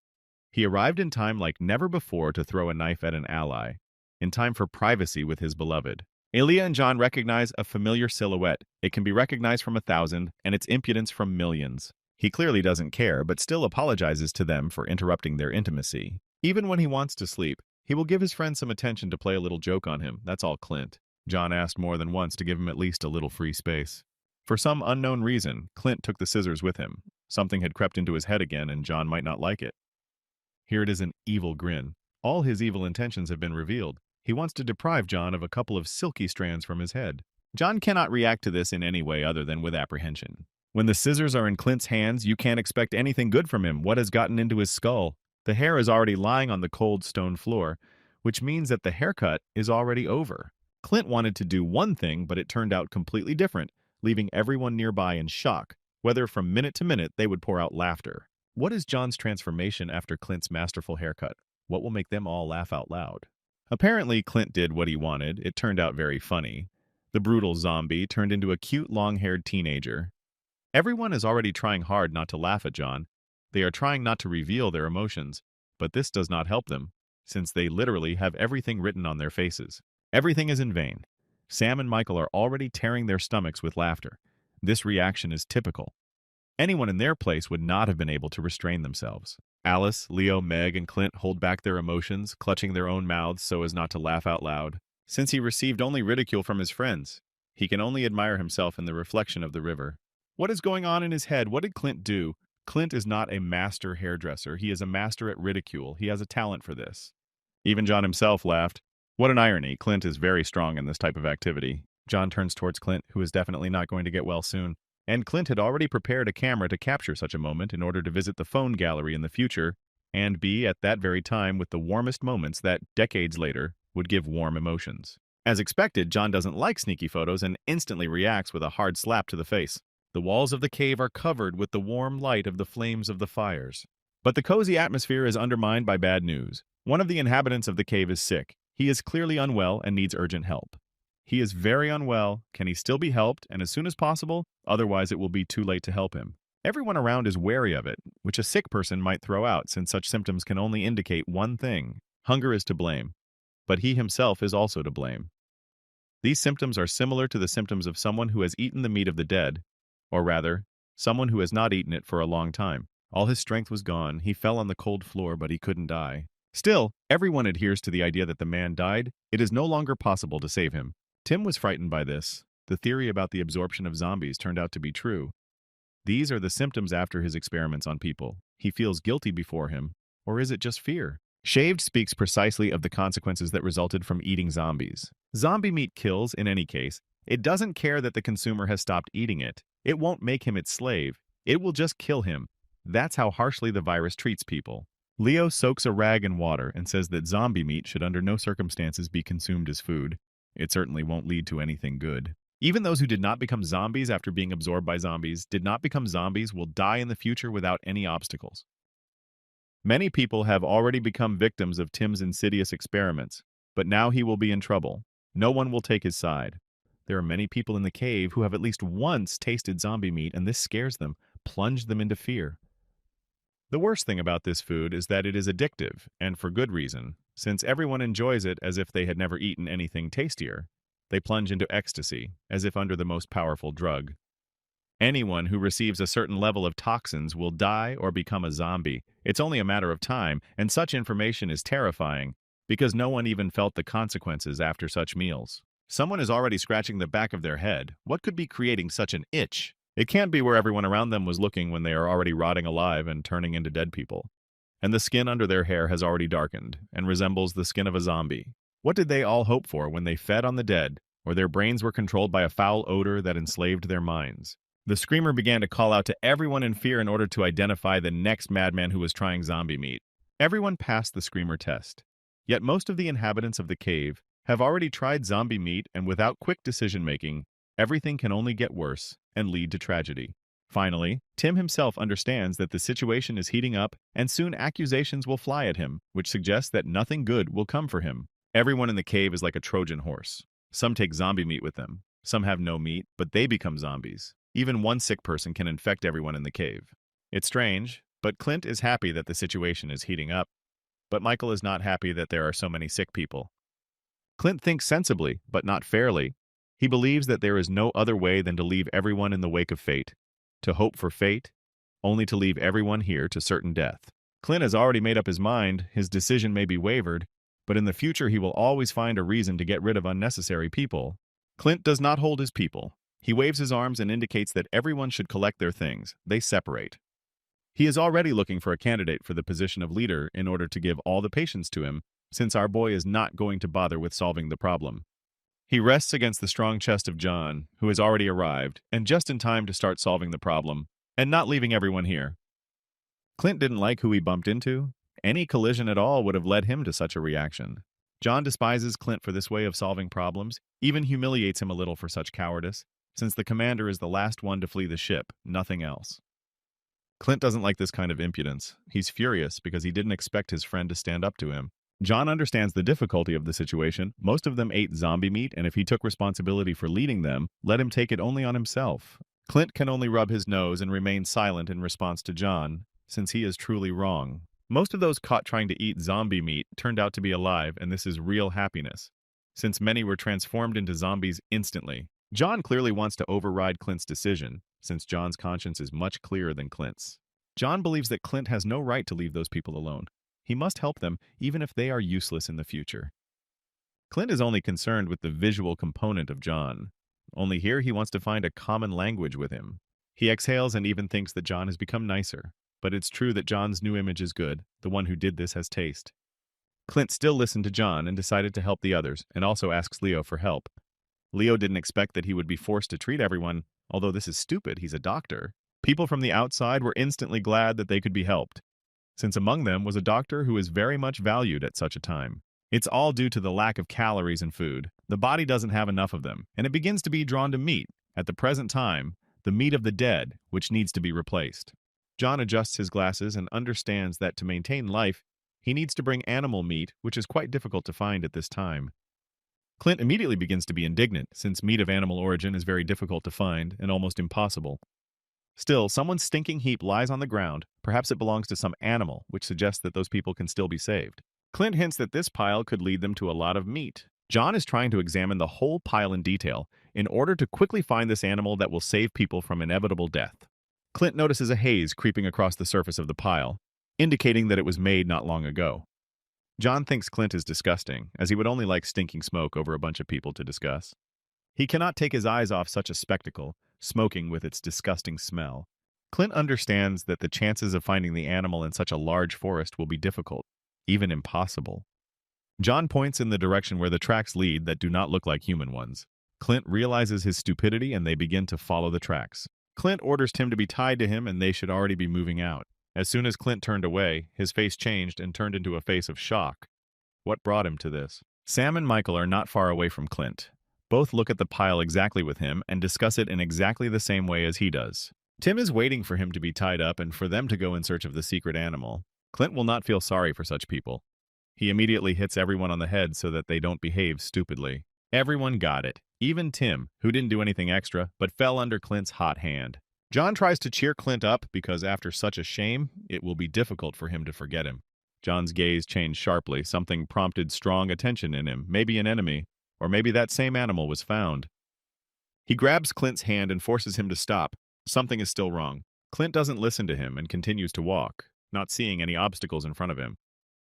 He arrived in time like never before to throw a knife at an ally, in time for privacy with his beloved. Elia and John recognize a familiar silhouette. It can be recognized from 1,000, and its impudence from millions. He clearly doesn't care, but still apologizes to them for interrupting their intimacy. Even when he wants to sleep, he will give his friend some attention to play a little joke on him. That's all Clint. John asked more than once to give him at least a little free space. For some unknown reason, Clint took the scissors with him. Something had crept into his head again, and John might not like it. Here it is, an evil grin. All his evil intentions have been revealed. He wants to deprive John of a couple of silky strands from his head. John cannot react to this in any way other than with apprehension. When the scissors are in Clint's hands, you can't expect anything good from him. What has gotten into his skull? The hair is already lying on the cold stone floor, which means that the haircut is already over. Clint wanted to do one thing, but it turned out completely different, leaving everyone nearby in shock, whether from minute to minute they would pour out laughter. What is John's transformation after Clint's masterful haircut? What will make them all laugh out loud? Apparently, Clint did what he wanted. It turned out very funny. The brutal zombie turned into a cute, long-haired teenager. Everyone is already trying hard not to laugh at John. They are trying not to reveal their emotions, but this does not help them, since they literally have everything written on their faces. Everything is in vain. Sam and Michael are already tearing their stomachs with laughter. This reaction is typical. Anyone in their place would not have been able to restrain themselves. Alice, Leo, Meg, and Clint hold back their emotions, clutching their own mouths so as not to laugh out loud. Since he received only ridicule from his friends, he can only admire himself in the reflection of the river. What is going on in his head? What did Clint do? Clint is not a master hairdresser. He is a master at ridicule. He has a talent for this. Even John himself laughed. What an irony. Clint is very strong in this type of activity. John turns towards Clint, who is definitely not going to get well soon. And Clint had already prepared a camera to capture such a moment in order to visit the phone gallery in the future and be at that very time with the warmest moments that, decades later, would give warm emotions. As expected, John doesn't like sneaky photos and instantly reacts with a hard slap to the face. The walls of the cave are covered with the warm light of the flames of the fires. But the cozy atmosphere is undermined by bad news. One of the inhabitants of the cave is sick. He is clearly unwell and needs urgent help. He is very unwell. Can he still be helped, and as soon as possible? Otherwise, it will be too late to help him. Everyone around is wary of it, which a sick person might throw out since such symptoms can only indicate one thing. Hunger is to blame. But he himself is also to blame. These symptoms are similar to the symptoms of someone who has eaten the meat of the dead, or rather, someone who has not eaten it for a long time. All his strength was gone, he fell on the cold floor, but he couldn't die. Still, everyone adheres to the idea that the man died. It is no longer possible to save him. Tim was frightened by this. The theory about the absorption of zombies turned out to be true. These are the symptoms after his experiments on people. He feels guilty before him, or is it just fear? Shaved speaks precisely of the consequences that resulted from eating zombies. Zombie meat kills, in any case. It doesn't care that the consumer has stopped eating it. It won't make him its slave. It will just kill him. That's how harshly the virus treats people. Leo soaks a rag in water and says that zombie meat should under no circumstances be consumed as food. It certainly won't lead to anything good. Even those who did not become zombies after being absorbed by zombies will die in the future without any obstacles. Many people have already become victims of Tim's insidious experiments, but now he will be in trouble. No one will take his side. There are many people in the cave who have at least once tasted zombie meat, and this scares them, plunged them into fear. The worst thing about this food is that it is addictive, and for good reason, since everyone enjoys it as if they had never eaten anything tastier. They plunge into ecstasy, as if under the most powerful drug. Anyone who receives a certain level of toxins will die or become a zombie. It's only a matter of time, and such information is terrifying, because no one even felt the consequences after such meals. Someone is already scratching the back of their head. What could be creating such an itch? It can't be where everyone around them was looking when they are already rotting alive and turning into dead people. And the skin under their hair has already darkened, and resembles the skin of a zombie. What did they all hope for when they fed on the dead, or their brains were controlled by a foul odor that enslaved their minds? The screamer began to call out to everyone in fear in order to identify the next madman who was trying zombie meat. Everyone passed the screamer test. Yet most of the inhabitants of the cave have already tried zombie meat, and without quick decision-making, everything can only get worse and lead to tragedy. Finally, Tim himself understands that the situation is heating up, and soon accusations will fly at him, which suggests that nothing good will come for him. Everyone in the cave is like a Trojan horse. Some take zombie meat with them. Some have no meat, but they become zombies. Even one sick person can infect everyone in the cave. It's strange, but Clint is happy that the situation is heating up. But Michael is not happy that there are so many sick people. Clint thinks sensibly, but not fairly. He believes that there is no other way than to leave everyone in the wake of fate. To hope for fate, only to leave everyone here to certain death. Clint has already made up his mind. His decision may be wavered, but in the future he will always find a reason to get rid of unnecessary people. Clint does not hold his people. He waves his arms and indicates that everyone should collect their things. They separate. He is already looking for a candidate for the position of leader in order to give all the patience to him, since our boy is not going to bother with solving the problem. He rests against the strong chest of John, who has already arrived, and just in time to start solving the problem, and not leaving everyone here. Clint didn't like who he bumped into. Any collision at all would have led him to such a reaction. John despises Clint for this way of solving problems, even humiliates him a little for such cowardice, since the commander is the last one to flee the ship, nothing else. Clint doesn't like this kind of impudence. He's furious because he didn't expect his friend to stand up to him. John understands the difficulty of the situation. Most of them ate zombie meat, and if he took responsibility for leading them, let him take it only on himself. Clint can only rub his nose and remain silent in response to John, since he is truly wrong. Most of those caught trying to eat zombie meat turned out to be alive, and this is real happiness, since many were transformed into zombies instantly. John clearly wants to override Clint's decision, since John's conscience is much clearer than Clint's. John believes that Clint has no right to leave those people alone. He must help them, even if they are useless in the future. Clint is only concerned with the visual component of John. Only here he wants to find a common language with him. He exhales and even thinks that John has become nicer. But it's true that John's new image is good. The one who did this has taste. Clint still listened to John and decided to help the others, and also asks Leo for help. Leo didn't expect that he would be forced to treat everyone, although this is stupid, he's a doctor. People from the outside were instantly glad that they could be helped, since among them was a doctor who is very much valued at such a time. It's all due to the lack of calories in food. The body doesn't have enough of them, and it begins to be drawn to meat. At the present time, the meat of the dead, which needs to be replaced. John adjusts his glasses and understands that to maintain life, he needs to bring animal meat, which is quite difficult to find at this time. Clint immediately begins to be indignant, since meat of animal origin is very difficult to find and almost impossible. Still, someone's stinking heap lies on the ground. Perhaps it belongs to some animal, which suggests that those people can still be saved. Clint hints that this pile could lead them to a lot of meat. John is trying to examine the whole pile in detail in order to quickly find this animal that will save people from inevitable death. Clint notices a haze creeping across the surface of the pile, indicating that it was made not long ago. John thinks Clint is disgusting, as he would only like stinking smoke over a bunch of people to discuss. He cannot take his eyes off such a spectacle, smoking with its disgusting smell. Clint understands that the chances of finding the animal in such a large forest will be difficult, even impossible. John points in the direction where the tracks lead that do not look like human ones. Clint realizes his stupidity and they begin to follow the tracks. Clint orders Tim to be tied to him and they should already be moving out. As soon as Clint turned away, his face changed and turned into a face of shock. What brought him to this? Sam and Michael are not far away from Clint. Both look at the pile exactly with him and discuss it in exactly the same way as he does. Tim is waiting for him to be tied up and for them to go in search of the secret animal. Clint will not feel sorry for such people. He immediately hits everyone on the head so that they don't behave stupidly. Everyone got it, even Tim, who didn't do anything extra, but fell under Clint's hot hand. John tries to cheer Clint up because after such a shame, it will be difficult for him to forget him. John's gaze changed sharply. Something prompted strong attention in him, maybe an enemy, or maybe that same animal was found. He grabs Clint's hand and forces him to stop. Something is still wrong. Clint doesn't listen to him and continues to walk, not seeing any obstacles in front of him.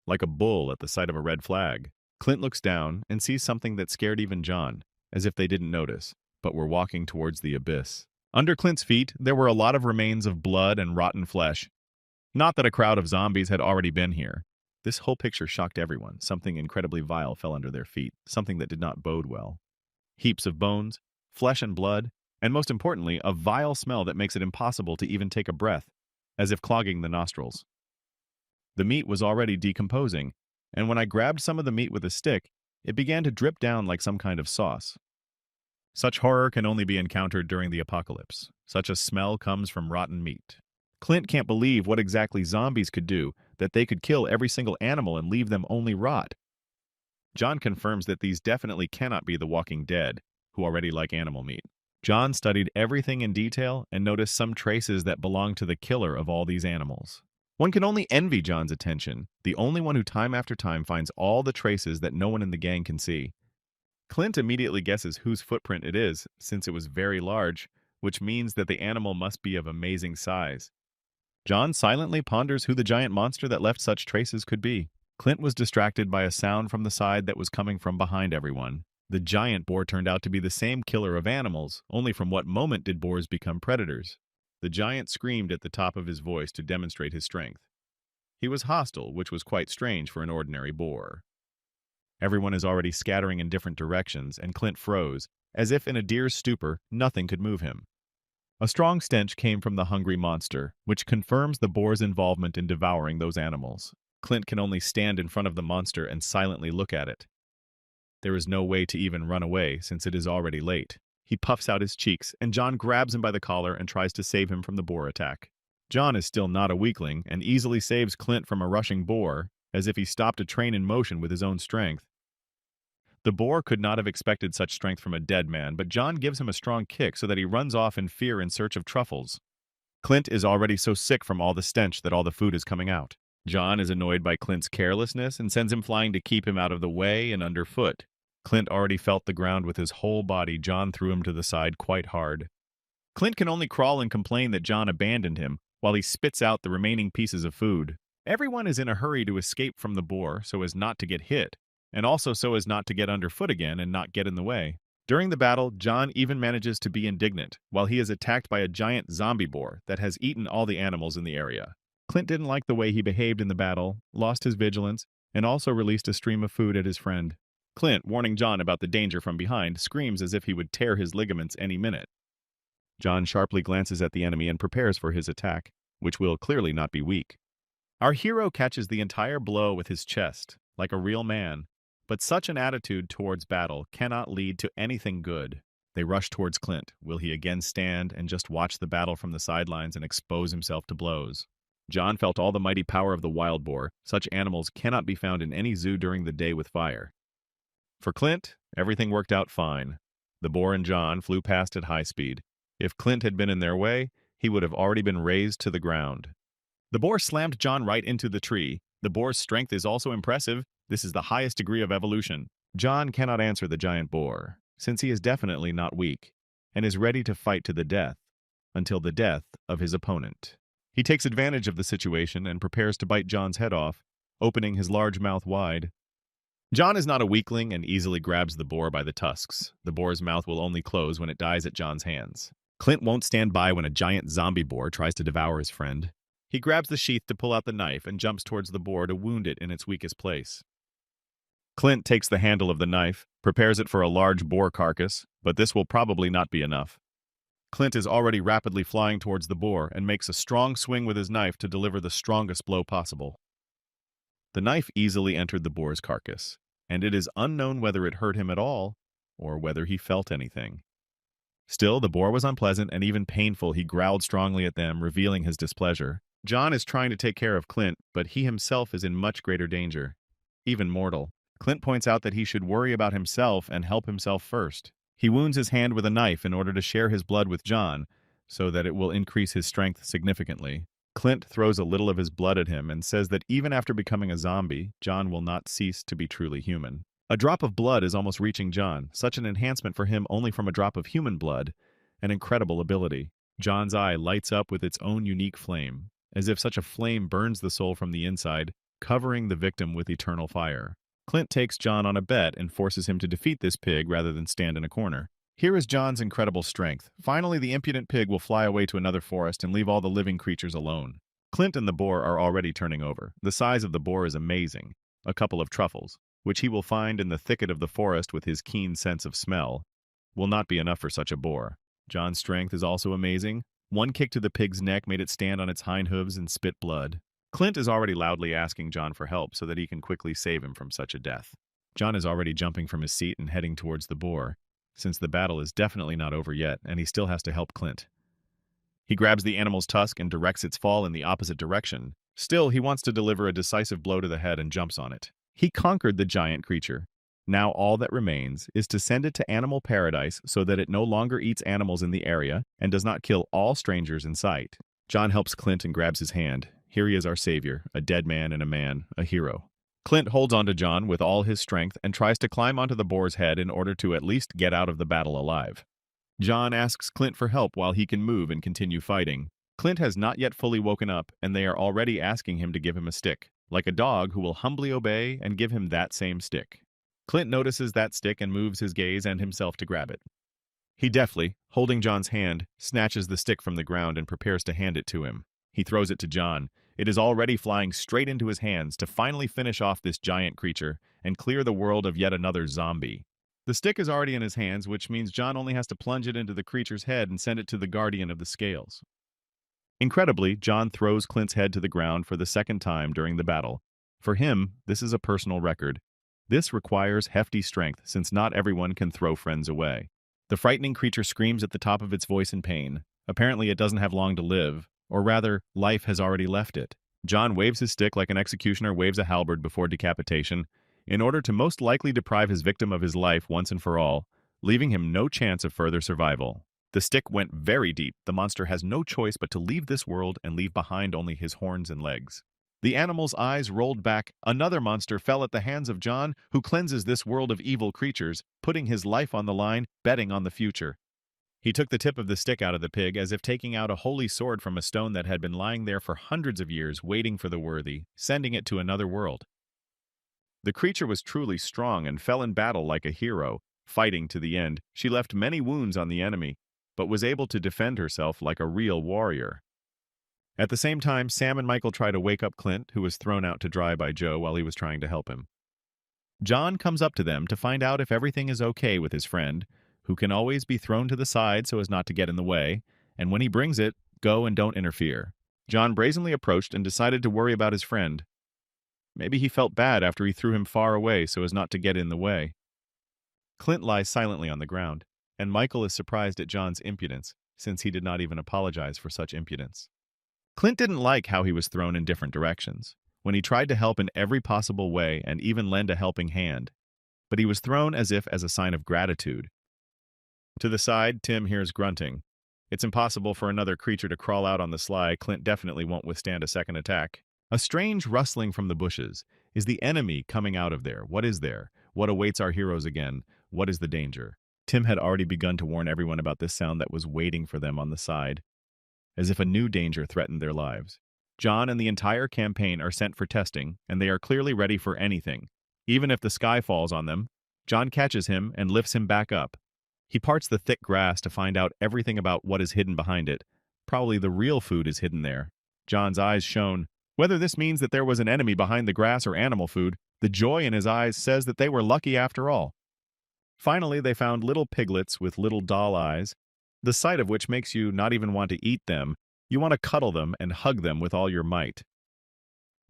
Like a bull at the sight of a red flag. Clint looks down and sees something that scared even John, as if they didn't notice, but were walking towards the abyss. Under Clint's feet, there were a lot of remains of blood and rotten flesh. Not that a crowd of zombies had already been here. This whole picture shocked everyone. Something incredibly vile fell under their feet, something that did not bode well. Heaps of bones, flesh and blood, and most importantly, a vile smell that makes it impossible to even take a breath, as if clogging the nostrils. The meat was already decomposing, and when I grabbed some of the meat with a stick, it began to drip down like some kind of sauce. Such horror can only be encountered during the apocalypse. Such a smell comes from rotten meat. Clint can't believe what exactly zombies could do, that they could kill every single animal and leave them only rot. John confirms that these definitely cannot be the walking dead, who already like animal meat. John studied everything in detail and noticed some traces that belong to the killer of all these animals. One can only envy John's attention, the only one who time after time finds all the traces that no one in the gang can see. Clint immediately guesses whose footprint it is, since it was very large, which means that the animal must be of amazing size. John silently ponders who the giant monster that left such traces could be. Clint was distracted by a sound from the side that was coming from behind everyone. The giant boar turned out to be the same killer of animals, only from what moment did boars become predators? The giant screamed at the top of his voice to demonstrate his strength. He was hostile, which was quite strange for an ordinary boar. Everyone is already scattering in different directions, and Clint froze, as if in a deer's stupor, nothing could move him. A strong stench came from the hungry monster, which confirms the boar's involvement in devouring those animals. Clint can only stand in front of the monster and silently look at it. There is no way to even run away, since it is already late. He puffs out his cheeks, and John grabs him by the collar and tries to save him from the boar attack. John is still not a weakling, and easily saves Clint from a rushing boar, as if he stopped a train in motion with his own strength. The boar could not have expected such strength from a dead man, but John gives him a strong kick so that he runs off in fear in search of truffles. Clint is already so sick from all the stench that all the food is coming out. John is annoyed by Clint's carelessness and sends him flying to keep him out of the way and underfoot. Clint already felt the ground with his whole body. John threw him to the side quite hard. Clint can only crawl and complain that John abandoned him, while he spits out the remaining pieces of food. Everyone is in a hurry to escape from the boar so as not to get hit, and also so as not to get underfoot again and not get in the way. During the battle, John even manages to be indignant, while he is attacked by a giant zombie boar that has eaten all the animals in the area. Clint didn't like the way he behaved in the battle, lost his vigilance, and also released a stream of food at his friend. Clint, warning John about the danger from behind, screams as if he would tear his ligaments any minute. John sharply glances at the enemy and prepares for his attack, which will clearly not be weak. Our hero catches the entire blow with his chest, like a real man. But such an attitude towards battle cannot lead to anything good. They rush towards Clint. Will he again stand and just watch the battle from the sidelines and expose himself to blows? John felt all the mighty power of the wild boar. Such animals cannot be found in any zoo during the day with fire. For Clint, everything worked out fine. The boar and John flew past at high speed. If Clint had been in their way, he would have already been razed to the ground. The boar slammed John right into the tree. The boar's strength is also impressive. This is the highest degree of evolution. John cannot answer the giant boar, since he is definitely not weak, and is ready to fight to the death, until the death of his opponent. He takes advantage of the situation and prepares to bite John's head off, opening his large mouth wide. John is not a weakling and easily grabs the boar by the tusks. The boar's mouth will only close when it dies at John's hands. Clint won't stand by when a giant zombie boar tries to devour his friend. He grabs the sheath to pull out the knife and jumps towards the boar to wound it in its weakest place. Clint takes the handle of the knife, prepares it for a large boar carcass, but this will probably not be enough. Clint is already rapidly flying towards the boar and makes a strong swing with his knife to deliver the strongest blow possible. The knife easily entered the boar's carcass, and it is unknown whether it hurt him at all or whether he felt anything. Still, the boar was unpleasant and even painful. He growled strongly at them, revealing his displeasure. John is trying to take care of Clint, but he himself is in much greater danger, even mortal. Clint points out that he should worry about himself and help himself first. He wounds his hand with a knife in order to share his blood with John, so that it will increase his strength significantly. Clint throws a little of his blood at him and says that even after becoming a zombie, John will not cease to be truly human. A drop of blood is almost reaching John, such an enhancement for him only from a drop of human blood, an incredible ability. John's eye lights up with its own unique flame, as if such a flame burns the soul from the inside, covering the victim with eternal fire. Clint takes John on a bet and forces him to defeat this pig rather than stand in a corner. Here is John's incredible strength. Finally, the impudent pig will fly away to another forest and leave all the living creatures alone. Clint and the boar are already turning over. The size of the boar is amazing. A couple of truffles, which he will find in the thicket of the forest with his keen sense of smell, will not be enough for such a boar. John's strength is also amazing. One kick to the pig's neck made it stand on its hind hooves and spit blood. Clint is already loudly asking John for help so that he can quickly save him from such a death. John is already jumping from his seat and heading towards the boar, since the battle is definitely not over yet and he still has to help Clint. He grabs the animal's tusk and directs its fall in the opposite direction. Still, he wants to deliver a decisive blow to the head and jumps on it. He conquered the giant creature. Now all that remains is to send it to animal paradise so that it no longer eats animals in the area and does not kill all strangers in sight. John helps Clint and grabs his hand. Here he is, our savior, a dead man and a man, a hero. Clint holds onto John with all his strength and tries to climb onto the boar's head in order to at least get out of the battle alive. John asks Clint for help while he can move and continue fighting. Clint has not yet fully woken up, and they are already asking him to give him a stick, like a dog who will humbly obey and give him that same stick. Clint notices that stick and moves his gaze and himself to grab it. He deftly, holding John's hand, snatches the stick from the ground and prepares to hand it to him. He throws it to John. It is already flying straight into his hands to finally finish off this giant creature and clear the world of yet another zombie. The stick is already in his hands, which means John only has to plunge it into the creature's head and send it to the guardian of the scales. Incredibly, John throws Clint's head to the ground for the second time during the battle. For him, this is a personal record. This requires hefty strength, since not everyone can throw friends away. The frightening creature screams at the top of its voice in pain. Apparently it doesn't have long to live, or rather, life has already left it. John waves his stick like an executioner waves a halberd before decapitation, in order to most likely deprive his victim of his life once and for all, leaving him no chance of further survival. The stick went very deep. The monster has no choice but to leave this world and leave behind only his horns and legs. The animal's eyes rolled back. Another monster fell at the hands of John, who cleanses this world of evil creatures, putting his life on the line, betting on the future. He took the tip of the stick out of the pig as if taking out a holy sword from a stone that had been lying there for hundreds of years waiting for the worthy, sending it to another world. The creature was truly strong and fell in battle like a hero, fighting to the end. She left many wounds on the enemy, but was able to defend herself like a real warrior. At the same time, Sam and Michael try to wake up Clint, who was thrown out to dry by Joe while he was trying to help him. John comes up to them to find out if everything is okay with his friend, who can always be thrown to the side so as not to get in the way, and when he brings it, go and don't interfere. John brazenly approached and decided to worry about his friend. Maybe he felt bad after he threw him far away so as not to get in the way. Clint lies silently on the ground, and Michael is surprised at John's impudence, since he did not even apologize for such impudence. Clint didn't like how he was thrown in different directions, when he tried to help in every possible way and even lend a helping hand, but he was thrown as if as a sign of gratitude. To the side, Tim hears grunting. It's impossible for another creature to crawl out on the sly. Clint definitely won't withstand a second attack. A strange rustling from the bushes. Is the enemy coming out of there? What is there? What awaits our heroes again? What is the danger? Tim had already begun to warn everyone about this sound that was waiting for them on the side, as if a new danger threatened their lives. John and the entire campaign are sent for testing, and they are clearly ready for anything. Even if the sky falls on them, John catches him and lifts him back up. He parts the thick grass to find out everything about what is hidden behind it. Probably the real food is hidden there. John's eyes shone. Whether this means that there was an enemy behind the grass or animal food, the joy in his eyes says that they were lucky after all. Finally, they found little piglets with little doll eyes, the sight of which makes you not even want to eat them. You want to cuddle them and hug them with all your might.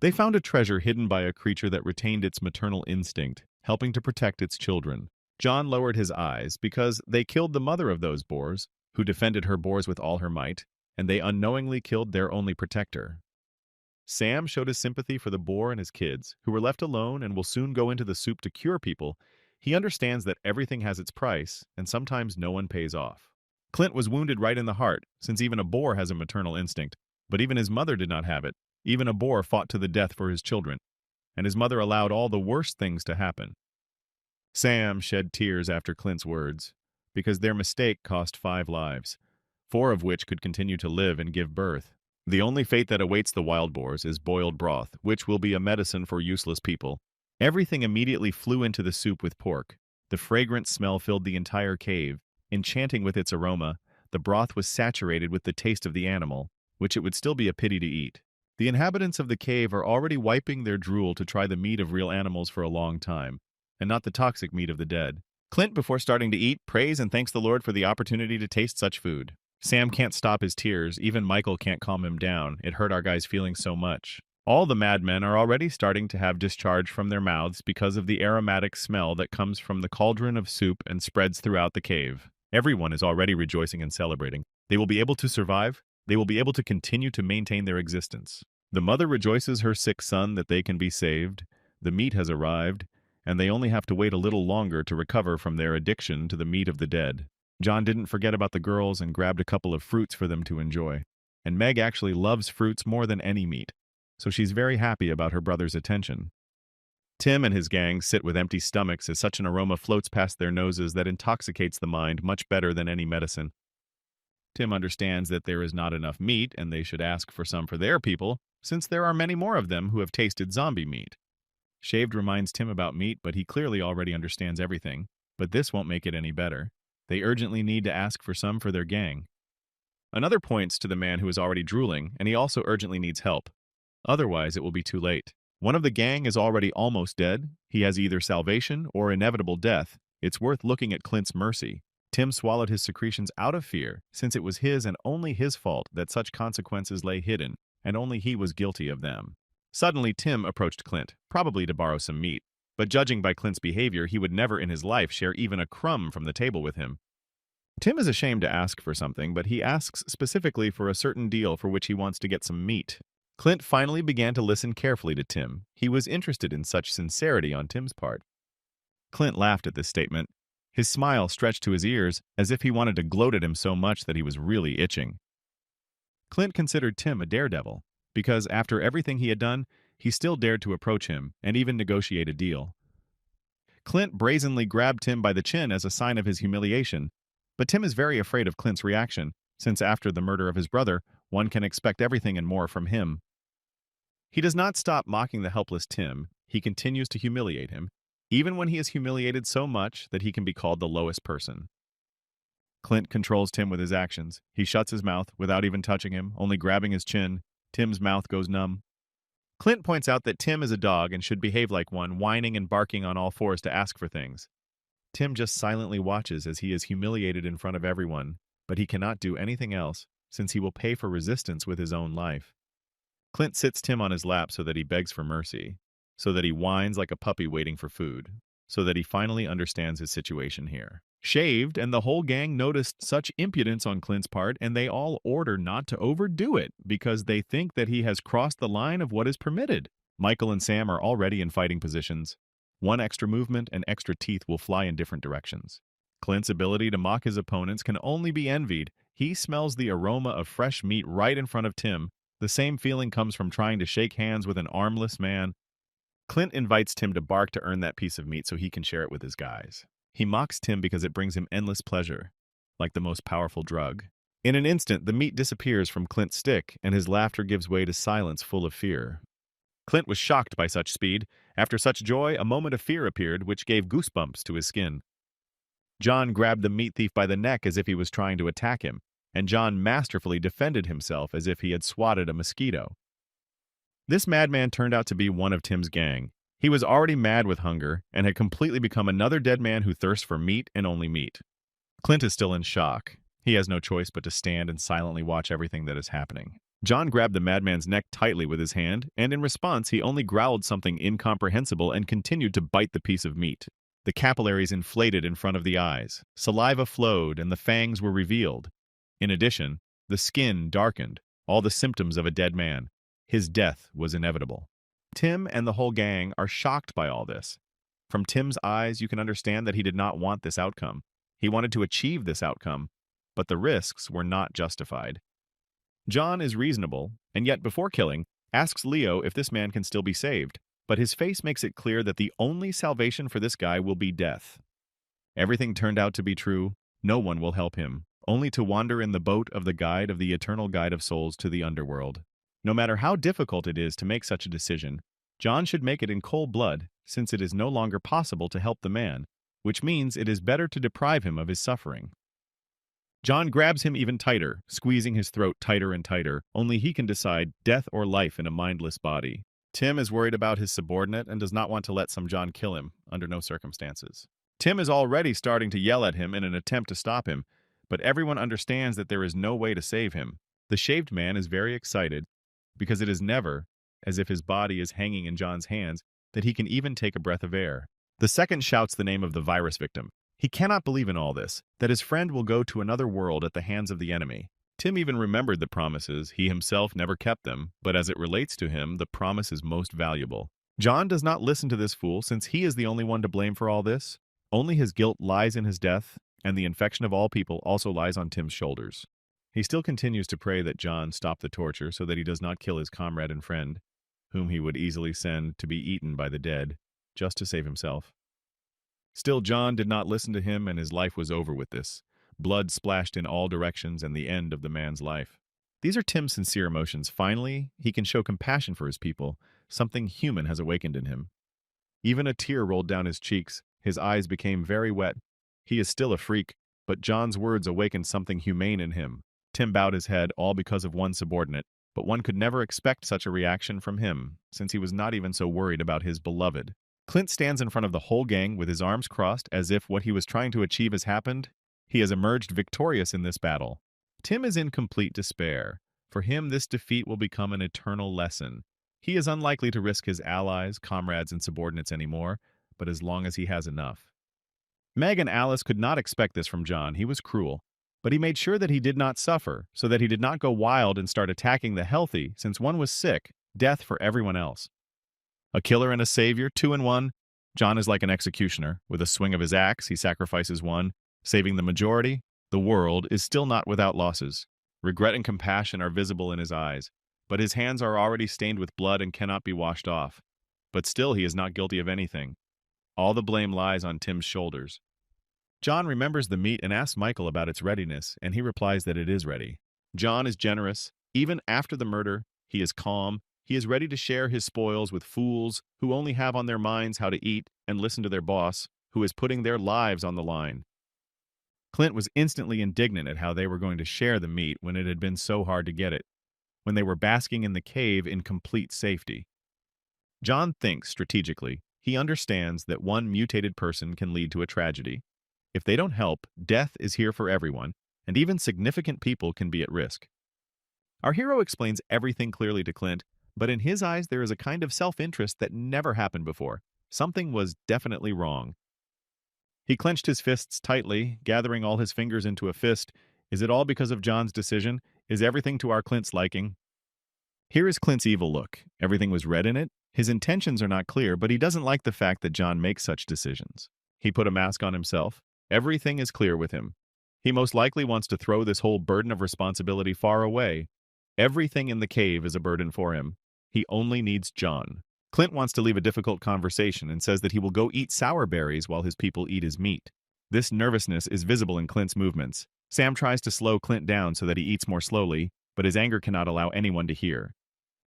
They found a treasure hidden by a creature that retained its maternal instinct, helping to protect its children. John lowered his eyes because they killed the mother of those boars, who defended her boars with all her might, and they unknowingly killed their only protector. Sam showed his sympathy for the boar and his kids, who were left alone and will soon go into the soup to cure people. He understands that everything has its price, and sometimes no one pays off. Clint was wounded right in the heart, since even a boar has a maternal instinct, but even his mother did not have it. Even a boar fought to the death for his children, and his mother allowed all the worst things to happen. Sam shed tears after Clint's words, because their mistake cost 5 lives, 4 of which could continue to live and give birth. The only fate that awaits the wild boars is boiled broth, which will be a medicine for useless people. Everything immediately flew into the soup with pork. The fragrant smell filled the entire cave. Enchanting with its aroma, the broth was saturated with the taste of the animal, which it would still be a pity to eat. The inhabitants of the cave are already wiping their drool to try the meat of real animals for a long time, and not the toxic meat of the dead. Clint, before starting to eat, prays and thanks the Lord for the opportunity to taste such food. Sam can't stop his tears. Even Michael can't calm him down. It hurt our guy's feelings so much. All the madmen are already starting to have discharge from their mouths because of the aromatic smell that comes from the cauldron of soup and spreads throughout the cave. Everyone is already rejoicing and celebrating. They will be able to survive. They will be able to continue to maintain their existence. The mother rejoices her sick son that they can be saved. The meat has arrived, and they only have to wait a little longer to recover from their addiction to the meat of the dead. John didn't forget about the girls and grabbed a couple of fruits for them to enjoy. And Meg actually loves fruits more than any meat, so she's very happy about her brother's attention. Tim and his gang sit with empty stomachs as such an aroma floats past their noses that intoxicates the mind much better than any medicine. Tim understands that there is not enough meat and they should ask for some for their people, since there are many more of them who have tasted zombie meat. Shaved reminds Tim about meat, but he clearly already understands everything. But this won't make it any better. They urgently need to ask for some for their gang. Another points to the man who is already drooling, and he also urgently needs help. Otherwise, it will be too late. One of the gang is already almost dead. He has either salvation or inevitable death. It's worth looking at Clint's mercy. Tim swallowed his secretions out of fear, since it was his and only his fault that such consequences lay hidden, and only he was guilty of them. Suddenly, Tim approached Clint, probably to borrow some meat, but judging by Clint's behavior, he would never in his life share even a crumb from the table with him. Tim is ashamed to ask for something, but he asks specifically for a certain deal for which he wants to get some meat. Clint finally began to listen carefully to Tim. He was interested in such sincerity on Tim's part. Clint laughed at this statement. His smile stretched to his ears, as if he wanted to gloat at him so much that he was really itching. Clint considered Tim a daredevil, because after everything he had done, he still dared to approach him and even negotiate a deal. Clint brazenly grabbed Tim by the chin as a sign of his humiliation, but Tim is very afraid of Clint's reaction, since after the murder of his brother, one can expect everything and more from him. He does not stop mocking the helpless Tim. He continues to humiliate him, even when he is humiliated so much that he can be called the lowest person. Clint controls Tim with his actions. He shuts his mouth without even touching him, only grabbing his chin. Tim's mouth goes numb. Clint points out that Tim is a dog and should behave like one, whining and barking on all fours to ask for things. Tim just silently watches as he is humiliated in front of everyone, but he cannot do anything else, since he will pay for resistance with his own life. Clint sits Tim on his lap so that he begs for mercy. so that he whines like a puppy waiting for food, so that he finally understands his situation here. Shaved, and the whole gang noticed such impudence on Clint's part, and they all order not to overdo it because they think that he has crossed the line of what is permitted. Michael and Sam are already in fighting positions. One extra movement and extra teeth will fly in different directions. Clint's ability to mock his opponents can only be envied. He smells the aroma of fresh meat right in front of Tim. The same feeling comes from trying to shake hands with an armless man. Clint invites Tim to bark to earn that piece of meat so he can share it with his guys. He mocks Tim because it brings him endless pleasure, like the most powerful drug. In an instant, the meat disappears from Clint's stick, and his laughter gives way to silence full of fear. Clint was shocked by such speed. After such joy, a moment of fear appeared, which gave goosebumps to his skin. John grabbed the meat thief by the neck as if he was trying to attack him, and John masterfully defended himself as if he had swatted a mosquito. This madman turned out to be one of Tim's gang. He was already mad with hunger and had completely become another dead man who thirsts for meat and only meat. Clint is still in shock. He has no choice but to stand and silently watch everything that is happening. John grabbed the madman's neck tightly with his hand, and in response he only growled something incomprehensible and continued to bite the piece of meat. The capillaries inflated in front of the eyes, saliva flowed, and the fangs were revealed. In addition, the skin darkened, all the symptoms of a dead man. His death was inevitable. Tim and the whole gang are shocked by all this. From Tim's eyes, you can understand that he did not want this outcome. He wanted to achieve this outcome, but the risks were not justified. John is reasonable, and yet before killing, asks Leo if this man can still be saved, but his face makes it clear that the only salvation for this guy will be death. Everything turned out to be true. No one will help him, only to wander in the boat of the guide of the eternal guide of souls to the underworld. No matter how difficult it is to make such a decision, John should make it in cold blood, since it is no longer possible to help the man, which means it is better to deprive him of his suffering. John grabs him even tighter, squeezing his throat tighter and tighter. Only he can decide death or life in a mindless body. Tim is worried about his subordinate and does not want to let some John kill him, under no circumstances. Tim is already starting to yell at him in an attempt to stop him, but everyone understands that there is no way to save him. The shaved man is very excited, because it is never, as if his body is hanging in John's hands, that he can even take a breath of air. The second shouts the name of the virus victim. He cannot believe in all this, that his friend will go to another world at the hands of the enemy. Tim even remembered the promises. He himself never kept them, but as it relates to him, the promise is most valuable. John does not listen to this fool, since he is the only one to blame for all this. Only his guilt lies in his death, and the infection of all people also lies on Tim's shoulders. He still continues to pray that John stop the torture so that he does not kill his comrade and friend, whom he would easily send to be eaten by the dead, just to save himself. Still, John did not listen to him, and his life was over with this. Blood splashed in all directions and the end of the man's life. These are Tim's sincere emotions. Finally, he can show compassion for his people. Something human has awakened in him. Even a tear rolled down his cheeks. His eyes became very wet. He is still a freak, but John's words awakened something humane in him. Tim bowed his head, all because of one subordinate, but one could never expect such a reaction from him, since he was not even so worried about his beloved. Clint stands in front of the whole gang with his arms crossed as if what he was trying to achieve has happened. He has emerged victorious in this battle. Tim is in complete despair. For him, this defeat will become an eternal lesson. He is unlikely to risk his allies, comrades, and subordinates anymore, but as long as he has enough. Meg and Alice could not expect this from John. He was cruel. But he made sure that he did not suffer, so that he did not go wild and start attacking the healthy, since one was sick, death for everyone else. A killer and a savior, 2 in 1. John is like an executioner. With a swing of his axe, he sacrifices one, saving the majority. The world is still not without losses. Regret and compassion are visible in his eyes, but his hands are already stained with blood and cannot be washed off. But still he is not guilty of anything. All the blame lies on Tim's shoulders. John remembers the meat and asks Michael about its readiness, and he replies that it is ready. John is generous. Even after the murder, he is calm. He is ready to share his spoils with fools who only have on their minds how to eat and listen to their boss, who is putting their lives on the line. Clint was instantly indignant at how they were going to share the meat when it had been so hard to get it, when they were basking in the cave in complete safety. John thinks strategically. He understands that one mutated person can lead to a tragedy. If they don't help, death is here for everyone, and even significant people can be at risk. Our hero explains everything clearly to Clint, But in his eyes, there is a kind of self-interest that never happened before. Something was definitely wrong. He clenched his fists tightly, gathering all his fingers into a fist. Is it all because of John's decision? Is everything to our Clint's liking? Here is Clint's evil look. Everything was red in it. His intentions are not clear, but he doesn't like the fact that John makes such decisions. He put a mask on himself. Everything is clear with him. He most likely wants to throw this whole burden of responsibility far away. Everything in the cave is a burden for him. He only needs John. Clint wants to leave a difficult conversation and says that he will go eat sour berries while his people eat his meat. This nervousness is visible in Clint's movements. Sam tries to slow Clint down so that he eats more slowly, but his anger cannot allow anyone to hear.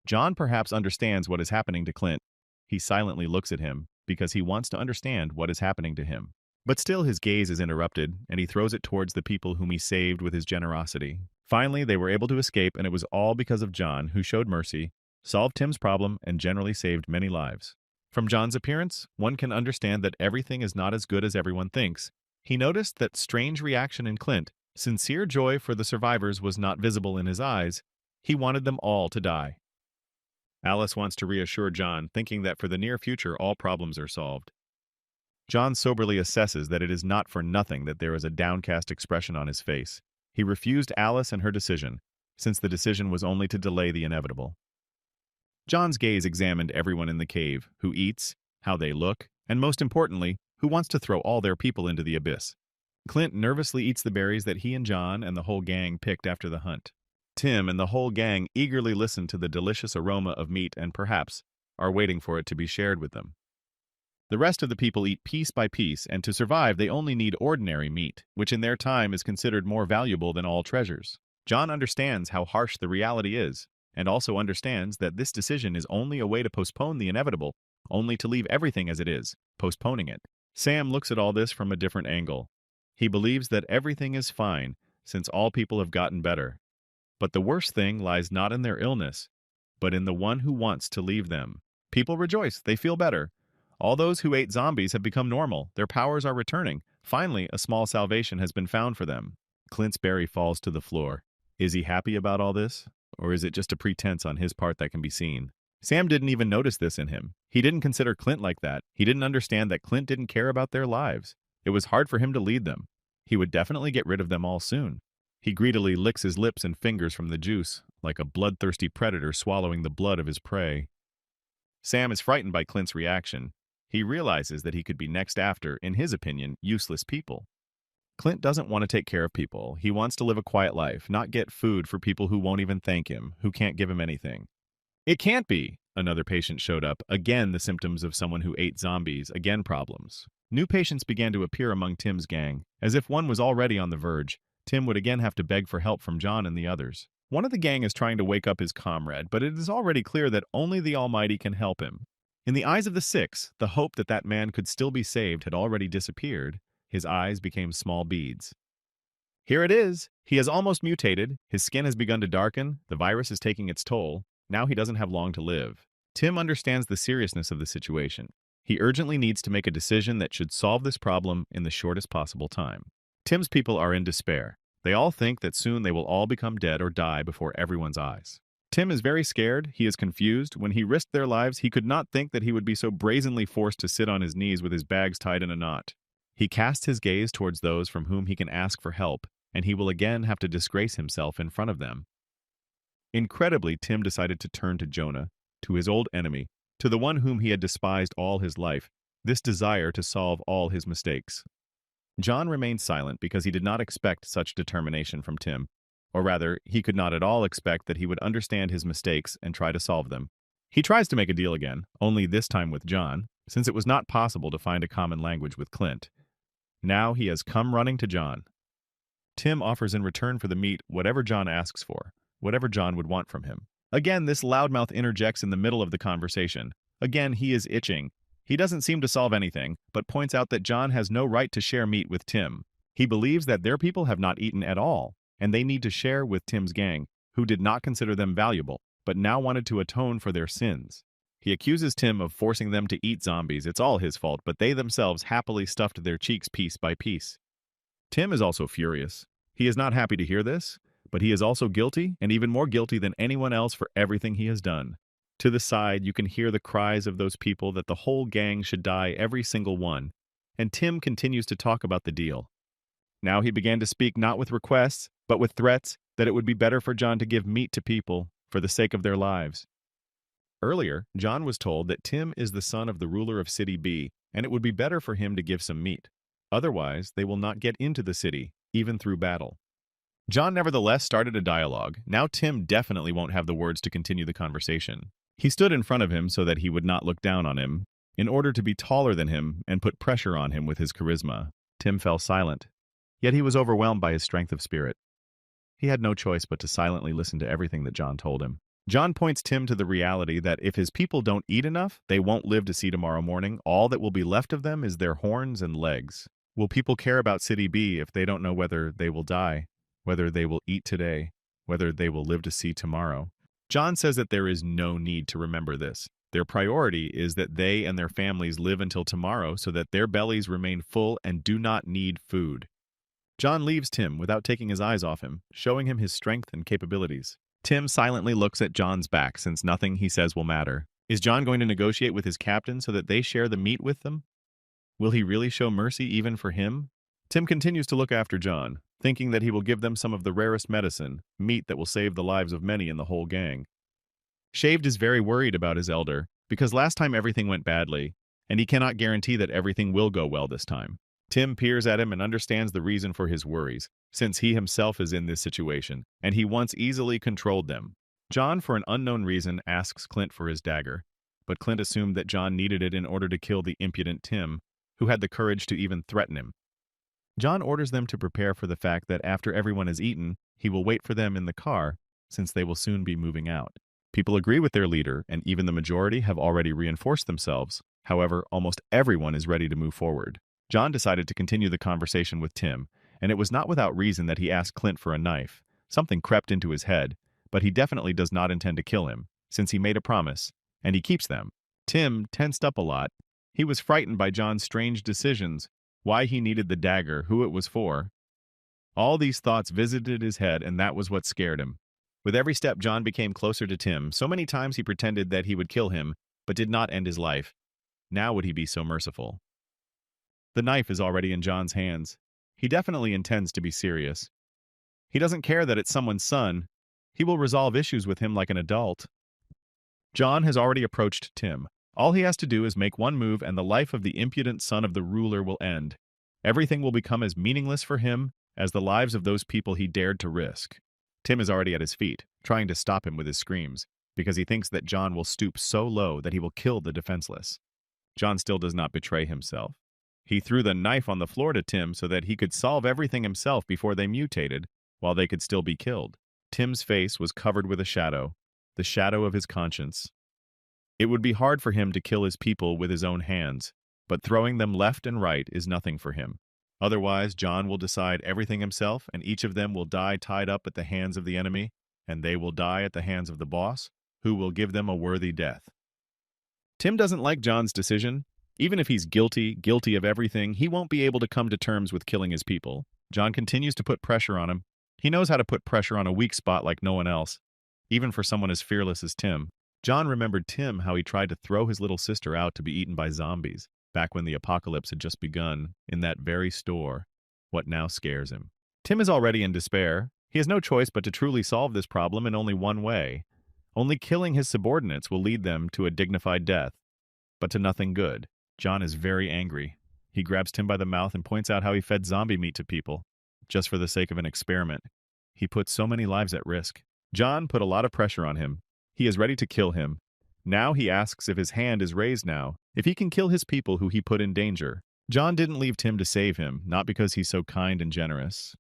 John perhaps understands what is happening to Clint. He silently looks at him because he wants to understand what is happening to him. But still his gaze is interrupted, and he throws it towards the people whom he saved with his generosity. Finally, they were able to escape, and it was all because of John, who showed mercy, solved Tim's problem, and generally saved many lives. From John's appearance, one can understand that everything is not as good as everyone thinks. He noticed that strange reaction in Clint. Sincere joy for the survivors was not visible in his eyes. He wanted them all to die. Alice wants to reassure John, thinking that for the near future all problems are solved. John soberly assesses that it is not for nothing that there is a downcast expression on his face. He refused Alice and her decision, since the decision was only to delay the inevitable. John's gaze examined everyone in the cave, who eats, how they look, and most importantly, who wants to throw all their people into the abyss. Clint nervously eats the berries that he and John and the whole gang picked after the hunt. Tim and the whole gang eagerly listen to the delicious aroma of meat and perhaps are waiting for it to be shared with them. The rest of the people eat piece by piece, and to survive they only need ordinary meat, which in their time is considered more valuable than all treasures. John understands how harsh the reality is, and also understands that this decision is only a way to postpone the inevitable, only to leave everything as it is, postponing it. Sam looks at all this from a different angle. He believes that everything is fine, since all people have gotten better. But the worst thing lies not in their illness, but in the one who wants to leave them. People rejoice, they feel better. All those who ate zombies have become normal, their powers are returning. Finally, a small salvation has been found for them. Clint's berry falls to the floor. Is he happy about all this? Or is it just a pretense on his part that can be seen? Sam didn't even notice this in him. He didn't consider Clint like that. He didn't understand that Clint didn't care about their lives. It was hard for him to lead them. He would definitely get rid of them all soon. He greedily licks his lips and fingers from the juice, like a bloodthirsty predator swallowing the blood of his prey. Sam is frightened by Clint's reaction. He realizes that he could be next after, in his opinion, useless people. Clint doesn't want to take care of people. He wants to live a quiet life, not get food for people who won't even thank him, who can't give him anything. It can't be! Another patient showed up, again the symptoms of someone who ate zombies, again problems. New patients began to appear among Tim's gang. As if one was already on the verge, Tim would again have to beg for help from John and the others. One of the gang is trying to wake up his comrade, but it is already clear that only the Almighty can help him. In the eyes of the six, the hope that that man could still be saved had already disappeared. His eyes became small beads. Here it is! He has almost mutated, his skin has begun to darken, the virus is taking its toll. Now he doesn't have long to live. Tim understands the seriousness of the situation. He urgently needs to make a decision that should solve this problem in the shortest possible time. Tim's people are in despair. They all think that soon they will all become dead or die before everyone's eyes. Tim is very scared, he is confused. When he risked their lives, he could not think that he would be so brazenly forced to sit on his knees with his bags tied in a knot. He casts his gaze towards those from whom he can ask for help, and he will again have to disgrace himself in front of them. Incredibly, Tim decided to turn to Jonah, to his old enemy, to the one whom he had despised all his life, this desire to solve all his mistakes. John remained silent because he did not expect such determination from Tim. Or rather, he could not at all expect that he would understand his mistakes and try to solve them. He tries to make a deal again, only this time with John, since it was not possible to find a common language with Clint. Now he has come running to John. Tim offers in return for the meat whatever John asks for, whatever John would want from him. Again, this loudmouth interjects in the middle of the conversation. Again, he is itching. He doesn't seem to solve anything, but points out that John has no right to share meat with Tim. He believes that their people have not eaten at all, and they need to share with Tim's gang, who did not consider them valuable, but now wanted to atone for their sins. He accuses Tim of forcing them to eat zombies. It's all his fault, but they themselves happily stuffed their cheeks piece by piece. Tim is also furious. He is not happy to hear this, but he is also guilty, and even more guilty than anyone else for everything he has done. To the side, you can hear the cries of those people that the whole gang should die, every single one. And Tim continues to talk about the deal. Now he began to speak not with requests, but with threats that it would be better for John to give meat to people for the sake of their lives. Earlier, John was told that Tim is the son of the ruler of City B, and it would be better for him to give some meat. Otherwise, they will not get into the city, even through battle. John nevertheless started a dialogue. Now Tim definitely won't have the words to continue the conversation. He stood in front of him so that he would not look down on him, in order to be taller than him and put pressure on him with his charisma. Tim fell silent, yet he was overwhelmed by his strength of spirit. He had no choice but to silently listen to everything that John told him. John points Tim to the reality that if his people don't eat enough, they won't live to see tomorrow morning. All that will be left of them is their horns and legs. Will people care about City B if they don't know whether they will die, whether they will eat today, whether they will live to see tomorrow? John says that there is no need to remember this. Their priority is that they and their families live until tomorrow so that their bellies remain full and do not need food. John leaves Tim without taking his eyes off him, showing him his strength and capabilities. Tim silently looks at John's back since nothing he says will matter. Is John going to negotiate with his captain so that they share the meat with them? Will he really show mercy even for him? Tim continues to look after John, thinking that he will give them some of the rarest medicine, meat that will save the lives of many in the whole gang. Shaved is very worried about his elder, because last time everything went badly, and he cannot guarantee that everything will go well this time. Tim peers at him and understands the reason for his worries, since he himself is in this situation, and he once easily controlled them. John, for an unknown reason, asks Clint for his dagger, but Clint assumed that John needed it in order to kill the impudent Tim, who had the courage to even threaten him. John orders them to prepare for the fact that after everyone is eaten, he will wait for them in the car, since they will soon be moving out. People agree with their leader, and even the majority have already reinforced themselves. However, almost everyone is ready to move forward. John decided to continue the conversation with Tim, and it was not without reason that he asked Clint for a knife. Something crept into his head, but he definitely does not intend to kill him, since he made a promise, and he keeps them. Tim tensed up a lot. He was frightened by John's strange decisions, why he needed the dagger, who it was for. All these thoughts visited his head, and that was what scared him. With every step, John became closer to Tim. So many times he pretended that he would kill him, but did not end his life. Now would he be so merciful? The knife is already in John's hands. He definitely intends to be serious. He doesn't care that it's someone's son. He will resolve issues with him like an adult. John has already approached Tim. All he has to do is make one move and the life of the impudent son of the ruler will end. Everything will become as meaningless for him as the lives of those people he dared to risk. Tim is already at his feet, trying to stop him with his screams, because he thinks that John will stoop so low that he will kill the defenseless. John still does not betray himself. He threw the knife on the floor to Tim so that he could solve everything himself before they mutated, while they could still be killed. Tim's face was covered with a shadow, the shadow of his conscience. It would be hard for him to kill his people with his own hands, but throwing them left and right is nothing for him. Otherwise, John will decide everything himself, and each of them will die tied up at the hands of the enemy, and they will die at the hands of the boss, who will give them a worthy death. Tim doesn't like John's decision. Even if he's guilty of everything, he won't be able to come to terms with killing his people. John continues to put pressure on him. He knows how to put pressure on a weak spot like no one else, even for someone as fearless as Tim. John remembered Tim how he tried to throw his little sister out to be eaten by zombies, back when the apocalypse had just begun, in that very store. What now scares him? Tim is already in despair. He has no choice but to truly solve this problem in only one way. Only killing his subordinates will lead them to a dignified death, but to nothing good. John is very angry. He grabs Tim by the mouth and points out how he fed zombie meat to people, just for the sake of an experiment. He put so many lives at risk. John put a lot of pressure on him. He is ready to kill him. Now he asks if his hand is raised now, if he can kill his people who he put in danger. John didn't leave Tim to save him, not because he's so kind and generous.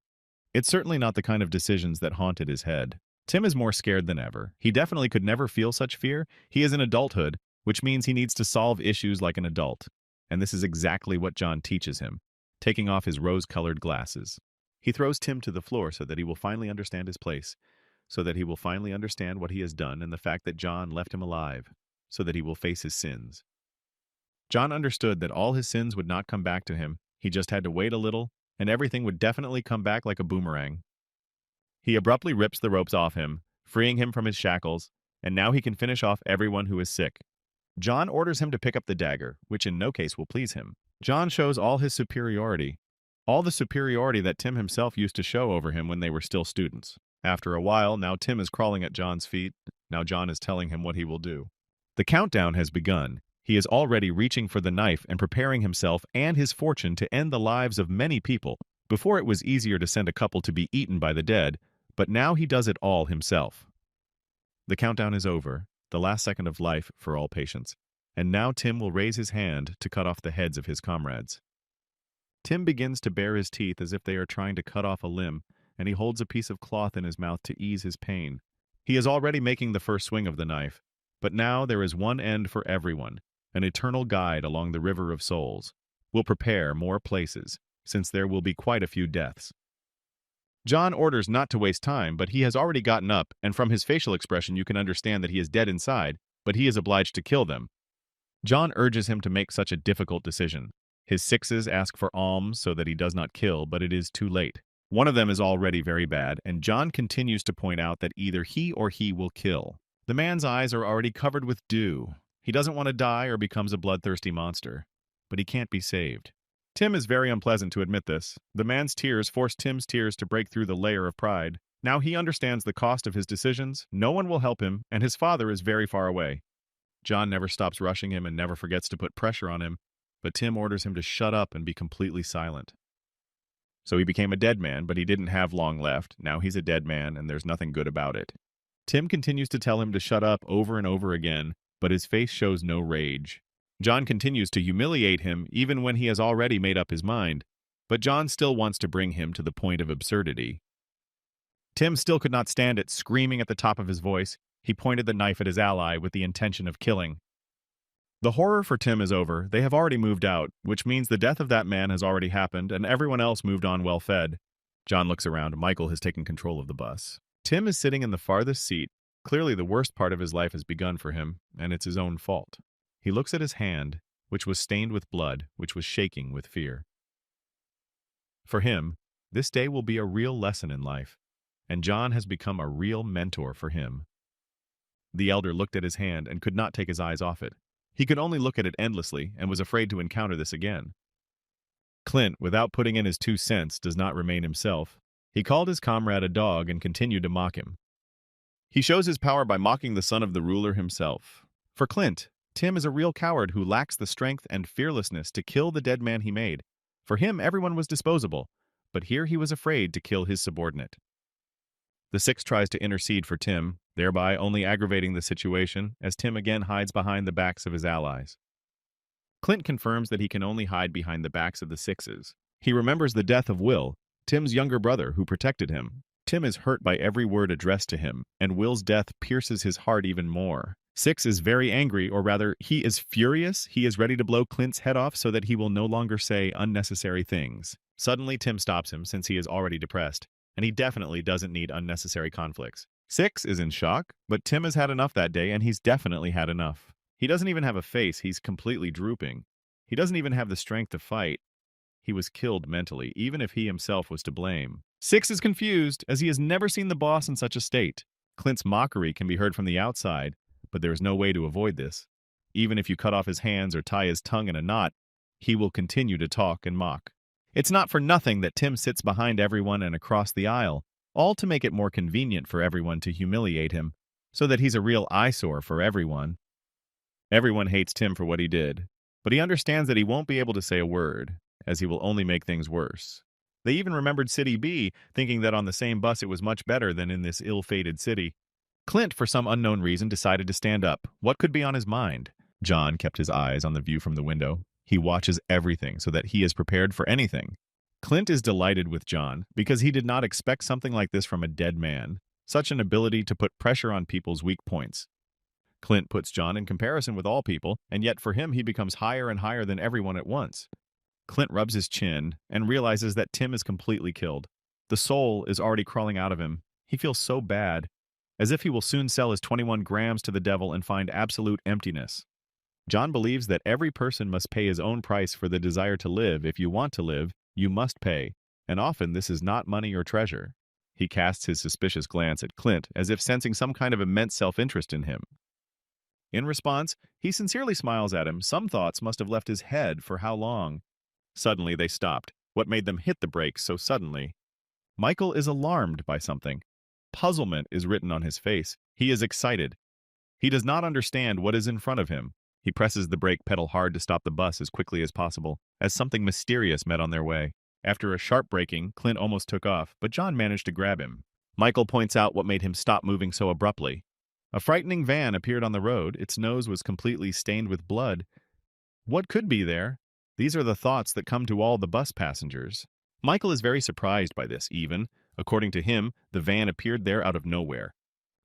It's certainly not the kind of decisions that haunted his head. Tim is more scared than ever. He definitely could never feel such fear. He is in adulthood, which means he needs to solve issues like an adult. And this is exactly what John teaches him, taking off his rose-colored glasses. He throws Tim to the floor so that he will finally understand his place, so that he will finally understand what he has done and the fact that John left him alive, so that he will face his sins. John understood that all his sins would not come back to him. He just had to wait a little, and everything would definitely come back like a boomerang. He abruptly rips the ropes off him, freeing him from his shackles, and now he can finish off everyone who is sick. John orders him to pick up the dagger, which in no case will please him. John shows all his superiority. All the superiority that Tim himself used to show over him when they were still students. After a while, now Tim is crawling at John's feet. Now John is telling him what he will do. The countdown has begun. He is already reaching for the knife and preparing himself and his fortune to end the lives of many people. Before it was easier to send a couple to be eaten by the dead, but now he does it all himself. The countdown is over, the last second of life for all patients, and now Tim will raise his hand to cut off the heads of his comrades. Tim begins to bare his teeth as if they are trying to cut off a limb, and he holds a piece of cloth in his mouth to ease his pain. He is already making the first swing of the knife, but now there is one end for everyone, an eternal guide along the river of souls. Will prepare more places, since there will be quite a few deaths. John orders not to waste time, but he has already gotten up, and from his facial expression you can understand that he is dead inside, but he is obliged to kill them. John urges him to make such a difficult decision. His sixes ask for alms so that he does not kill, but it is too late. One of them is already very bad, and John continues to point out that either he or he will kill. The man's eyes are already covered with dew. He doesn't want to die or becomes a bloodthirsty monster, but he can't be saved. Tim is very unpleasant to admit this. The man's tears force Tim's tears to break through the layer of pride. Now he understands the cost of his decisions, no one will help him, and his father is very far away. John never stops rushing him and never forgets to put pressure on him, but Tim orders him to shut up and be completely silent. So he became a dead man, but he didn't have long left. Now he's a dead man, and there's nothing good about it. Tim continues to tell him to shut up over and over again, but his face shows no rage. John continues to humiliate him even when he has already made up his mind, but John still wants to bring him to the point of absurdity. Tim still could not stand it, screaming at the top of his voice. He pointed the knife at his ally with the intention of killing. The horror for Tim is over. They have already moved out, which means the death of that man has already happened, and everyone else moved on well fed. John looks around. Michael has taken control of the bus. Tim is sitting in the farthest seat. Clearly the worst part of his life has begun for him, and it's his own fault. He looks at his hand, which was stained with blood, which was shaking with fear. For him, this day will be a real lesson in life, and John has become a real mentor for him. The elder looked at his hand and could not take his eyes off it. He could only look at it endlessly and was afraid to encounter this again. Clint, without putting in his 2 cents, does not remain himself. He called his comrade a dog and continued to mock him. He shows his power by mocking the son of the ruler himself. For Clint, Tim is a real coward who lacks the strength and fearlessness to kill the dead man he made. For him, everyone was disposable, but here he was afraid to kill his subordinate. The six tries to intercede for Tim, thereby only aggravating the situation, as Tim again hides behind the backs of his allies. Clint confirms that he can only hide behind the backs of the sixes. He remembers the death of Will, Tim's younger brother who protected him. Tim is hurt by every word addressed to him, and Will's death pierces his heart even more. Six is very angry, or rather, he is furious. He is ready to blow Clint's head off so that he will no longer say unnecessary things. Suddenly, Tim stops him since he is already depressed, and he definitely doesn't need unnecessary conflicts. Six is in shock, but Tim has had enough that day, and he's definitely had enough. He doesn't even have a face. He's completely drooping. He doesn't even have the strength to fight. He was killed mentally, even if he himself was to blame. Six is confused, as he has never seen the boss in such a state. Clint's mockery can be heard from the outside, but there is no way to avoid this. Even if you cut off his hands or tie his tongue in a knot, he will continue to talk and mock. It's not for nothing that Tim sits behind everyone and across the aisle, all to make it more convenient for everyone to humiliate him, so that he's a real eyesore for everyone. Everyone hates Tim for what he did, but he understands that he won't be able to say a word, as he will only make things worse. They even remembered City B, thinking that on the same bus it was much better than in this ill-fated city. Clint, for some unknown reason, decided to stand up. What could be on his mind? John kept his eyes on the view from the window. He watches everything so that he is prepared for anything. Clint is delighted with John because he did not expect something like this from a dead man, such an ability to put pressure on people's weak points. Clint puts John in comparison with all people, and yet for him he becomes higher and higher than everyone at once. Clint rubs his chin and realizes that Tim is completely killed. The soul is already crawling out of him. He feels so bad, as if he will soon sell his 21 grams to the devil and find absolute emptiness. John believes that every person must pay his own price for the desire to live. If you want to live, you must pay, and often this is not money or treasure. He casts his suspicious glance at Clint, as if sensing some kind of immense self-interest in him. In response, he sincerely smiles at him. Some thoughts must have left his head for how long. Suddenly, they stopped. What made them hit the brakes so suddenly? Michael is alarmed by something. Puzzlement is written on his face. He is excited. He does not understand what is in front of him. He presses the brake pedal hard to stop the bus as quickly as possible, as something mysterious met on their way. After a sharp braking, Clint almost took off, but John managed to grab him. Michael points out what made him stop moving so abruptly. A frightening van appeared on the road. Its nose was completely stained with blood. What could be there? These are the thoughts that come to all the bus passengers. Michael is very surprised by this, even. According to him, the van appeared there out of nowhere.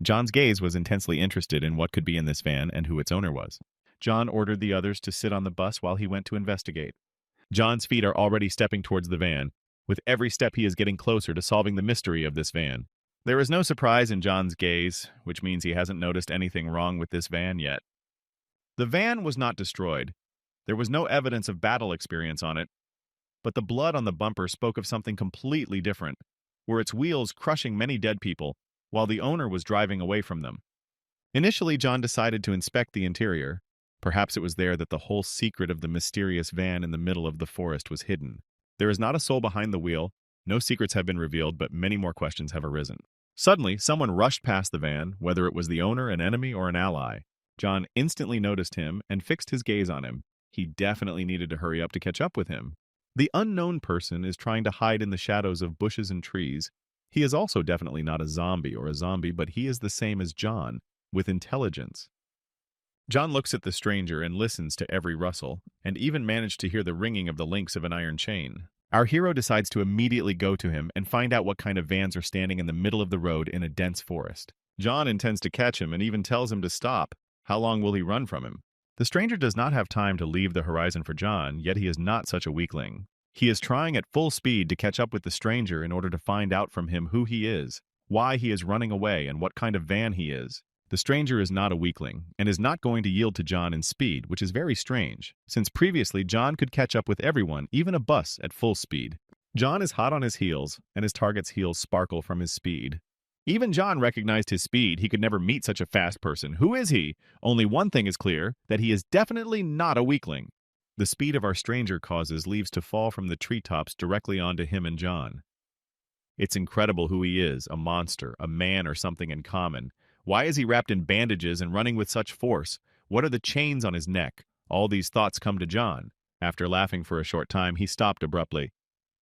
John's gaze was intensely interested in what could be in this van and who its owner was. John ordered the others to sit on the bus while he went to investigate. John's feet are already stepping towards the van. With every step, he is getting closer to solving the mystery of this van. There is no surprise in John's gaze, which means he hasn't noticed anything wrong with this van yet. The van was not destroyed. There was no evidence of battle experience on it, but the blood on the bumper spoke of something completely different. Were its wheels crushing many dead people, while the owner was driving away from them? Initially, John decided to inspect the interior. Perhaps it was there that the whole secret of the mysterious van in the middle of the forest was hidden. There is not a soul behind the wheel. No secrets have been revealed, but many more questions have arisen. Suddenly, someone rushed past the van, whether it was the owner, an enemy, or an ally. John instantly noticed him and fixed his gaze on him. He definitely needed to hurry up to catch up with him. The unknown person is trying to hide in the shadows of bushes and trees. He is also definitely not a zombie, but he is the same as John, with intelligence. John looks at the stranger and listens to every rustle, and even managed to hear the ringing of the links of an iron chain. Our hero decides to immediately go to him and find out what kind of vans are standing in the middle of the road in a dense forest. John intends to catch him and even tells him to stop. How long will he run from him? The stranger does not have time to leave the horizon for John, yet he is not such a weakling. He is trying at full speed to catch up with the stranger in order to find out from him who he is, why he is running away, and what kind of van he is. The stranger is not a weakling, and is not going to yield to John in speed, which is very strange, since previously John could catch up with everyone, even a bus, at full speed. John is hot on his heels, and his target's heels sparkle from his speed. Even John recognized his speed. He could never meet such a fast person. Who is he? Only one thing is clear, that he is definitely not a weakling. The speed of our stranger causes leaves to fall from the treetops directly onto him and John. It's incredible who he is, a monster, a man, or something in common. Why is he wrapped in bandages and running with such force? What are the chains on his neck? All these thoughts come to John. After laughing for a short time, he stopped abruptly.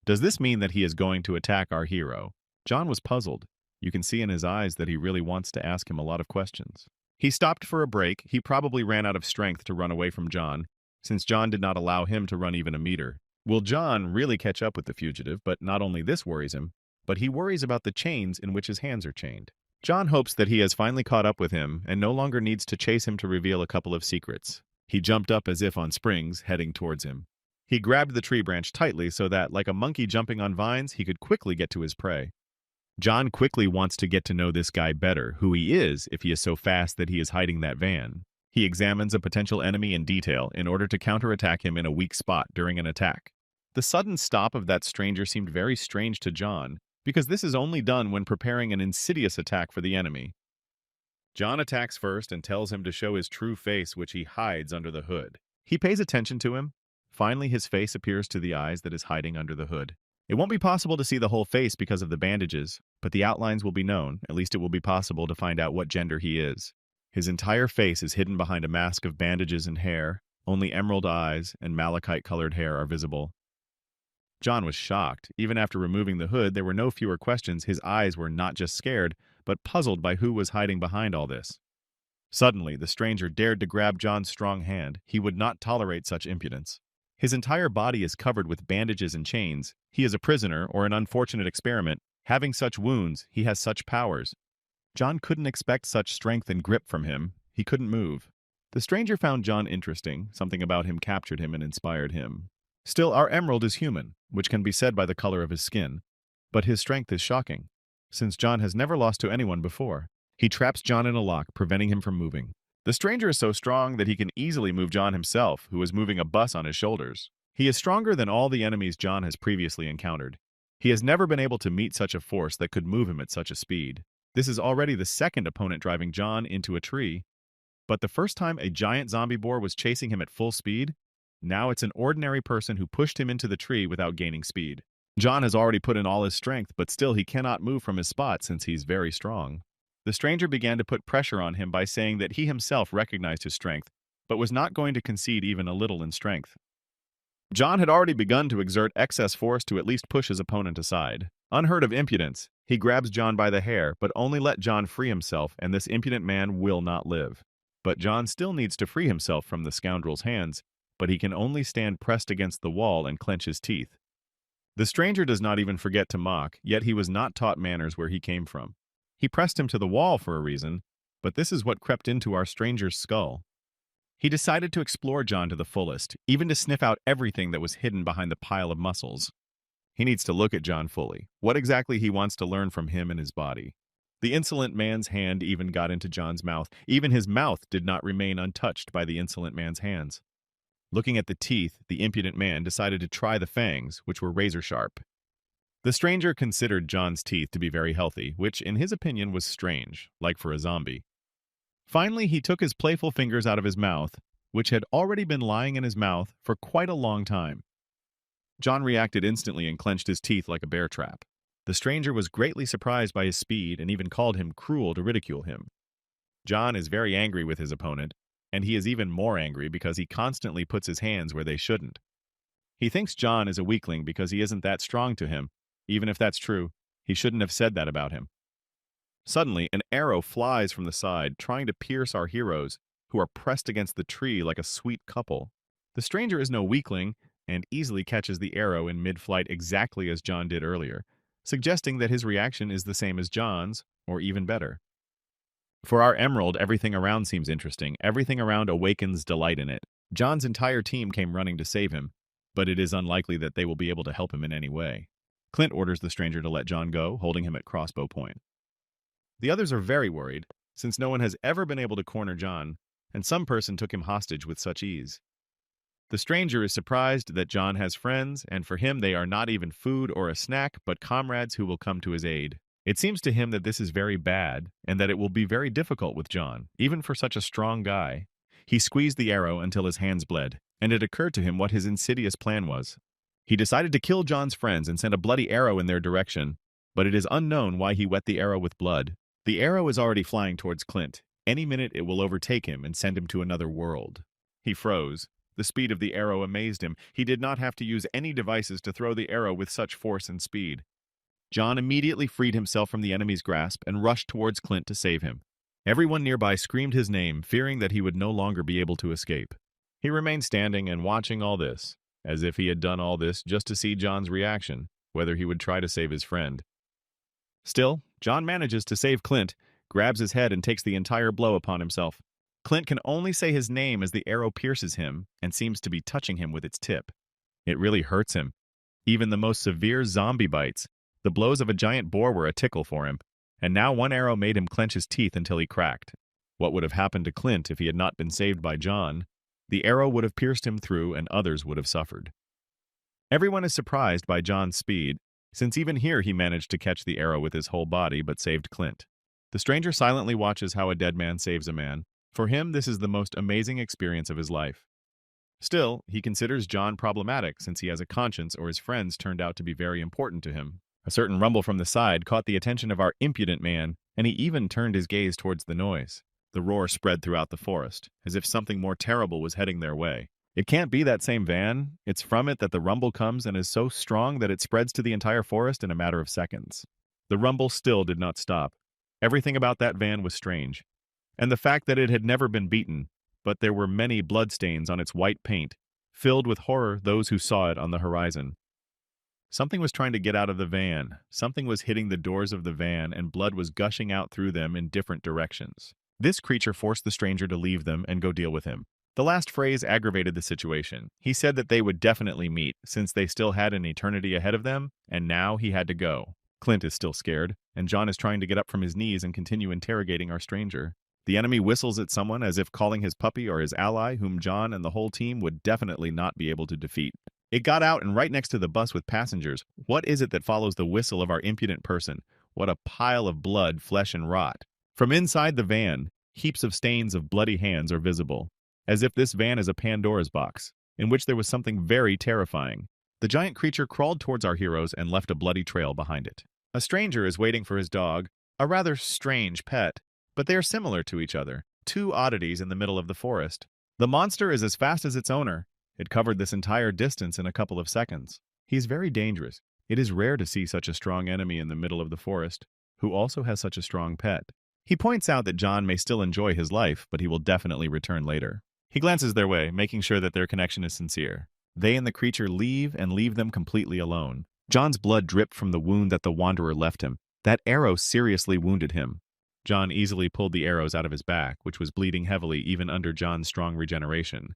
Does this mean that he is going to attack our hero? John was puzzled. You can see in his eyes that he really wants to ask him a lot of questions. He stopped for a break. He probably ran out of strength to run away from John, since John did not allow him to run even a meter. Will John really catch up with the fugitive? But not only this worries him, but he worries about the chains in which his hands are chained. John hopes that he has finally caught up with him and no longer needs to chase him to reveal a couple of secrets. He jumped up as if on springs, heading towards him. He grabbed the tree branch tightly so that, like a monkey jumping on vines, he could quickly get to his prey. John quickly wants to get to know this guy better, who he is if he is so fast that he is hiding that van. He examines a potential enemy in detail in order to counterattack him in a weak spot during an attack. The sudden stop of that stranger seemed very strange to John, because this is only done when preparing an insidious attack for the enemy. John attacks first and tells him to show his true face, which he hides under the hood. He pays attention to him. Finally, his face appears to the eyes that is hiding under the hood. It won't be possible to see the whole face because of the bandages, but the outlines will be known. At least it will be possible to find out what gender he is. His entire face is hidden behind a mask of bandages and hair. Only emerald eyes and malachite-colored hair are visible. John was shocked. Even after removing the hood, there were no fewer questions. His eyes were not just scared, but puzzled by who was hiding behind all this. Suddenly, the stranger dared to grab John's strong hand. He would not tolerate such impudence. His entire body is covered with bandages and chains. He is a prisoner or an unfortunate experiment. Having such wounds, he has such powers. John couldn't expect such strength and grip from him. He couldn't move. The stranger found John interesting. Something about him captured him and inspired him. Still, our emerald is human, which can be said by the color of his skin. But his strength is shocking, since John has never lost to anyone before. He traps John in a lock, preventing him from moving. The stranger is so strong that he can easily move John himself, who is moving a bus on his shoulders. He is stronger than all the enemies John has previously encountered. He has never been able to meet such a force that could move him at such a speed. This is already the second opponent driving John into a tree, but the first time a giant zombie boar was chasing him at full speed, now it's an ordinary person who pushed him into the tree without gaining speed. John has already put in all his strength, but still he cannot move from his spot since he's very strong. The stranger began to put pressure on him by saying that he himself recognized his strength, but was not going to concede even a little in strength. John had already begun to exert excess force to at least push his opponent aside. Unheard of impudence, he grabs John by the hair, but only let John free himself, and this impudent man will not live. But John still needs to free himself from the scoundrel's hands, but he can only stand pressed against the wall and clench his teeth. The stranger does not even forget to mock, yet he was not taught manners where he came from. He pressed him to the wall for a reason, but this is what crept into our stranger's skull. He decided to explore John to the fullest, even to sniff out everything that was hidden behind the pile of muscles. He needs to look at John fully, what exactly he wants to learn from him and his body. The insolent man's hand even got into John's mouth. Even his mouth did not remain untouched by the insolent man's hands. Looking at the teeth, the impudent man decided to try the fangs, which were razor sharp. The stranger considered John's teeth to be very healthy, which in his opinion was strange, like for a zombie. Finally, he took his playful fingers out of his mouth, which had already been lying in his mouth for quite a long time. John reacted instantly and clenched his teeth like a bear trap. The stranger was greatly surprised by his speed and even called him cruel to ridicule him. John is very angry with his opponent, and he is even more angry because he constantly puts his hands where they shouldn't. He thinks John is a weakling because he isn't that strong to him. Even if that's true, he shouldn't have said that about him. Suddenly, an arrow flies from the side, trying to pierce our heroes, who are pressed against the tree like a sweet couple. The stranger is no weakling, and easily catches the arrow in mid-flight exactly as John did earlier, suggesting that his reaction is the same as John's, or even better. For our emerald, everything around seems interesting. Everything around awakens delight in it. John's entire team came running to save him, but it is unlikely that they will be able to help him in any way. Clint orders the stranger to let John go, holding him at crossbow point. The others are very worried, since no one has ever been able to corner John, and some person took him hostage with such ease. The stranger is surprised that John has friends, and for him they are not even food or a snack, but comrades who will come to his aid. It seems to him that this is very bad, and that it will be very difficult with John, even for such a strong guy. He squeezed the arrow until his hands bled, and it occurred to him what his insidious plan was. He decided to kill John's friends and send a bloody arrow in their direction, but it is unknown why he wet the arrow with blood. The arrow is already flying towards Clint. Any minute it will overtake him and send him to another world. He froze. The speed of the arrow amazed him. He did not have to use any devices to throw the arrow with such force and speed. John immediately freed himself from the enemy's grasp and rushed towards Clint to save him. Everyone nearby screamed his name, fearing that he would no longer be able to escape. He remained standing and watching all this, as if he had done all this just to see John's reaction, whether he would try to save his friend. Still, John manages to save Clint, grabs his head and takes the entire blow upon himself. Clint can only say his name as the arrow pierces him and seems to be touching him with its tip. It really hurts him. Even the most severe zombie bites, the blows of a giant boar were a tickle for him, and now one arrow made him clench his teeth until he cracked. What would have happened to Clint if he had not been saved by John? The arrow would have pierced him through and others would have suffered. Everyone is surprised by John's speed, since even here he managed to catch the arrow with his whole body but saved Clint. The stranger silently watches how a dead man saves a man. For him, this is the most amazing experience of his life. Still, he considers John problematic since he has a conscience or his friends turned out to be very important to him. A certain rumble from the side caught the attention of our impudent man, and he even turned his gaze towards the noise. The roar spread throughout the forest, as if something more terrible was heading their way. It can't be that same van. It's from it that the rumble comes and is so strong that it spreads to the entire forest in a matter of seconds. The rumble still did not stop. Everything about that van was strange. And the fact that it had never been beaten, but there were many bloodstains on its white paint, filled with horror those who saw it on the horizon. Something was trying to get out of the van. Something was hitting the doors of the van, and blood was gushing out through them in different directions. This creature forced the stranger to leave them and go deal with him. The last phrase aggravated the situation. He said that they would definitely meet, since they still had an eternity ahead of them, and now he had to go. Clint is still scared, and John is trying to get up from his knees and continue interrogating our stranger. The enemy whistles at someone as if calling his puppy or his ally, whom John and the whole team would definitely not be able to defeat. It got out and right next to the bus with passengers. What is it that follows the whistle of our impudent person? What a pile of blood, flesh, and rot. From inside the van, heaps of stains of bloody hands are visible, as if this van is a Pandora's box, in which there was something very terrifying. The giant creature crawled towards our heroes and left a bloody trail behind it. A stranger is waiting for his dog, a rather strange pet, but they are similar to each other, two oddities in the middle of the forest. The monster is as fast as its owner. It covered this entire distance in a couple of seconds. He is very dangerous. It is rare to see such a strong enemy in the middle of the forest, who also has such a strong pet. He points out that John may still enjoy his life, but he will definitely return later. He glances their way, making sure that their connection is sincere. They and the creature leave and leave them completely alone. John's blood dripped from the wound that the wanderer left him. That arrow seriously wounded him. John easily pulled the arrows out of his back, which was bleeding heavily even under John's strong regeneration.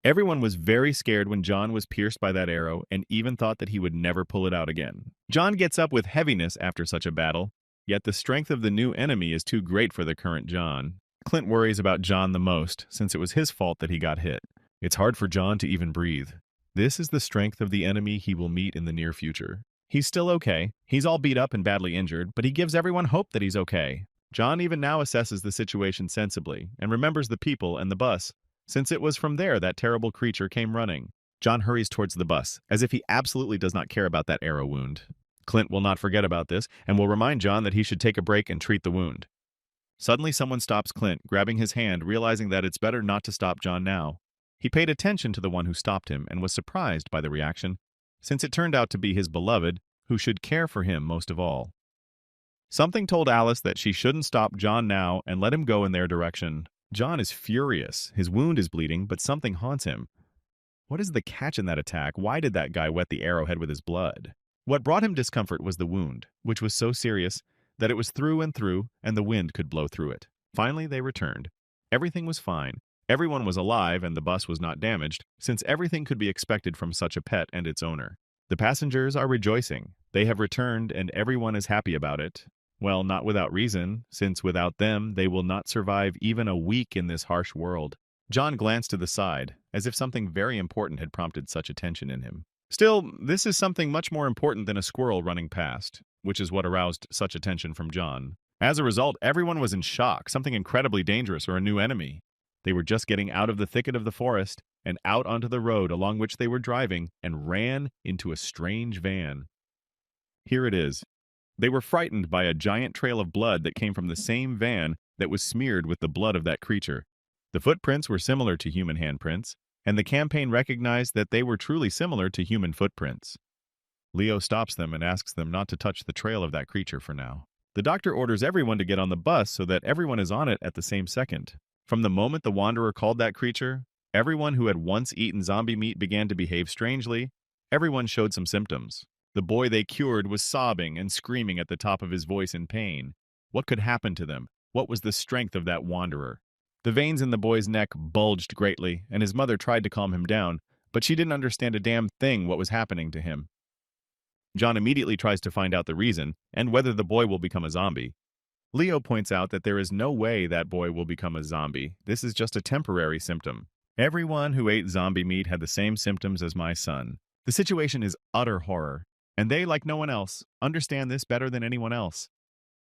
Everyone was very scared when John was pierced by that arrow and even thought that he would never pull it out again. John gets up with heaviness after such a battle, yet the strength of the new enemy is too great for the current John. Clint worries about John the most, since it was his fault that he got hit. It's hard for John to even breathe. This is the strength of the enemy he will meet in the near future. He's still okay. He's all beat up and badly injured, but he gives everyone hope that he's okay. John even now assesses the situation sensibly and remembers the people and the bus, since it was from there that terrible creature came running. John hurries towards the bus, as if he absolutely does not care about that arrow wound. Clint will not forget about this and will remind John that he should take a break and treat the wound. Suddenly someone stops Clint, grabbing his hand, realizing that it's better not to stop John now. He paid attention to the one who stopped him and was surprised by the reaction, since it turned out to be his beloved, who should care for him most of all. Something told Alice that she shouldn't stop John now and let him go in their direction. John is furious. His wound is bleeding, but something haunts him. What is the catch in that attack? Why did that guy wet the arrowhead with his blood? What brought him discomfort was the wound, which was so serious that it was through and through, and the wind could blow through it. Finally, they returned. Everything was fine. Everyone was alive and the bus was not damaged, since everything could be expected from such a pet and its owner. The passengers are rejoicing. They have returned and everyone is happy about it. Well, not without reason, since without them, they will not survive even a week in this harsh world. John glanced to the side, as if something very important had prompted such attention in him. Still, this is something much more important than a squirrel running past, which is what aroused such attention from John. As a result, everyone was in shock, something incredibly dangerous or a new enemy. They were just getting out of the thicket of the forest and out onto the road along which they were driving and ran into a strange van. Here it is. They were frightened by a giant trail of blood that came from the same van that was smeared with the blood of that creature. The footprints were similar to human handprints, and the campaign recognized that they were truly similar to human footprints. Leo stops them and asks them not to touch the trail of that creature for now. The doctor orders everyone to get on the bus so that everyone is on it at the same second. From the moment the Wanderer called that creature, everyone who had once eaten zombie meat began to behave strangely. Everyone showed some symptoms. The boy they cured was sobbing and screaming at the top of his voice in pain. What could happen to them? What was the strength of that Wanderer? The veins in the boy's neck bulged greatly, and his mother tried to calm him down, but she didn't understand a damn thing what was happening to him. John immediately tries to find out the reason, and whether the boy will become a zombie. Leo points out that there is no way that boy will become a zombie. This is just a temporary symptom. Everyone who ate zombie meat had the same symptoms as my son. The situation is utter horror, and they, like no one else, understand this better than anyone else.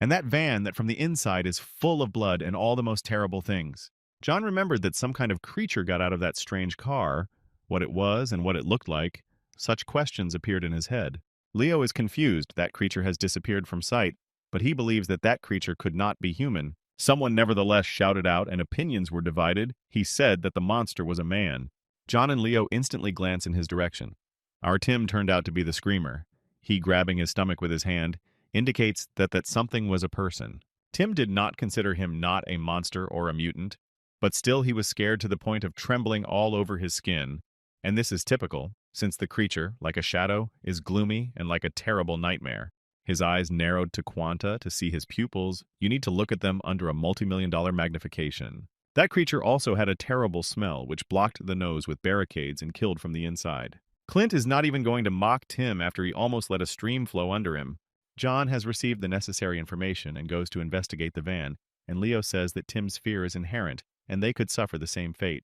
And that van that from the inside is full of blood and all the most terrible things. John remembered that some kind of creature got out of that strange car, what it was and what it looked like. Such questions appeared in his head. Leo is confused. That creature has disappeared from sight, but he believes that that creature could not be human. Someone nevertheless shouted out and opinions were divided. He said that the monster was a man. John and Leo instantly glance in his direction. Our Tim turned out to be the screamer. He, grabbing his stomach with his hand, indicates that something was a person. Tim did not consider him not a monster or a mutant, but still he was scared to the point of trembling all over his skin. And this is typical, since the creature, like a shadow, is gloomy and like a terrible nightmare. His eyes narrowed to quanta to see his pupils. You need to look at them under a multi-million-dollar magnification. That creature also had a terrible smell, which blocked the nose with barricades and killed from the inside. Clint is not even going to mock Tim after he almost let a stream flow under him. John has received the necessary information and goes to investigate the van, and Leo says that Tim's fear is inherent, and they could suffer the same fate.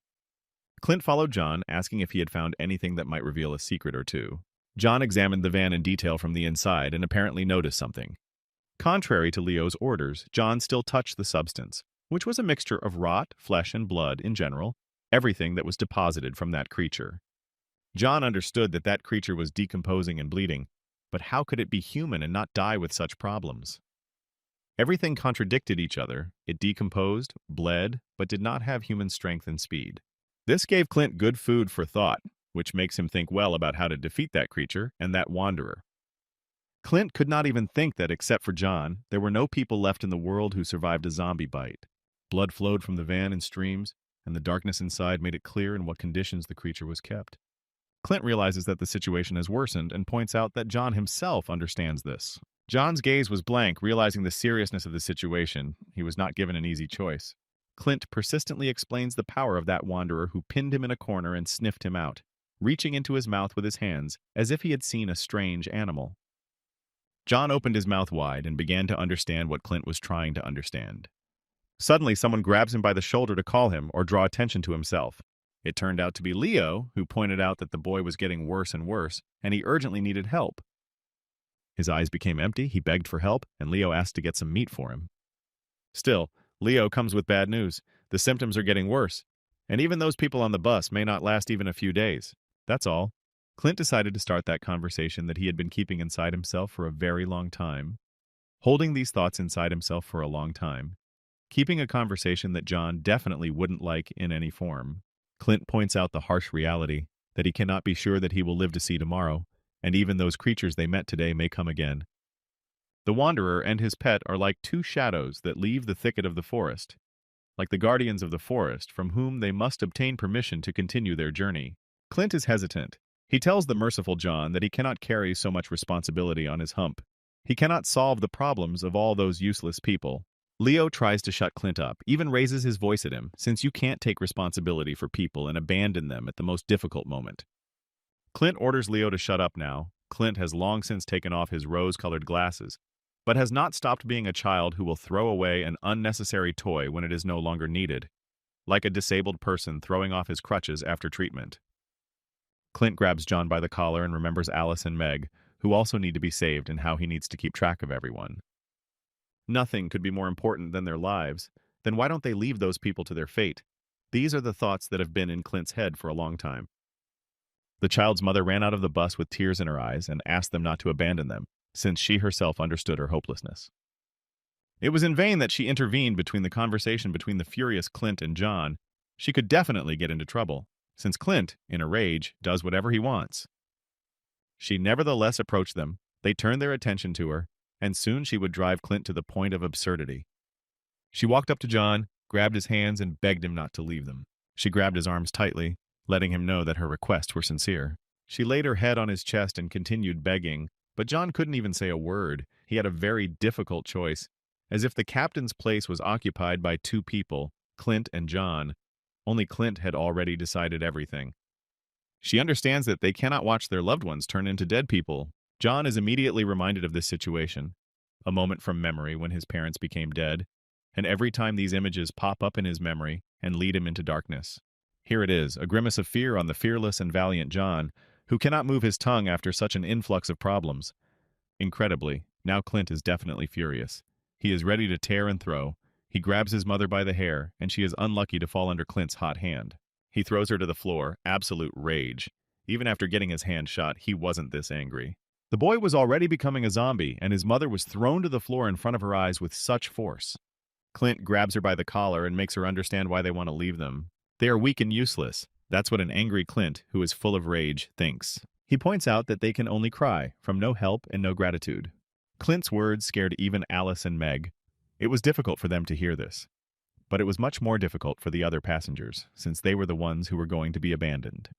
Clint followed John, asking if he had found anything that might reveal a secret or two. John examined the van in detail from the inside and apparently noticed something. Contrary to Leo's orders, John still touched the substance, which was a mixture of rot, flesh, and blood in general, everything that was deposited from that creature. John understood that that creature was decomposing and bleeding, but how could it be human and not die with such problems? Everything contradicted each other. It decomposed, bled, but did not have human strength and speed. This gave Clint good food for thought, which makes him think well about how to defeat that creature and that wanderer. Clint could not even think that, except for John, there were no people left in the world who survived a zombie bite. Blood flowed from the van in streams, and the darkness inside made it clear in what conditions the creature was kept. Clint realizes that the situation has worsened and points out that John himself understands this. John's gaze was blank, realizing the seriousness of the situation. He was not given an easy choice. Clint persistently explains the power of that wanderer who pinned him in a corner and sniffed him out, reaching into his mouth with his hands as if he had seen a strange animal. John opened his mouth wide and began to understand what Clint was trying to understand. Suddenly, someone grabs him by the shoulder to call him or draw attention to himself. It turned out to be Leo, who pointed out that the boy was getting worse and worse, and he urgently needed help. His eyes became empty, he begged for help, and Leo asked to get some meat for him. Still, Leo comes with bad news. The symptoms are getting worse, and even those people on the bus may not last even a few days. That's all. Clint decided to start that conversation that he had been keeping inside himself for a very long time. Holding these thoughts inside himself for a long time. Keeping a conversation that John definitely wouldn't like in any form. Clint points out the harsh reality that he cannot be sure that he will live to see tomorrow, and even those creatures they met today may come again. The Wanderer and his pet are like two shadows that leave the thicket of the forest, like the guardians of the forest from whom they must obtain permission to continue their journey. Clint is hesitant. He tells the merciful John that he cannot carry so much responsibility on his hump. He cannot solve the problems of all those useless people. Leo tries to shut Clint up, even raises his voice at him, since you can't take responsibility for people and abandon them at the most difficult moment. Clint orders Leo to shut up now. Clint has long since taken off his rose-colored glasses, but has not stopped being a child who will throw away an unnecessary toy when it is no longer needed, like a disabled person throwing off his crutches after treatment. Clint grabs John by the collar and remembers Alice and Meg, who also need to be saved, and how he needs to keep track of everyone. Nothing could be more important than their lives. Then why don't they leave those people to their fate? These are the thoughts that have been in Clint's head for a long time. The child's mother ran out of the bus with tears in her eyes and asked them not to abandon them, since she herself understood her hopelessness. It was in vain that she intervened between the conversation between the furious Clint and John. She could definitely get into trouble, since Clint, in a rage, does whatever he wants. She nevertheless approached them. They turned their attention to her, and soon she would drive Clint to the point of absurdity. She walked up to John, grabbed his hands, and begged him not to leave them. She grabbed his arms tightly, letting him know that her requests were sincere. She laid her head on his chest and continued begging, but John couldn't even say a word. He had a very difficult choice, as if the captain's place was occupied by two people, Clint and John. Only Clint had already decided everything. She understands that they cannot watch their loved ones turn into dead people. John is immediately reminded of this situation, a moment from memory when his parents became dead, and every time these images pop up in his memory and lead him into darkness. Here it is, a grimace of fear on the fearless and valiant John, who cannot move his tongue after such an influx of problems. Incredibly, now Clint is definitely furious. He is ready to tear and throw. He grabs his mother by the hair, and she is unlucky to fall under Clint's hot hand. He throws her to the floor, absolute rage. Even after getting his hand shot, he wasn't this angry. The boy was already becoming a zombie, and his mother was thrown to the floor in front of her eyes with such force. Clint grabs her by the collar and makes her understand why they want to leave them. They are weak and useless. That's what an angry Clint, who is full of rage, thinks. He points out that they can only cry, from no help and no gratitude. Clint's words scared even Alice and Meg. It was difficult for them to hear this. But it was much more difficult for the other passengers, since they were the ones who were going to be abandoned.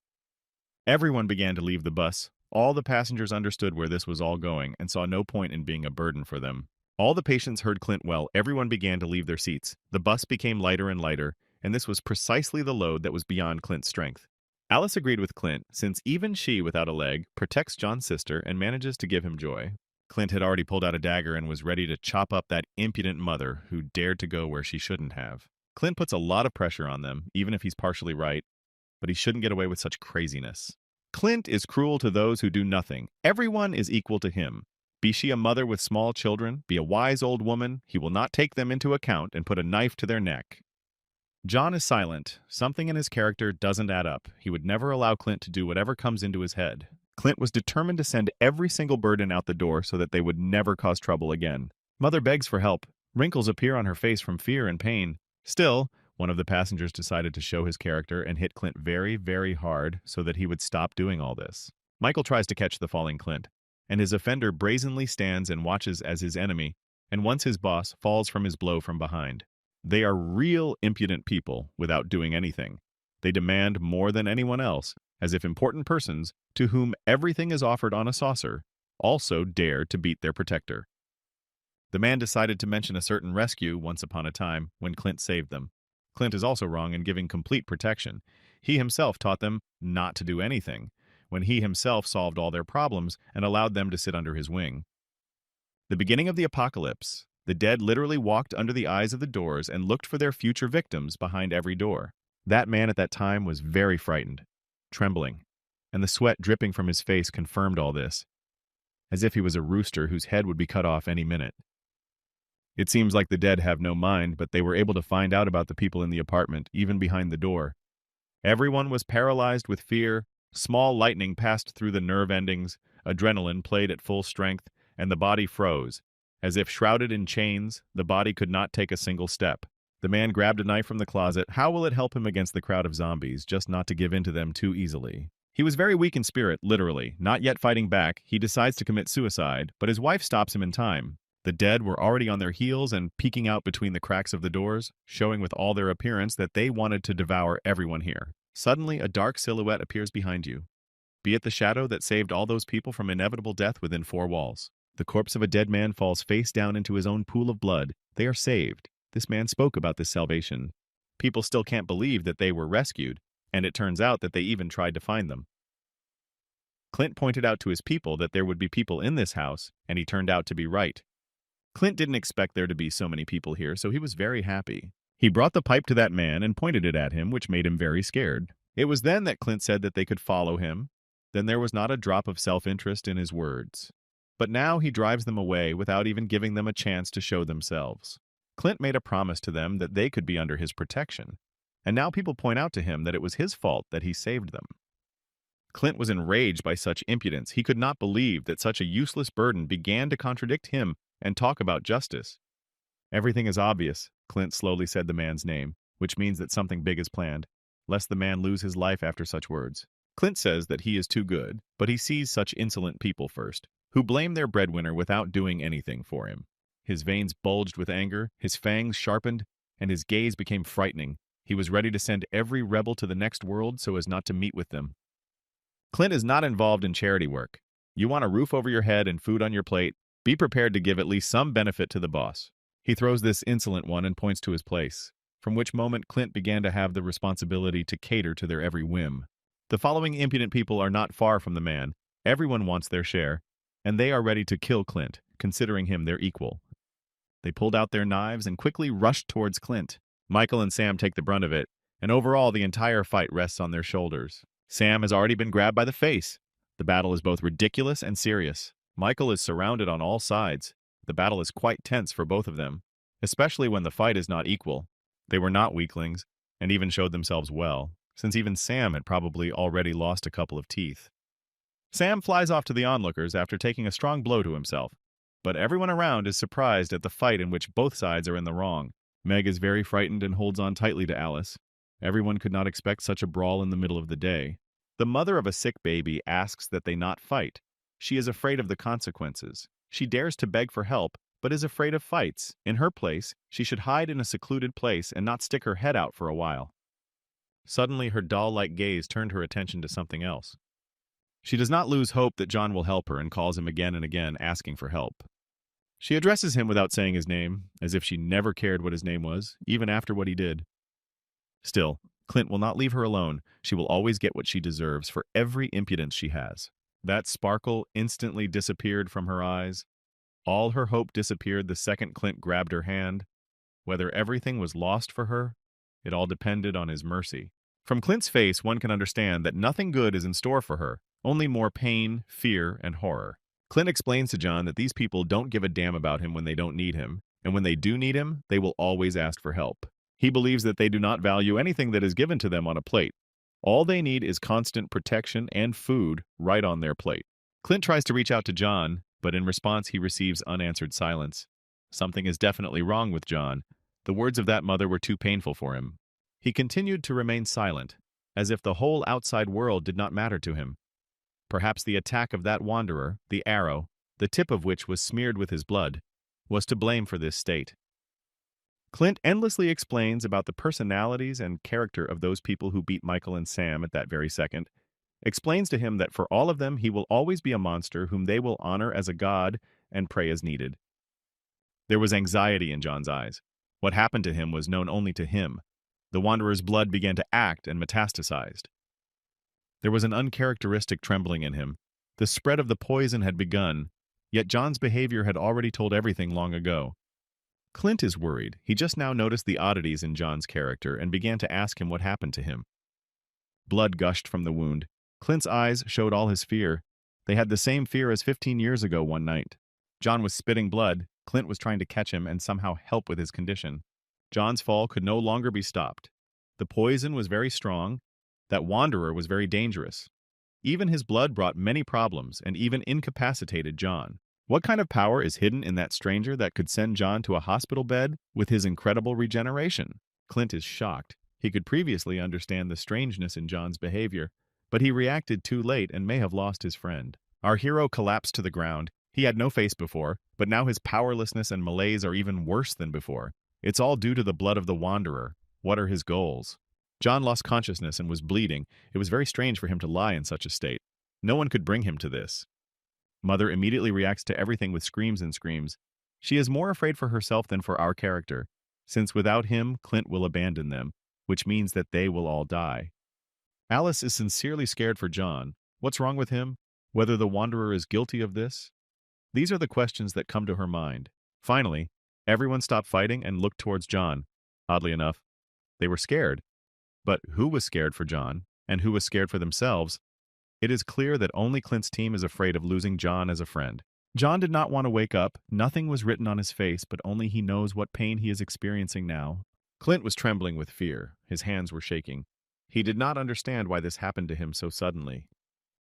Everyone began to leave the bus. All the passengers understood where this was all going and saw no point in being a burden for them. All the patients heard Clint well. Everyone began to leave their seats. The bus became lighter and lighter, and this was precisely the load that was beyond Clint's strength. Alice agreed with Clint, since even she, without a leg, protects John's sister and manages to give him joy. Clint had already pulled out a dagger and was ready to chop up that impudent mother who dared to go where she shouldn't have. Clint puts a lot of pressure on them, even if he's partially right. but he shouldn't get away with such craziness. Clint is cruel to those who do nothing. Everyone is equal to him. Be she a mother with small children, be a wise old woman, he will not take them into account and put a knife to their neck. John is silent. Something in his character doesn't add up. He would never allow Clint to do whatever comes into his head. Clint was determined to send every single burden out the door so that they would never cause trouble again. Mother begs for help. Wrinkles appear on her face from fear and pain. Still, one of the passengers decided to show his character and hit Clint very, very hard so that he would stop doing all this. Michael tries to catch the falling Clint, and his offender brazenly stands and watches as his enemy, and once his boss, falls from his blow from behind. They are real impudent people without doing anything. They demand more than anyone else, as if important persons, to whom everything is offered on a saucer, also dare to beat their protector. The man decided to mention a certain rescue once upon a time when Clint saved them. Clint is also wrong in giving complete protection. He himself taught them not to do anything, when he himself solved all their problems and allowed them to sit under his wing. The beginning of the apocalypse. The dead literally walked under the eyes of the doors and looked for their future victims behind every door. That man at that time was very frightened, trembling, and the sweat dripping from his face confirmed all this, as if he was a rooster whose head would be cut off any minute. It seems like the dead have no mind, but they were able to find out about the people in the apartment, even behind the door. Everyone was paralyzed with fear. Small lightning passed through the nerve endings, adrenaline played at full strength, and the body froze. As if shrouded in chains, the body could not take a single step. The man grabbed a knife from the closet. How will it help him against the crowd of zombies, just not to give in to them too easily? He was very weak in spirit, literally. Not yet fighting back, he decides to commit suicide, but his wife stops him in time. The dead were already on their heels and peeking out between the cracks of the doors, showing with all their appearance that they wanted to devour everyone here. Suddenly, a dark silhouette appears behind you. Be it the shadow that saved all those people from inevitable death within four walls. The corpse of a dead man falls face down into his own pool of blood. They are saved. This man spoke about this salvation. People still can't believe that they were rescued, and it turns out that they even tried to find them. Clint pointed out to his people that there would be people in this house, and he turned out to be right. Clint didn't expect there to be so many people here, so he was very happy. He brought the pipe to that man and pointed it at him, which made him very scared. It was then that Clint said that they could follow him. Then there was not a drop of self-interest in his words. But now he drives them away without even giving them a chance to show themselves. Clint made a promise to them that they could be under his protection, and now people point out to him that it was his fault that he saved them. Clint was enraged by such impudence. He could not believe that such a useless burden began to contradict him and talk about justice. Everything is obvious, Clint slowly said the man's name, which means that something big is planned, lest the man lose his life after such words. Clint says that he is too good, but he sees such insolent people first, who blame their breadwinner without doing anything for him. His veins bulged with anger, his fangs sharpened, and his gaze became frightening. He was ready to send every rebel to the next world so as not to meet with them. Clint is not involved in charity work. You want a roof over your head and food on your plate, be prepared to give at least some benefit to the boss. He throws this insolent one and points to his place, from which moment Clint began to have the responsibility to cater to their every whim. The following impudent people are not far from the man. Everyone wants their share, and they are ready to kill Clint, considering him their equal. They pulled out their knives and quickly rushed towards Clint. Michael and Sam take the brunt of it, and overall the entire fight rests on their shoulders. Sam has already been grabbed by the face. The battle is both ridiculous and serious. Michael is surrounded on all sides. The battle is quite tense for both of them, especially when the fight is not equal. They were not weaklings, and even showed themselves well, since even Sam had probably already lost a couple of teeth. Sam flies off to the onlookers after taking a strong blow to himself, but everyone around is surprised at the fight in which both sides are in the wrong. Meg is very frightened and holds on tightly to Alice. Everyone could not expect such a brawl in the middle of the day. The mother of a sick baby asks that they not fight. She is afraid of the consequences. She dares to beg for help, but is afraid of fights. In her place, she should hide in a secluded place and not stick her head out for a while. Suddenly, her doll-like gaze turned her attention to something else. She does not lose hope that John will help her and calls him again and again, asking for help. She addresses him without saying his name, as if she never cared what his name was, even after what he did. Still, Clint will not leave her alone. She will always get what she deserves for every impudence she has. That sparkle instantly disappeared from her eyes. All her hope disappeared the second Clint grabbed her hand. Whether everything was lost for her, it all depended on his mercy. From Clint's face, one can understand that nothing good is in store for her, only more pain, fear, and horror. Clint explains to John that these people don't give a damn about him when they don't need him, and when they do need him, they will always ask for help. He believes that they do not value anything that is given to them on a plate. All they need is constant protection and food right on their plate. Clint tries to reach out to John, but in response he receives unanswered silence. Something is definitely wrong with John. The words of that mother were too painful for him. He continued to remain silent, as if the whole outside world did not matter to him. Perhaps the attack of that wanderer, the arrow, the tip of which was smeared with his blood, was to blame for this state. Clint endlessly explains about the personalities and character of those people who beat Michael and Sam at that very second, explains to him that for all of them he will always be a monster whom they will honor as a god and pray as needed. There was anxiety in John's eyes. What happened to him was known only to him. The wanderer's blood began to act and metastasized. There was an uncharacteristic trembling in him. The spread of the poison had begun, yet John's behavior had already told everything long ago. Clint is worried. He just now noticed the oddities in John's character and began to ask him what happened to him. Blood gushed from the wound. Clint's eyes showed all his fear. They had the same fear as 15 years ago one night. John was spitting blood. Clint was trying to catch him and somehow help with his condition. John's fall could no longer be stopped. The poison was very strong. That wanderer was very dangerous. Even his blood brought many problems and even incapacitated John. What kind of power is hidden in that stranger that could send John to a hospital bed with his incredible regeneration? Clint is shocked. He could previously understand the strangeness in John's behavior, but he reacted too late and may have lost his friend. Our hero collapsed to the ground. He had no face before, but now his powerlessness and malaise are even worse than before. It's all due to the blood of the wanderer. What are his goals? John lost consciousness and was bleeding. It was very strange for him to lie in such a state. No one could bring him to this. Mother immediately reacts to everything with screams and screams. She is more afraid for herself than for our character, since without him, Clint will abandon them, which means that they will all die. Alice is sincerely scared for John. What's wrong with him? Whether the wanderer is guilty of this? These are the questions that come to her mind. Finally, everyone stopped fighting and looked towards John. Oddly enough, they were scared. But who was scared for John, and who was scared for themselves? It is clear that only Clint's team is afraid of losing John as a friend. John did not want to wake up. Nothing was written on his face, but only he knows what pain he is experiencing now. Clint was trembling with fear. His hands were shaking. He did not understand why this happened to him so suddenly.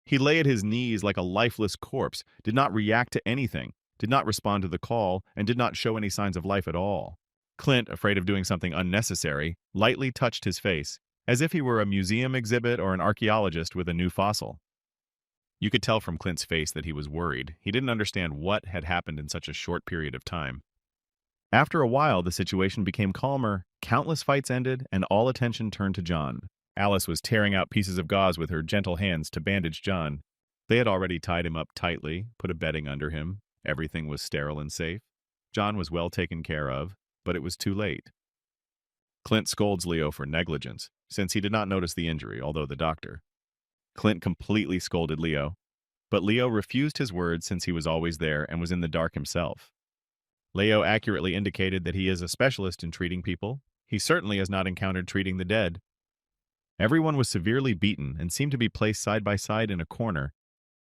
He lay at his knees like a lifeless corpse, did not react to anything, did not respond to the call, and did not show any signs of life at all. Clint, afraid of doing something unnecessary, lightly touched his face, as if he were a museum exhibit or an archaeologist with a new fossil. You could tell from Clint's face that he was worried. He didn't understand what had happened in such a short period of time. After a while, the situation became calmer, countless fights ended, and all attention turned to John. Alice was tearing out pieces of gauze with her gentle hands to bandage John. They had already tied him up tightly, put a bedding under him. Everything was sterile and safe. John was well taken care of, but it was too late. Clint scolds Leo for negligence, since he did not notice the injury, although the doctor. Clint completely scolded Leo, but Leo refused his words since he was always there and was in the dark himself. Leo accurately indicated that he is a specialist in treating people. He certainly has not encountered treating the dead. Everyone was severely beaten and seemed to be placed side by side in a corner,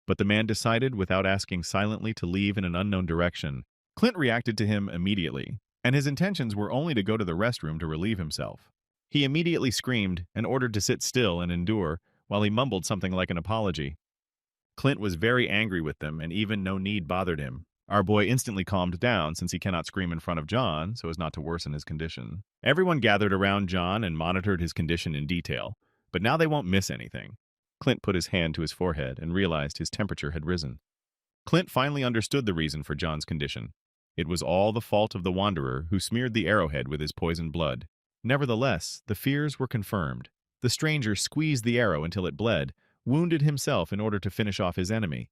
but the man decided, without asking silently, to leave in an unknown direction. Clint reacted to him immediately, and his intentions were only to go to the restroom to relieve himself. He immediately screamed and ordered to sit still and endure, while he mumbled something like an apology. Clint was very angry with them, and even no need bothered him. Our boy instantly calmed down, since he cannot scream in front of John, so as not to worsen his condition. Everyone gathered around John and monitored his condition in detail, but now they won't miss anything. Clint put his hand to his forehead and realized his temperature had risen. Clint finally understood the reason for John's condition. It was all the fault of the wanderer who smeared the arrowhead with his poisoned blood. Nevertheless, the fears were confirmed. The stranger squeezed the arrow until it bled, wounded himself in order to finish off his enemy.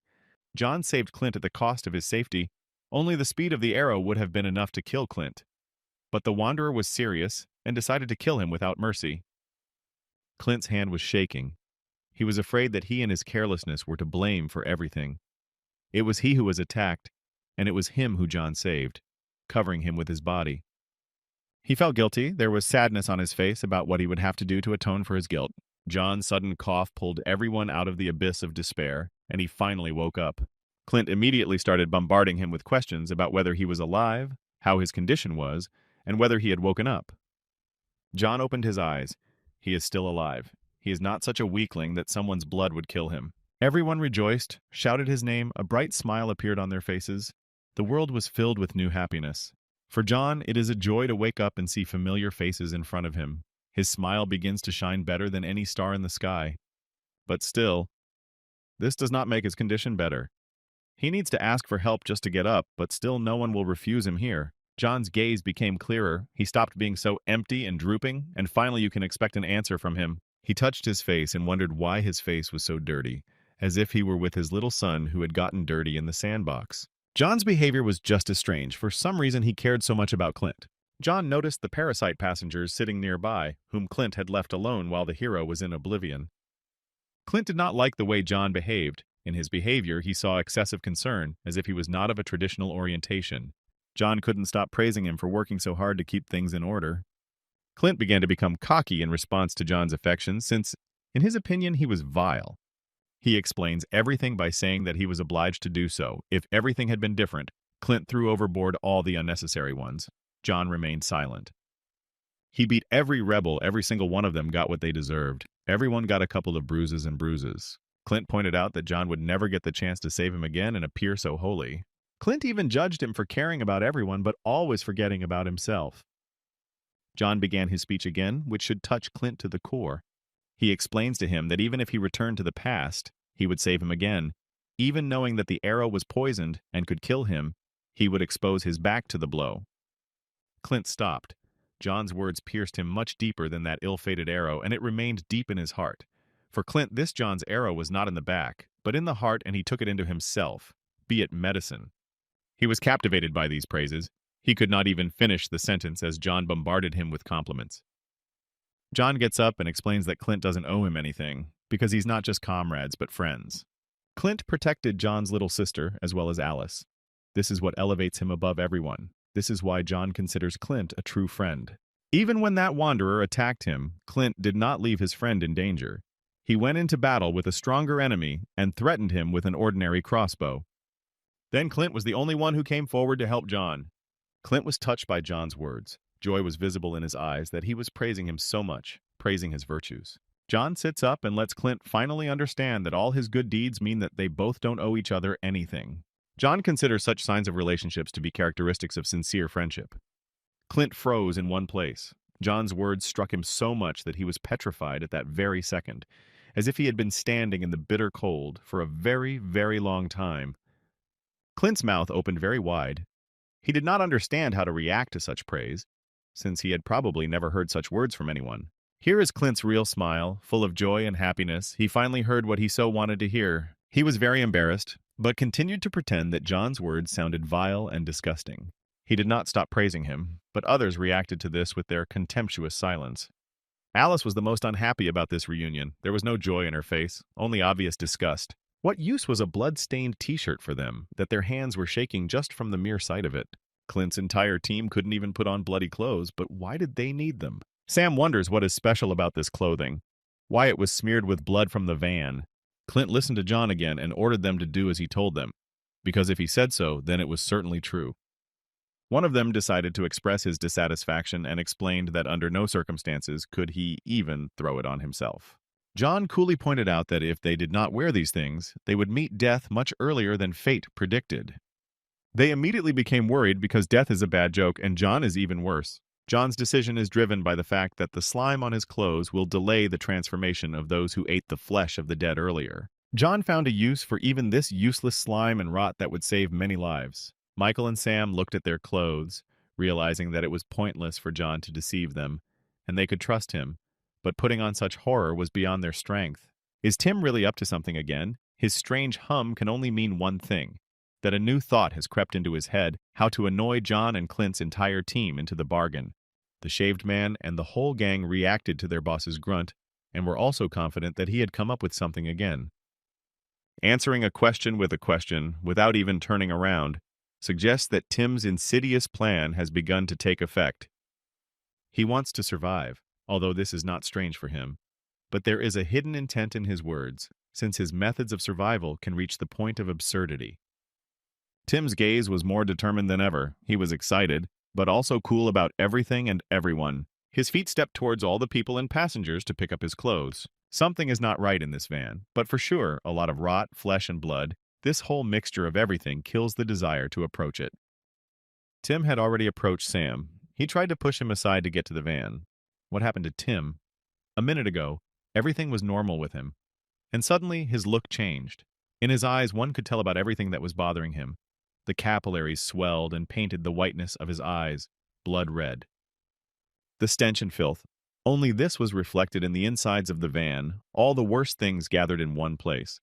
John saved Clint at the cost of his safety. Only the speed of the arrow would have been enough to kill Clint. But the wanderer was serious and decided to kill him without mercy. Clint's hand was shaking. He was afraid that he and his carelessness were to blame for everything. It was he who was attacked, and it was him who John saved, covering him with his body. He felt guilty. There was sadness on his face about what he would have to do to atone for his guilt. John's sudden cough pulled everyone out of the abyss of despair, and he finally woke up. Clint immediately started bombarding him with questions about whether he was alive, how his condition was, and whether he had woken up. John opened his eyes. He is still alive. He is not such a weakling that someone's blood would kill him. Everyone rejoiced, shouted his name, a bright smile appeared on their faces. The world was filled with new happiness. For John, it is a joy to wake up and see familiar faces in front of him. His smile begins to shine better than any star in the sky. But still, this does not make his condition better. He needs to ask for help just to get up, but still no one will refuse him here. John's gaze became clearer. He stopped being so empty and drooping, and finally you can expect an answer from him. He touched his face and wondered why his face was so dirty, as if he were with his little son who had gotten dirty in the sandbox. John's behavior was just as strange. For some reason, he cared so much about Clint. John noticed the parasite passengers sitting nearby, whom Clint had left alone while the hero was in oblivion. Clint did not like the way John behaved. In his behavior, he saw excessive concern, as if he was not of a traditional orientation. John couldn't stop praising him for working so hard to keep things in order. Clint began to become cocky in response to John's affection, since, in his opinion, he was vile. He explains everything by saying that he was obliged to do so. If everything had been different, Clint threw overboard all the unnecessary ones. John remained silent. He beat every rebel, every single one of them got what they deserved. Everyone got a couple of bruises and bruises. Clint pointed out that John would never get the chance to save him again and appear so holy. Clint even judged him for caring about everyone, but always forgetting about himself. John began his speech again, which should touch Clint to the core. He explains to him that even if he returned to the past, he would save him again. Even knowing that the arrow was poisoned and could kill him, he would expose his back to the blow. Clint stopped. John's words pierced him much deeper than that ill-fated arrow, and it remained deep in his heart. For Clint, this John's arrow was not in the back, but in the heart, and he took it into himself, be it medicine. He was captivated by these praises. He could not even finish the sentence as John bombarded him with compliments. John gets up and explains that Clint doesn't owe him anything, because he's not just comrades, but friends. Clint protected John's little sister, as well as Alice. This is what elevates him above everyone. This is why John considers Clint a true friend. Even when that wanderer attacked him, Clint did not leave his friend in danger. He went into battle with a stronger enemy and threatened him with an ordinary crossbow. Then Clint was the only one who came forward to help John. Clint was touched by John's words. Joy was visible in his eyes that he was praising him so much, praising his virtues. John sits up and lets Clint finally understand that all his good deeds mean that they both don't owe each other anything. John considers such signs of relationships to be characteristics of sincere friendship. Clint froze in one place. John's words struck him so much that he was petrified at that very second, as if he had been standing in the bitter cold for a very, very long time. Clint's mouth opened very wide. He did not understand how to react to such praise, since he had probably never heard such words from anyone. Here is Clint's real smile, full of joy and happiness. He finally heard what he so wanted to hear. He was very embarrassed, but continued to pretend that John's words sounded vile and disgusting. He did not stop praising him, but others reacted to this with their contemptuous silence. Alice was the most unhappy about this reunion. There was no joy in her face, only obvious disgust. What use was a blood-stained t-shirt for them, that their hands were shaking just from the mere sight of it? Clint's entire team couldn't even put on bloody clothes, but why did they need them? Sam wonders what is special about this clothing, why it was smeared with blood from the van. Clint listened to John again and ordered them to do as he told them, because if he said so, then it was certainly true. One of them decided to express his dissatisfaction and explained that under no circumstances could he even throw it on himself. John coolly pointed out that if they did not wear these things, they would meet death much earlier than fate predicted. They immediately became worried because death is a bad joke and John is even worse. John's decision is driven by the fact that the slime on his clothes will delay the transformation of those who ate the flesh of the dead earlier. John found a use for even this useless slime and rot that would save many lives. Michael and Sam looked at their clothes, realizing that it was pointless for John to deceive them, and they could trust him, but putting on such horror was beyond their strength. Is Tim really up to something again? His strange hum can only mean one thing, that a new thought has crept into his head, how to annoy John and Clint's entire team into the bargain. The shaved man and the whole gang reacted to their boss's grunt, and were also confident that he had come up with something again. Answering a question, without even turning around, suggests that Tim's insidious plan has begun to take effect. He wants to survive, although this is not strange for him. but there is a hidden intent in his words, since his methods of survival can reach the point of absurdity. Tim's gaze was more determined than ever. He was excited, but also cool about everything and everyone. His feet stepped towards all the people and passengers to pick up his clothes. Something is not right in this van, but for sure, a lot of rot, flesh, and blood. This whole mixture of everything kills the desire to approach it. Tim had already approached Sam. He tried to push him aside to get to the van. What happened to Tim? A minute ago, everything was normal with him. And suddenly, his look changed. In his eyes, one could tell about everything that was bothering him. The capillaries swelled and painted the whiteness of his eyes blood red. The stench and filth. Only this was reflected in the insides of the van, all the worst things gathered in one place.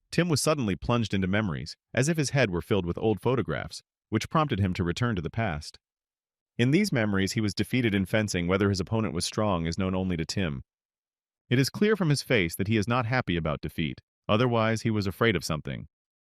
Tim was suddenly plunged into memories, as if his head were filled with old photographs, which prompted him to return to the past. In these memories, he was defeated in fencing. Whether his opponent was strong is known only to Tim. It is clear from his face that he is not happy about defeat. Otherwise, he was afraid of something.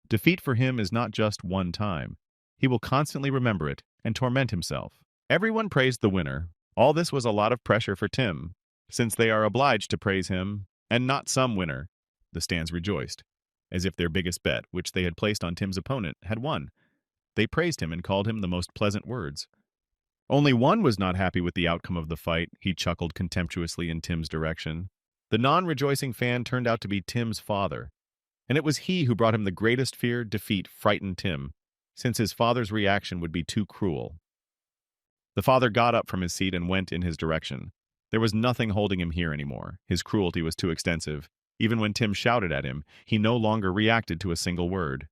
Defeat for him is not just one time. He will constantly remember it and torment himself. Everyone praised the winner. All this was a lot of pressure for Tim, since they are obliged to praise him, and not some winner. The stands rejoiced, as if their biggest bet, which they had placed on Tim's opponent, had won. They praised him and called him the most pleasant words. Only one was not happy with the outcome of the fight. He chuckled contemptuously in Tim's direction. The non-rejoicing fan turned out to be Tim's father, and it was he who brought him the greatest fear. Defeat frightened Tim, since his father's reaction would be too cruel. The father got up from his seat and went in his direction. There was nothing holding him here anymore. His cruelty was too extensive. Even when Tim shouted at him, he no longer reacted to a single word.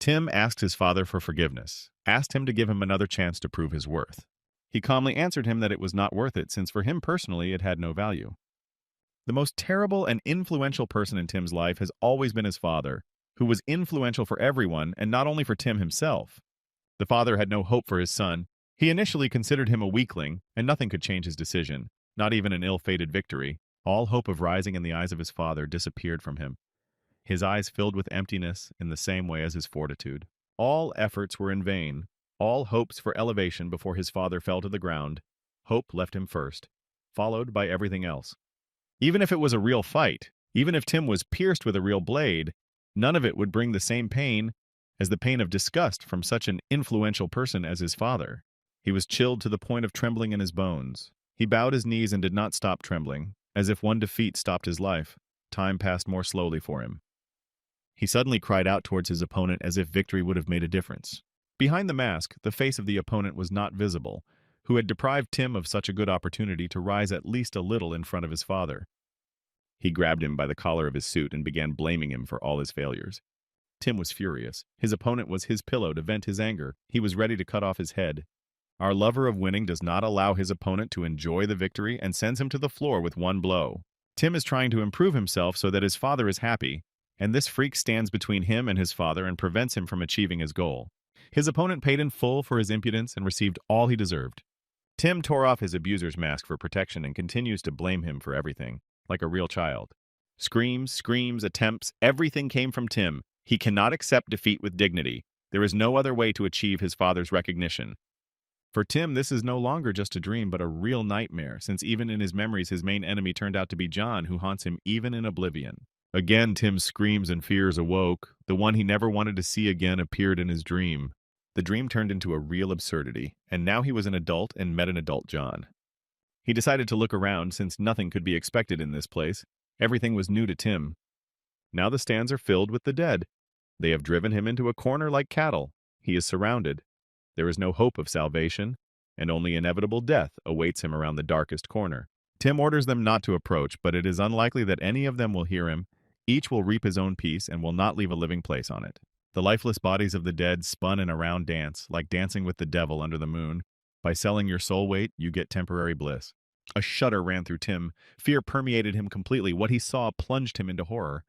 Tim asked his father for forgiveness, asked him to give him another chance to prove his worth. He calmly answered him that it was not worth it, since for him personally it had no value. The most terrible and influential person in Tim's life has always been his father, who was influential for everyone and not only for Tim himself. The father had no hope for his son. He initially considered him a weakling, and nothing could change his decision, not even an ill-fated victory. All hope of rising in the eyes of his father disappeared from him. His eyes filled with emptiness in the same way as his fortitude. All efforts were in vain. All hopes for elevation before his father fell to the ground. Hope left him first, followed by everything else. Even if it was a real fight, even if Tim was pierced with a real blade, none of it would bring the same pain as the pain of disgust from such an influential person as his father. He was chilled to the point of trembling in his bones. He bowed his knees and did not stop trembling, as if one defeat stopped his life. Time passed more slowly for him. He suddenly cried out towards his opponent as if victory would have made a difference. Behind the mask, the face of the opponent was not visible, who had deprived Tim of such a good opportunity to rise at least a little in front of his father. He grabbed him by the collar of his suit and began blaming him for all his failures. Tim was furious. His opponent was his pillow to vent his anger. He was ready to cut off his head. Our lover of winning does not allow his opponent to enjoy the victory and sends him to the floor with one blow. Tim is trying to improve himself so that his father is happy, and this freak stands between him and his father and prevents him from achieving his goal. His opponent paid in full for his impudence and received all he deserved. Tim tore off his abuser's mask for protection and continues to blame him for everything, like a real child. Screams, attempts, everything came from Tim. He cannot accept defeat with dignity. There is no other way to achieve his father's recognition. For Tim, this is no longer just a dream, but a real nightmare, since even in his memories his main enemy turned out to be John, who haunts him even in oblivion. Again, Tim's screams and fears awoke. The one he never wanted to see again appeared in his dream. The dream turned into a real absurdity, and now he was an adult and met an adult John. He decided to look around, since nothing could be expected in this place. Everything was new to Tim. Now the stands are filled with the dead. They have driven him into a corner like cattle. He is surrounded. There is no hope of salvation, and only inevitable death awaits him around the darkest corner. Tim orders them not to approach, but it is unlikely that any of them will hear him. Each will reap his own peace and will not leave a living place on it. The lifeless bodies of the dead spun in a round dance, like dancing with the devil under the moon. By selling your soul weight, you get temporary bliss. A shudder ran through Tim. Fear permeated him completely. What he saw plunged him into horror.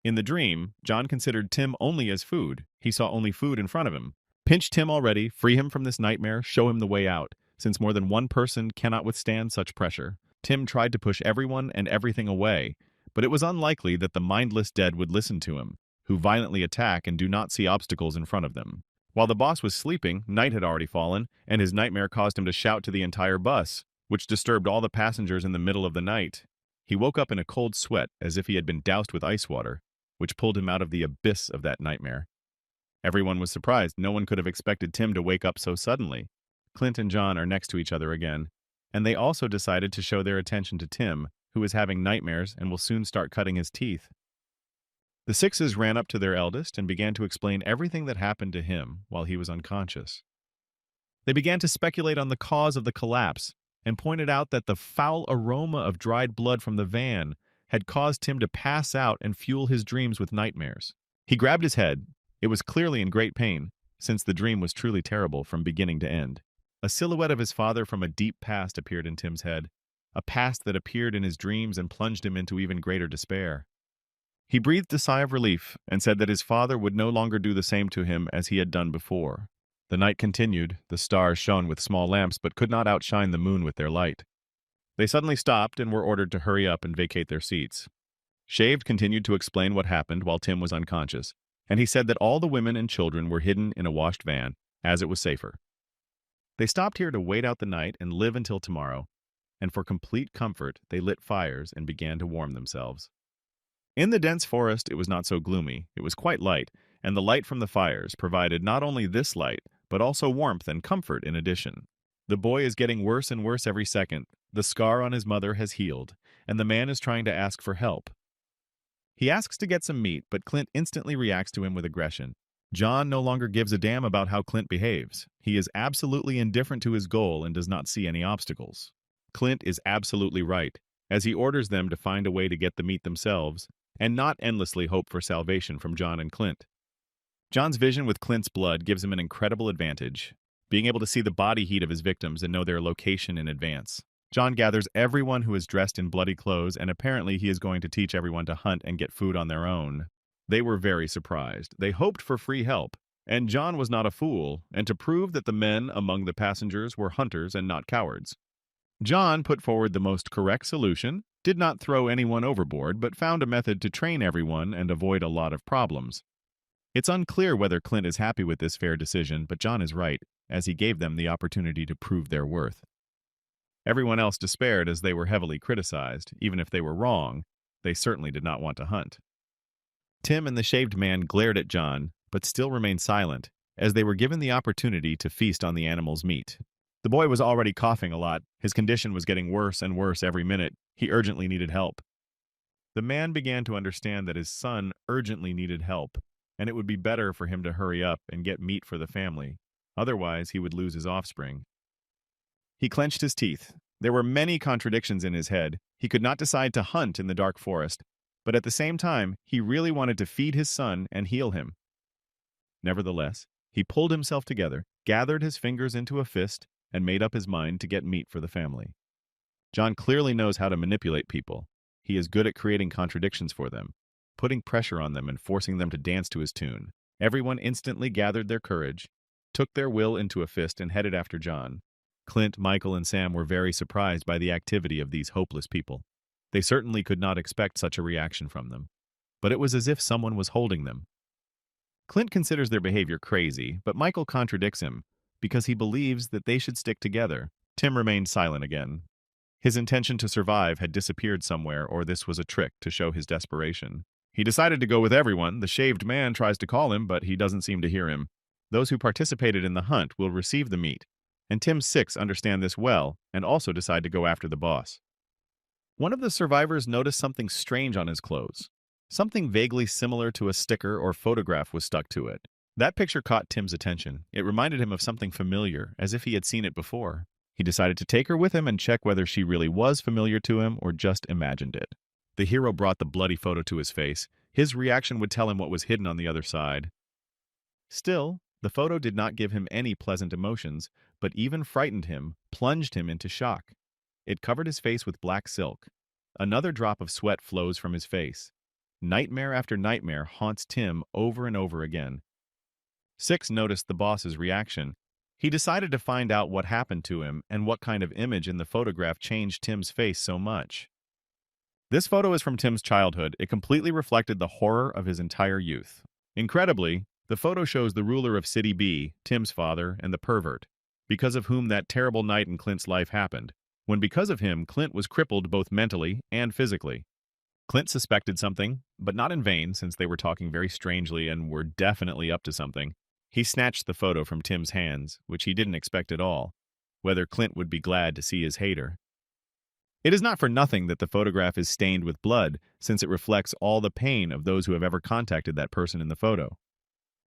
In the dream, John considered Tim only as food. He saw only food in front of him. Pinch Tim already, free him from this nightmare, show him the way out, since more than one person cannot withstand such pressure. Tim tried to push everyone and everything away, but it was unlikely that the mindless dead would listen to him, who violently attack and do not see obstacles in front of them. While the boss was sleeping, night had already fallen, and his nightmare caused him to shout to the entire bus, which disturbed all the passengers in the middle of the night. He woke up in a cold sweat as if he had been doused with ice water, which pulled him out of the abyss of that nightmare. Everyone was surprised. No one could have expected Tim to wake up so suddenly. Clint and John are next to each other again, and they also decided to show their attention to Tim, who is having nightmares and will soon start cutting his teeth. The sixes ran up to their eldest and began to explain everything that happened to him while he was unconscious. They began to speculate on the cause of the collapse and pointed out that the foul aroma of dried blood from the van had caused Tim to pass out and fuel his dreams with nightmares. He grabbed his head. It was clearly in great pain, since the dream was truly terrible from beginning to end. A silhouette of his father from a deep past appeared in Tim's head, a past that appeared in his dreams and plunged him into even greater despair. He breathed a sigh of relief and said that his father would no longer do the same to him as he had done before. The night continued. The stars shone with small lamps but could not outshine the moon with their light. They suddenly stopped and were ordered to hurry up and vacate their seats. Shaved continued to explain what happened while Tim was unconscious, and he said that all the women and children were hidden in a washed van, as it was safer. They stopped here to wait out the night and live until tomorrow, and for complete comfort they lit fires and began to warm themselves. In the dense forest it was not so gloomy. It was quite light, and the light from the fires provided not only this light, but also warmth and comfort in addition. The boy is getting worse and worse every second. The scar on his mother has healed, and the man is trying to ask for help. He asks to get some meat, but Clint instantly reacts to him with aggression. John no longer gives a damn about how Clint behaves. He is absolutely indifferent to his goal and does not see any obstacles. Clint is absolutely right, as he orders them to find a way to get the meat themselves, and not endlessly hope for salvation from John and Clint. John's vision with Clint's blood gives him an incredible advantage, being able to see the body heat of his victims and know their location in advance. John gathers everyone who is dressed in bloody clothes, and apparently he is going to teach everyone to hunt and get food on their own. They were very surprised. They hoped for free help, and John was not a fool, and to prove that the men among the passengers were hunters and not cowards. John put forward the most correct solution, did not throw anyone overboard, but found a method to train everyone and avoid a lot of problems. It's unclear whether Clint is happy with this fair decision, but John is right, as he gave them the opportunity to prove their worth. Everyone else despaired as they were heavily criticized. Even if they were wrong, they certainly did not want to hunt. Tim and the shaved man glared at John, but still remained silent, as they were given the opportunity to feast on the animal's meat. The boy was already coughing a lot. His condition was getting worse and worse every minute. He urgently needed help. The man began to understand that his son urgently needed help, and it would be better for him to hurry up and get meat for the family. Otherwise, he would lose his offspring. He clenched his teeth. There were many contradictions in his head. He could not decide to hunt in the dark forest, but at the same time, he really wanted to feed his son and heal him. Nevertheless, he pulled himself together, gathered his fingers into a fist, and made up his mind to get meat for the family. John clearly knows how to manipulate people. He is good at creating contradictions for them, putting pressure on them and forcing them to dance to his tune. Everyone instantly gathered their courage, took their will into a fist, and headed after John. Clint, Michael, and Sam were very surprised by the activity of these hopeless people. They certainly could not expect such a reaction from them, but it was as if someone was holding them. Clint considers their behavior crazy, but Michael contradicts him because he believes that they should stick together. Tim remained silent again. His intention to survive had disappeared somewhere, or this was a trick to show his desperation. He decided to go with everyone. The shaved man tries to call him, but he doesn't seem to hear him. Those who participated in the hunt will receive the meat, and Tim's six understand this well and also decide to go after the boss. One of the survivors noticed something strange on his clothes. Something vaguely similar to a sticker or photograph was stuck to it. That picture caught Tim's attention. It reminded him of something familiar, as if he had seen it before. He decided to take her with him and check whether she really was familiar to him or just imagined it. The hero brought the bloody photo to his face. His reaction would tell him what was hidden on the other side. Still, the photo did not give him any pleasant emotions, but even frightened him, plunged him into shock. It covered his face with black silk. Another drop of sweat flows from his face. Nightmare after nightmare haunts Tim over and over again. Six noticed the boss's reaction. He decided to find out what happened to him and what kind of image in the photograph changed Tim's face so much. This photo is from Tim's childhood. It completely reflected the horror of his entire youth. Incredibly, the photo shows the ruler of City B, Tim's father, and the pervert, because of whom that terrible night in Clint's life happened. when because of him, Clint was crippled both mentally and physically. Clint suspected something, but not in vain since they were talking very strangely and were definitely up to something. He snatched the photo from Tim's hands, which he didn't expect at all, whether Clint would be glad to see his hater. It is not for nothing that the photograph is stained with blood, since it reflects all the pain of those who have ever contacted that person in the photo.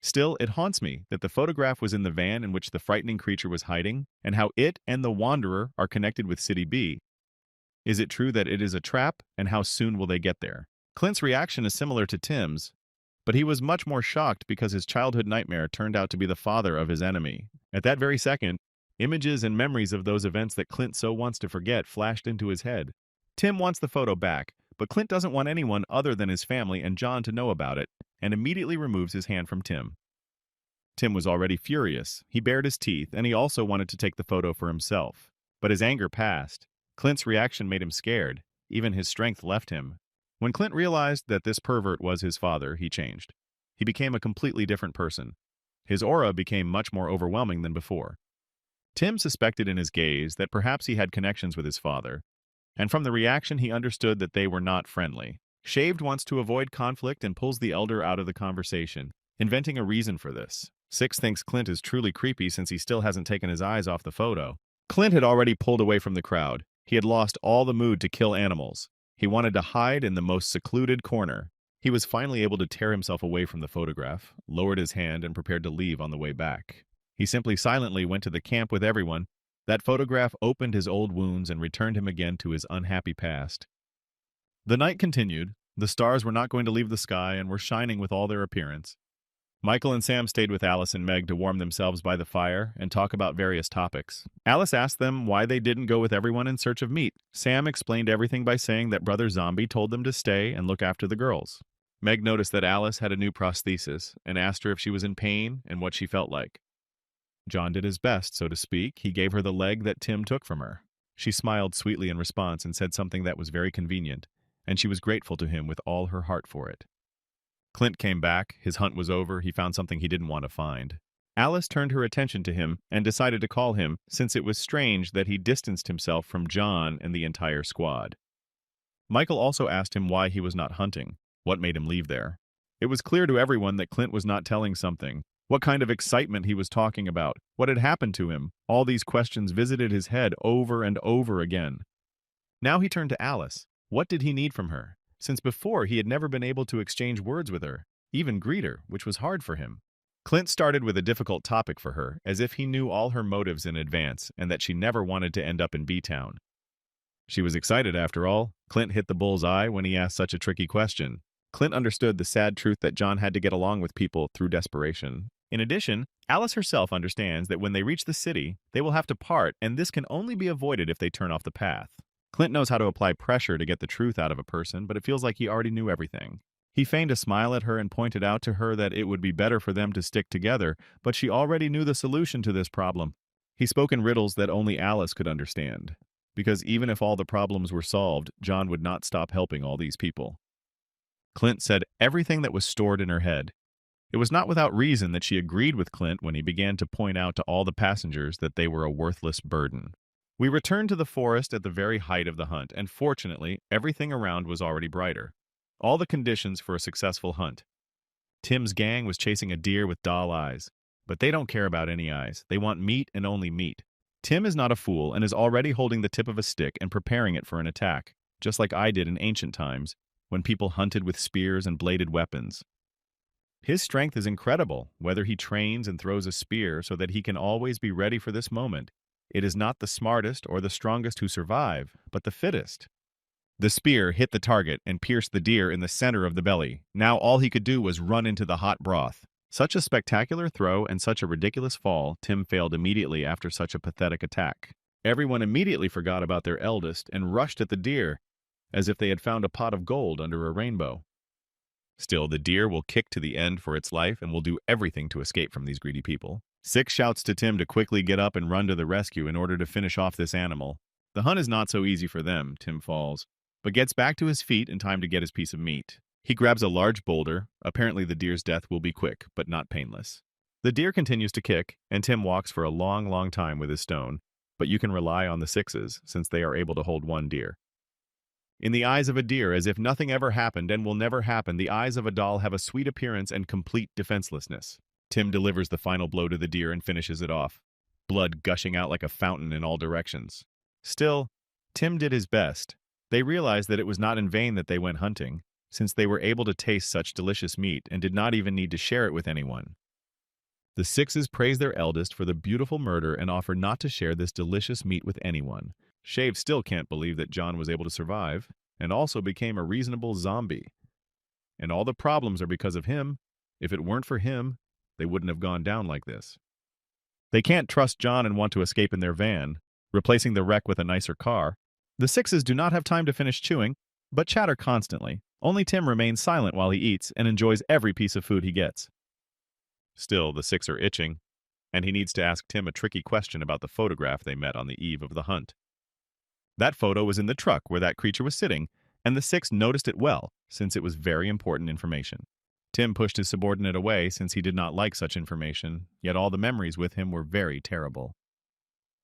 Still, it haunts me that the photograph was in the van in which the frightening creature was hiding, and how it and the Wanderer are connected with City B. Is it true that it is a trap, and how soon will they get there? Clint's reaction is similar to Tim's, but he was much more shocked because his childhood nightmare turned out to be the father of his enemy. At that very second, images and memories of those events that Clint so wants to forget flashed into his head. Tim wants the photo back, but Clint doesn't want anyone other than his family and John to know about it, and immediately removes his hand from Tim. Tim was already furious. He bared his teeth, and he also wanted to take the photo for himself. But his anger passed. Clint's reaction made him scared. Even his strength left him. When Clint realized that this pervert was his father, he changed. He became a completely different person. His aura became much more overwhelming than before. Tim suspected in his gaze that perhaps he had connections with his father, and from the reaction he understood that they were not friendly. Shaved wants to avoid conflict and pulls the elder out of the conversation, inventing a reason for this. Six thinks Clint is truly creepy since he still hasn't taken his eyes off the photo. Clint had already pulled away from the crowd. He had lost all the mood to kill animals. He wanted to hide in the most secluded corner. He was finally able to tear himself away from the photograph, lowered his hand, and prepared to leave on the way back. He simply silently went to the camp with everyone. That photograph opened his old wounds and returned him again to his unhappy past. The night continued. The stars were not going to leave the sky and were shining with all their appearance. Michael and Sam stayed with Alice and Meg to warm themselves by the fire and talk about various topics. Alice asked them why they didn't go with everyone in search of meat. Sam explained everything by saying that Brother Zombie told them to stay and look after the girls. Meg noticed that Alice had a new prosthesis and asked her if she was in pain and what she felt like. John did his best, so to speak. He gave her the leg that Tim took from her. She smiled sweetly in response and said something that was very convenient, and she was grateful to him with all her heart for it. Clint came back. His hunt was over. He found something he didn't want to find. Alice turned her attention to him and decided to call him, since it was strange that he distanced himself from John and the entire squad. Michael also asked him why he was not hunting, what made him leave there. It was clear to everyone that Clint was not telling something, what kind of excitement he was talking about, what had happened to him. All these questions visited his head over and over again. Now he turned to Alice. What did he need from her? Since before he had never been able to exchange words with her, even greet her, which was hard for him. Clint started with a difficult topic for her, as if he knew all her motives in advance and that she never wanted to end up in B-Town. She was excited after all. Clint hit the bull's eye when he asked such a tricky question. Clint understood the sad truth that John had to get along with people through desperation. In addition, Alice herself understands that when they reach the city, they will have to part, and this can only be avoided if they turn off the path. Clint knows how to apply pressure to get the truth out of a person, but it feels like he already knew everything. He feigned a smile at her and pointed out to her that it would be better for them to stick together, but she already knew the solution to this problem. He spoke in riddles that only Alice could understand, because even if all the problems were solved, John would not stop helping all these people. Clint said everything that was stored in her head. It was not without reason that she agreed with Clint when he began to point out to all the passengers that they were a worthless burden. We returned to the forest at the very height of the hunt, and fortunately, everything around was already brighter. All the conditions for a successful hunt. Tim's gang was chasing a deer with doll eyes, but they don't care about any eyes. They want meat and only meat. Tim is not a fool and is already holding the tip of a stick and preparing it for an attack, just like I did in ancient times, when people hunted with spears and bladed weapons. His strength is incredible, whether he trains and throws a spear so that he can always be ready for this moment. It is not the smartest or the strongest who survive, but the fittest. The spear hit the target and pierced the deer in the center of the belly. Now all he could do was run into the hot broth. Such a spectacular throw and such a ridiculous fall, Tim failed immediately after such a pathetic attack. Everyone immediately forgot about their eldest and rushed at the deer, as if they had found a pot of gold under a rainbow. Still, the deer will kick to the end for its life and will do everything to escape from these greedy people. Six shouts to Tim to quickly get up and run to the rescue in order to finish off this animal. The hunt is not so easy for them, Tim falls, but gets back to his feet in time to get his piece of meat. He grabs a large boulder. Apparently the deer's death will be quick, but not painless. The deer continues to kick, and Tim walks for a long, long time with his stone, but you can rely on the sixes since they are able to hold one deer. In the eyes of a deer, as if nothing ever happened and will never happen, the eyes of a doll have a sweet appearance and complete defenselessness. Tim delivers the final blow to the deer and finishes it off, blood gushing out like a fountain in all directions. Still, Tim did his best. They realized that it was not in vain that they went hunting, since they were able to taste such delicious meat and did not even need to share it with anyone. The sixes praise their eldest for the beautiful murder and offer not to share this delicious meat with anyone. Shave still can't believe that John was able to survive, and also became a reasonable zombie. And all the problems are because of him. If it weren't for him, they wouldn't have gone down like this. They can't trust John and want to escape in their van, replacing the wreck with a nicer car. The sixes do not have time to finish chewing, but chatter constantly. Only Tim remains silent while he eats and enjoys every piece of food he gets. Still, the six are itching, and he needs to ask Tim a tricky question about the photograph they met on the eve of the hunt. That photo was in the truck where that creature was sitting, and the six noticed it well, since it was very important information. Tim pushed his subordinate away since he did not like such information, yet all the memories with him were very terrible.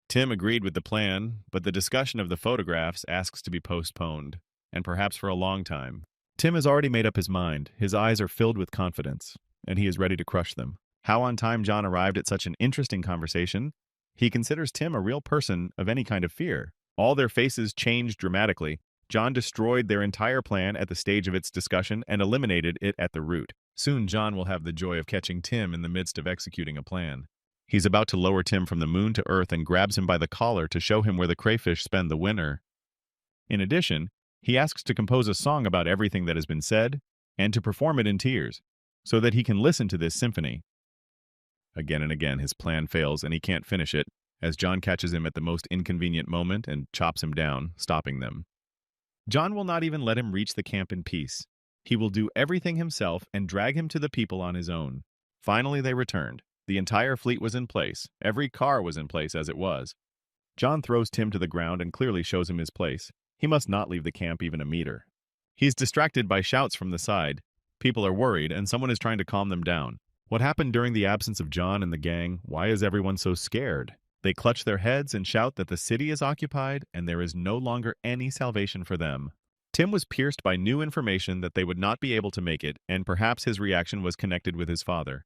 Tim agreed with the plan, but the discussion of the photographs asks to be postponed, and perhaps for a long time. Tim has already made up his mind. His eyes are filled with confidence, and he is ready to crush them. How on time John arrived at such an interesting conversation. He considers Tim a real person of any kind of fear. All their faces changed dramatically. John destroyed their entire plan at the stage of its discussion and eliminated it at the root. Soon John will have the joy of catching Tim in the midst of executing a plan. He's about to lower Tim from the moon to Earth and grabs him by the collar to show him where the crayfish spend the winter. In addition, he asks to compose a song about everything that has been said, and to perform it in tears, so that he can listen to this symphony. Again and again his plan fails and he can't finish it, as John catches him at the most inconvenient moment and chops him down, stopping them. John will not even let him reach the camp in peace. He will do everything himself and drag him to the people on his own. Finally they returned. The entire fleet was in place. Every car was in place as it was. John throws Tim to the ground and clearly shows him his place. He must not leave the camp even a meter. He's distracted by shouts from the side. People are worried and someone is trying to calm them down. What happened during the absence of John and the gang? Why is everyone so scared? They clutch their heads and shout that the city is occupied and there is no longer any salvation for them. Tim was pierced by new information that they would not be able to make it, and perhaps his reaction was connected with his father.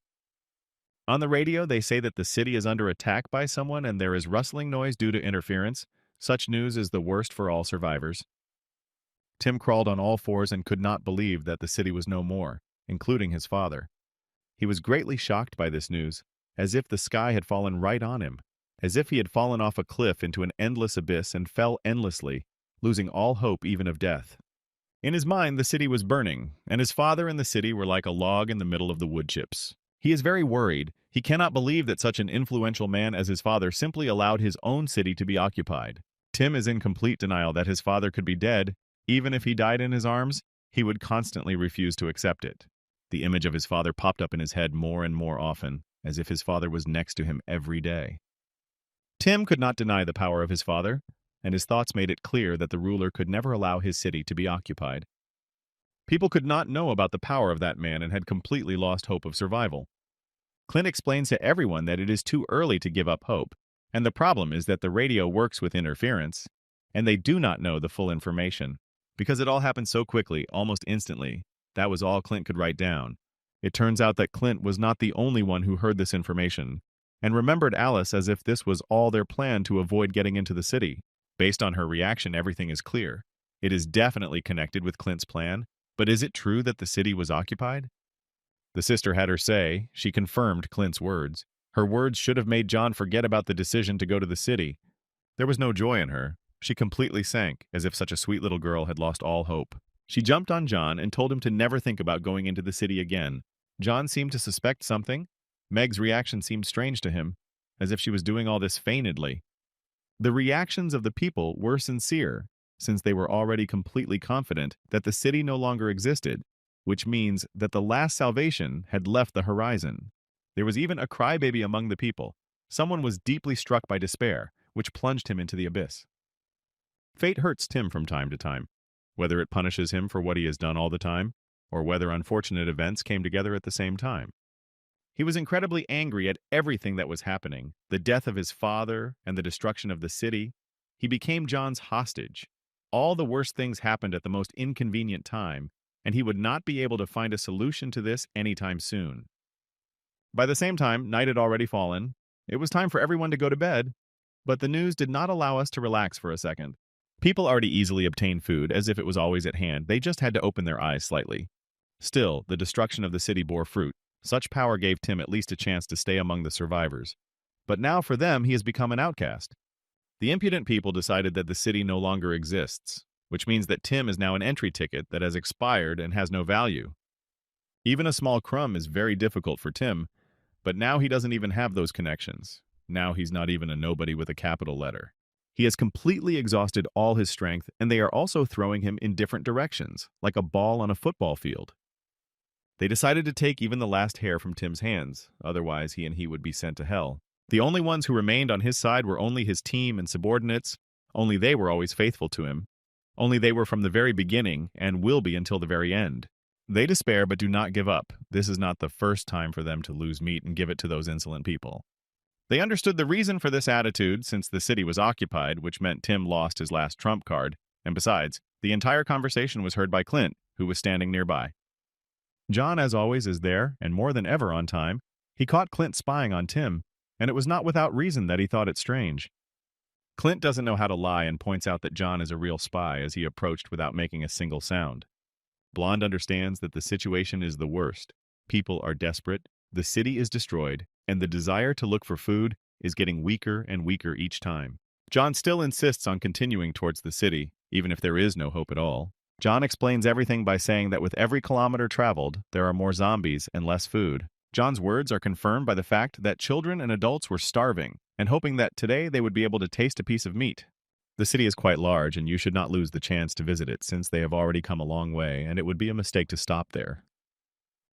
On the radio, they say that the city is under attack by someone and there is rustling noise due to interference. Such news is the worst for all survivors. Tim crawled on all fours and could not believe that the city was no more, including his father. He was greatly shocked by this news, as if the sky had fallen right on him, as if he had fallen off a cliff into an endless abyss and fell endlessly, losing all hope even of death. In his mind, the city was burning, and his father and the city were like a log in the middle of the wood chips. He is very worried. He cannot believe that such an influential man as his father simply allowed his own city to be occupied. Tim is in complete denial that his father could be dead. Even if he died in his arms, he would constantly refuse to accept it. The image of his father popped up in his head more and more often, as if his father was next to him every day. Tim could not deny the power of his father, and his thoughts made it clear that the ruler could never allow his city to be occupied. People could not know about the power of that man and had completely lost hope of survival. Clint explains to everyone that it is too early to give up hope, and the problem is that the radio works with interference, and they do not know the full information. Because it all happened so quickly, almost instantly, that was all Clint could write down. It turns out that Clint was not the only one who heard this information, and remembered Alice as if this was all their plan to avoid getting into the city. Based on her reaction, everything is clear. It is definitely connected with Clint's plan, but is it true that the city was occupied? The sister had her say. She confirmed Clint's words. Her words should have made John forget about the decision to go to the city. There was no joy in her. She completely sank, as if such a sweet little girl had lost all hope. She jumped on John and told him to never think about going into the city again. John seemed to suspect something. Meg's reaction seemed strange to him, as if she was doing all this feignedly. The reactions of the people were sincere, since they were already completely confident that the city no longer existed, which means that the last salvation had left the horizon. There was even a crybaby among the people. Someone was deeply struck by despair, which plunged him into the abyss. Fate hurts Tim from time to time, whether it punishes him for what he has done all the time, or whether unfortunate events came together at the same time. He was incredibly angry at everything that was happening, the death of his father and the destruction of the city. He became John's hostage. All the worst things happened at the most inconvenient time, and he would not be able to find a solution to this anytime soon. By the same time, night had already fallen. It was time for everyone to go to bed, but the news did not allow us to relax for a second. People already easily obtained food, as if it was always at hand. They just had to open their eyes slightly. Still, the destruction of the city bore fruit. Such power gave Tim at least a chance to stay among the survivors. But now for them, he has become an outcast. The impudent people decided that the city no longer exists, which means that Tim is now an entry ticket that has expired and has no value. Even a small crumb is very difficult for Tim, but now he doesn't even have those connections. Now he's not even a nobody with a capital letter. He has completely exhausted all his strength, and they are also throwing him in different directions, like a ball on a football field. They decided to take even the last hair from Tim's hands, otherwise he would be sent to hell. The only ones who remained on his side were only his team and subordinates. Only they were always faithful to him. Only they were from the very beginning and will be until the very end. They despair but do not give up. This is not the first time for them to lose meat and give it to those insolent people. They understood the reason for this attitude since the city was occupied, which meant Tim lost his last trump card, and besides, the entire conversation was heard by Clint, who was standing nearby. John, as always, is there, and more than ever on time. He caught Clint spying on Tim, and it was not without reason that he thought it strange. Clint doesn't know how to lie and points out that John is a real spy as he approached without making a single sound. Blonde understands that the situation is the worst. People are desperate, the city is destroyed, and the desire to look for food is getting weaker and weaker each time. John still insists on continuing towards the city, even if there is no hope at all. John explains everything by saying that with every kilometer traveled, there are more zombies and less food. John's words are confirmed by the fact that children and adults were starving and hoping that today they would be able to taste a piece of meat. The city is quite large, and you should not lose the chance to visit it since they have already come a long way, and it would be a mistake to stop there.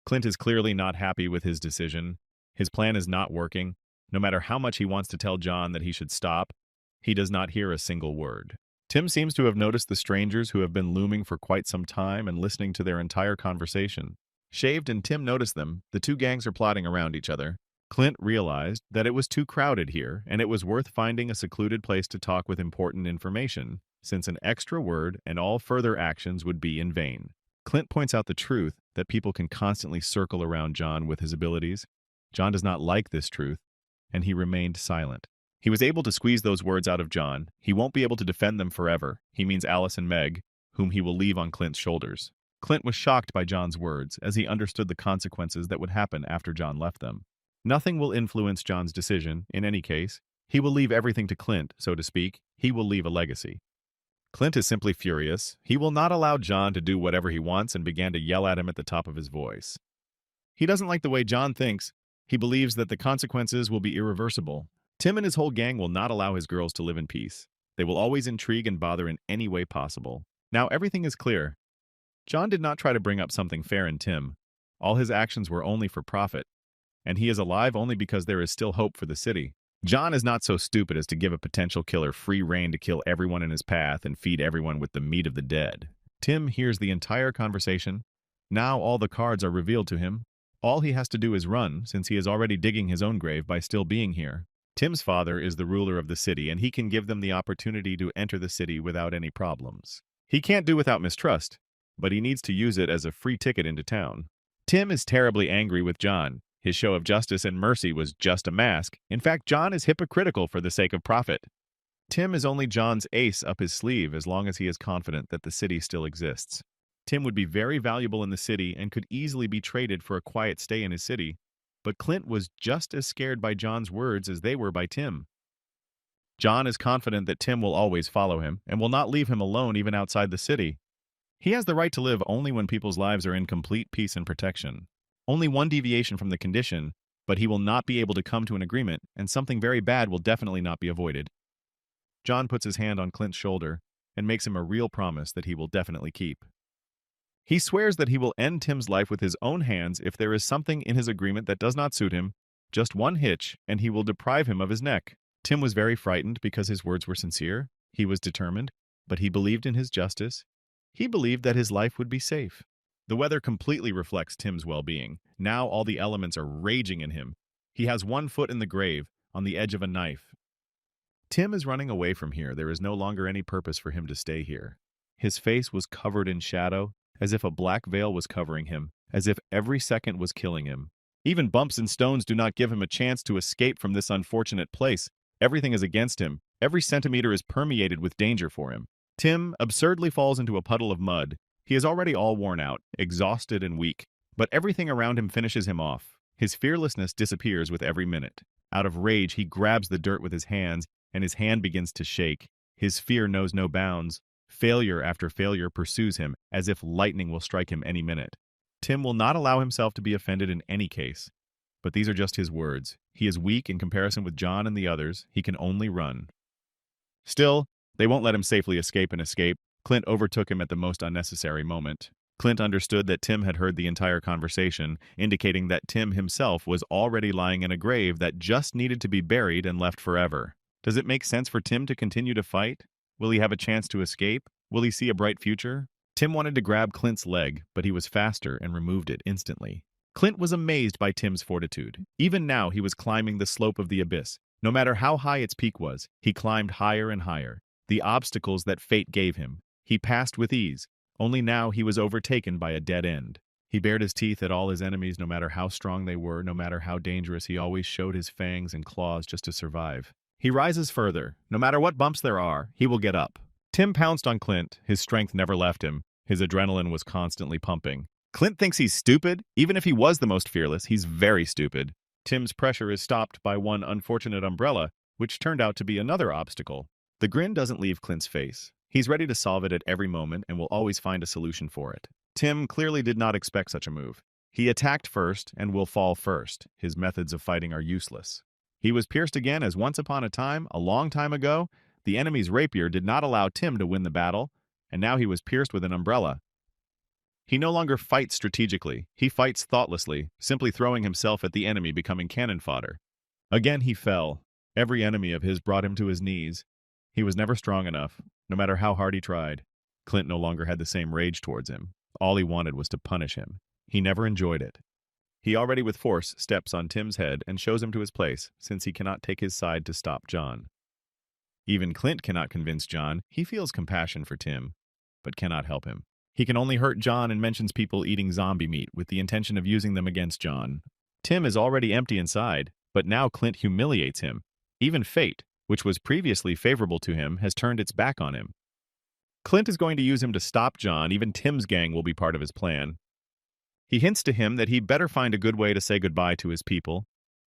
Clint is clearly not happy with his decision. His plan is not working. No matter how much he wants to tell John that he should stop, he does not hear a single word. Tim seems to have noticed the strangers who have been looming for quite some time and listening to their entire conversation. Shaved and Tim noticed them. The two gangs are plotting around each other. Clint realized that it was too crowded here, and it was worth finding a secluded place to talk with important information, since an extra word and all further actions would be in vain. Clint points out the truth that people can constantly circle around John with his abilities. John does not like this truth, and he remained silent. He was able to squeeze those words out of John. He won't be able to defend them forever. He means Alice and Meg, whom he will leave on Clint's shoulders. Clint was shocked by John's words, as he understood the consequences that would happen after John left them. Nothing will influence John's decision, in any case. He will leave everything to Clint, so to speak. He will leave a legacy. Clint is simply furious. He will not allow John to do whatever he wants and began to yell at him at the top of his voice. He doesn't like the way John thinks. He believes that the consequences will be irreversible. Tim and his whole gang will not allow his girls to live in peace. They will always intrigue and bother in any way possible. Now everything is clear. John did not try to bring up something fair in Tim. All his actions were only for profit, and he is alive only because there is still hope for the city. John is not so stupid as to give a potential killer free rein to kill everyone in his path and feed everyone with the meat of the dead. Tim hears the entire conversation. Now all the cards are revealed to him. All he has to do is run, since he is already digging his own grave by still being here. Tim's father is the ruler of the city, and he can give them the opportunity to enter the city without any problems. He can't do without mistrust, but he needs to use it as a free ticket into town. Tim is terribly angry with John. His show of justice and mercy was just a mask. In fact, John is hypocritical for the sake of profit. Tim is only John's ace up his sleeve as long as he is confident that the city still exists. Tim would be very valuable in the city and could easily be traded for a quiet stay in his city, but Clint was just as scared by John's words as they were by Tim. John is confident that Tim will always follow him and will not leave him alone even outside the city. He has the right to live only when people's lives are in complete peace and protection. Only one deviation from the condition, but he will not be able to come to an agreement, and something very bad will definitely not be avoided. John puts his hand on Clint's shoulder and makes him a real promise that he will definitely keep. He swears that he will end Tim's life with his own hands if there is something in his agreement that does not suit him, just one hitch, and he will deprive him of his neck. Tim was very frightened because his words were sincere. He was determined, but he believed in his justice. He believed that his life would be safe. The weather completely reflects Tim's well-being. Now all the elements are raging in him. He has one foot in the grave, on the edge of a knife. Tim is running away from here. There is no longer any purpose for him to stay here. His face was covered in shadow, as if a black veil was covering him, as if every second was killing him. Even bumps and stones do not give him a chance to escape from this unfortunate place. Everything is against him. Every centimeter is permeated with danger for him. Tim absurdly falls into a puddle of mud. He is already all worn out, exhausted and weak, but everything around him finishes him off. His fearlessness disappears with every minute. Out of rage, he grabs the dirt with his hands, and his hand begins to shake. His fear knows no bounds. Failure after failure pursues him, as if lightning will strike him any minute. Tim will not allow himself to be offended in any case. But these are just his words. He is weak in comparison with John and the others. He can only run. Still, they won't let him safely escape. Clint overtook him at the most unnecessary moment. Clint understood that Tim had heard the entire conversation, indicating that Tim himself was already lying in a grave that just needed to be buried and left forever. Does it make sense for Tim to continue to fight? Will he have a chance to escape? Will he see a bright future? Tim wanted to grab Clint's leg, but he was faster and removed it instantly. Clint was amazed by Tim's fortitude. Even now, he was climbing the slope of the abyss. No matter how high its peak was, he climbed higher and higher. The obstacles that fate gave him, he passed with ease. Only now he was overtaken by a dead end. He bared his teeth at all his enemies, no matter how strong they were, no matter how dangerous. He always showed his fangs and claws just to survive. He rises further. No matter what bumps there are, he will get up. Tim pounced on Clint. His strength never left him. His adrenaline was constantly pumping. Clint thinks he's stupid. Even if he was the most fearless, he's very stupid. Tim's pressure is stopped by one unfortunate umbrella, which turned out to be another obstacle. The grin doesn't leave Clint's face. He's ready to solve it at every moment and will always find a solution for it. Tim clearly did not expect such a move. He attacked first and will fall first. His methods of fighting are useless. He was pierced again as once upon a time, a long time ago, the enemy's rapier did not allow Tim to win the battle, and now he was pierced with an umbrella. He no longer fights strategically. He fights thoughtlessly, simply throwing himself at the enemy, becoming cannon fodder. Again he fell. Every enemy of his brought him to his knees. He was never strong enough, no matter how hard he tried. Clint no longer had the same rage towards him. All he wanted was to punish him. He never enjoyed it. He already with force steps on Tim's head and shows him to his place, since he cannot take his side to stop John. Even Clint cannot convince John. He feels compassion for Tim, but cannot help him. He can only hurt John and mentions people eating zombie meat with the intention of using them against John. Tim is already empty inside, but now Clint humiliates him. Even fate, which was previously favorable to him, has turned its back on him. Clint is going to use him to stop John. Even Tim's gang will be part of his plan. He hints to him that he better find a good way to say goodbye to his people,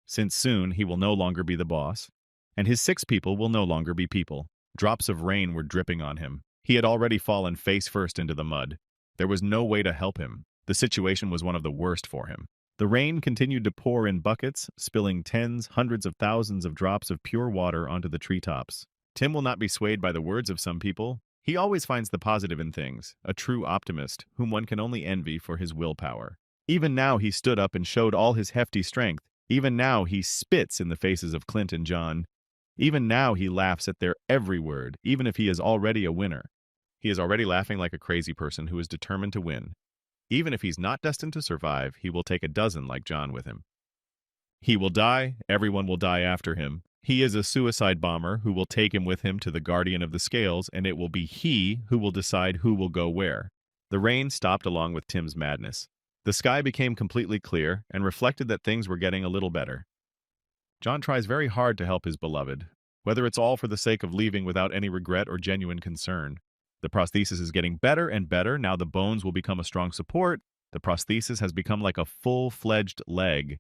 since soon he will no longer be the boss, and his 6 people will no longer be people. Drops of rain were dripping on him. He had already fallen face first into the mud. There was no way to help him. The situation was one of the worst for him. The rain continued to pour in buckets, spilling tens, hundreds of thousands of drops of pure water onto the treetops. Tim will not be swayed by the words of some people. He always finds the positive in things, a true optimist, whom one can only envy for his willpower. Even now he stood up and showed all his hefty strength. Even now he spits in the faces of Clint and John. Even now he laughs at their every word, even if he is already a winner. He is already laughing like a crazy person who is determined to win. Even if he's not destined to survive, he will take a dozen like John with him. He will die, everyone will die after him. He is a suicide bomber who will take him with him to the Guardian of the Scales, and it will be he who will decide who will go where. The rain stopped along with Tim's madness. The sky became completely clear and reflected that things were getting a little better. John tries very hard to help his beloved, whether it's all for the sake of leaving without any regret or genuine concern. The prosthesis is getting better and better. Now the bones will become a strong support. The prosthesis has become like a full-fledged leg.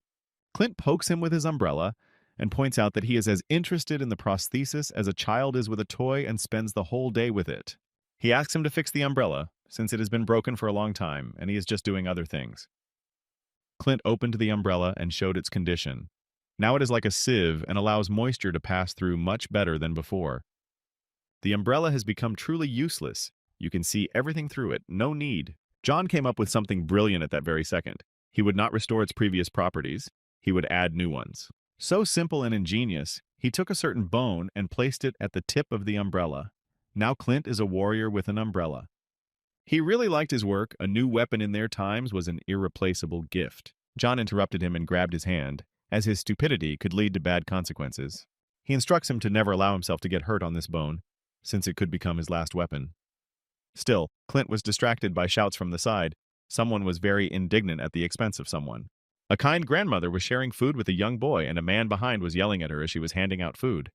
Clint pokes him with his umbrella and points out that he is as interested in the prosthesis as a child is with a toy and spends the whole day with it. He asks him to fix the umbrella, since it has been broken for a long time, and he is just doing other things. Clint opened the umbrella and showed its condition. Now it is like a sieve and allows moisture to pass through much better than before. The umbrella has become truly useless. You can see everything through it, no need. John came up with something brilliant at that very second. He would not restore its previous properties. He would add new ones. So simple and ingenious, he took a certain bone and placed it at the tip of the umbrella. Now Clint is a warrior with an umbrella. He really liked his work. A new weapon in their times was an irreplaceable gift. John interrupted him and grabbed his hand, as his stupidity could lead to bad consequences. He instructs him to never allow himself to get hurt on this bone, since it could become his last weapon. Still, Clint was distracted by shouts from the side. Someone was very indignant at the expense of someone. A kind grandmother was sharing food with a young boy, and a man behind was yelling at her as she was handing out food.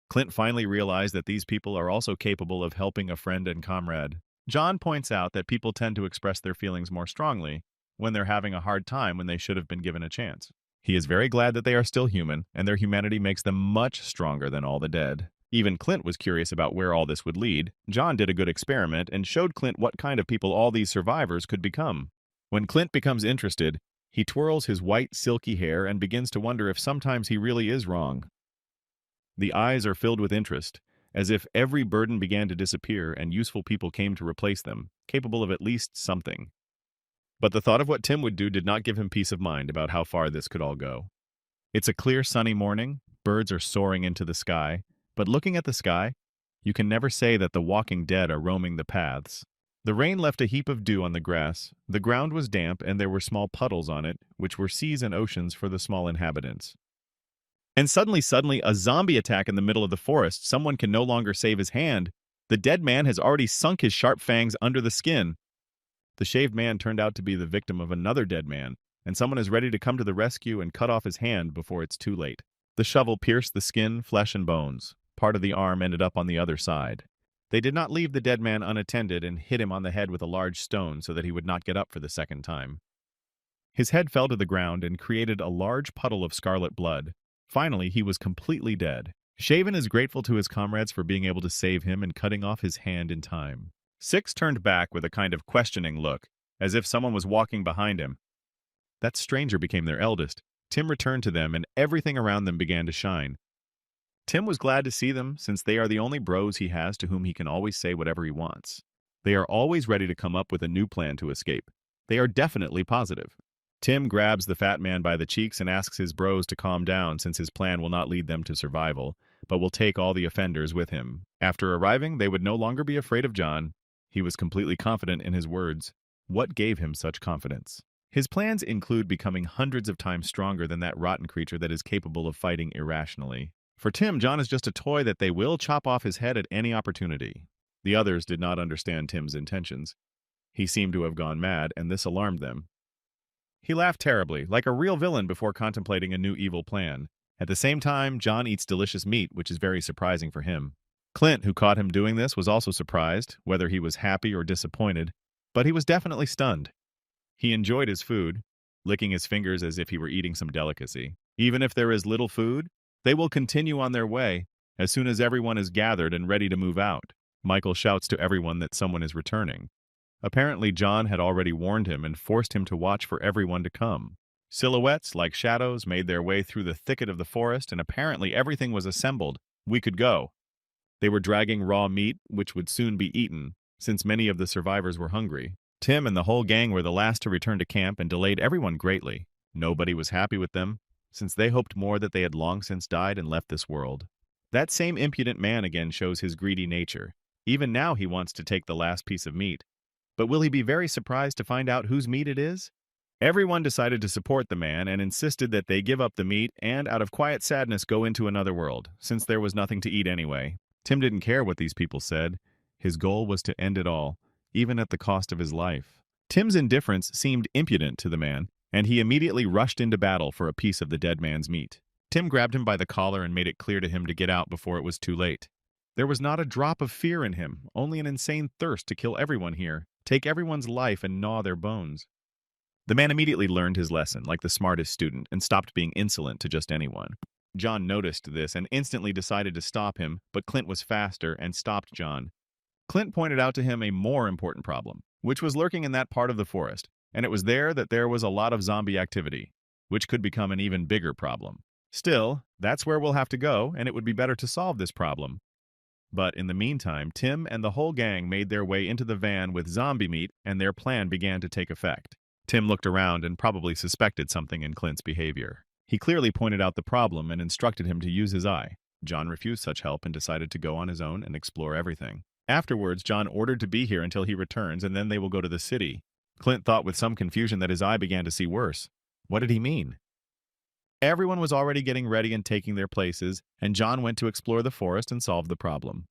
Clint finally realized that these people are also capable of helping a friend and comrade. John points out that people tend to express their feelings more strongly when they're having a hard time when they should have been given a chance. He is very glad that they are still human, and their humanity makes them much stronger than all the dead. Even Clint was curious about where all this would lead. John did a good experiment and showed Clint what kind of people all these survivors could become. When Clint becomes interested, he twirls his white, silky hair and begins to wonder if sometimes he really is wrong. The eyes are filled with interest, as if every burden began to disappear and useful people came to replace them, capable of at least something. But the thought of what Tim would do did not give him peace of mind about how far this could all go. It's a clear, sunny morning, birds are soaring into the sky, but looking at the sky, you can never say that the walking dead are roaming the paths. The rain left a heap of dew on the grass, the ground was damp and there were small puddles on it, which were seas and oceans for the small inhabitants. And suddenly, a zombie attack in the middle of the forest. Someone can no longer save his hand. The dead man has already sunk his sharp fangs under the skin. The shaved man turned out to be the victim of another dead man, and someone is ready to come to the rescue and cut off his hand before it's too late. The shovel pierced the skin, flesh, and bones. Part of the arm ended up on the other side. They did not leave the dead man unattended and hit him on the head with a large stone so that he would not get up for the second time. His head fell to the ground and created a large puddle of scarlet blood. Finally, he was completely dead. Shaven is grateful to his comrades for being able to save him and cutting off his hand in time. Six turned back with a kind of questioning look, as if someone was walking behind him. That stranger became their eldest. Tim returned to them, and everything around them began to shine. Tim was glad to see them, since they are the only bros he has to whom he can always say whatever he wants. They are always ready to come up with a new plan to escape. They are definitely positive. Tim grabs the fat man by the cheeks and asks his bros to calm down since his plan will not lead them to survival, but will take all the offenders with him. After arriving, they would no longer be afraid of John. He was completely confident in his words. What gave him such confidence? His plans include becoming hundreds of times stronger than that rotten creature that is capable of fighting irrationally. For Tim, John is just a toy that they will chop off his head at any opportunity. The others did not understand Tim's intentions. He seemed to have gone mad, and this alarmed them. He laughed terribly, like a real villain before contemplating a new evil plan. At the same time, John eats delicious meat, which is very surprising for him. Clint, who caught him doing this, was also surprised, whether he was happy or disappointed, but he was definitely stunned. He enjoyed his food, licking his fingers as if he were eating some delicacy. Even if there is little food, they will continue on their way as soon as everyone is gathered and ready to move out. Michael shouts to everyone that someone is returning. Apparently, John had already warned him and forced him to watch for everyone to come. Silhouettes, like shadows, made their way through the thicket of the forest, and apparently everything was assembled. We could go. They were dragging raw meat, which would soon be eaten, since many of the survivors were hungry. Tim and the whole gang were the last to return to camp and delayed everyone greatly. Nobody was happy with them, since they hoped more that they had long since died and left this world. That same impudent man again shows his greedy nature. Even now he wants to take the last piece of meat. But will he be very surprised to find out whose meat it is? Everyone decided to support the man and insisted that they give up the meat and, out of quiet sadness, go into another world, since there was nothing to eat anyway. Tim didn't care what these people said. His goal was to end it all, even at the cost of his life. Tim's indifference seemed impudent to the man, and he immediately rushed into battle for a piece of the dead man's meat. Tim grabbed him by the collar and made it clear to him to get out before it was too late. There was not a drop of fear in him, only an insane thirst to kill everyone here, take everyone's life and gnaw their bones. The man immediately learned his lesson, like the smartest student, and stopped being insolent to just anyone. John noticed this and instantly decided to stop him, but Clint was faster and stopped John. Clint pointed out to him a more important problem, which was lurking in that part of the forest, and it was there that there was a lot of zombie activity, which could become an even bigger problem. Still, that's where we'll have to go, and it would be better to solve this problem. But in the meantime, Tim and the whole gang made their way into the van with zombie meat, and their plan began to take effect. Tim looked around and probably suspected something in Clint's behavior. He clearly pointed out the problem and instructed him to use his eye. John refused such help and decided to go on his own and explore everything. Afterwards, John ordered to be here until he returns, and then they will go to the city. Clint thought with some confusion that his eye began to see worse. What did he mean? Everyone was already getting ready and taking their places, and John went to explore the forest and solve the problem.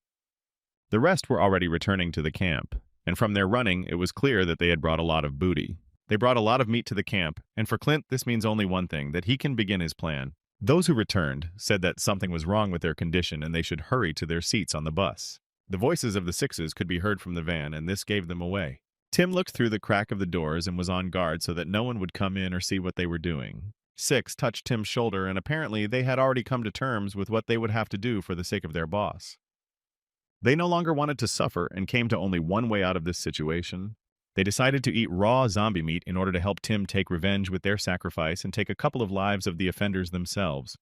The rest were already returning to the camp, and from their running, it was clear that they had brought a lot of booty. They brought a lot of meat to the camp, and for Clint, this means only one thing, that he can begin his plan. Those who returned said that something was wrong with their condition and they should hurry to their seats on the bus. The voices of the sixes could be heard from the van, and this gave them away. Tim looked through the crack of the doors and was on guard so that no one would come in or see what they were doing. Six touched Tim's shoulder, and apparently they had already come to terms with what they would have to do for the sake of their boss. They no longer wanted to suffer and came to only one way out of this situation. They decided to eat raw zombie meat in order to help Tim take revenge with their sacrifice and take a couple of lives of the offenders themselves.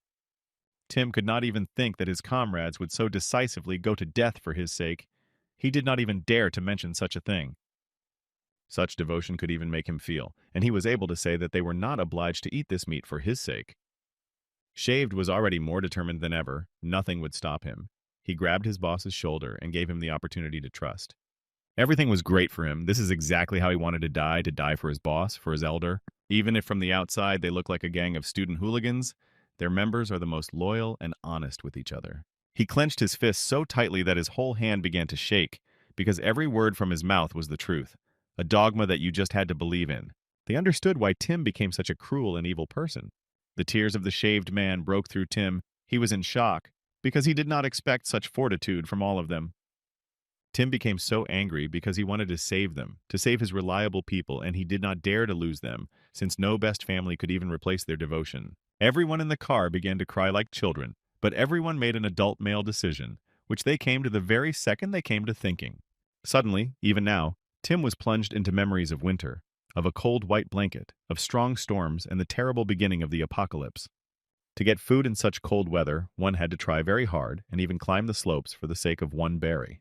Tim could not even think that his comrades would so decisively go to death for his sake. He did not even dare to mention such a thing. Such devotion could even make him feel, and he was able to say that they were not obliged to eat this meat for his sake. Shaved was already more determined than ever. Nothing would stop him. He grabbed his boss's shoulder and gave him the opportunity to trust. Everything was great for him. This is exactly how he wanted to die for his boss, for his elder. Even if from the outside they look like a gang of student hooligans, their members are the most loyal and honest with each other. He clenched his fist so tightly that his whole hand began to shake, because every word from his mouth was the truth, a dogma that you just had to believe in. They understood why Tim became such a cruel and evil person. The tears of the shaved man broke through Tim. He was in shock, because he did not expect such fortitude from all of them. Tim became so angry because he wanted to save them, to save his reliable people, and he did not dare to lose them, since no best family could even replace their devotion. Everyone in the car began to cry like children, but everyone made an adult male decision, which they came to the very second they came to thinking. Suddenly, even now, Tim was plunged into memories of winter, of a cold white blanket, of strong storms, and the terrible beginning of the apocalypse. To get food in such cold weather, one had to try very hard and even climb the slopes for the sake of one berry.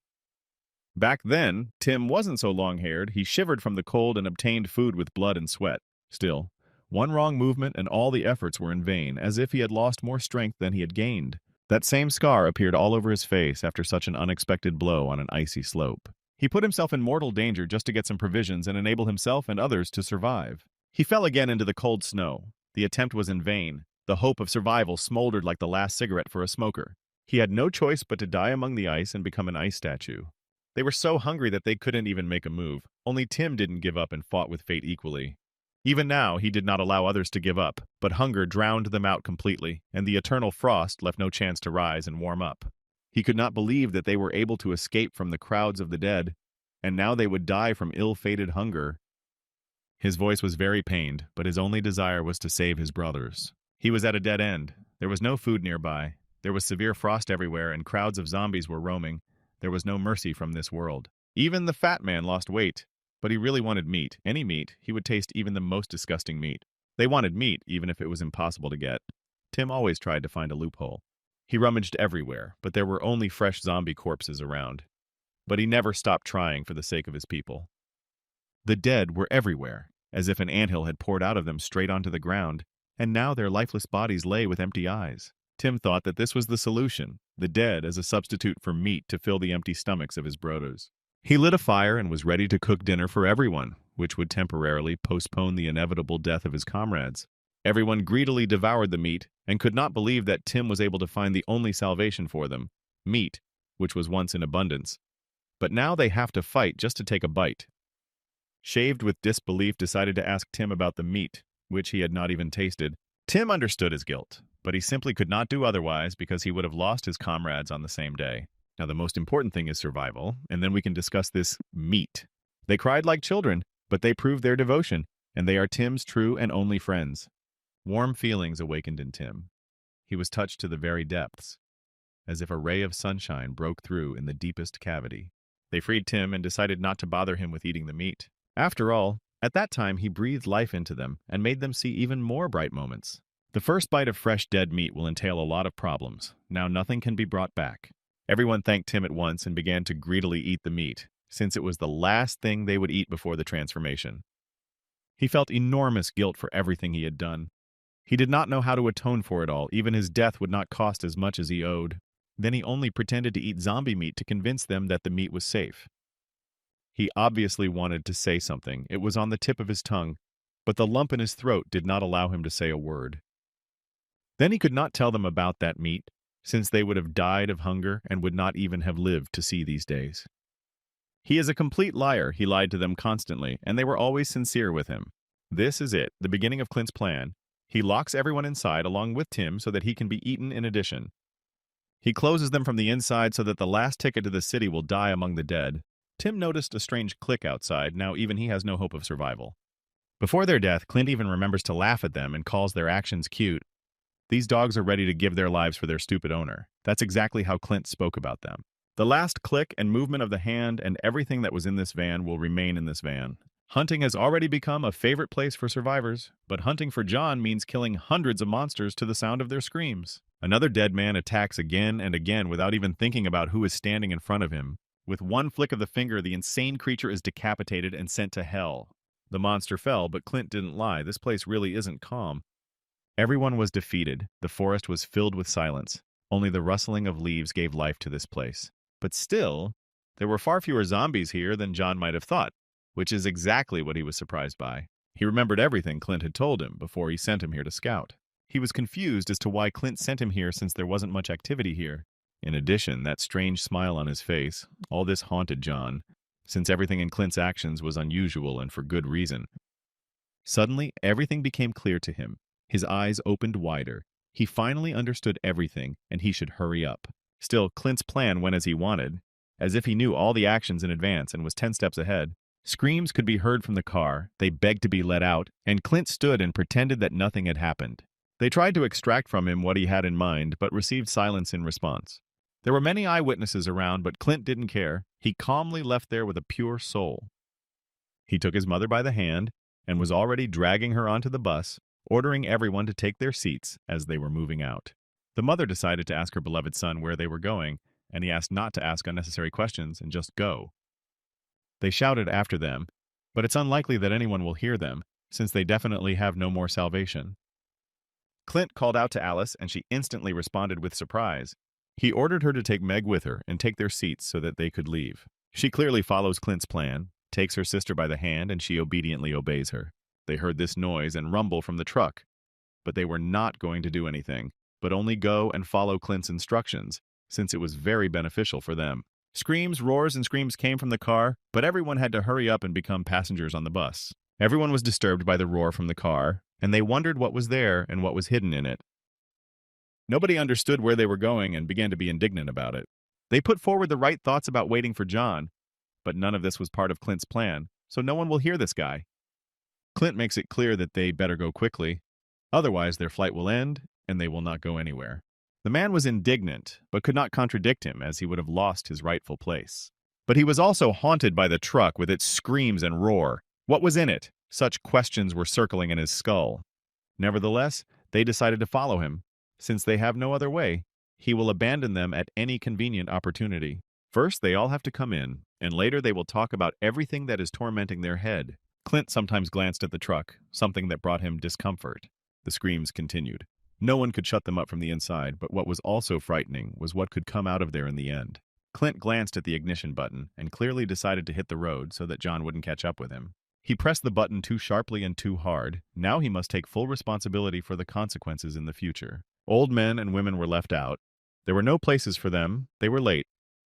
Back then, Tim wasn't so long-haired. He shivered from the cold and obtained food with blood and sweat. Still, one wrong movement and all the efforts were in vain, as if he had lost more strength than he had gained. That same scar appeared all over his face after such an unexpected blow on an icy slope. He put himself in mortal danger just to get some provisions and enable himself and others to survive. He fell again into the cold snow. The attempt was in vain. The hope of survival smoldered like the last cigarette for a smoker. He had no choice but to die among the ice and become an ice statue. They were so hungry that they couldn't even make a move. Only Tim didn't give up and fought with fate equally. Even now, he did not allow others to give up, but hunger drowned them out completely, and the eternal frost left no chance to rise and warm up. He could not believe that they were able to escape from the crowds of the dead, and now they would die from ill-fated hunger. His voice was very pained, but his only desire was to save his brothers. He was at a dead end. There was no food nearby. There was severe frost everywhere, and crowds of zombies were roaming. There was no mercy from this world. Even the fat man lost weight, but he really wanted meat. Any meat, he would taste even the most disgusting meat. They wanted meat, even if it was impossible to get. Tim always tried to find a loophole. He rummaged everywhere, but there were only fresh zombie corpses around. But he never stopped trying for the sake of his people. The dead were everywhere, as if an anthill had poured out of them straight onto the ground, and now their lifeless bodies lay with empty eyes. Tim thought that this was the solution, the dead as a substitute for meat to fill the empty stomachs of his brothers. He lit a fire and was ready to cook dinner for everyone, which would temporarily postpone the inevitable death of his comrades. Everyone greedily devoured the meat and could not believe that Tim was able to find the only salvation for them, meat, which was once in abundance. But now they have to fight just to take a bite. Shaved with disbelief decided to ask Tim about the meat, which he had not even tasted. Tim understood his guilt, but he simply could not do otherwise because he would have lost his comrades on the same day. Now the most important thing is survival, and then we can discuss this meat. They cried like children, but they proved their devotion, and they are Tim's true and only friends. Warm feelings awakened in Tim. He was touched to the very depths, as if a ray of sunshine broke through in the deepest cavity. They freed Tim and decided not to bother him with eating the meat. After all, at that time he breathed life into them and made them see even more bright moments. The first bite of fresh dead meat will entail a lot of problems. Now nothing can be brought back. Everyone thanked Tim at once and began to greedily eat the meat, since it was the last thing they would eat before the transformation. He felt enormous guilt for everything he had done. He did not know how to atone for it all. Even his death would not cost as much as he owed. Then he only pretended to eat zombie meat to convince them that the meat was safe. He obviously wanted to say something. It was on the tip of his tongue, but the lump in his throat did not allow him to say a word. Then he could not tell them about that meat, since they would have died of hunger and would not even have lived to see these days. He is a complete liar, he lied to them constantly, and they were always sincere with him. This is it, the beginning of Clint's plan. He locks everyone inside along with Tim so that he can be eaten in addition. He closes them from the inside so that the last ticket to the city will die among the dead. Tim noticed a strange click outside, now even he has no hope of survival. Before their death, Clint even remembers to laugh at them and calls their actions cute. These dogs are ready to give their lives for their stupid owner. That's exactly how Clint spoke about them. The last click and movement of the hand and everything that was in this van will remain in this van. Hunting has already become a favorite place for survivors, but hunting for John means killing hundreds of monsters to the sound of their screams. Another dead man attacks again and again without even thinking about who is standing in front of him. With one flick of the finger, the insane creature is decapitated and sent to hell. The monster fell, but Clint didn't lie. This place really isn't calm. Everyone was defeated. The forest was filled with silence. Only the rustling of leaves gave life to this place. But still, there were far fewer zombies here than John might have thought, which is exactly what he was surprised by. He remembered everything Clint had told him before he sent him here to scout. He was confused as to why Clint sent him here since there wasn't much activity here. In addition, that strange smile on his face, all this haunted John, since everything in Clint's actions was unusual and for good reason. Suddenly, everything became clear to him. His eyes opened wider. He finally understood everything, and he should hurry up. Still, Clint's plan went as he wanted, as if he knew all the actions in advance and was 10 steps ahead. Screams could be heard from the car, they begged to be let out, and Clint stood and pretended that nothing had happened. They tried to extract from him what he had in mind, but received silence in response. There were many eyewitnesses around, but Clint didn't care. He calmly left there with a pure soul. He took his mother by the hand and was already dragging her onto the bus, ordering everyone to take their seats as they were moving out. The mother decided to ask her beloved son where they were going, and he asked not to ask unnecessary questions and just go. They shouted after them, but it's unlikely that anyone will hear them, since they definitely have no more salvation. Clint called out to Alice, and she instantly responded with surprise. He ordered her to take Meg with her and take their seats so that they could leave. She clearly follows Clint's plan, takes her sister by the hand, and she obediently obeys her. They heard this noise and rumble from the truck, but they were not going to do anything, but only go and follow Clint's instructions, since it was very beneficial for them. Screams, roars, and screams came from the car, but everyone had to hurry up and become passengers on the bus. Everyone was disturbed by the roar from the car, and they wondered what was there and what was hidden in it. Nobody understood where they were going and began to be indignant about it. They put forward the right thoughts about waiting for John, but none of this was part of Clint's plan, so no one will hear this guy. Clint makes it clear that they better go quickly, otherwise their flight will end and they will not go anywhere. The man was indignant, but could not contradict him as he would have lost his rightful place. But he was also haunted by the truck with its screams and roar. What was in it? Such questions were circling in his skull. Nevertheless, they decided to follow him. Since they have no other way, he will abandon them at any convenient opportunity. First, they all have to come in, and later they will talk about everything that is tormenting their head. Clint sometimes glanced at the truck, something that brought him discomfort. The screams continued. No one could shut them up from the inside, but what was also frightening was what could come out of there in the end. Clint glanced at the ignition button and clearly decided to hit the road so that John wouldn't catch up with him. He pressed the button too sharply and too hard. Now he must take full responsibility for the consequences in the future. Old men and women were left out. There were no places for them. They were late.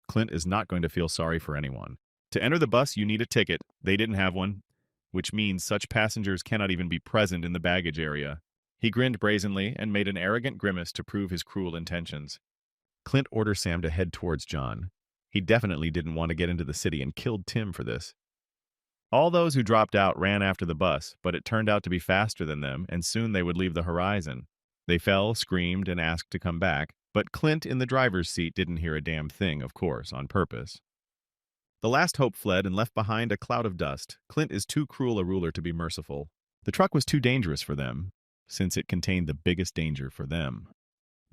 Clint is not going to feel sorry for anyone. To enter the bus, you need a ticket. They didn't have one, which means such passengers cannot even be present in the baggage area. He grinned brazenly and made an arrogant grimace to prove his cruel intentions. Clint orders Sam to head towards John. He definitely didn't want to get into the city and killed Tim for this. All those who dropped out ran after the bus, but it turned out to be faster than them, and soon they would leave the horizon. They fell, screamed, and asked to come back, but Clint in the driver's seat didn't hear a damn thing, of course, on purpose. The last hope fled and left behind a cloud of dust. Clint is too cruel a ruler to be merciful. The truck was too dangerous for them, since it contained the biggest danger for them.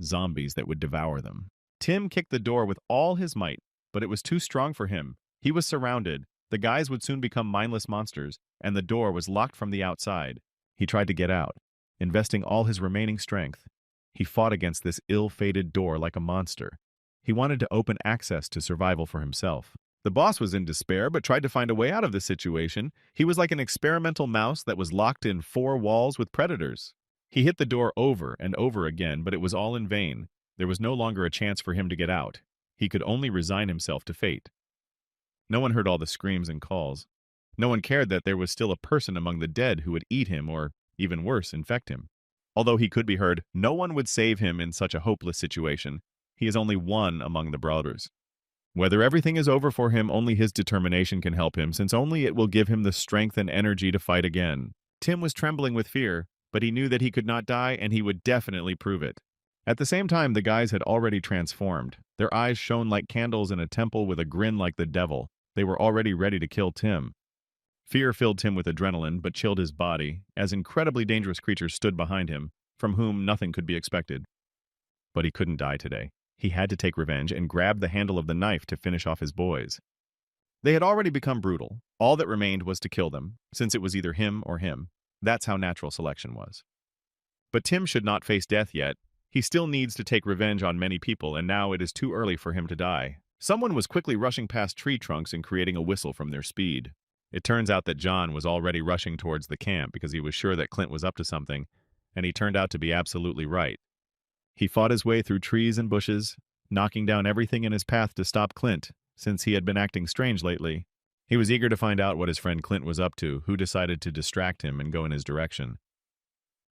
Zombies that would devour them. Tim kicked the door with all his might, but it was too strong for him. He was surrounded. The guys would soon become mindless monsters, and the door was locked from the outside. He tried to get out, investing all his remaining strength. He fought against this ill-fated door like a monster. He wanted to open access to survival for himself. The boss was in despair but tried to find a way out of the situation. He was like an experimental mouse that was locked in 4 walls with predators. He hit the door over and over again, but it was all in vain. There was no longer a chance for him to get out. He could only resign himself to fate. No one heard all the screams and calls. No one cared that there was still a person among the dead who would eat him or, even worse, infect him. Although he could be heard, no one would save him in such a hopeless situation. He is only one among the brothers. Whether everything is over for him, only his determination can help him, since only it will give him the strength and energy to fight again. Tim was trembling with fear, but he knew that he could not die and he would definitely prove it. At the same time, the guys had already transformed. Their eyes shone like candles in a temple with a grin like the devil. They were already ready to kill Tim. Fear filled Tim with adrenaline, but chilled his body, as incredibly dangerous creatures stood behind him, from whom nothing could be expected. But he couldn't die today. He had to take revenge and grab the handle of the knife to finish off his boys. They had already become brutal. All that remained was to kill them, since it was either him or him. That's how natural selection was. But Tim should not face death yet. He still needs to take revenge on many people, and now it is too early for him to die. Someone was quickly rushing past tree trunks and creating a whistle from their speed. It turns out that John was already rushing towards the camp because he was sure that Clint was up to something, and he turned out to be absolutely right. He fought his way through trees and bushes, knocking down everything in his path to stop Clint, since he had been acting strange lately. He was eager to find out what his friend Clint was up to, who decided to distract him and go in his direction.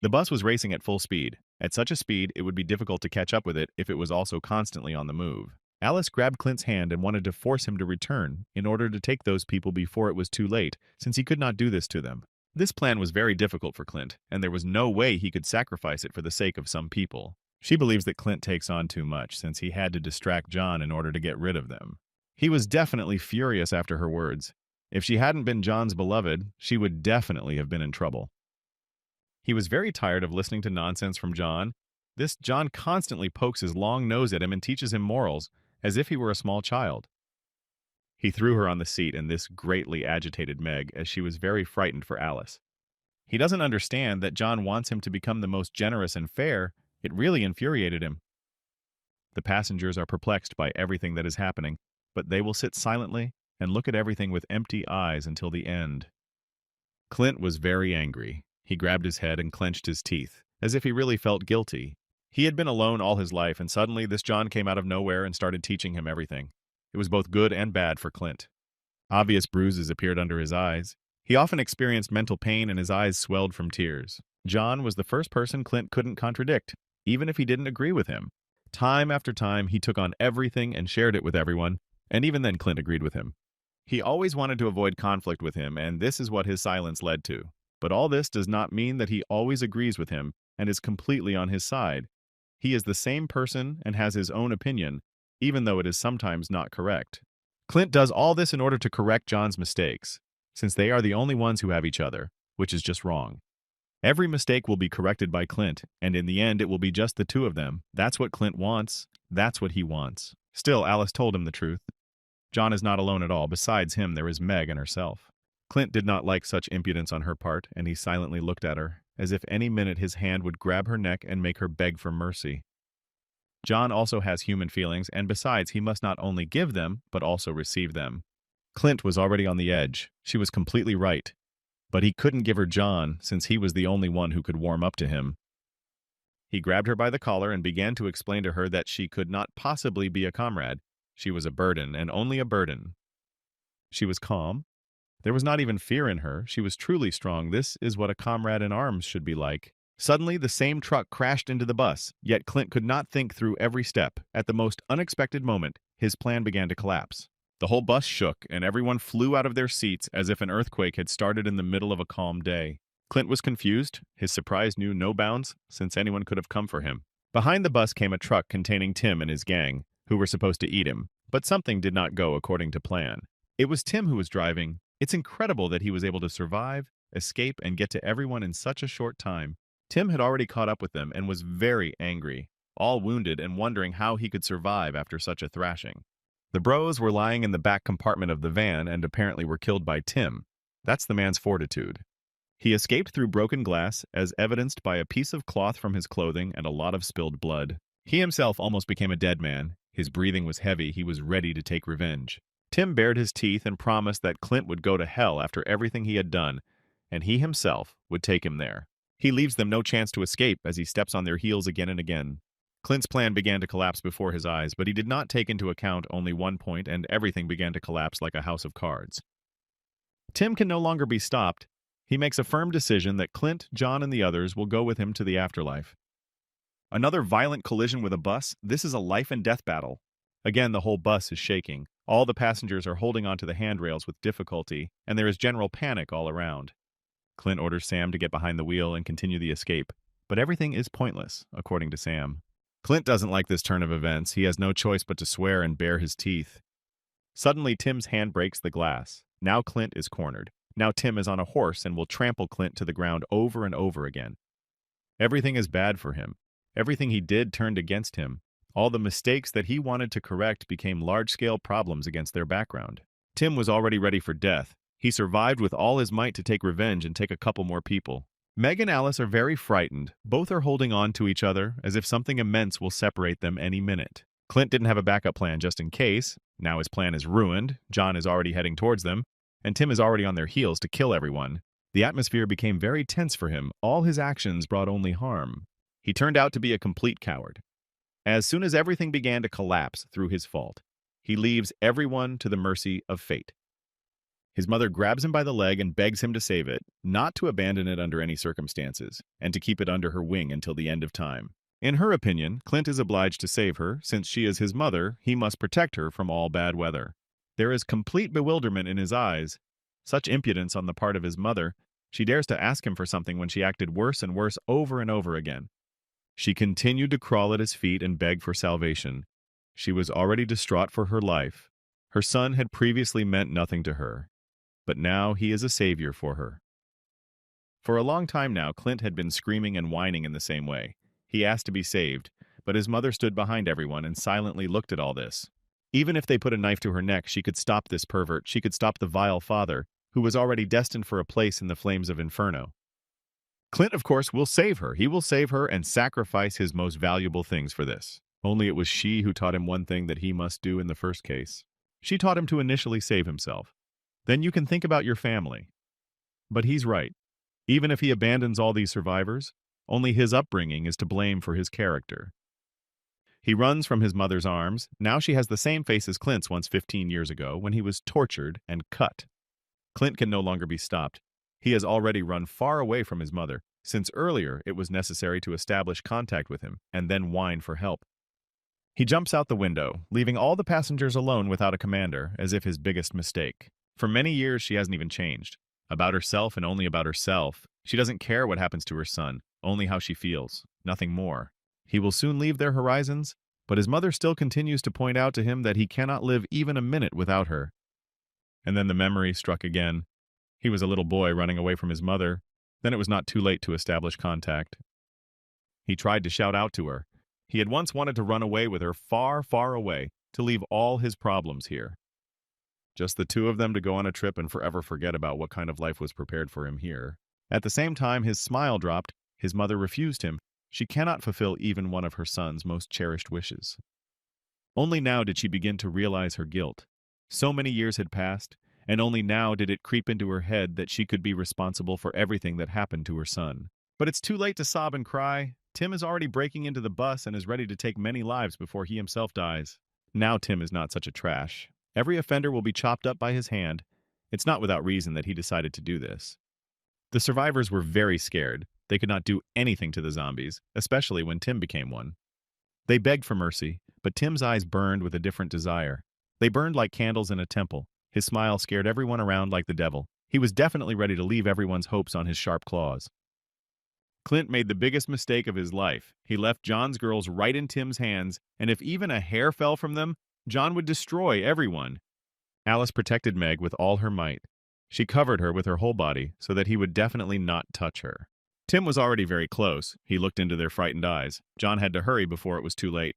The bus was racing at full speed. At such a speed, it would be difficult to catch up with it if it was also constantly on the move. Alice grabbed Clint's hand and wanted to force him to return in order to take those people before it was too late, since he could not do this to them. This plan was very difficult for Clint, and there was no way he could sacrifice it for the sake of some people. She believes that Clint takes on too much, since he had to distract John in order to get rid of them. He was definitely furious after her words. If she hadn't been John's beloved, she would definitely have been in trouble. He was very tired of listening to nonsense from John. This John constantly pokes his long nose at him and teaches him morals, as if he were a small child. He threw her on the seat, and this greatly agitated Meg, as she was very frightened for Alice. He doesn't understand that John wants him to become the most generous and fair. It really infuriated him. The passengers are perplexed by everything that is happening, but they will sit silently and look at everything with empty eyes until the end. Clint was very angry. He grabbed his head and clenched his teeth, as if he really felt guilty. He had been alone all his life, and suddenly this John came out of nowhere and started teaching him everything. It was both good and bad for Clint. Obvious bruises appeared under his eyes. He often experienced mental pain and his eyes swelled from tears. John was the first person Clint couldn't contradict, even if he didn't agree with him. Time after time, he took on everything and shared it with everyone, and even then Clint agreed with him. He always wanted to avoid conflict with him, and this is what his silence led to. But all this does not mean that he always agrees with him and is completely on his side. He is the same person and has his own opinion, even though it is sometimes not correct. Clint does all this in order to correct John's mistakes, since they are the only ones who have each other, which is just wrong. Every mistake will be corrected by Clint, and in the end it will be just the two of them. That's what Clint wants. That's what he wants. Still, Alice told him the truth. John is not alone at all. Besides him, there is Meg and herself. Clint did not like such impudence on her part, and he silently looked at her, as if any minute his hand would grab her neck and make her beg for mercy. John also has human feelings, and besides, he must not only give them, but also receive them. Clint was already on the edge. She was completely right. But he couldn't give her John, since he was the only one who could warm up to him. He grabbed her by the collar and began to explain to her that she could not possibly be a comrade. She was a burden, and only a burden. She was calm. There was not even fear in her. She was truly strong. This is what a comrade in arms should be like. Suddenly, the same truck crashed into the bus, yet Clint could not think through every step. At the most unexpected moment, his plan began to collapse. The whole bus shook, and everyone flew out of their seats as if an earthquake had started in the middle of a calm day. Clint was confused. His surprise knew no bounds, since anyone could have come for him. Behind the bus came a truck containing Tim and his gang, who were supposed to eat him, but something did not go according to plan. It was Tim who was driving. It's incredible that he was able to survive, escape, and get to everyone in such a short time. Tim had already caught up with them and was very angry, all wounded and wondering how he could survive after such a thrashing. The bros were lying in the back compartment of the van and apparently were killed by Tim. That's the man's fortitude. He escaped through broken glass, as evidenced by a piece of cloth from his clothing and a lot of spilled blood. He himself almost became a dead man. His breathing was heavy. He was ready to take revenge. Tim bared his teeth and promised that Clint would go to hell after everything he had done, and he himself would take him there. He leaves them no chance to escape as he steps on their heels again and again. Clint's plan began to collapse before his eyes, but he did not take into account only one point, and everything began to collapse like a house of cards. Tim can no longer be stopped. He makes a firm decision that Clint, John, and the others will go with him to the afterlife. Another violent collision with a bus. This is a life and death battle. Again, the whole bus is shaking. All the passengers are holding onto the handrails with difficulty, and there is general panic all around. Clint orders Sam to get behind the wheel and continue the escape, but everything is pointless, according to Sam. Clint doesn't like this turn of events. He has no choice but to swear and bare his teeth. Suddenly, Tim's hand breaks the glass. Now Clint is cornered. Now Tim is on a horse and will trample Clint to the ground over and over again. Everything is bad for him. Everything he did turned against him. All the mistakes that he wanted to correct became large-scale problems against their background. Tim was already ready for death. He survived with all his might to take revenge and take a couple more people. Meg and Alice are very frightened. Both are holding on to each other as if something immense will separate them any minute. Clint didn't have a backup plan just in case. Now his plan is ruined. John is already heading towards them, and Tim is already on their heels to kill everyone. The atmosphere became very tense for him. All his actions brought only harm. He turned out to be a complete coward. As soon as everything began to collapse through his fault, he leaves everyone to the mercy of fate. His mother grabs him by the leg and begs him to save it, not to abandon it under any circumstances, and to keep it under her wing until the end of time. In her opinion, Clint is obliged to save her. Since she is his mother, he must protect her from all bad weather. There is complete bewilderment in his eyes. Such impudence on the part of his mother. She dares to ask him for something when she acted worse and worse over and over again. She continued to crawl at his feet and beg for salvation. She was already distraught for her life. Her son had previously meant nothing to her, but now he is a savior for her. For a long time now, Clint had been screaming and whining in the same way. He asked to be saved, but his mother stood behind everyone and silently looked at all this. Even if they put a knife to her neck, she could stop this pervert. She could stop the vile father, who was already destined for a place in the flames of Inferno. Clint, of course, will save her. He will save her and sacrifice his most valuable things for this. Only it was she who taught him one thing that he must do in the first case. She taught him to initially save himself. Then you can think about your family. But he's right. Even if he abandons all these survivors, only his upbringing is to blame for his character. He runs from his mother's arms. Now she has the same face as Clint's once 15 years ago when he was tortured and cut. Clint can no longer be stopped. He has already run far away from his mother, since earlier it was necessary to establish contact with him and then whine for help. He jumps out the window, leaving all the passengers alone without a commander, as if his biggest mistake. For many years she hasn't even changed. About herself and only about herself. She doesn't care what happens to her son, only how she feels, nothing more. He will soon leave their horizons, but his mother still continues to point out to him that he cannot live even a minute without her. And then the memory struck again. He was a little boy running away from his mother. Then it was not too late to establish contact. He tried to shout out to her. He had once wanted to run away with her far, far away, to leave all his problems here. Just the two of them to go on a trip and forever forget about what kind of life was prepared for him here. At the same time, his smile dropped. His mother refused him. She cannot fulfill even one of her son's most cherished wishes. Only now did she begin to realize her guilt. So many years had passed, and only now did it creep into her head that she could be responsible for everything that happened to her son. But it's too late to sob and cry. Tim is already breaking into the bus and is ready to take many lives before he himself dies. Now Tim is not such a trash. Every offender will be chopped up by his hand. It's not without reason that he decided to do this. The survivors were very scared. They could not do anything to the zombies, especially when Tim became one. They begged for mercy, but Tim's eyes burned with a different desire. They burned like candles in a temple. His smile scared everyone around like the devil. He was definitely ready to leave everyone's hopes on his sharp claws. Clint made the biggest mistake of his life. He left John's girls right in Tim's hands, and if even a hair fell from them, John would destroy everyone. Alice protected Meg with all her might. She covered her with her whole body so that he would definitely not touch her. Tim was already very close. He looked into their frightened eyes. John had to hurry before it was too late.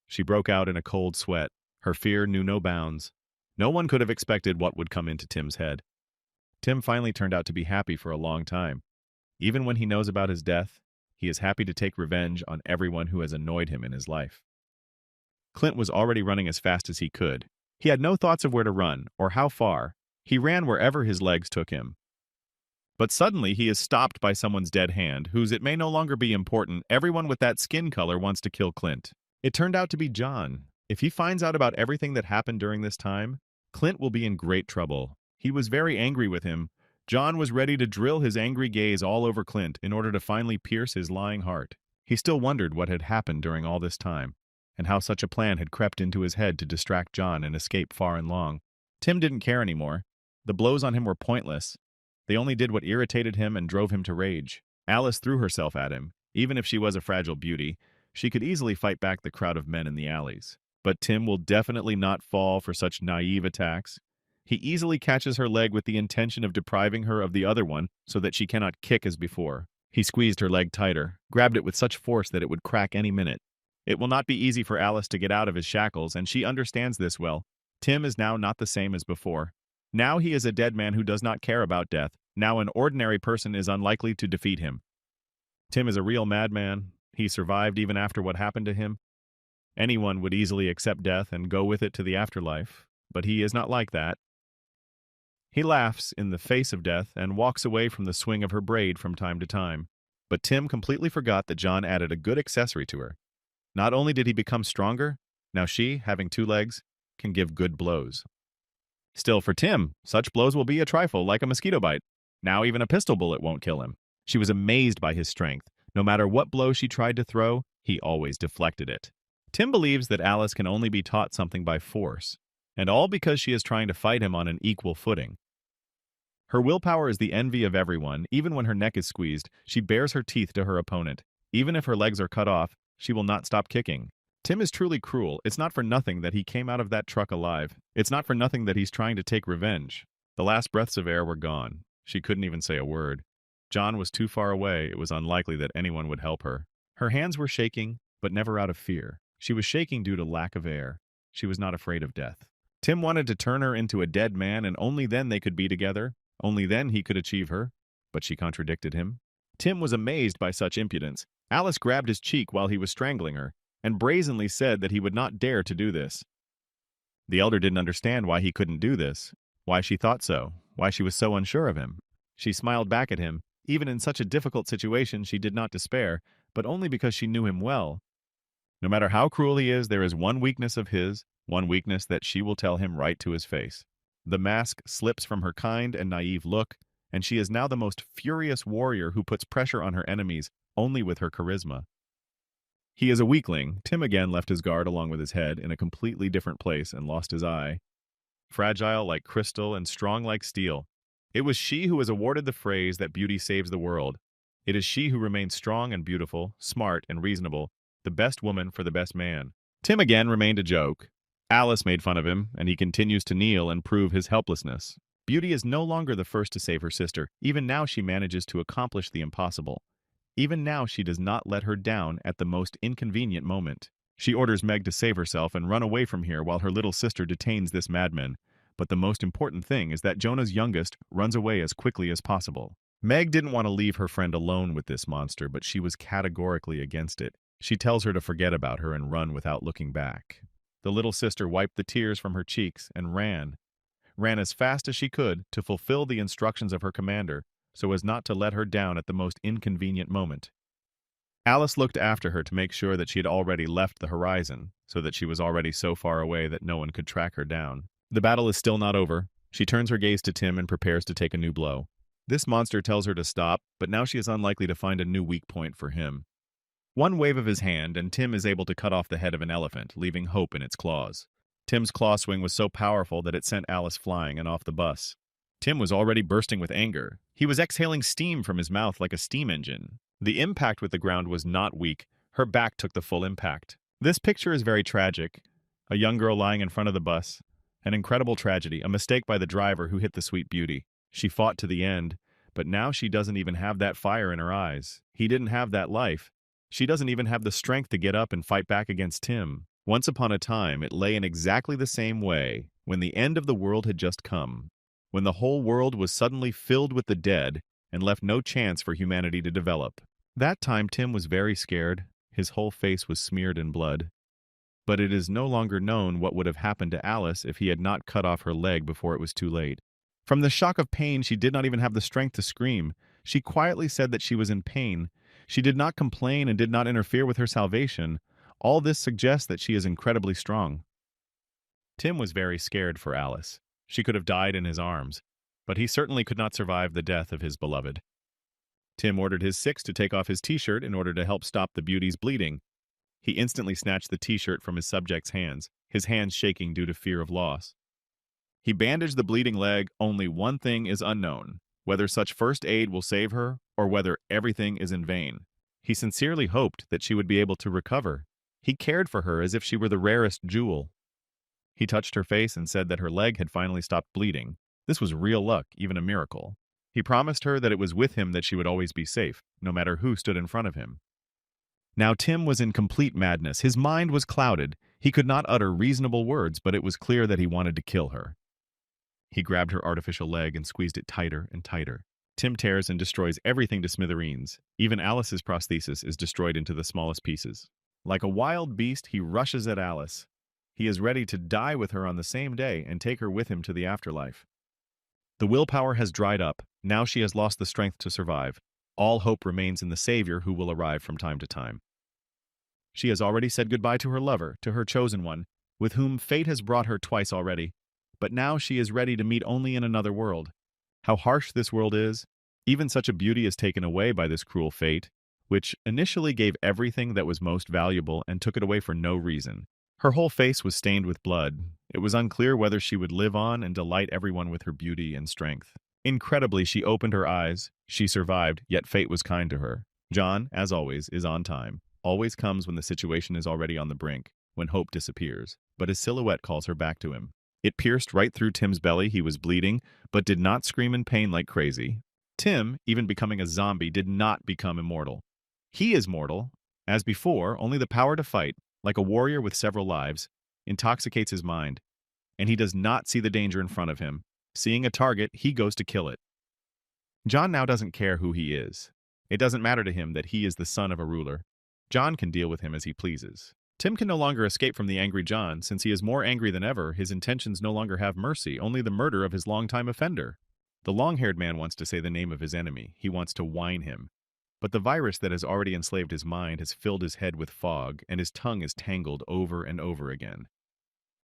She broke out in a cold sweat. Her fear knew no bounds. No one could have expected what would come into Tim's head. Tim finally turned out to be happy for a long time. Even when he knows about his death, he is happy to take revenge on everyone who has annoyed him in his life. Clint was already running as fast as he could. He had no thoughts of where to run or how far. He ran wherever his legs took him. But suddenly he is stopped by someone's dead hand, whose it may no longer be important. Everyone with that skin color wants to kill Clint. It turned out to be John. If he finds out about everything that happened during this time, Clint will be in great trouble. He was very angry with him. John was ready to drill his angry gaze all over Clint in order to finally pierce his lying heart. He still wondered what had happened during all this time, and how such a plan had crept into his head to distract John and escape far and long. Tim didn't care anymore. The blows on him were pointless. They only did what irritated him and drove him to rage. Alice threw herself at him. Even if she was a fragile beauty, she could easily fight back the crowd of men in the alleys. But Tim will definitely not fall for such naive attacks. He easily catches her leg with the intention of depriving her of the other one so that she cannot kick as before. He squeezed her leg tighter, grabbed it with such force that it would crack any minute. It will not be easy for Alice to get out of his shackles, and she understands this well. Tim is now not the same as before. Now he is a dead man who does not care about death. Now an ordinary person is unlikely to defeat him. Tim is a real madman. He survived even after what happened to him. Anyone would easily accept death and go with it to the afterlife, but he is not like that. He laughs in the face of death and walks away from the swing of her braid from time to time. But Tim completely forgot that John added a good accessory to her. Not only did he become stronger, now she, having 2 legs, can give good blows. Still, for Tim, such blows will be a trifle, like a mosquito bite. Now even a pistol bullet won't kill him. She was amazed by his strength. No matter what blow she tried to throw, he always deflected it. Tim believes that Alice can only be taught something by force, and all because she is trying to fight him on an equal footing. Her willpower is the envy of everyone. Even when her neck is squeezed, she bares her teeth to her opponent. Even if her legs are cut off, she will not stop kicking. Tim is truly cruel. It's not for nothing that he came out of that truck alive. It's not for nothing that he's trying to take revenge. The last breaths of air were gone. She couldn't even say a word. John was too far away. It was unlikely that anyone would help her. Her hands were shaking, but never out of fear. She was shaking due to lack of air. She was not afraid of death. Tim wanted to turn her into a dead man, and only then they could be together. Only then he could achieve her. But she contradicted him. Tim was amazed by such impudence. Alice grabbed his cheek while he was strangling her, and brazenly said that he would not dare to do this. The elder didn't understand why he couldn't do this, why she thought so, why she was so unsure of him. She smiled back at him. Even in such a difficult situation, she did not despair, but only because she knew him well. No matter how cruel he is, there is one weakness of his, one weakness that she will tell him right to his face. The mask slips from her kind and naive look, and she is now the most furious warrior who puts pressure on her enemies only with her charisma. He is a weakling. Tim again left his guard along with his head in a completely different place and lost his eye. Fragile like crystal and strong like steel. It was she who was awarded the phrase that beauty saves the world. It is she who remains strong and beautiful, smart and reasonable, the best woman for the best man. Tim again remained a joke. Alice made fun of him, and he continues to kneel and prove his helplessness. Beauty is no longer the first to save her sister. Even now she manages to accomplish the impossible. Even now she does not let her down at the most inconvenient moment. She orders Meg to save herself and run away from here while her little sister detains this madman. But the most important thing is that Jonah's youngest runs away as quickly as possible. Meg didn't want to leave her friend alone with this monster, but she was categorically against it. She tells her to forget about her and run without looking back. The little sister wiped the tears from her cheeks and ran as fast as she could to fulfill the instructions of her commander so as not to let her down at the most inconvenient moment. Alice looked after her to make sure that she had already left the horizon, so that she was already so far away that no one could track her down. The battle is still not over. She turns her gaze to Tim and prepares to take a new blow. This monster tells her to stop, but now she is unlikely to find a new weak point for him. One wave of his hand, and Tim is able to cut off the head of an elephant, leaving hope in its claws. Tim's claw swing was so powerful that it sent Alice flying and off the bus. Tim was already bursting with anger. He was exhaling steam from his mouth like a steam engine. The impact with the ground was not weak. Her back took the full impact. This picture is very tragic. A young girl lying in front of the bus. An incredible tragedy, a mistake by the driver who hit the sweet beauty. She fought to the end, but now she doesn't even have that fire in her eyes. He didn't have that life. She doesn't even have the strength to get up and fight back against Tim. Once upon a time, it lay in exactly the same way, when the end of the world had just come, when the whole world was suddenly filled with the dead and left no chance for humanity to develop. That time Tim was very scared. His whole face was smeared in blood. but it is no longer known what would have happened to Alice if he had not cut off her leg before it was too late. From the shock of pain, she did not even have the strength to scream. She quietly said that she was in pain. She did not complain and did not interfere with her salvation. All this suggests that she is incredibly strong. Tim was very scared for Alice. She could have died in his arms, but he certainly could not survive the death of his beloved. Tim ordered his six to take off his t-shirt in order to help stop the beauty's bleeding. He instantly snatched the t-shirt from his subject's hands, his hands shaking due to fear of loss. He bandaged the bleeding leg. Only one thing is unknown: whether such first aid will save her or whether everything is in vain. He sincerely hoped that she would be able to recover. He cared for her as if she were the rarest jewel. He touched her face and said that her leg had finally stopped bleeding. This was real luck, even a miracle. He promised her that it was with him that she would always be safe, no matter who stood in front of him. Now Tim was in complete madness. His mind was clouded. He could not utter reasonable words, but it was clear that he wanted to kill her. He grabbed her artificial leg and squeezed it tighter and tighter. Tim tears and destroys everything to smithereens. Even Alice's prosthesis is destroyed into the smallest pieces. Like a wild beast, he rushes at Alice. He is ready to die with her on the same day and take her with him to the afterlife. The willpower has dried up. Now she has lost the strength to survive. All hope remains in the Savior who will arrive from time to time. She has already said goodbye to her lover, to her chosen one, with whom fate has brought her twice already. But now she is ready to meet only in another world. How harsh this world is! Even such a beauty is taken away by this cruel fate, which initially gave everything that was most valuable and took it away for no reason. Her whole face was stained with blood. It was unclear whether she would live on and delight everyone with her beauty and strength. Incredibly, she opened her eyes. She survived, yet fate was kind to her. John, as always, is on time. Always comes when the situation is already on the brink, when hope disappears. But his silhouette calls her back to him. It pierced right through Tim's belly. He was bleeding, but did not scream in pain like crazy. Tim, even becoming a zombie, did not become immortal. He is mortal. As before, only the power to fight, like a warrior with several lives, intoxicates his mind, and he does not see the danger in front of him. Seeing a target, he goes to kill it. John now doesn't care who he is. It doesn't matter to him that he is the son of a ruler. John can deal with him as he pleases. Tim can no longer escape from the angry John. Since he is more angry than ever, his intentions no longer have mercy, only the murder of his longtime offender. The long-haired man wants to say the name of his enemy. He wants to whine him. But the virus that has already enslaved his mind has filled his head with fog, and his tongue is tangled over and over again.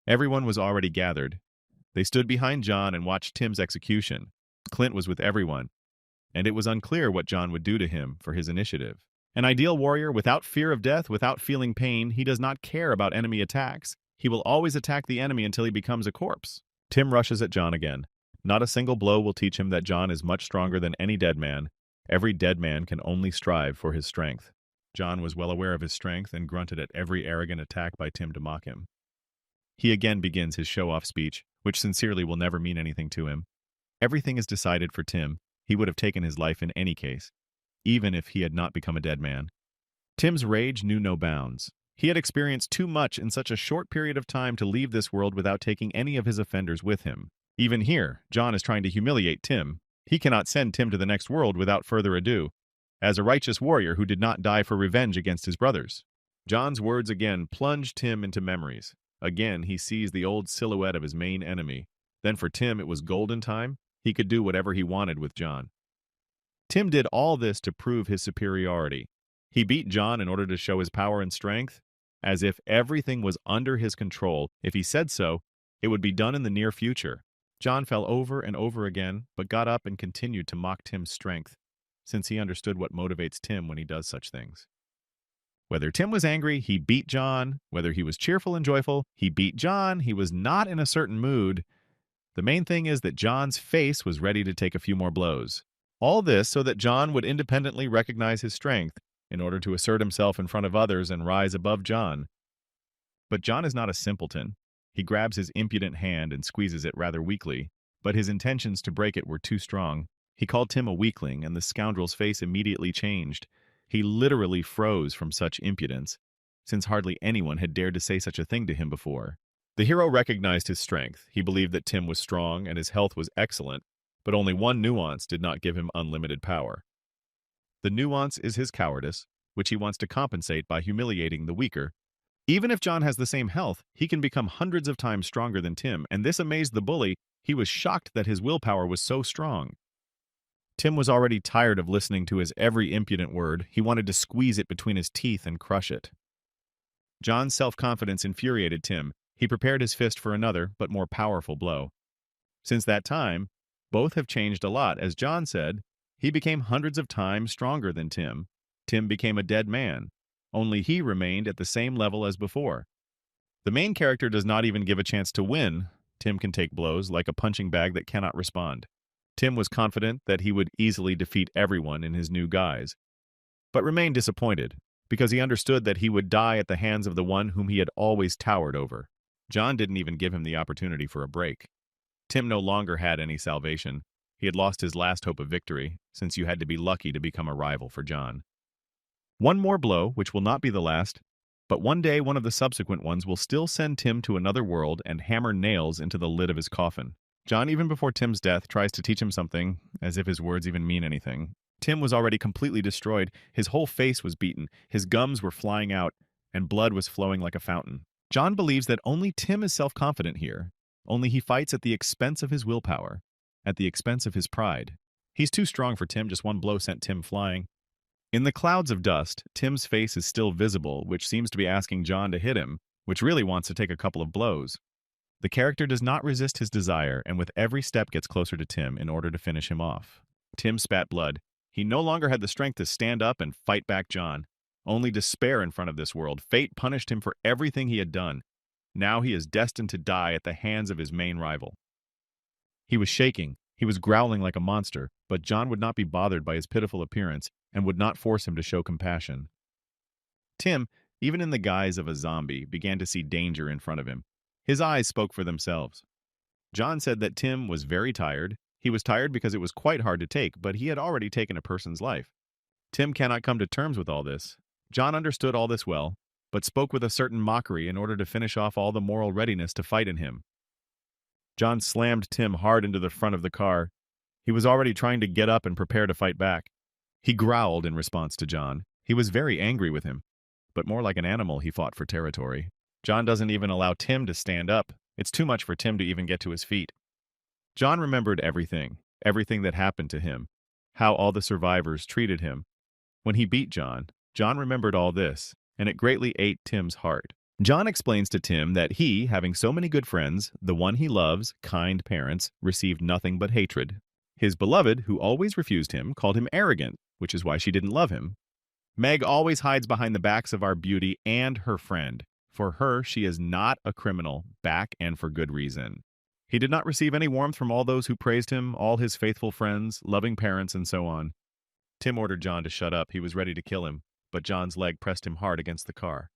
Everyone was already gathered. They stood behind John and watched Tim's execution. Clint was with everyone, and it was unclear what John would do to him for his initiative. An ideal warrior, without fear of death, without feeling pain, he does not care about enemy attacks. He will always attack the enemy until he becomes a corpse. Tim rushes at John again. Not a single blow will teach him that John is much stronger than any dead man. Every dead man can only strive for his strength. John was well aware of his strength and grunted at every arrogant attack by Tim to mock him. He again begins his show-off speech, which sincerely will never mean anything to him. Everything is decided for Tim. He would have taken his life in any case, even if he had not become a dead man. Tim's rage knew no bounds. He had experienced too much in such a short period of time to leave this world without taking any of his offenders with him. Even here, John is trying to humiliate Tim. He cannot send Tim to the next world without further ado, as a righteous warrior who did not die for revenge against his brothers. John's words again plunged Tim into memories. Again, he sees the old silhouette of his main enemy. Then for Tim, it was golden time. He could do whatever he wanted with John. Tim did all this to prove his superiority. He beat John in order to show his power and strength, as if everything was under his control. If he said so, it would be done in the near future. John fell over and over again, but got up and continued to mock Tim's strength, since he understood what motivates Tim when he does such things. Whether Tim was angry, he beat John. Whether he was cheerful and joyful, he beat John. He was not in a certain mood. The main thing is that John's face was ready to take a few more blows. All this so that John would independently recognize his strength in order to assert himself in front of others and rise above John. But John is not a simpleton. He grabs his impudent hand and squeezes it rather weakly, but his intentions to break it were too strong. He called Tim a weakling, and the scoundrel's face immediately changed. He literally froze from such impudence, since hardly anyone had dared to say such a thing to him before. The hero recognized his strength. He believed that Tim was strong and his health was excellent, but only one nuance did not give him unlimited power. The nuance is his cowardice, which he wants to compensate by humiliating the weaker. Even if John has the same health, he can become hundreds of times stronger than Tim, and this amazed the bully. He was shocked that his willpower was so strong. Tim was already tired of listening to his every impudent word. He wanted to squeeze it between his teeth and crush it. John's self-confidence infuriated Tim. He prepared his fist for another, but more powerful blow. Since that time, both have changed a lot. As John said, he became hundreds of times stronger than Tim. Tim became a dead man. Only he remained at the same level as before. The main character does not even give a chance to win. Tim can take blows like a punching bag that cannot respond. Tim was confident that he would easily defeat everyone in his new guise, but remained disappointed because he understood that he would die at the hands of the one whom he had always towered over. John didn't even give him the opportunity for a break. Tim no longer had any salvation. He had lost his last hope of victory, since you had to be lucky to become a rival for John. One more blow, which will not be the last, but one day one of the subsequent ones will still send Tim to another world and hammer nails into the lid of his coffin. John, even before Tim's death, tries to teach him something, as if his words even mean anything. Tim was already completely destroyed. His whole face was beaten, his gums were flying out, and blood was flowing like a fountain. John believes that only Tim is self-confident here. Only he fights at the expense of his willpower, at the expense of his pride. He's too strong for Tim. Just one blow sent Tim flying. In the clouds of dust, Tim's face is still visible, which seems to be asking John to hit him, which really wants to take a couple of blows. The character does not resist his desire, and with every step gets closer to Tim in order to finish him off. Tim spat blood. He no longer had the strength to stand up and fight back John. Only despair in front of this world. Fate punished him for everything he had done. Now he is destined to die at the hands of his main rival. He was shaking. He was growling like a monster, but John would not be bothered by his pitiful appearance and would not force him to show compassion. Tim, even in the guise of a zombie, began to see danger in front of him. His eyes spoke for themselves. John said that Tim was very tired. He was tired because it was quite hard to take, but he had already taken a person's life. Tim cannot come to terms with all this. John understood all this well, but spoke with a certain mockery in order to finish off all the moral readiness to fight in him. John slammed Tim hard into the front of the car. He was already trying to get up and prepare to fight back. He growled in response to John. He was very angry with him, but more like an animal he fought for territory. John doesn't even allow Tim to stand up. It's too much for Tim to even get to his feet. John remembered everything that happened to him, how all the survivors treated him. When he beat John, John remembered all this, and it greatly ate Tim's heart. John explains to Tim that he, having so many good friends, the one he loves, kind parents, received nothing but hatred. His beloved, who always refused him, called him arrogant, which is why she didn't love him. Meg always hides behind the backs of our beauty and her friend. For her, she is not a criminal, back and for good reason. He did not receive any warmth from all those who praised him, all his faithful friends, loving parents, and so on. Tim ordered John to shut up. He was ready to kill him, but John's leg pressed him hard against the car.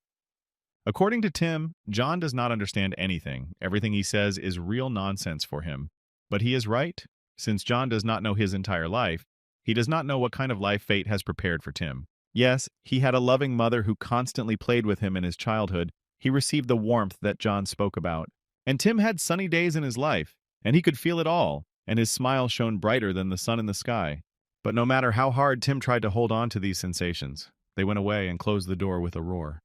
According to Tim, John does not understand anything. Everything he says is real nonsense for him. But he is right. Since John does not know his entire life, he does not know what kind of life fate has prepared for Tim. Yes, he had a loving mother who constantly played with him in his childhood. He received the warmth that John spoke about. And Tim had sunny days in his life, and he could feel it all, and his smile shone brighter than the sun in the sky. But no matter how hard Tim tried to hold on to these sensations, they went away and closed the door with a roar.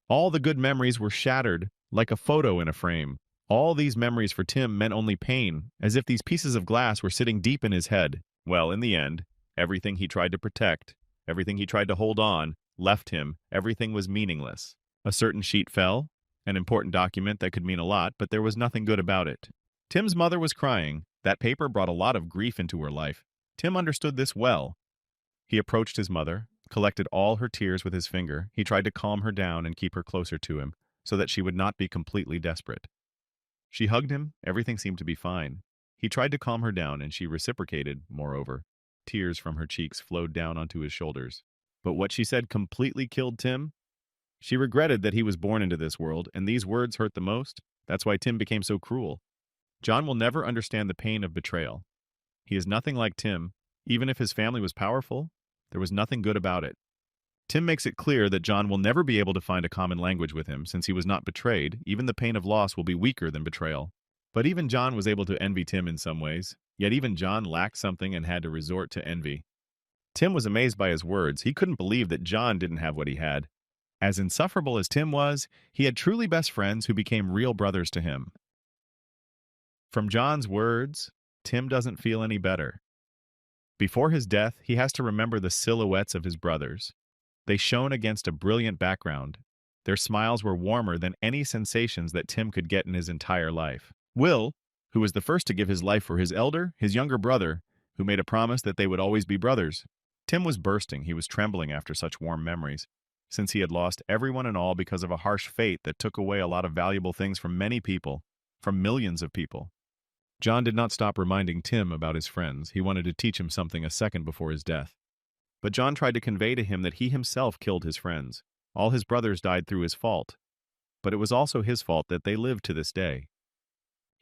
All the good memories were shattered, like a photo in a frame. All these memories for Tim meant only pain, as if these pieces of glass were sitting deep in his head. Well, in the end, everything he tried to protect, everything he tried to hold on, left him. Everything was meaningless. A certain sheet fell, an important document that could mean a lot, but there was nothing good about it. Tim's mother was crying. That paper brought a lot of grief into her life. Tim understood this well. He approached his mother, collected all her tears with his finger. He tried to calm her down and keep her closer to him, so that she would not be completely desperate. She hugged him. Everything seemed to be fine. He tried to calm her down, and she reciprocated, moreover. Tears from her cheeks flowed down onto his shoulders. But what she said completely killed Tim. She regretted that he was born into this world, and these words hurt the most. That's why Tim became so cruel. John will never understand the pain of betrayal. He is nothing like Tim. Even if his family was powerful, there was nothing good about it. Tim makes it clear that John will never be able to find a common language with him. Since he was not betrayed, even the pain of loss will be weaker than betrayal. But even John was able to envy Tim in some ways. Yet even John lacked something and had to resort to envy. Tim was amazed by his words. He couldn't believe that John didn't have what he had. As insufferable as Tim was, he had truly best friends who became real brothers to him. From John's words, Tim doesn't feel any better. Before his death, he has to remember the silhouettes of his brothers. They shone against a brilliant background. Their smiles were warmer than any sensations that Tim could get in his entire life. Will, who was the first to give his life for his elder, his younger brother, who made a promise that they would always be brothers. Tim was bursting. He was trembling after such warm memories, since he had lost everyone and all because of a harsh fate that took away a lot of valuable things from many people, from millions of people. John did not stop reminding Tim about his friends. He wanted to teach him something a second before his death. But John tried to convey to him that he himself killed his friends. All his brothers died through his fault. But it was also his fault that they lived to this day.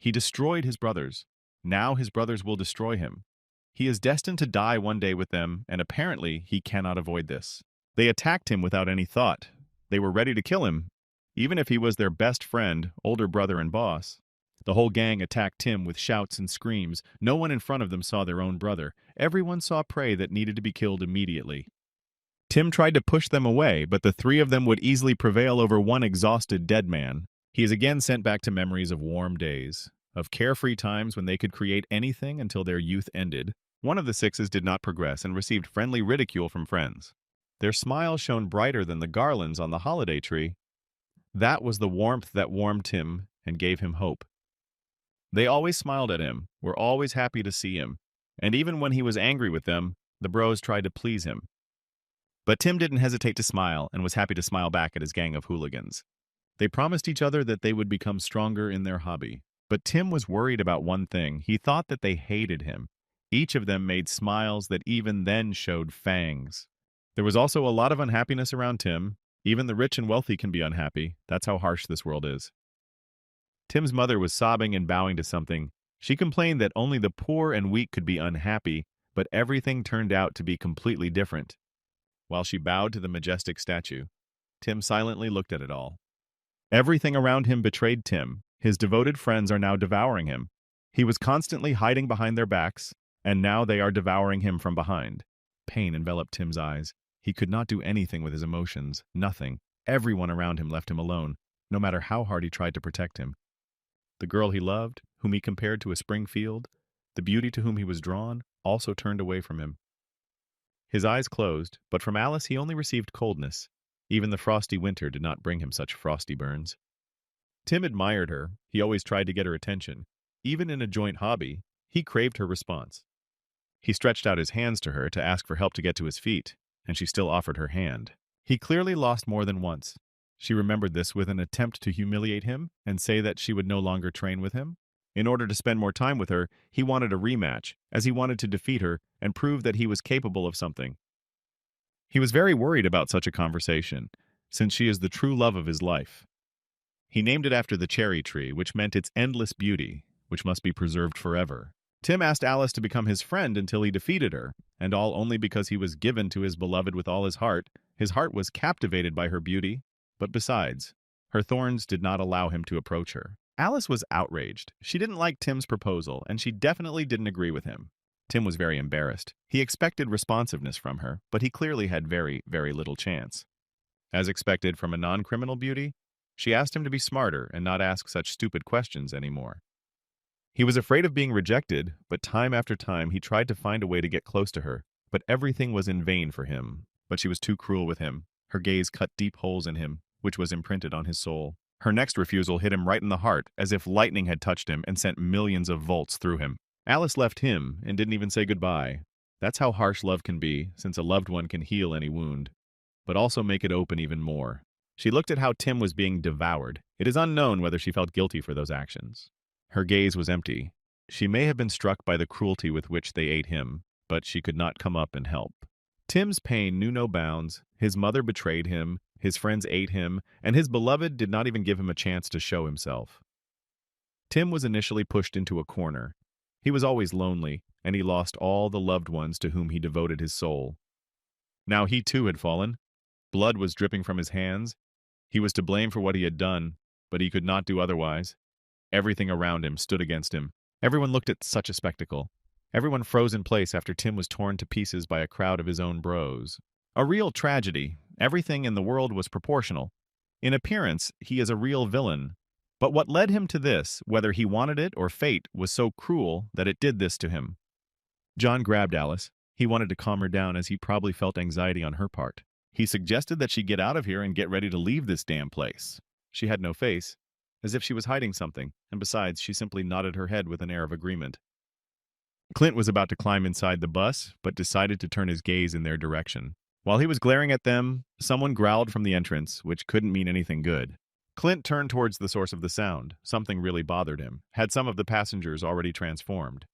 He destroyed his brothers. Now his brothers will destroy him. He is destined to die one day with them, and apparently he cannot avoid this. They attacked him without any thought. They were ready to kill him, even if he was their best friend, older brother, and boss. The whole gang attacked Tim with shouts and screams. No one in front of them saw their own brother. Everyone saw prey that needed to be killed immediately. Tim tried to push them away, but the three of them would easily prevail over one exhausted dead man. He is again sent back to memories of warm days, of carefree times when they could create anything until their youth ended. One of the sixes did not progress and received friendly ridicule from friends. Their smile shone brighter than the garlands on the holiday tree. That was the warmth that warmed Tim and gave him hope. They always smiled at him, were always happy to see him, and even when he was angry with them, the bros tried to please him. But Tim didn't hesitate to smile and was happy to smile back at his gang of hooligans. They promised each other that they would become stronger in their hobby. But Tim was worried about one thing. He thought that they hated him. Each of them made smiles that even then showed fangs. There was also a lot of unhappiness around Tim. Even the rich and wealthy can be unhappy. That's how harsh this world is. Tim's mother was sobbing and bowing to something. She complained that only the poor and weak could be unhappy, but everything turned out to be completely different. While she bowed to the majestic statue, Tim silently looked at it all. Everything around him betrayed Tim. His devoted friends are now devouring him. He was constantly hiding behind their backs, and now they are devouring him from behind. Pain enveloped Tim's eyes. He could not do anything with his emotions, nothing. Everyone around him left him alone, no matter how hard he tried to protect him. The girl he loved, whom he compared to a spring field, the beauty to whom he was drawn, also turned away from him. His eyes closed, but from Alice he only received coldness. Even the frosty winter did not bring him such frosty burns. Tim admired her. He always tried to get her attention. Even in a joint hobby, he craved her response. He stretched out his hands to her to ask for help to get to his feet, and she still offered her hand. He clearly lost more than once. She remembered this with an attempt to humiliate him and say that she would no longer train with him. In order to spend more time with her, he wanted a rematch, as he wanted to defeat her and prove that he was capable of something. He was very worried about such a conversation, since she is the true love of his life. He named it after the cherry tree, which meant its endless beauty, which must be preserved forever. Tim asked Alice to become his friend until he defeated her, and all only because he was given to his beloved with all his heart. His heart was captivated by her beauty, but besides, her thorns did not allow him to approach her. Alice was outraged. She didn't like Tim's proposal, and she definitely didn't agree with him. Tim was very embarrassed. He expected responsiveness from her, but he clearly had very, very little chance. As expected from a non-criminal beauty, she asked him to be smarter and not ask such stupid questions anymore. He was afraid of being rejected, but time after time he tried to find a way to get close to her, but everything was in vain for him. But she was too cruel with him. Her gaze cut deep holes in him, which was imprinted on his soul. Her next refusal hit him right in the heart, as if lightning had touched him and sent millions of volts through him. Alice left him and didn't even say goodbye. That's how harsh love can be, since a loved one can heal any wound, but also make it open even more. She looked at how Tim was being devoured. It is unknown whether she felt guilty for those actions. Her gaze was empty. She may have been struck by the cruelty with which they ate him, but she could not come up and help. Tim's pain knew no bounds. His mother betrayed him, his friends ate him, and his beloved did not even give him a chance to show himself. Tim was initially pushed into a corner. He was always lonely, and he lost all the loved ones to whom he devoted his soul. Now he too had fallen. Blood was dripping from his hands. He was to blame for what he had done, but he could not do otherwise. Everything around him stood against him. Everyone looked at such a spectacle. Everyone froze in place after Tim was torn to pieces by a crowd of his own bros. A real tragedy, Everything in the world was proportional. In appearance, he is a real villain. But what led him to this, whether he wanted it or fate, was so cruel that it did this to him. John grabbed Alice. He wanted to calm her down as he probably felt anxiety on her part. He suggested that she get out of here and get ready to leave this damn place. She had no face, as if she was hiding something, and besides, she simply nodded her head with an air of agreement. Clint was about to climb inside the bus, but decided to turn his gaze in their direction. While he was glaring at them, someone growled from the entrance, which couldn't mean anything good. Clint turned towards the source of the sound. Something really bothered him. Had some of the passengers already transformed?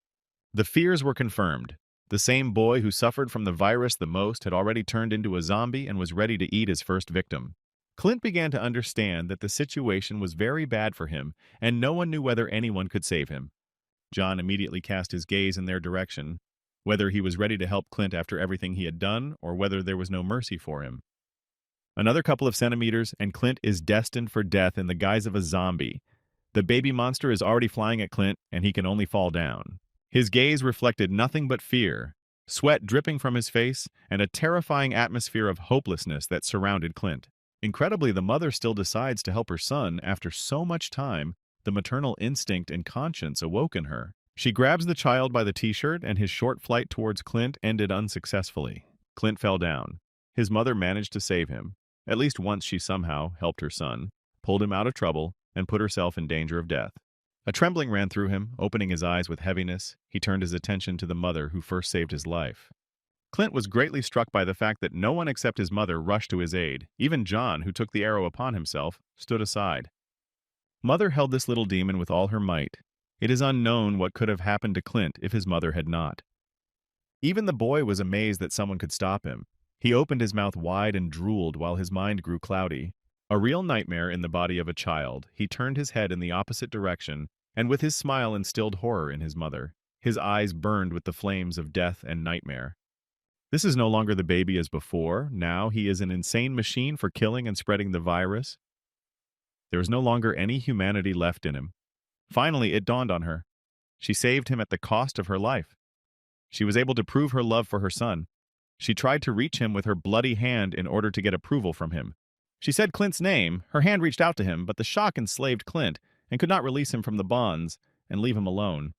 The fears were confirmed. The same boy who suffered from the virus the most had already turned into a zombie and was ready to eat his first victim. Clint began to understand that the situation was very bad for him, and no one knew whether anyone could save him. John immediately cast his gaze in their direction, whether he was ready to help Clint after everything he had done, or whether there was no mercy for him. Another couple of centimeters, and Clint is destined for death in the guise of a zombie. The baby monster is already flying at Clint, and he can only fall down. His gaze reflected nothing but fear, sweat dripping from his face, and a terrifying atmosphere of hopelessness that surrounded Clint. Incredibly, the mother still decides to help her son after so much time. The maternal instinct and conscience awoke in her. She grabs the child by the t-shirt, and his short flight towards Clint ended unsuccessfully. Clint fell down. His mother managed to save him. At least once she somehow helped her son, pulled him out of trouble, and put herself in danger of death. A trembling ran through him, opening his eyes with heaviness. He turned his attention to the mother who first saved his life. Clint was greatly struck by the fact that no one except his mother rushed to his aid. Even John, who took the arrow upon himself, stood aside. Mother held this little demon with all her might. It is unknown what could have happened to Clint if his mother had not. Even the boy was amazed that someone could stop him. He opened his mouth wide and drooled while his mind grew cloudy. A real nightmare in the body of a child, he turned his head in the opposite direction, and with his smile instilled horror in his mother. His eyes burned with the flames of death and nightmare. This is no longer the baby as before. Now he is an insane machine for killing and spreading the virus. There was no longer any humanity left in him. Finally, it dawned on her. She saved him at the cost of her life. She was able to prove her love for her son. She tried to reach him with her bloody hand in order to get approval from him. She said Clint's name. Her hand reached out to him, but the shock enslaved Clint and could not release him from the bonds and leave him alone.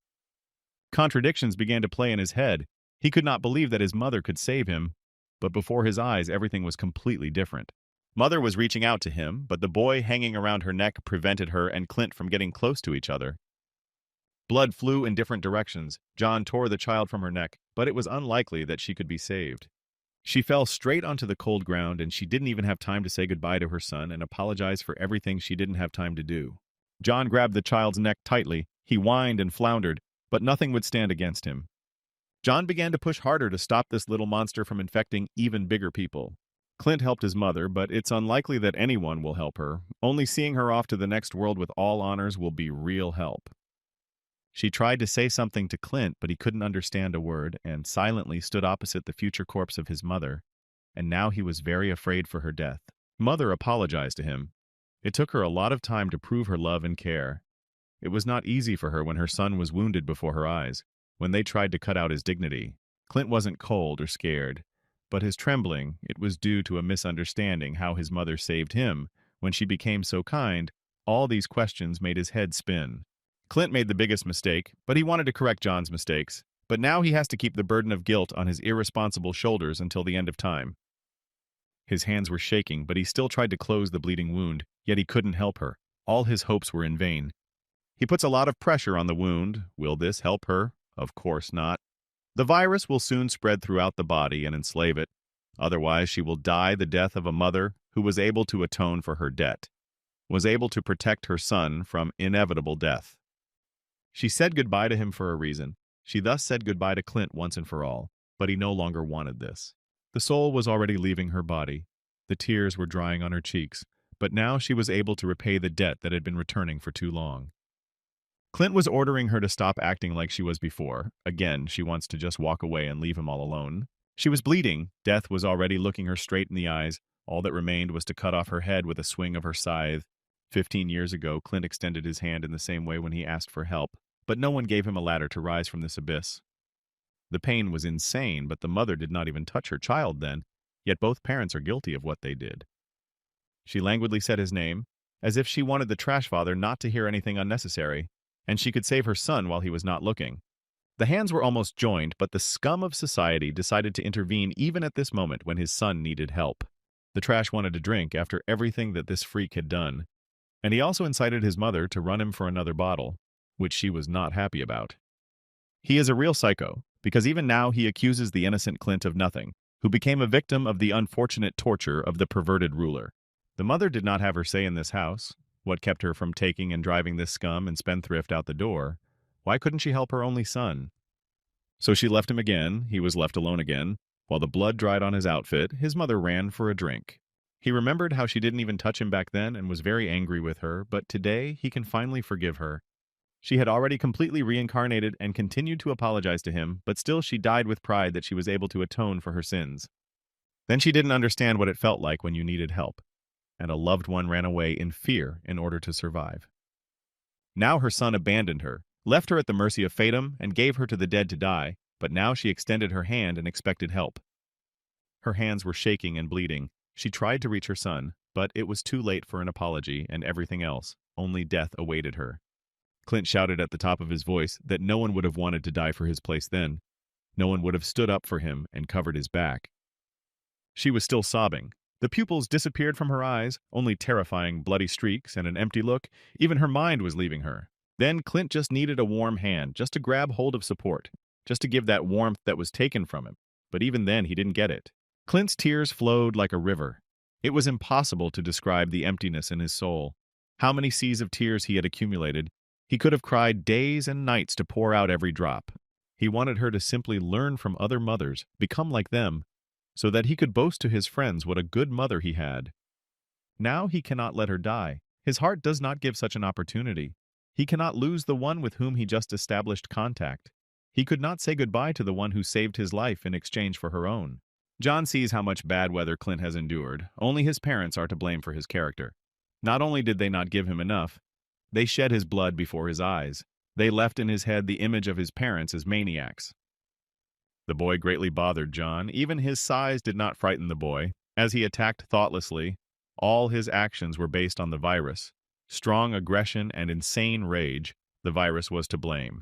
Contradictions began to play in his head. He could not believe that his mother could save him, but before his eyes everything was completely different. Mother was reaching out to him, but the boy hanging around her neck prevented her and Clint from getting close to each other. Blood flew in different directions. John tore the child from her neck, but it was unlikely that she could be saved. She fell straight onto the cold ground, and she didn't even have time to say goodbye to her son and apologize for everything she didn't have time to do. John grabbed the child's neck tightly. He whined and floundered, but nothing would stand against him. John began to push harder to stop this little monster from infecting even bigger people. Clint helped his mother, but it's unlikely that anyone will help her. Only seeing her off to the next world with all honors will be real help. She tried to say something to Clint, but he couldn't understand a word, and silently stood opposite the future corpse of his mother, and now he was very afraid for her death. Mother apologized to him. It took her a lot of time to prove her love and care. It was not easy for her when her son was wounded before her eyes, when they tried to cut out his dignity. Clint wasn't cold or scared, but his trembling, it was due to a misunderstanding how his mother saved him. When she became so kind, all these questions made his head spin. Clint made the biggest mistake, but he wanted to correct John's mistakes. But now he has to keep the burden of guilt on his irresponsible shoulders until the end of time. His hands were shaking, but he still tried to close the bleeding wound, yet he couldn't help her. All his hopes were in vain. He puts a lot of pressure on the wound. Will this help her? Of course not. The virus will soon spread throughout the body and enslave it. Otherwise, she will die the death of a mother who was able to atone for her debt, was able to protect her son from inevitable death. She said goodbye to him for a reason. She thus said goodbye to Clint once and for all, but he no longer wanted this. The soul was already leaving her body. The tears were drying on her cheeks, but now she was able to repay the debt that had been returning for too long. Clint was ordering her to stop acting like she was before. Again, she wants to just walk away and leave him all alone. She was bleeding. Death was already looking her straight in the eyes. All that remained was to cut off her head with a swing of her scythe. 15 years ago, Clint extended his hand in the same way when he asked for help, but no one gave him a ladder to rise from this abyss. The pain was insane, but the mother did not even touch her child then. yet both parents are guilty of what they did. She languidly said his name, as if she wanted the trash father not to hear anything unnecessary, and she could save her son while he was not looking. The hands were almost joined, but the scum of society decided to intervene even at this moment when his son needed help. The trash wanted a drink after everything that this freak had done, and he also incited his mother to run him for another bottle, which she was not happy about. He is a real psycho, because even now he accuses the innocent Clint of nothing, who became a victim of the unfortunate torture of the perverted ruler. The mother did not have her say in this house. What kept her from taking and driving this scum and spendthrift out the door? Why couldn't she help her only son? So she left him again, he was left alone again. While the blood dried on his outfit, his mother ran for a drink. He remembered how she didn't even touch him back then and was very angry with her, but today he can finally forgive her. She had already completely reincarnated and continued to apologize to him, but still she died with pride that she was able to atone for her sins. Then she didn't understand what it felt like when you needed help, and a loved one ran away in fear in order to survive. Now her son abandoned her, left her at the mercy of fatum, and gave her to the dead to die, but now she extended her hand and expected help. Her hands were shaking and bleeding. She tried to reach her son, but it was too late for an apology and everything else. Only death awaited her. Clint shouted at the top of his voice that no one would have wanted to die for his place then. No one would have stood up for him and covered his back. She was still sobbing. The pupils disappeared from her eyes, only terrifying bloody streaks and an empty look. Even her mind was leaving her. Then Clint just needed a warm hand, just to grab hold of support, just to give that warmth that was taken from him. But even then, he didn't get it. Clint's tears flowed like a river. It was impossible to describe the emptiness in his soul. How many seas of tears he had accumulated. He could have cried days and nights to pour out every drop. He wanted her to simply learn from other mothers, become like them, so that he could boast to his friends what a good mother he had. Now he cannot let her die. His heart does not give such an opportunity. He cannot lose the one with whom he just established contact. He could not say goodbye to the one who saved his life in exchange for her own. John sees how much bad weather Clint has endured. Only his parents are to blame for his character. Not only did they not give him enough, they shed his blood before his eyes. They left in his head the image of his parents as maniacs. The boy greatly bothered John. Even his size did not frighten the boy. As he attacked thoughtlessly, all his actions were based on the virus. Strong aggression and insane rage, the virus was to blame.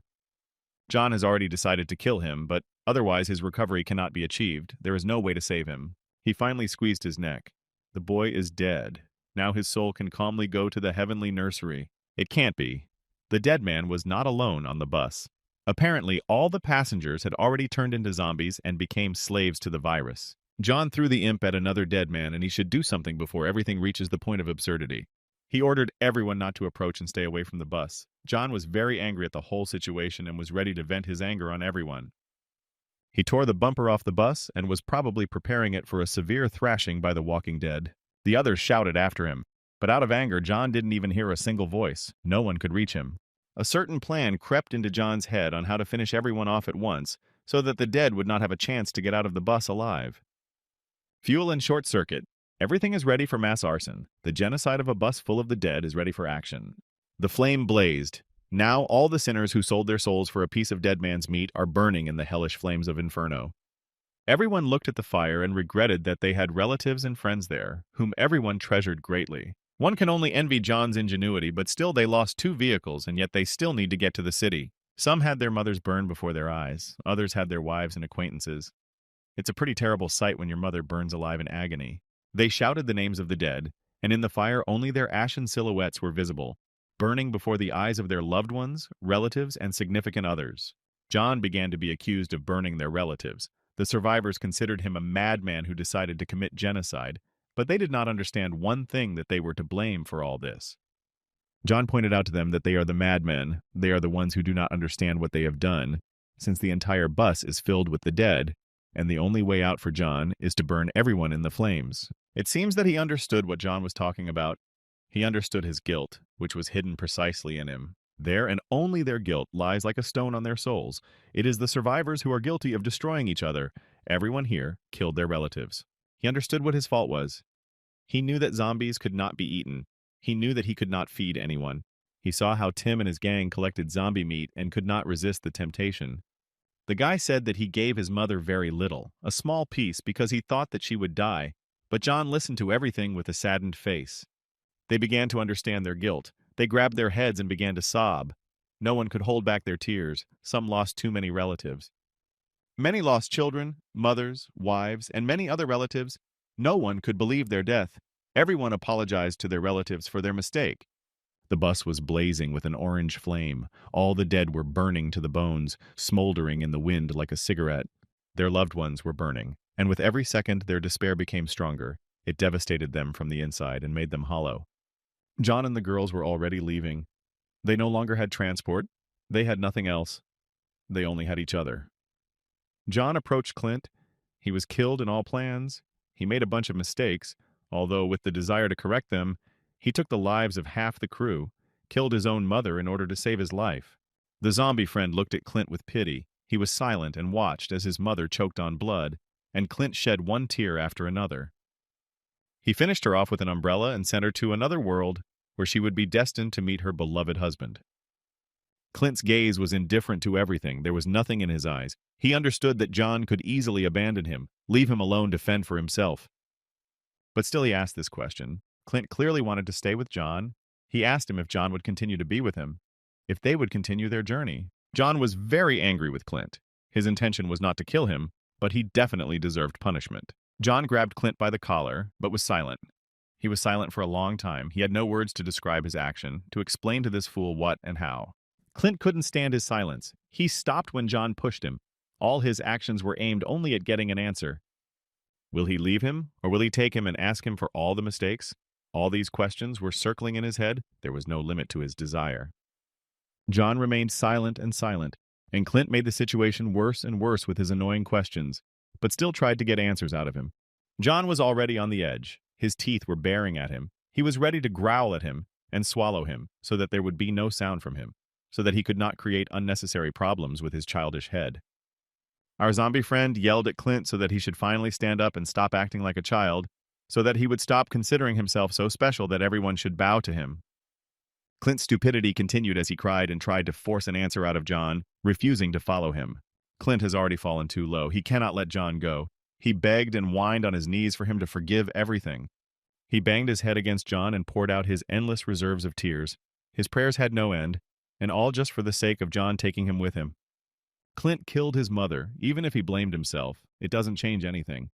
John has already decided to kill him, but otherwise his recovery cannot be achieved. There is no way to save him. He finally squeezed his neck. The boy is dead. Now his soul can calmly go to the heavenly nursery. It can't be. The dead man was not alone on the bus. Apparently, all the passengers had already turned into zombies and became slaves to the virus. John threw the imp at another dead man, and he should do something before everything reaches the point of absurdity. He ordered everyone not to approach and stay away from the bus. John was very angry at the whole situation and was ready to vent his anger on everyone. He tore the bumper off the bus and was probably preparing it for a severe thrashing by the walking dead. The others shouted after him, but out of anger, John didn't even hear a single voice. No one could reach him. A certain plan crept into John's head on how to finish everyone off at once, so that the dead would not have a chance to get out of the bus alive. Fuel and short circuit. Everything is ready for mass arson. The genocide of a bus full of the dead is ready for action. The flame blazed. Now all the sinners who sold their souls for a piece of dead man's meat are burning in the hellish flames of inferno. Everyone looked at the fire and regretted that they had relatives and friends there, whom everyone treasured greatly. One can only envy John's ingenuity, but still they lost 2 vehicles, and yet they still need to get to the city. Some had their mothers burned before their eyes. Others had their wives and acquaintances. It's a pretty terrible sight when your mother burns alive in agony. They shouted the names of the dead, and in the fire only their ashen silhouettes were visible, burning before the eyes of their loved ones, relatives, and significant others. John began to be accused of burning their relatives. The survivors considered him a madman who decided to commit genocide, but they did not understand one thing, that they were to blame for all this. John pointed out to them that they are the madmen. They are the ones who do not understand what they have done, since the entire bus is filled with the dead, and the only way out for John is to burn everyone in the flames. It seems that he understood what John was talking about. He understood his guilt, which was hidden precisely in him. Their and only their guilt lies like a stone on their souls. It is the survivors who are guilty of destroying each other. Everyone here killed their relatives. He understood what his fault was. He knew that zombies could not be eaten. He knew that he could not feed anyone. He saw how Tim and his gang collected zombie meat and could not resist the temptation. The guy said that he gave his mother very little, a small piece, because he thought that she would die, but John listened to everything with a saddened face. They began to understand their guilt. They grabbed their heads and began to sob. No one could hold back their tears. Some lost too many relatives. Many lost children, mothers, wives, and many other relatives. No one could believe their death. Everyone apologized to their relatives for their mistake. The bus was blazing with an orange flame. All the dead were burning to the bones, smoldering in the wind like a cigarette. Their loved ones were burning, and with every second their despair became stronger. It devastated them from the inside and made them hollow. John and the girls were already leaving. They no longer had transport. They had nothing else. They only had each other. John approached Clint. He was killed in all plans. He made a bunch of mistakes, although with the desire to correct them, he took the lives of half the crew, killed his own mother in order to save his life. The zombie friend looked at Clint with pity. He was silent and watched as his mother choked on blood, and Clint shed one tear after another. He finished her off with an umbrella and sent her to another world where she would be destined to meet her beloved husband. Clint's gaze was indifferent to everything. There was nothing in his eyes. He understood that John could easily abandon him, leave him alone to fend for himself. But still he asked this question. Clint clearly wanted to stay with John. He asked him if John would continue to be with him, if they would continue their journey. John was very angry with Clint. His intention was not to kill him, but he definitely deserved punishment. John grabbed Clint by the collar, but was silent. He was silent for a long time. He had no words to describe his action, to explain to this fool what and how. Clint couldn't stand his silence. He stopped when John pushed him. All his actions were aimed only at getting an answer. Will he leave him, or will he take him and ask him for all the mistakes? All these questions were circling in his head. There was no limit to his desire. John remained silent, and Clint made the situation worse and worse with his annoying questions, but still tried to get answers out of him. John was already on the edge. His teeth were baring at him. He was ready to growl at him and swallow him so that there would be no sound from him, so that he could not create unnecessary problems with his childish head. Our zombie friend yelled at Clint so that he should finally stand up and stop acting like a child, so that he would stop considering himself so special that everyone should bow to him. Clint's stupidity continued as he cried and tried to force an answer out of John, refusing to follow him. Clint has already fallen too low. He cannot let John go. He begged and whined on his knees for him to forgive everything. He banged his head against John and poured out his endless reserves of tears. His prayers had no end, and all just for the sake of John taking him with him. Clint killed his mother. Even if he blamed himself, it doesn't change anything.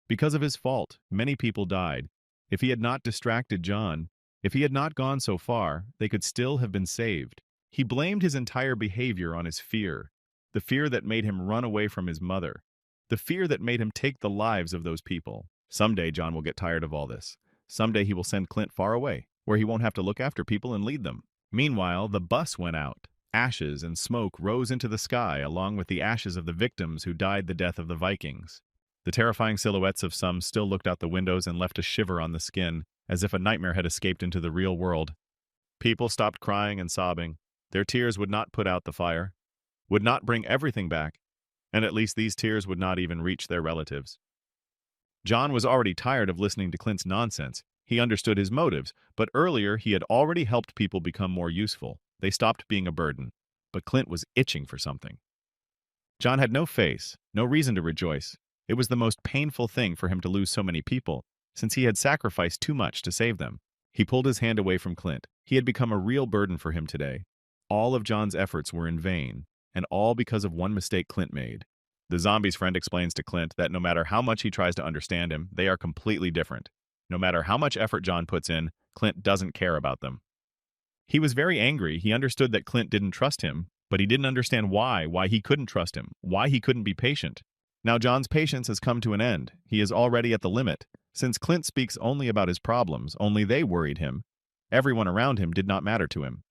Because of his fault, many people died. If he had not distracted John, if he had not gone so far, they could still have been saved. He blamed his entire behavior on his fear, the fear that made him run away from his mother, the fear that made him take the lives of those people. Someday John will get tired of all this. Someday he will send Clint far away, where he won't have to look after people and lead them. Meanwhile, the bus went out. Ashes and smoke rose into the sky along with the ashes of the victims who died the death of the Vikings. The terrifying silhouettes of some still looked out the windows and left a shiver on the skin, as if a nightmare had escaped into the real world. People stopped crying and sobbing. Their tears would not put out the fire, would not bring everything back, and at least these tears would not even reach their relatives. John was already tired of listening to Clint's nonsense. He understood his motives, but earlier he had already helped people become more useful. They stopped being a burden. But Clint was itching for something. John had no face, no reason to rejoice. It was the most painful thing for him to lose so many people, since he had sacrificed too much to save them. He pulled his hand away from Clint. He had become a real burden for him today. All of John's efforts were in vain, and all because of one mistake Clint made. The zombie's friend explains to Clint that no matter how much he tries to understand him, they are completely different. No matter how much effort John puts in, Clint doesn't care about them. He was very angry. He understood that Clint didn't trust him, but he didn't understand why he couldn't trust him, why he couldn't be patient. Now John's patience has come to an end. He is already at the limit. Since Clint speaks only about his problems, only they worried him. Everyone around him did not matter to him.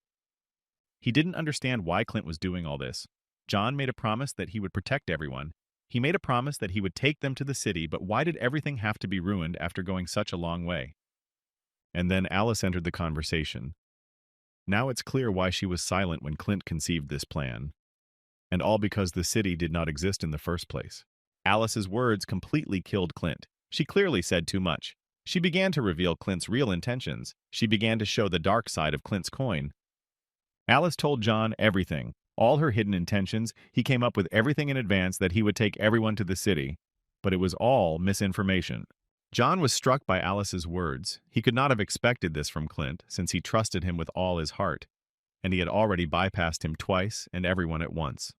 He didn't understand why Clint was doing all this. John made a promise that he would protect everyone. He made a promise that he would take them to the city, but why did everything have to be ruined after going such a long way? And then Alice entered the conversation. Now it's clear why she was silent when Clint conceived this plan. And all because the city did not exist in the first place. Alice's words completely killed Clint. She clearly said too much. She began to reveal Clint's real intentions. She began to show the dark side of Clint's coin. Alice told John everything. all her hidden intentions. He came up with everything in advance that he would take everyone to the city. But it was all misinformation. John was struck by Alice's words. He could not have expected this from Clint, since he trusted him with all his heart, and he had already bypassed him twice and everyone at once.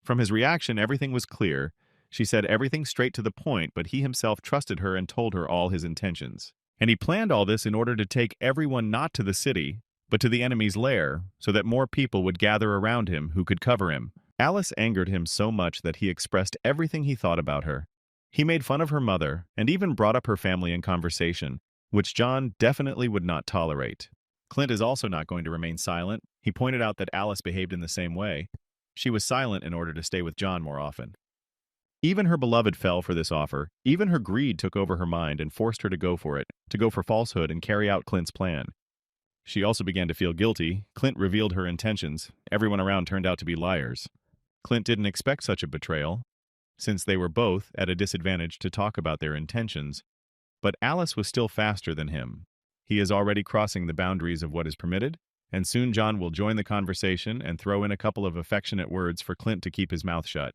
From his reaction, everything was clear. She said everything straight to the point, but he himself trusted her and told her all his intentions. And he planned all this in order to take everyone not to the city, but to the enemy's lair, so that more people would gather around him who could cover him. Alice angered him so much that he expressed everything he thought about her. He made fun of her mother, and even brought up her family in conversation, which John definitely would not tolerate. Clint is also not going to remain silent. He pointed out that Alice behaved in the same way. She was silent in order to stay with John more often. Even her beloved fell for this offer. Even her greed took over her mind and forced her to go for it, to go for falsehood and carry out Clint's plan. She also began to feel guilty. Clint revealed her intentions. Everyone around turned out to be liars. Clint didn't expect such a betrayal, since they were both at a disadvantage to talk about their intentions. But Alice was still faster than him. He is already crossing the boundaries of what is permitted, and soon John will join the conversation and throw in a couple of affectionate words for Clint to keep his mouth shut.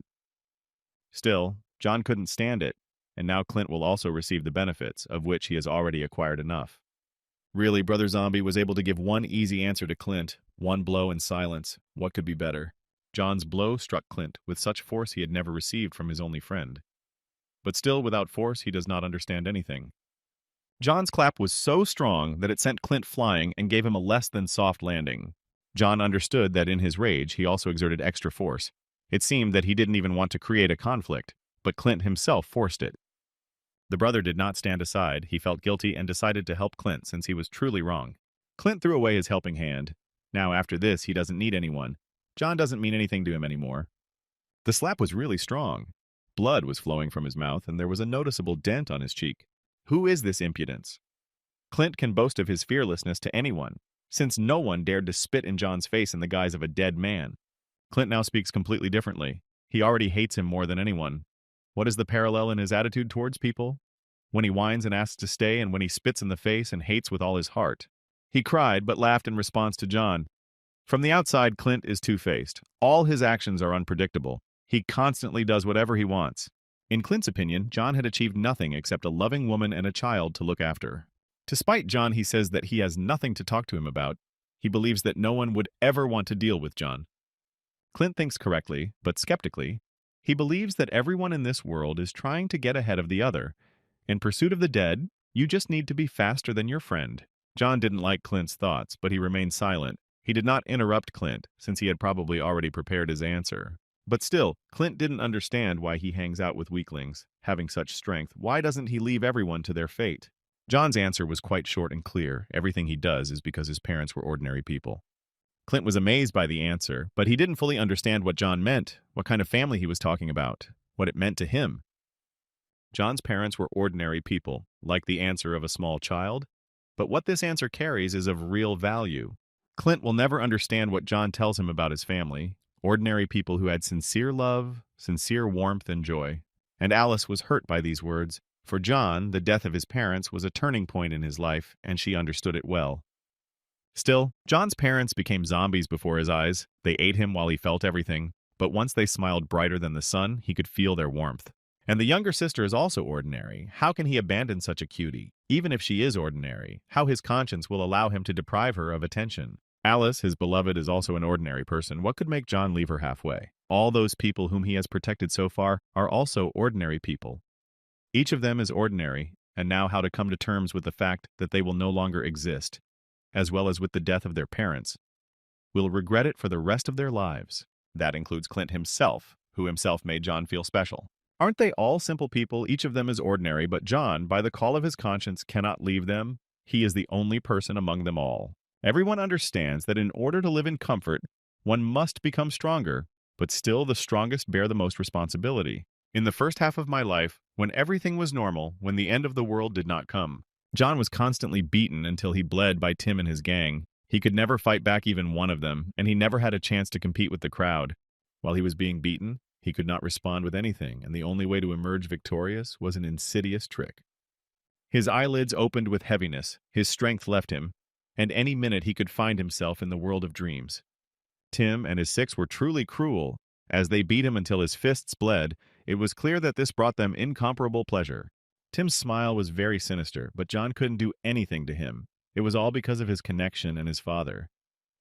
Still, John couldn't stand it, and now Clint will also receive the benefits, of which he has already acquired enough. Really, Brother Zombie was able to give one easy answer to Clint, one blow in silence. What could be better? John's blow struck Clint with such force he had never received from his only friend. But still, without force, he does not understand anything. John's clap was so strong that it sent Clint flying and gave him a less than soft landing. John understood that in his rage, he also exerted extra force. It seemed that he didn't even want to create a conflict, but Clint himself forced it. The brother did not stand aside. He felt guilty and decided to help Clint since he was truly wrong. Clint threw away his helping hand. Now after this, he doesn't need anyone. John doesn't mean anything to him anymore. The slap was really strong. Blood was flowing from his mouth, and there was a noticeable dent on his cheek. Who is this impudence? Clint can boast of his fearlessness to anyone, since no one dared to spit in John's face in the guise of a dead man. Clint now speaks completely differently. He already hates him more than anyone. What is the parallel in his attitude towards people? When he whines and asks to stay, and when he spits in the face and hates with all his heart. He cried but laughed in response to John. From the outside, Clint is two-faced. All his actions are unpredictable. He constantly does whatever he wants. In Clint's opinion, John had achieved nothing except a loving woman and a child to look after. To spite John, he says that he has nothing to talk to him about. He believes that no one would ever want to deal with John. Clint thinks correctly, but skeptically. He believes that everyone in this world is trying to get ahead of the other. In pursuit of the dead, you just need to be faster than your friend. John didn't like Clint's thoughts, but he remained silent. He did not interrupt Clint, since he had probably already prepared his answer. But still, Clint didn't understand why he hangs out with weaklings. Having such strength, why doesn't he leave everyone to their fate? John's answer was quite short and clear. Everything he does is because his parents were ordinary people. Clint was amazed by the answer, but he didn't fully understand what John meant, what kind of family he was talking about, what it meant to him. John's parents were ordinary people, like the answer of a small child, but what this answer carries is of real value. Clint will never understand what John tells him about his family, ordinary people who had sincere love, sincere warmth and joy. And Alice was hurt by these words. For John, the death of his parents was a turning point in his life, and she understood it well. Still, John's parents became zombies before his eyes. They ate him while he felt everything, but once they smiled brighter than the sun, he could feel their warmth. And the younger sister is also ordinary. How can he abandon such a cutie? Even if she is ordinary, how his conscience will allow him to deprive her of attention? Alice, his beloved, is also an ordinary person. What could make John leave her halfway? All those people whom he has protected so far are also ordinary people. Each of them is ordinary, and now how to come to terms with the fact that they will no longer exist, as well as with the death of their parents, will regret it for the rest of their lives. That includes Clint himself, who himself made John feel special. Aren't they all simple people? Each of them is ordinary, but John, by the call of his conscience, cannot leave them. He is the only person among them all. Everyone understands that in order to live in comfort, one must become stronger, but still the strongest bear the most responsibility. In the first half of my life, when everything was normal, when the end of the world did not come, John was constantly beaten until he bled by Tim and his gang. He could never fight back even one of them, and he never had a chance to compete with the crowd. While he was being beaten, he could not respond with anything, and the only way to emerge victorious was an insidious trick. His eyelids opened with heaviness, his strength left him, and any minute he could find himself in the world of dreams. Tim and his six were truly cruel. As they beat him until his fists bled, it was clear that this brought them incomparable pleasure. Tim's smile was very sinister, but John couldn't do anything to him. It was all because of his connection and his father.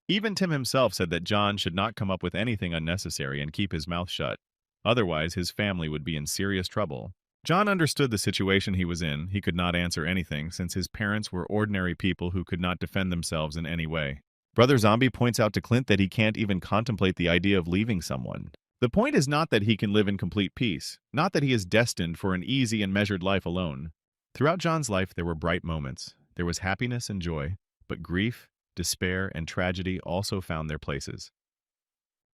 Even Tim himself said that John should not come up with anything unnecessary and keep his mouth shut. Otherwise, his family would be in serious trouble. John understood the situation he was in. He could not answer anything since his parents were ordinary people who could not defend themselves in any way. Brother Zombie points out to Clint that he can't even contemplate the idea of leaving someone. The point is not that he can live in complete peace, not that he is destined for an easy and measured life alone. Throughout John's life there were bright moments. There was happiness and joy, but grief, despair, and tragedy also found their places.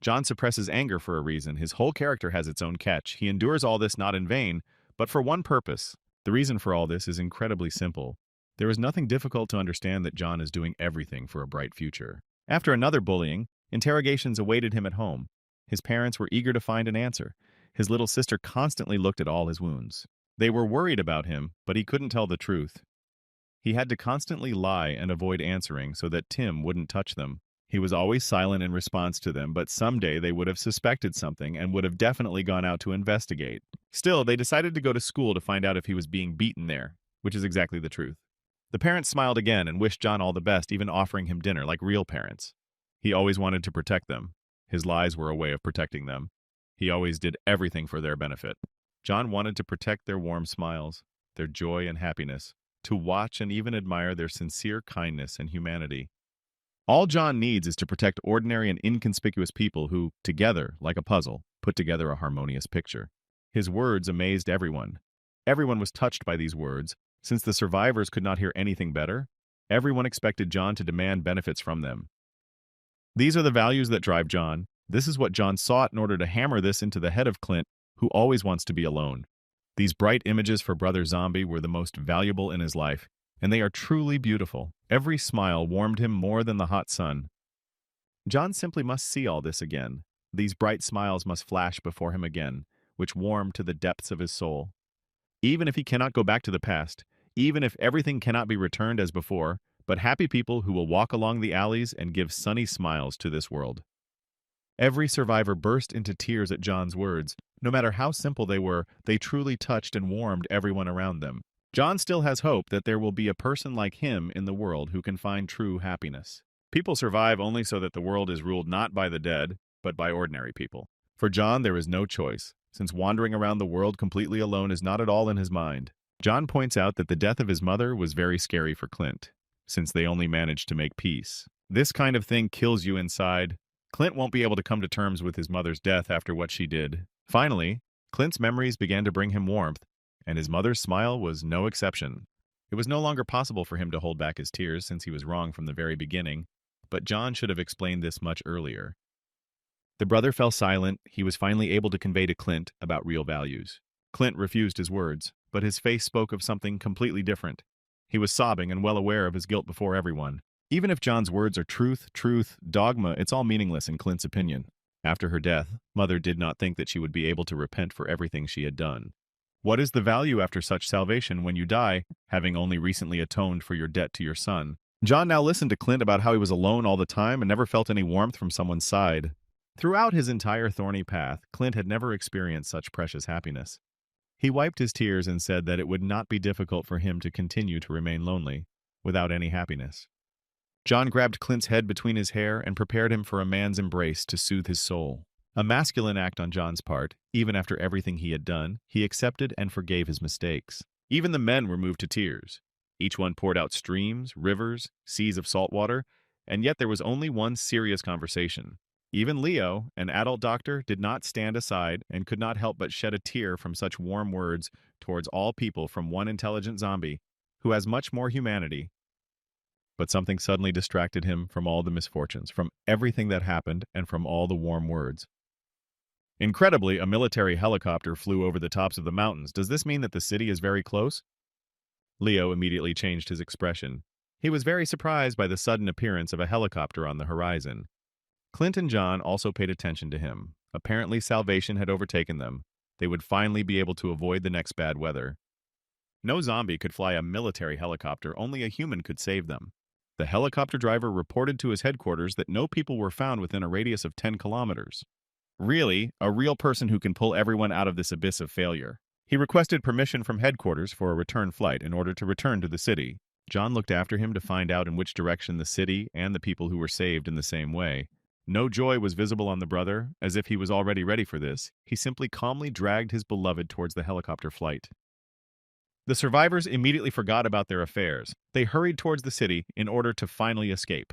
John suppresses anger for a reason. His whole character has its own catch. He endures all this not in vain, but for one purpose. The reason for all this is incredibly simple. There is nothing difficult to understand that John is doing everything for a bright future. After another bullying, interrogations awaited him at home. His parents were eager to find an answer. His little sister constantly looked at all his wounds. They were worried about him, but he couldn't tell the truth. He had to constantly lie and avoid answering so that Tim wouldn't touch them. He was always silent in response to them, but someday they would have suspected something and would have definitely gone out to investigate. Still, they decided to go to school to find out if he was being beaten there, which is exactly the truth. The parents smiled again and wished John all the best, even offering him dinner like real parents. He always wanted to protect them. His lies were a way of protecting them. He always did everything for their benefit. John wanted to protect their warm smiles, their joy and happiness, to watch and even admire their sincere kindness and humanity. All John needs is to protect ordinary and inconspicuous people who, together, like a puzzle, put together a harmonious picture. His words amazed everyone. Everyone was touched by these words. Since the survivors could not hear anything better, everyone expected John to demand benefits from them. These are the values that drive John. This is what John sought in order to hammer this into the head of Clint, who always wants to be alone. These bright images for Brother Zombie were the most valuable in his life, and they are truly beautiful. Every smile warmed him more than the hot sun. John simply must see all this again. These bright smiles must flash before him again, which warm to the depths of his soul. Even if he cannot go back to the past, even if everything cannot be returned as before, but happy people who will walk along the alleys and give sunny smiles to this world. Every survivor burst into tears at John's words. No matter how simple they were, they truly touched and warmed everyone around them. John still has hope that there will be a person like him in the world who can find true happiness. People survive only so that the world is ruled not by the dead, but by ordinary people. For John, there is no choice, since wandering around the world completely alone is not at all in his mind. John points out that the death of his mother was very scary for Clint, since they only managed to make peace. This kind of thing kills you inside. Clint won't be able to come to terms with his mother's death after what she did. Finally, Clint's memories began to bring him warmth, and his mother's smile was no exception. It was no longer possible for him to hold back his tears since he was wrong from the very beginning, but John should have explained this much earlier. The brother fell silent. He was finally able to convey to Clint about real values. Clint refused his words, but his face spoke of something completely different. He was sobbing and well aware of his guilt before everyone. Even if John's words are truth, dogma, it's all meaningless in Clint's opinion. After her death, Mother did not think that she would be able to repent for everything she had done. What is the value after such salvation when you die, having only recently atoned for your debt to your son? John now listened to Clint about how he was alone all the time and never felt any warmth from someone's side. Throughout his entire thorny path, Clint had never experienced such precious happiness. He wiped his tears and said that it would not be difficult for him to continue to remain lonely, without any happiness. John grabbed Clint's head between his hair and prepared him for a man's embrace to soothe his soul. A masculine act on John's part. Even after everything he had done, he accepted and forgave his mistakes. Even the men were moved to tears. Each one poured out streams, rivers, seas of salt water, and yet there was only one serious conversation. Even Leo, an adult doctor, did not stand aside and could not help but shed a tear from such warm words towards all people from one intelligent zombie, who has much more humanity. But something suddenly distracted him from all the misfortunes, from everything that happened, and from all the warm words. Incredibly, a military helicopter flew over the tops of the mountains. Does this mean that the city is very close? Leo immediately changed his expression. He was very surprised by the sudden appearance of a helicopter on the horizon. Clint and John also paid attention to him. Apparently, salvation had overtaken them. They would finally be able to avoid the next bad weather. No zombie could fly a military helicopter, only a human could save them. the helicopter driver reported to his headquarters that no people were found within a radius of 10 kilometers. Really, a real person who can pull everyone out of this abyss of failure. He requested permission from headquarters for a return flight in order to return to the city. John looked after him to find out in which direction the city and the people who were saved in the same way. No joy was visible on the brother, as if he was already ready for this. He simply calmly dragged his beloved towards the helicopter flight. The survivors immediately forgot about their affairs. They hurried towards the city in order to finally escape.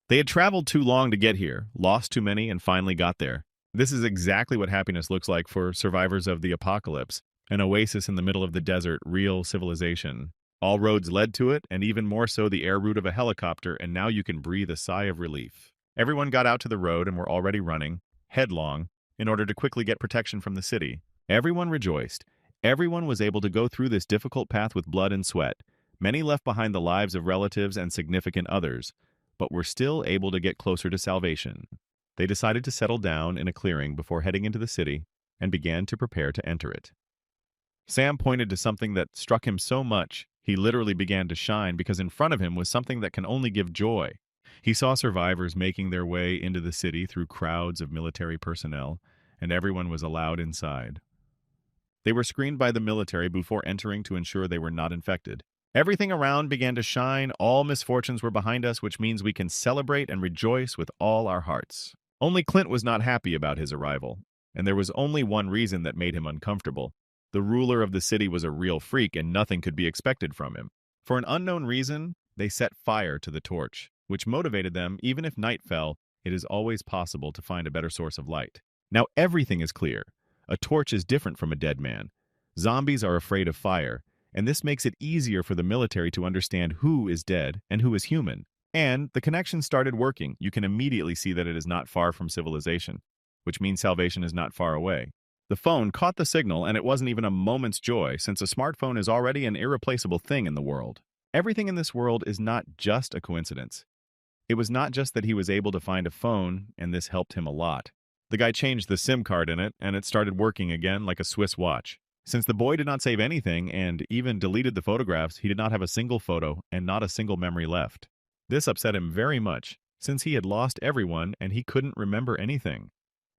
They had traveled too long to get here, lost too many, and finally got there. This is exactly what happiness looks like for survivors of the apocalypse. An oasis in the middle of the desert, real civilization. All roads led to it, and even more so the air route of a helicopter, and now you can breathe a sigh of relief. Everyone got out to the road and were already running, headlong, in order to quickly get protection from the city. Everyone rejoiced. Everyone was able to go through this difficult path with blood and sweat. Many left behind the lives of relatives and significant others, but were still able to get closer to salvation. They decided to settle down in a clearing before heading into the city and began to prepare to enter it. Sam pointed to something that struck him so much, he literally began to shine because in front of him was something that can only give joy. He saw survivors making their way into the city through crowds of military personnel, and everyone was allowed inside. They were screened by the military before entering to ensure they were not infected. Everything around began to shine, all misfortunes were behind us, which means we can celebrate and rejoice with all our hearts. Only Clint was not happy about his arrival, and there was only one reason that made him uncomfortable. The ruler of the city was a real freak and nothing could be expected from him. For an unknown reason, they set fire to the torch, which motivated them. Even if night fell, it is always possible to find a better source of light. Now everything is clear. A torch is different from a dead man. Zombies are afraid of fire, and this makes it easier for the military to understand who is dead and who is human. And the connection started working. You can immediately see that it is not far from civilization, which means salvation is not far away. The phone caught the signal, and it wasn't even a moment's joy, since a smartphone is already an irreplaceable thing in the world. Everything in this world is not just a coincidence. It was not just that he was able to find a phone, and this helped him a lot. The guy changed the SIM card in it, and it started working again like a Swiss watch. Since the boy did not save anything, and even deleted the photographs, he did not have a single photo, and not a single memory left. This upset him very much, since he had lost everyone, and he couldn't remember anything.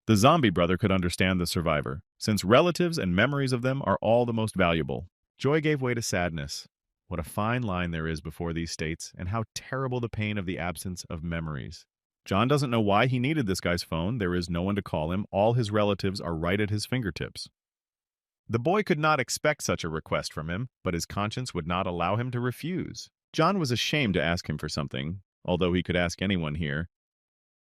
The zombie brother could understand the survivor, since relatives and memories of them are all the most valuable. Joy gave way to sadness. What a fine line there is before these states, and how terrible the pain of the absence of memories. John doesn't know why he needed this guy's phone. There is no one to call him. All his relatives are right at his fingertips. The boy could not expect such a request from him, but his conscience would not allow him to refuse. John was ashamed to ask him for something, although he could ask anyone here.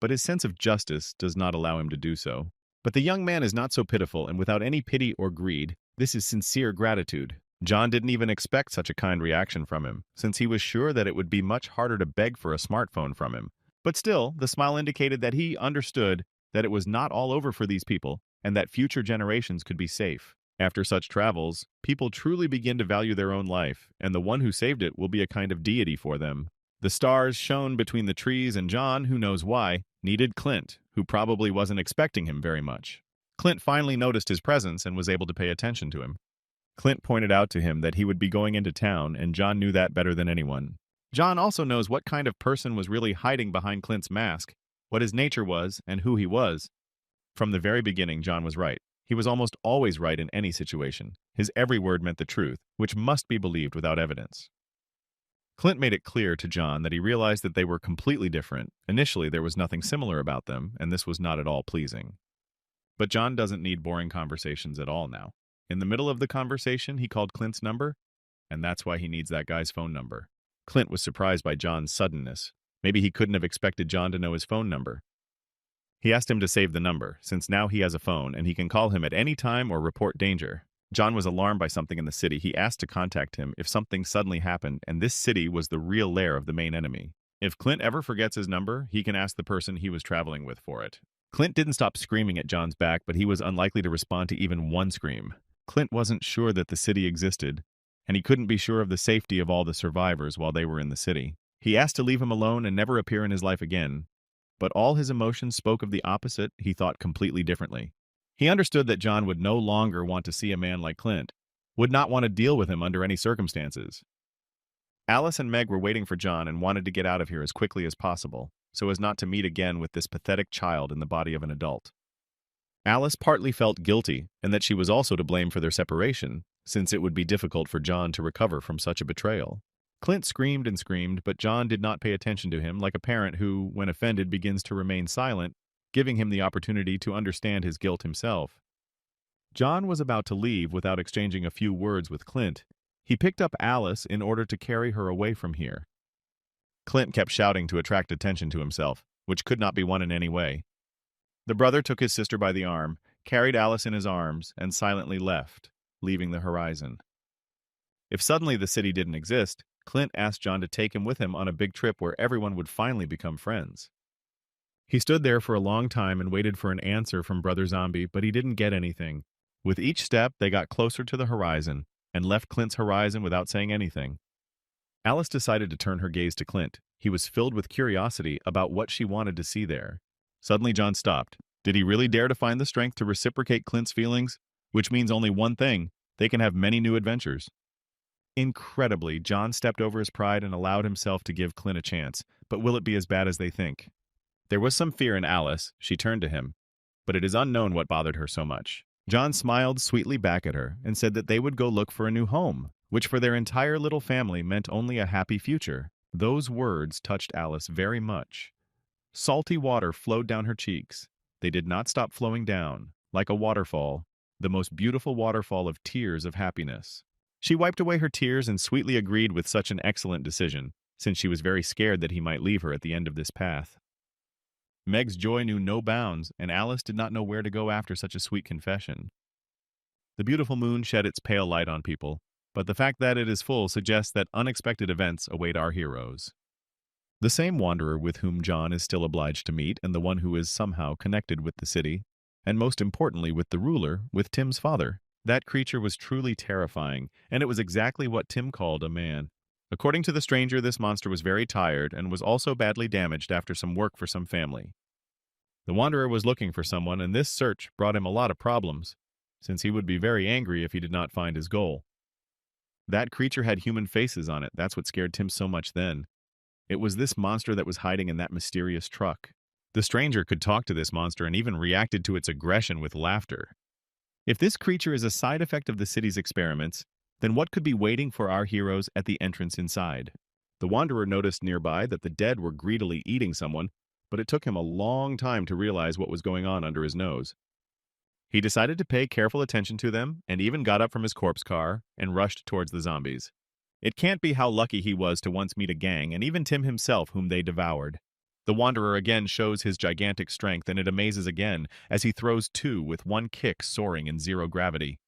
But his sense of justice does not allow him to do so. But the young man is not so pitiful, and without any pity or greed, this is sincere gratitude. John didn't even expect such a kind reaction from him, since he was sure that it would be much harder to beg for a smartphone from him. But still, the smile indicated that he understood that it was not all over for these people, and that future generations could be safe. After such travels, people truly begin to value their own life, and the one who saved it will be a kind of deity for them. The stars shone between the trees, and John, who knows why, needed Clint, who probably wasn't expecting him very much. Clint finally noticed his presence and was able to pay attention to him. Clint pointed out to him that he would be going into town, and John knew that better than anyone. John also knows what kind of person was really hiding behind Clint's mask, what his nature was, and who he was. From the very beginning, John was right. He was almost always right in any situation. His every word meant the truth, which must be believed without evidence. Clint made it clear to John that he realized that they were completely different. Initially, there was nothing similar about them, and this was not at all pleasing. But John doesn't need boring conversations at all now. In the middle of the conversation, he called Clint's number, and that's why he needs that guy's phone number. Clint was surprised by John's suddenness. Maybe he couldn't have expected John to know his phone number. He asked him to save the number, since now he has a phone and he can call him at any time or report danger. John was alarmed by something in the city. He asked to contact him if something suddenly happened, and this city was the real lair of the main enemy. If Clint ever forgets his number, he can ask the person he was traveling with for it. Clint didn't stop screaming at John's back, but he was unlikely to respond to even one scream. Clint wasn't sure that the city existed, and he couldn't be sure of the safety of all the survivors while they were in the city. He asked to leave him alone and never appear in his life again, but all his emotions spoke of the opposite. He thought completely differently. He understood that John would no longer want to see a man like Clint, would not want to deal with him under any circumstances. Alice and Meg were waiting for John and wanted to get out of here as quickly as possible, so as not to meet again with this pathetic child in the body of an adult. Alice partly felt guilty, and that she was also to blame for their separation, since it would be difficult for John to recover from such a betrayal. Clint screamed and screamed, but John did not pay attention to him like a parent who, when offended, begins to remain silent, giving him the opportunity to understand his guilt himself. John was about to leave without exchanging a few words with Clint. He picked up Alice in order to carry her away from here. Clint kept shouting to attract attention to himself, which could not be won in any way. The brother took his sister by the arm, carried Alice in his arms, and silently left, leaving the horizon. If suddenly the city didn't exist, Clint asked John to take him with him on a big trip where everyone would finally become friends. He stood there for a long time and waited for an answer from Brother Zombie, but he didn't get anything. With each step, they got closer to the horizon, and left Clint's horizon without saying anything. Alice decided to turn her gaze to Clint. He was filled with curiosity about what she wanted to see there. Suddenly John stopped. Did he really dare to find the strength to reciprocate Clint's feelings? Which means only one thing: they can have many new adventures. Incredibly, John stepped over his pride and allowed himself to give Clint a chance. But will it be as bad as they think? There was some fear in Alice. She turned to him. But it is unknown what bothered her so much. John smiled sweetly back at her and said that they would go look for a new home, which for their entire little family meant only a happy future. Those words touched Alice very much. Salty water flowed down her cheeks. They did not stop flowing down, like a waterfall, the most beautiful waterfall of tears of happiness. She wiped away her tears and sweetly agreed with such an excellent decision, since she was very scared that he might leave her at the end of this path. Meg's joy knew no bounds, and Alice did not know where to go after such a sweet confession. The beautiful moon shed its pale light on people, but the fact that it is full suggests that unexpected events await our heroes. The same wanderer with whom John is still obliged to meet, and the one who is somehow connected with the city, and most importantly with the ruler, with Tim's father. That creature was truly terrifying, and it was exactly what Tim called a man. According to the stranger, this monster was very tired and was also badly damaged after some work for some family. The wanderer was looking for someone, and this search brought him a lot of problems, since he would be very angry if he did not find his goal. That creature had human faces on it. That's what scared Tim so much then. It was this monster that was hiding in that mysterious truck. The stranger could talk to this monster and even reacted to its aggression with laughter. If this creature is a side effect of the city's experiments, then what could be waiting for our heroes at the entrance inside? The wanderer noticed nearby that the dead were greedily eating someone, but it took him a long time to realize what was going on under his nose. He decided to pay careful attention to them and even got up from his corpse car and rushed towards the zombies. It can't be how lucky he was to once meet a gang, and even Tim himself, whom they devoured. The wanderer again shows his gigantic strength, and it amazes again as he throws two with one kick soaring in zero gravity.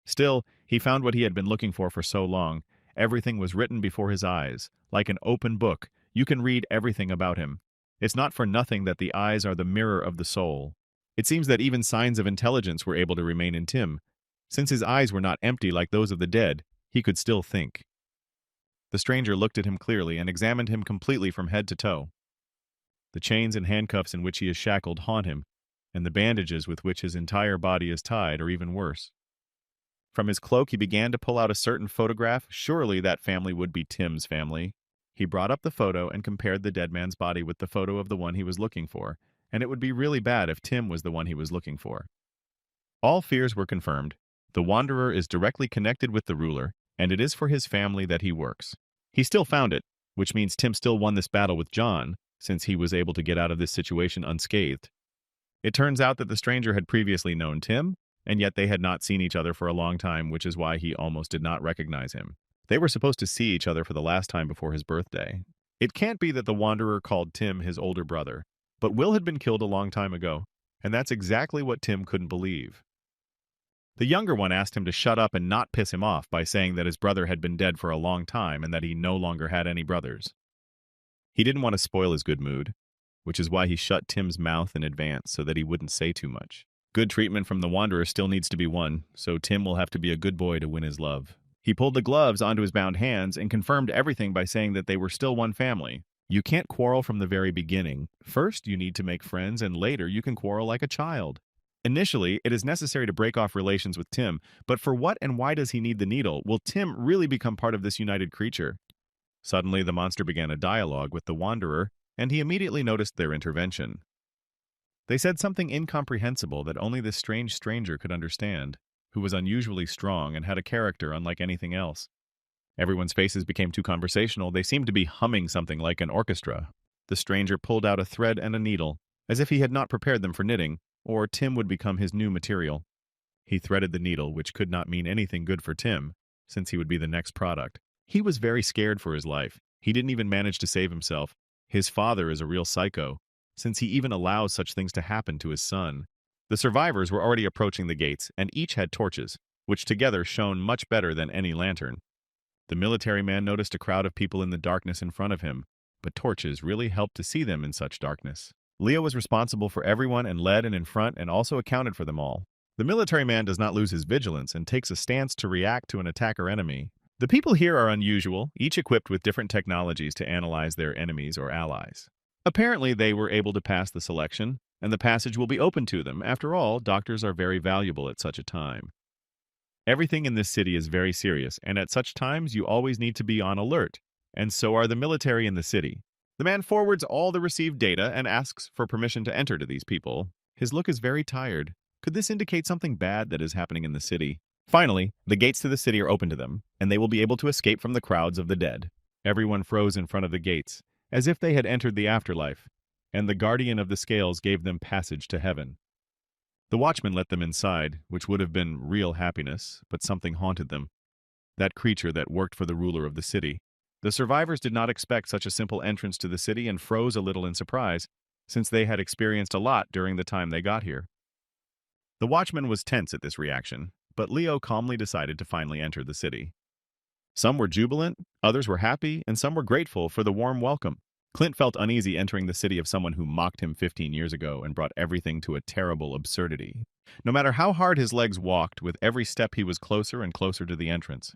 Still, he found what he had been looking for so long. Everything was written before his eyes. Like an open book, you can read everything about him. It's not for nothing that the eyes are the mirror of the soul. It seems that even signs of intelligence were able to remain in Tim. Since his eyes were not empty like those of the dead, he could still think. The stranger looked at him clearly and examined him completely from head to toe. The chains and handcuffs in which he is shackled haunt him, and the bandages with which his entire body is tied are even worse. From his cloak he began to pull out a certain photograph. Surely that family would be Tim's family. He brought up the photo and compared the dead man's body with the photo of the one he was looking for, and it would be really bad if Tim was the one he was looking for. All fears were confirmed. The wanderer is directly connected with the ruler, and it is for his family that he works. He still found it, which means Tim still won this battle with John, since he was able to get out of this situation unscathed. It turns out that the stranger had previously known Tim, and yet they had not seen each other for a long time, which is why he almost did not recognize him. They were supposed to see each other for the last time before his birthday. It can't be that the wanderer called Tim his older brother, but Will had been killed a long time ago, and that's exactly what Tim couldn't believe. The younger one asked him to shut up and not piss him off by saying that his brother had been dead for a long time and that he no longer had any brothers. He didn't want to spoil his good mood, which is why he shut Tim's mouth in advance so that he wouldn't say too much. Good treatment from the wanderer still needs to be won, so Tim will have to be a good boy to win his love. He pulled the gloves onto his bound hands and confirmed everything by saying that they were still one family. You can't quarrel from the very beginning. First, you need to make friends, and later you can quarrel like a child. Initially, it is necessary to break off relations with Tim, but for what and why does he need the needle? Will Tim really become part of this united creature? Suddenly, the monster began a dialogue with the Wanderer, and he immediately noticed their intervention. They said something incomprehensible that only this strange stranger could understand, who was unusually strong and had a character unlike anything else. Everyone's faces became too conversational. They seemed to be humming something like an orchestra. The stranger pulled out a thread and a needle, as if he had not prepared them for knitting, or Tim would become his new material. He threaded the needle, which could not mean anything good for Tim, since he would be the next product. He was very scared for his life. He didn't even manage to save himself. His father is a real psycho, since he even allows such things to happen to his son. The survivors were already approaching the gates, and each had torches, which together shone much better than any lantern. The military man noticed a crowd of people in the darkness in front of him, but torches really helped to see them in such darkness. Leo was responsible for everyone and led and in front and also accounted for them all. The military man does not lose his vigilance and takes a stance to react to an attack or enemy. The people here are unusual, each equipped with different technologies to analyze their enemies or allies. Apparently, they were able to pass the selection, and the passage will be open to them. After all, doctors are very valuable at such a time. Everything in this city is very serious, and at such times you always need to be on alert, and so are the military in the city. The man forwards all the received data and asks for permission to enter to these people. His look is very tired. Could this indicate something bad that is happening in the city? Finally, the gates to the city are open to them, and they will be able to escape from the crowds of the dead. Everyone froze in front of the gates, as if they had entered the afterlife, and the guardian of the scales gave them passage to heaven. The watchman let them inside, which would have been real happiness, but something haunted them. That creature that worked for the ruler of the city. The survivors did not expect such a simple entrance to the city and froze a little in surprise, since they had experienced a lot during the time they got here. The watchman was tense at this reaction, but Leo calmly decided to finally enter the city. Some were jubilant, others were happy, and some were grateful for the warm welcome. Clint felt uneasy entering the city of someone who mocked him 15 years ago and brought everything to a terrible absurdity. No matter how hard his legs walked, with every step he was closer and closer to the entrance.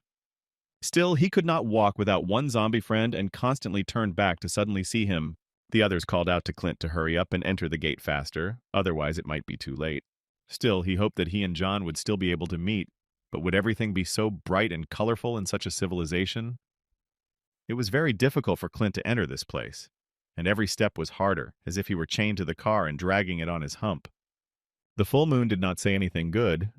Still, he could not walk without one zombie friend and constantly turned back to suddenly see him. The others called out to Clint to hurry up and enter the gate faster, otherwise it might be too late. Still, he hoped that he and John would still be able to meet, but would everything be so bright and colorful in such a civilization? It was very difficult for Clint to enter this place, and every step was harder, as if he were chained to the car and dragging it on his hump. The full moon did not say anything good.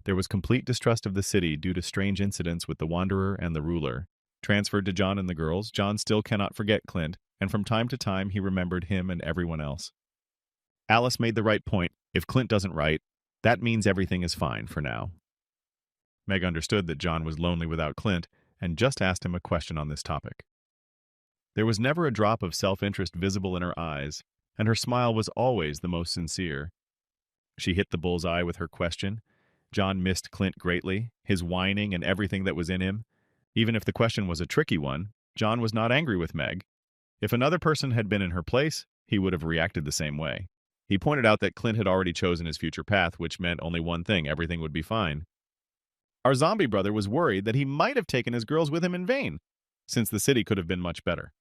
There was complete distrust of the city due to strange incidents with the Wanderer and the ruler. Transferred to John and the girls, John still cannot forget Clint, and from time to time he remembered him and everyone else. Alice made the right point. If Clint doesn't write, that means everything is fine for now. Meg understood that John was lonely without Clint and just asked him a question on this topic. There was never a drop of self-interest visible in her eyes, and her smile was always the most sincere. She hit the bullseye with her question. John missed Clint greatly, his whining and everything that was in him. Even if the question was a tricky one, John was not angry with Meg. If another person had been in her place, he would have reacted the same way. He pointed out that Clint had already chosen his future path, which meant only one thing: everything would be fine. Our zombie brother was worried that he might have taken his girls with him in vain, since the city could have been much better.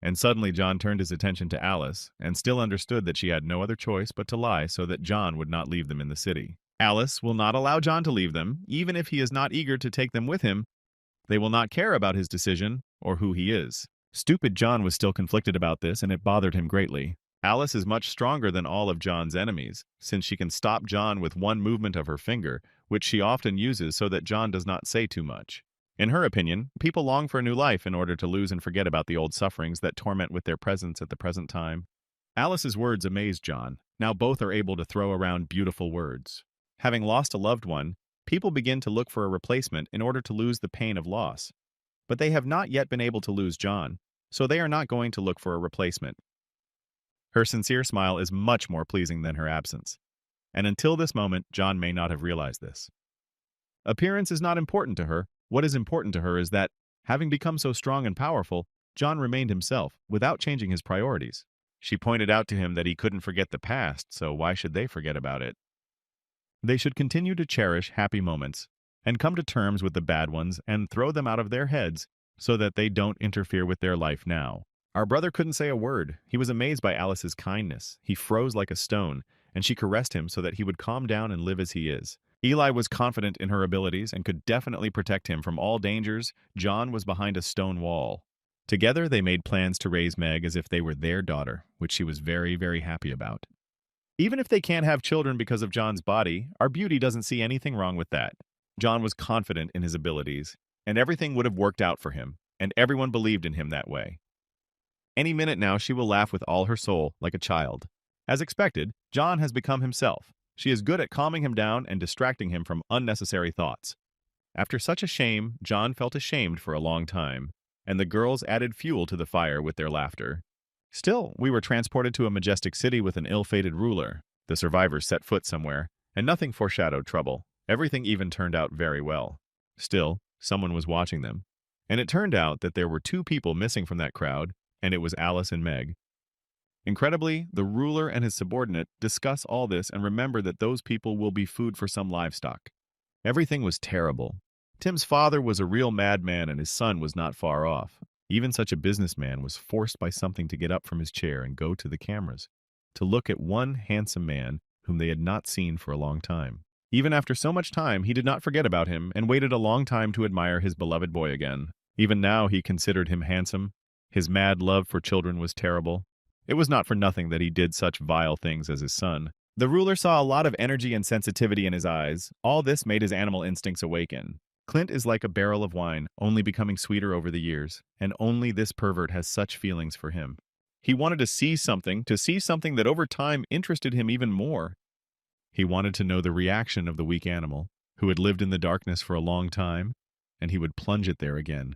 And suddenly John turned his attention to Alice, and still understood that she had no other choice but to lie so that John would not leave them in the city. Alice will not allow John to leave them, even if he is not eager to take them with him. They will not care about his decision or who he is. Stupid John was still conflicted about this, and it bothered him greatly. Alice is much stronger than all of John's enemies, since she can stop John with one movement of her finger, which she often uses so that John does not say too much. In her opinion, people long for a new life in order to lose and forget about the old sufferings that torment with their presence at the present time. Alice's words amazed John. Now both are able to throw around beautiful words. Having lost a loved one, people begin to look for a replacement in order to lose the pain of loss. But they have not yet been able to lose John, so they are not going to look for a replacement. Her sincere smile is much more pleasing than her absence. And until this moment, John may not have realized this. Appearance is not important to her. What is important to her is that, having become so strong and powerful, John remained himself, without changing his priorities. She pointed out to him that he couldn't forget the past, so why should they forget about it? They should continue to cherish happy moments, and come to terms with the bad ones and throw them out of their heads so that they don't interfere with their life now. Our brother couldn't say a word. He was amazed by Alice's kindness. He froze like a stone, and she caressed him so that he would calm down and live as he is. Eli was confident in her abilities and could definitely protect him from all dangers. John was behind a stone wall. Together, they made plans to raise Meg as if they were their daughter, which she was very, very happy about. Even if they can't have children because of John's body, our beauty doesn't see anything wrong with that. John was confident in his abilities, and everything would have worked out for him, and everyone believed in him that way. Any minute now, she will laugh with all her soul, like a child. As expected, John has become himself. She is good at calming him down and distracting him from unnecessary thoughts. After such a shame, John felt ashamed for a long time, and the girls added fuel to the fire with their laughter. Still, we were transported to a majestic city with an ill-fated ruler. The survivors set foot somewhere, and nothing foreshadowed trouble. Everything even turned out very well. Still, someone was watching them. And it turned out that there were two people missing from that crowd, and it was Alice and Meg. Incredibly, the ruler and his subordinate discuss all this and remember that those people will be food for some livestock. Everything was terrible. Tim's father was a real madman and his son was not far off. Even such a businessman was forced by something to get up from his chair and go to the cameras, to look at one handsome man whom they had not seen for a long time. Even after so much time, he did not forget about him and waited a long time to admire his beloved boy again. Even now he considered him handsome. His mad love for children was terrible. It was not for nothing that he did such vile things as his son. The ruler saw a lot of energy and sensitivity in his eyes. All this made his animal instincts awaken. Clint is like a barrel of wine, only becoming sweeter over the years, and only this pervert has such feelings for him. He wanted to see something that over time interested him even more. He wanted to know the reaction of the weak animal, who had lived in the darkness for a long time, and he would plunge it there again.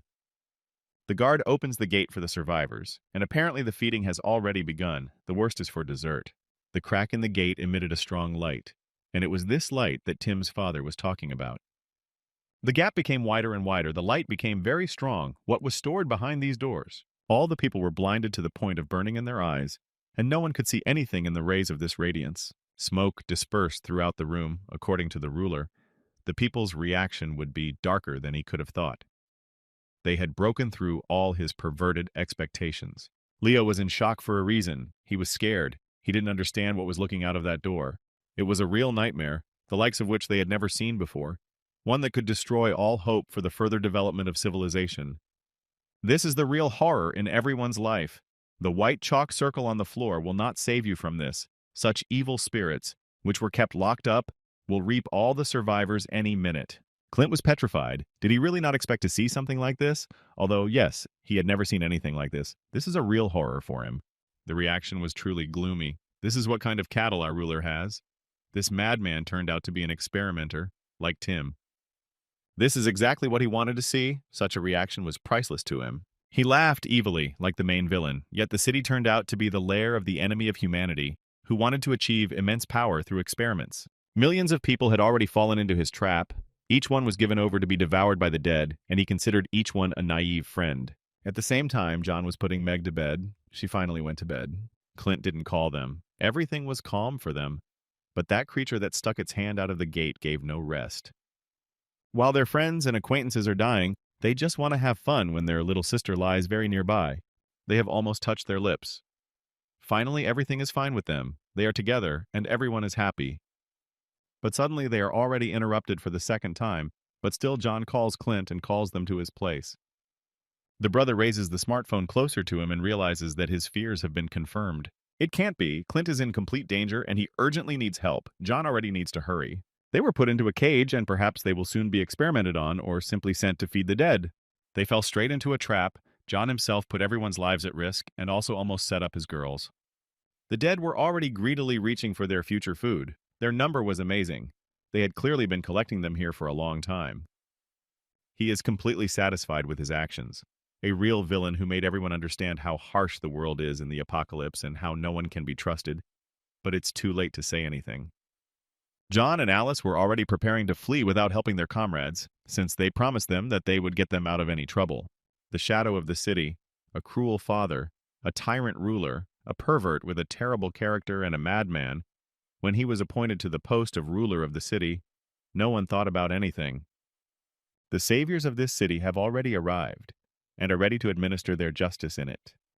The guard opens the gate for the survivors, and apparently the feeding has already begun. The worst is for dessert. The crack in the gate emitted a strong light, and it was this light that Tim's father was talking about. The gap became wider and wider. The light became very strong. What was stored behind these doors? All the people were blinded to the point of burning in their eyes, and no one could see anything in the rays of this radiance. Smoke dispersed throughout the room, according to the ruler. The people's reaction would be darker than he could have thought. They had broken through all his perverted expectations. Leo was in shock for a reason. He was scared. He didn't understand what was looking out of that door. It was a real nightmare, the likes of which they had never seen before. One that could destroy all hope for the further development of civilization. This is the real horror in everyone's life. The white chalk circle on the floor will not save you from this. Such evil spirits, which were kept locked up, will reap all the survivors any minute. Clint was petrified. Did he really not expect to see something like this? Although, yes, he had never seen anything like this. This is a real horror for him. The reaction was truly gloomy. This is what kind of cattle our ruler has. This madman turned out to be an experimenter, like Tim. This is exactly what he wanted to see. Such a reaction was priceless to him. He laughed evilly, like the main villain, yet the city turned out to be the lair of the enemy of humanity, who wanted to achieve immense power through experiments. Millions of people had already fallen into his trap. Each one was given over to be devoured by the dead, and he considered each one a naive friend. At the same time, John was putting Meg to bed. She finally went to bed. Clint didn't call them. Everything was calm for them. But that creature that stuck its hand out of the gate gave no rest. While their friends and acquaintances are dying, they just want to have fun when their little sister lies very nearby. They have almost touched their lips. Finally, everything is fine with them. They are together, and everyone is happy. But suddenly they are already interrupted for the second time, but still John calls Clint and calls them to his place. The brother raises the smartphone closer to him and realizes that his fears have been confirmed. It can't be. Clint is in complete danger, and he urgently needs help. John already needs to hurry. They were put into a cage, and perhaps they will soon be experimented on or simply sent to feed the dead. They fell straight into a trap. John himself put everyone's lives at risk and also almost set up his girls. The dead were already greedily reaching for their future food. Their number was amazing. They had clearly been collecting them here for a long time. He is completely satisfied with his actions. A real villain who made everyone understand how harsh the world is in the apocalypse and how no one can be trusted. But it's too late to say anything. John and Alice were already preparing to flee without helping their comrades, since they promised them that they would get them out of any trouble. The shadow of the city, a cruel father, a tyrant ruler, a pervert with a terrible character and a madman. When he was appointed to the post of ruler of the city, no one thought about anything. The saviors of this city have already arrived, and are ready to administer their justice in it.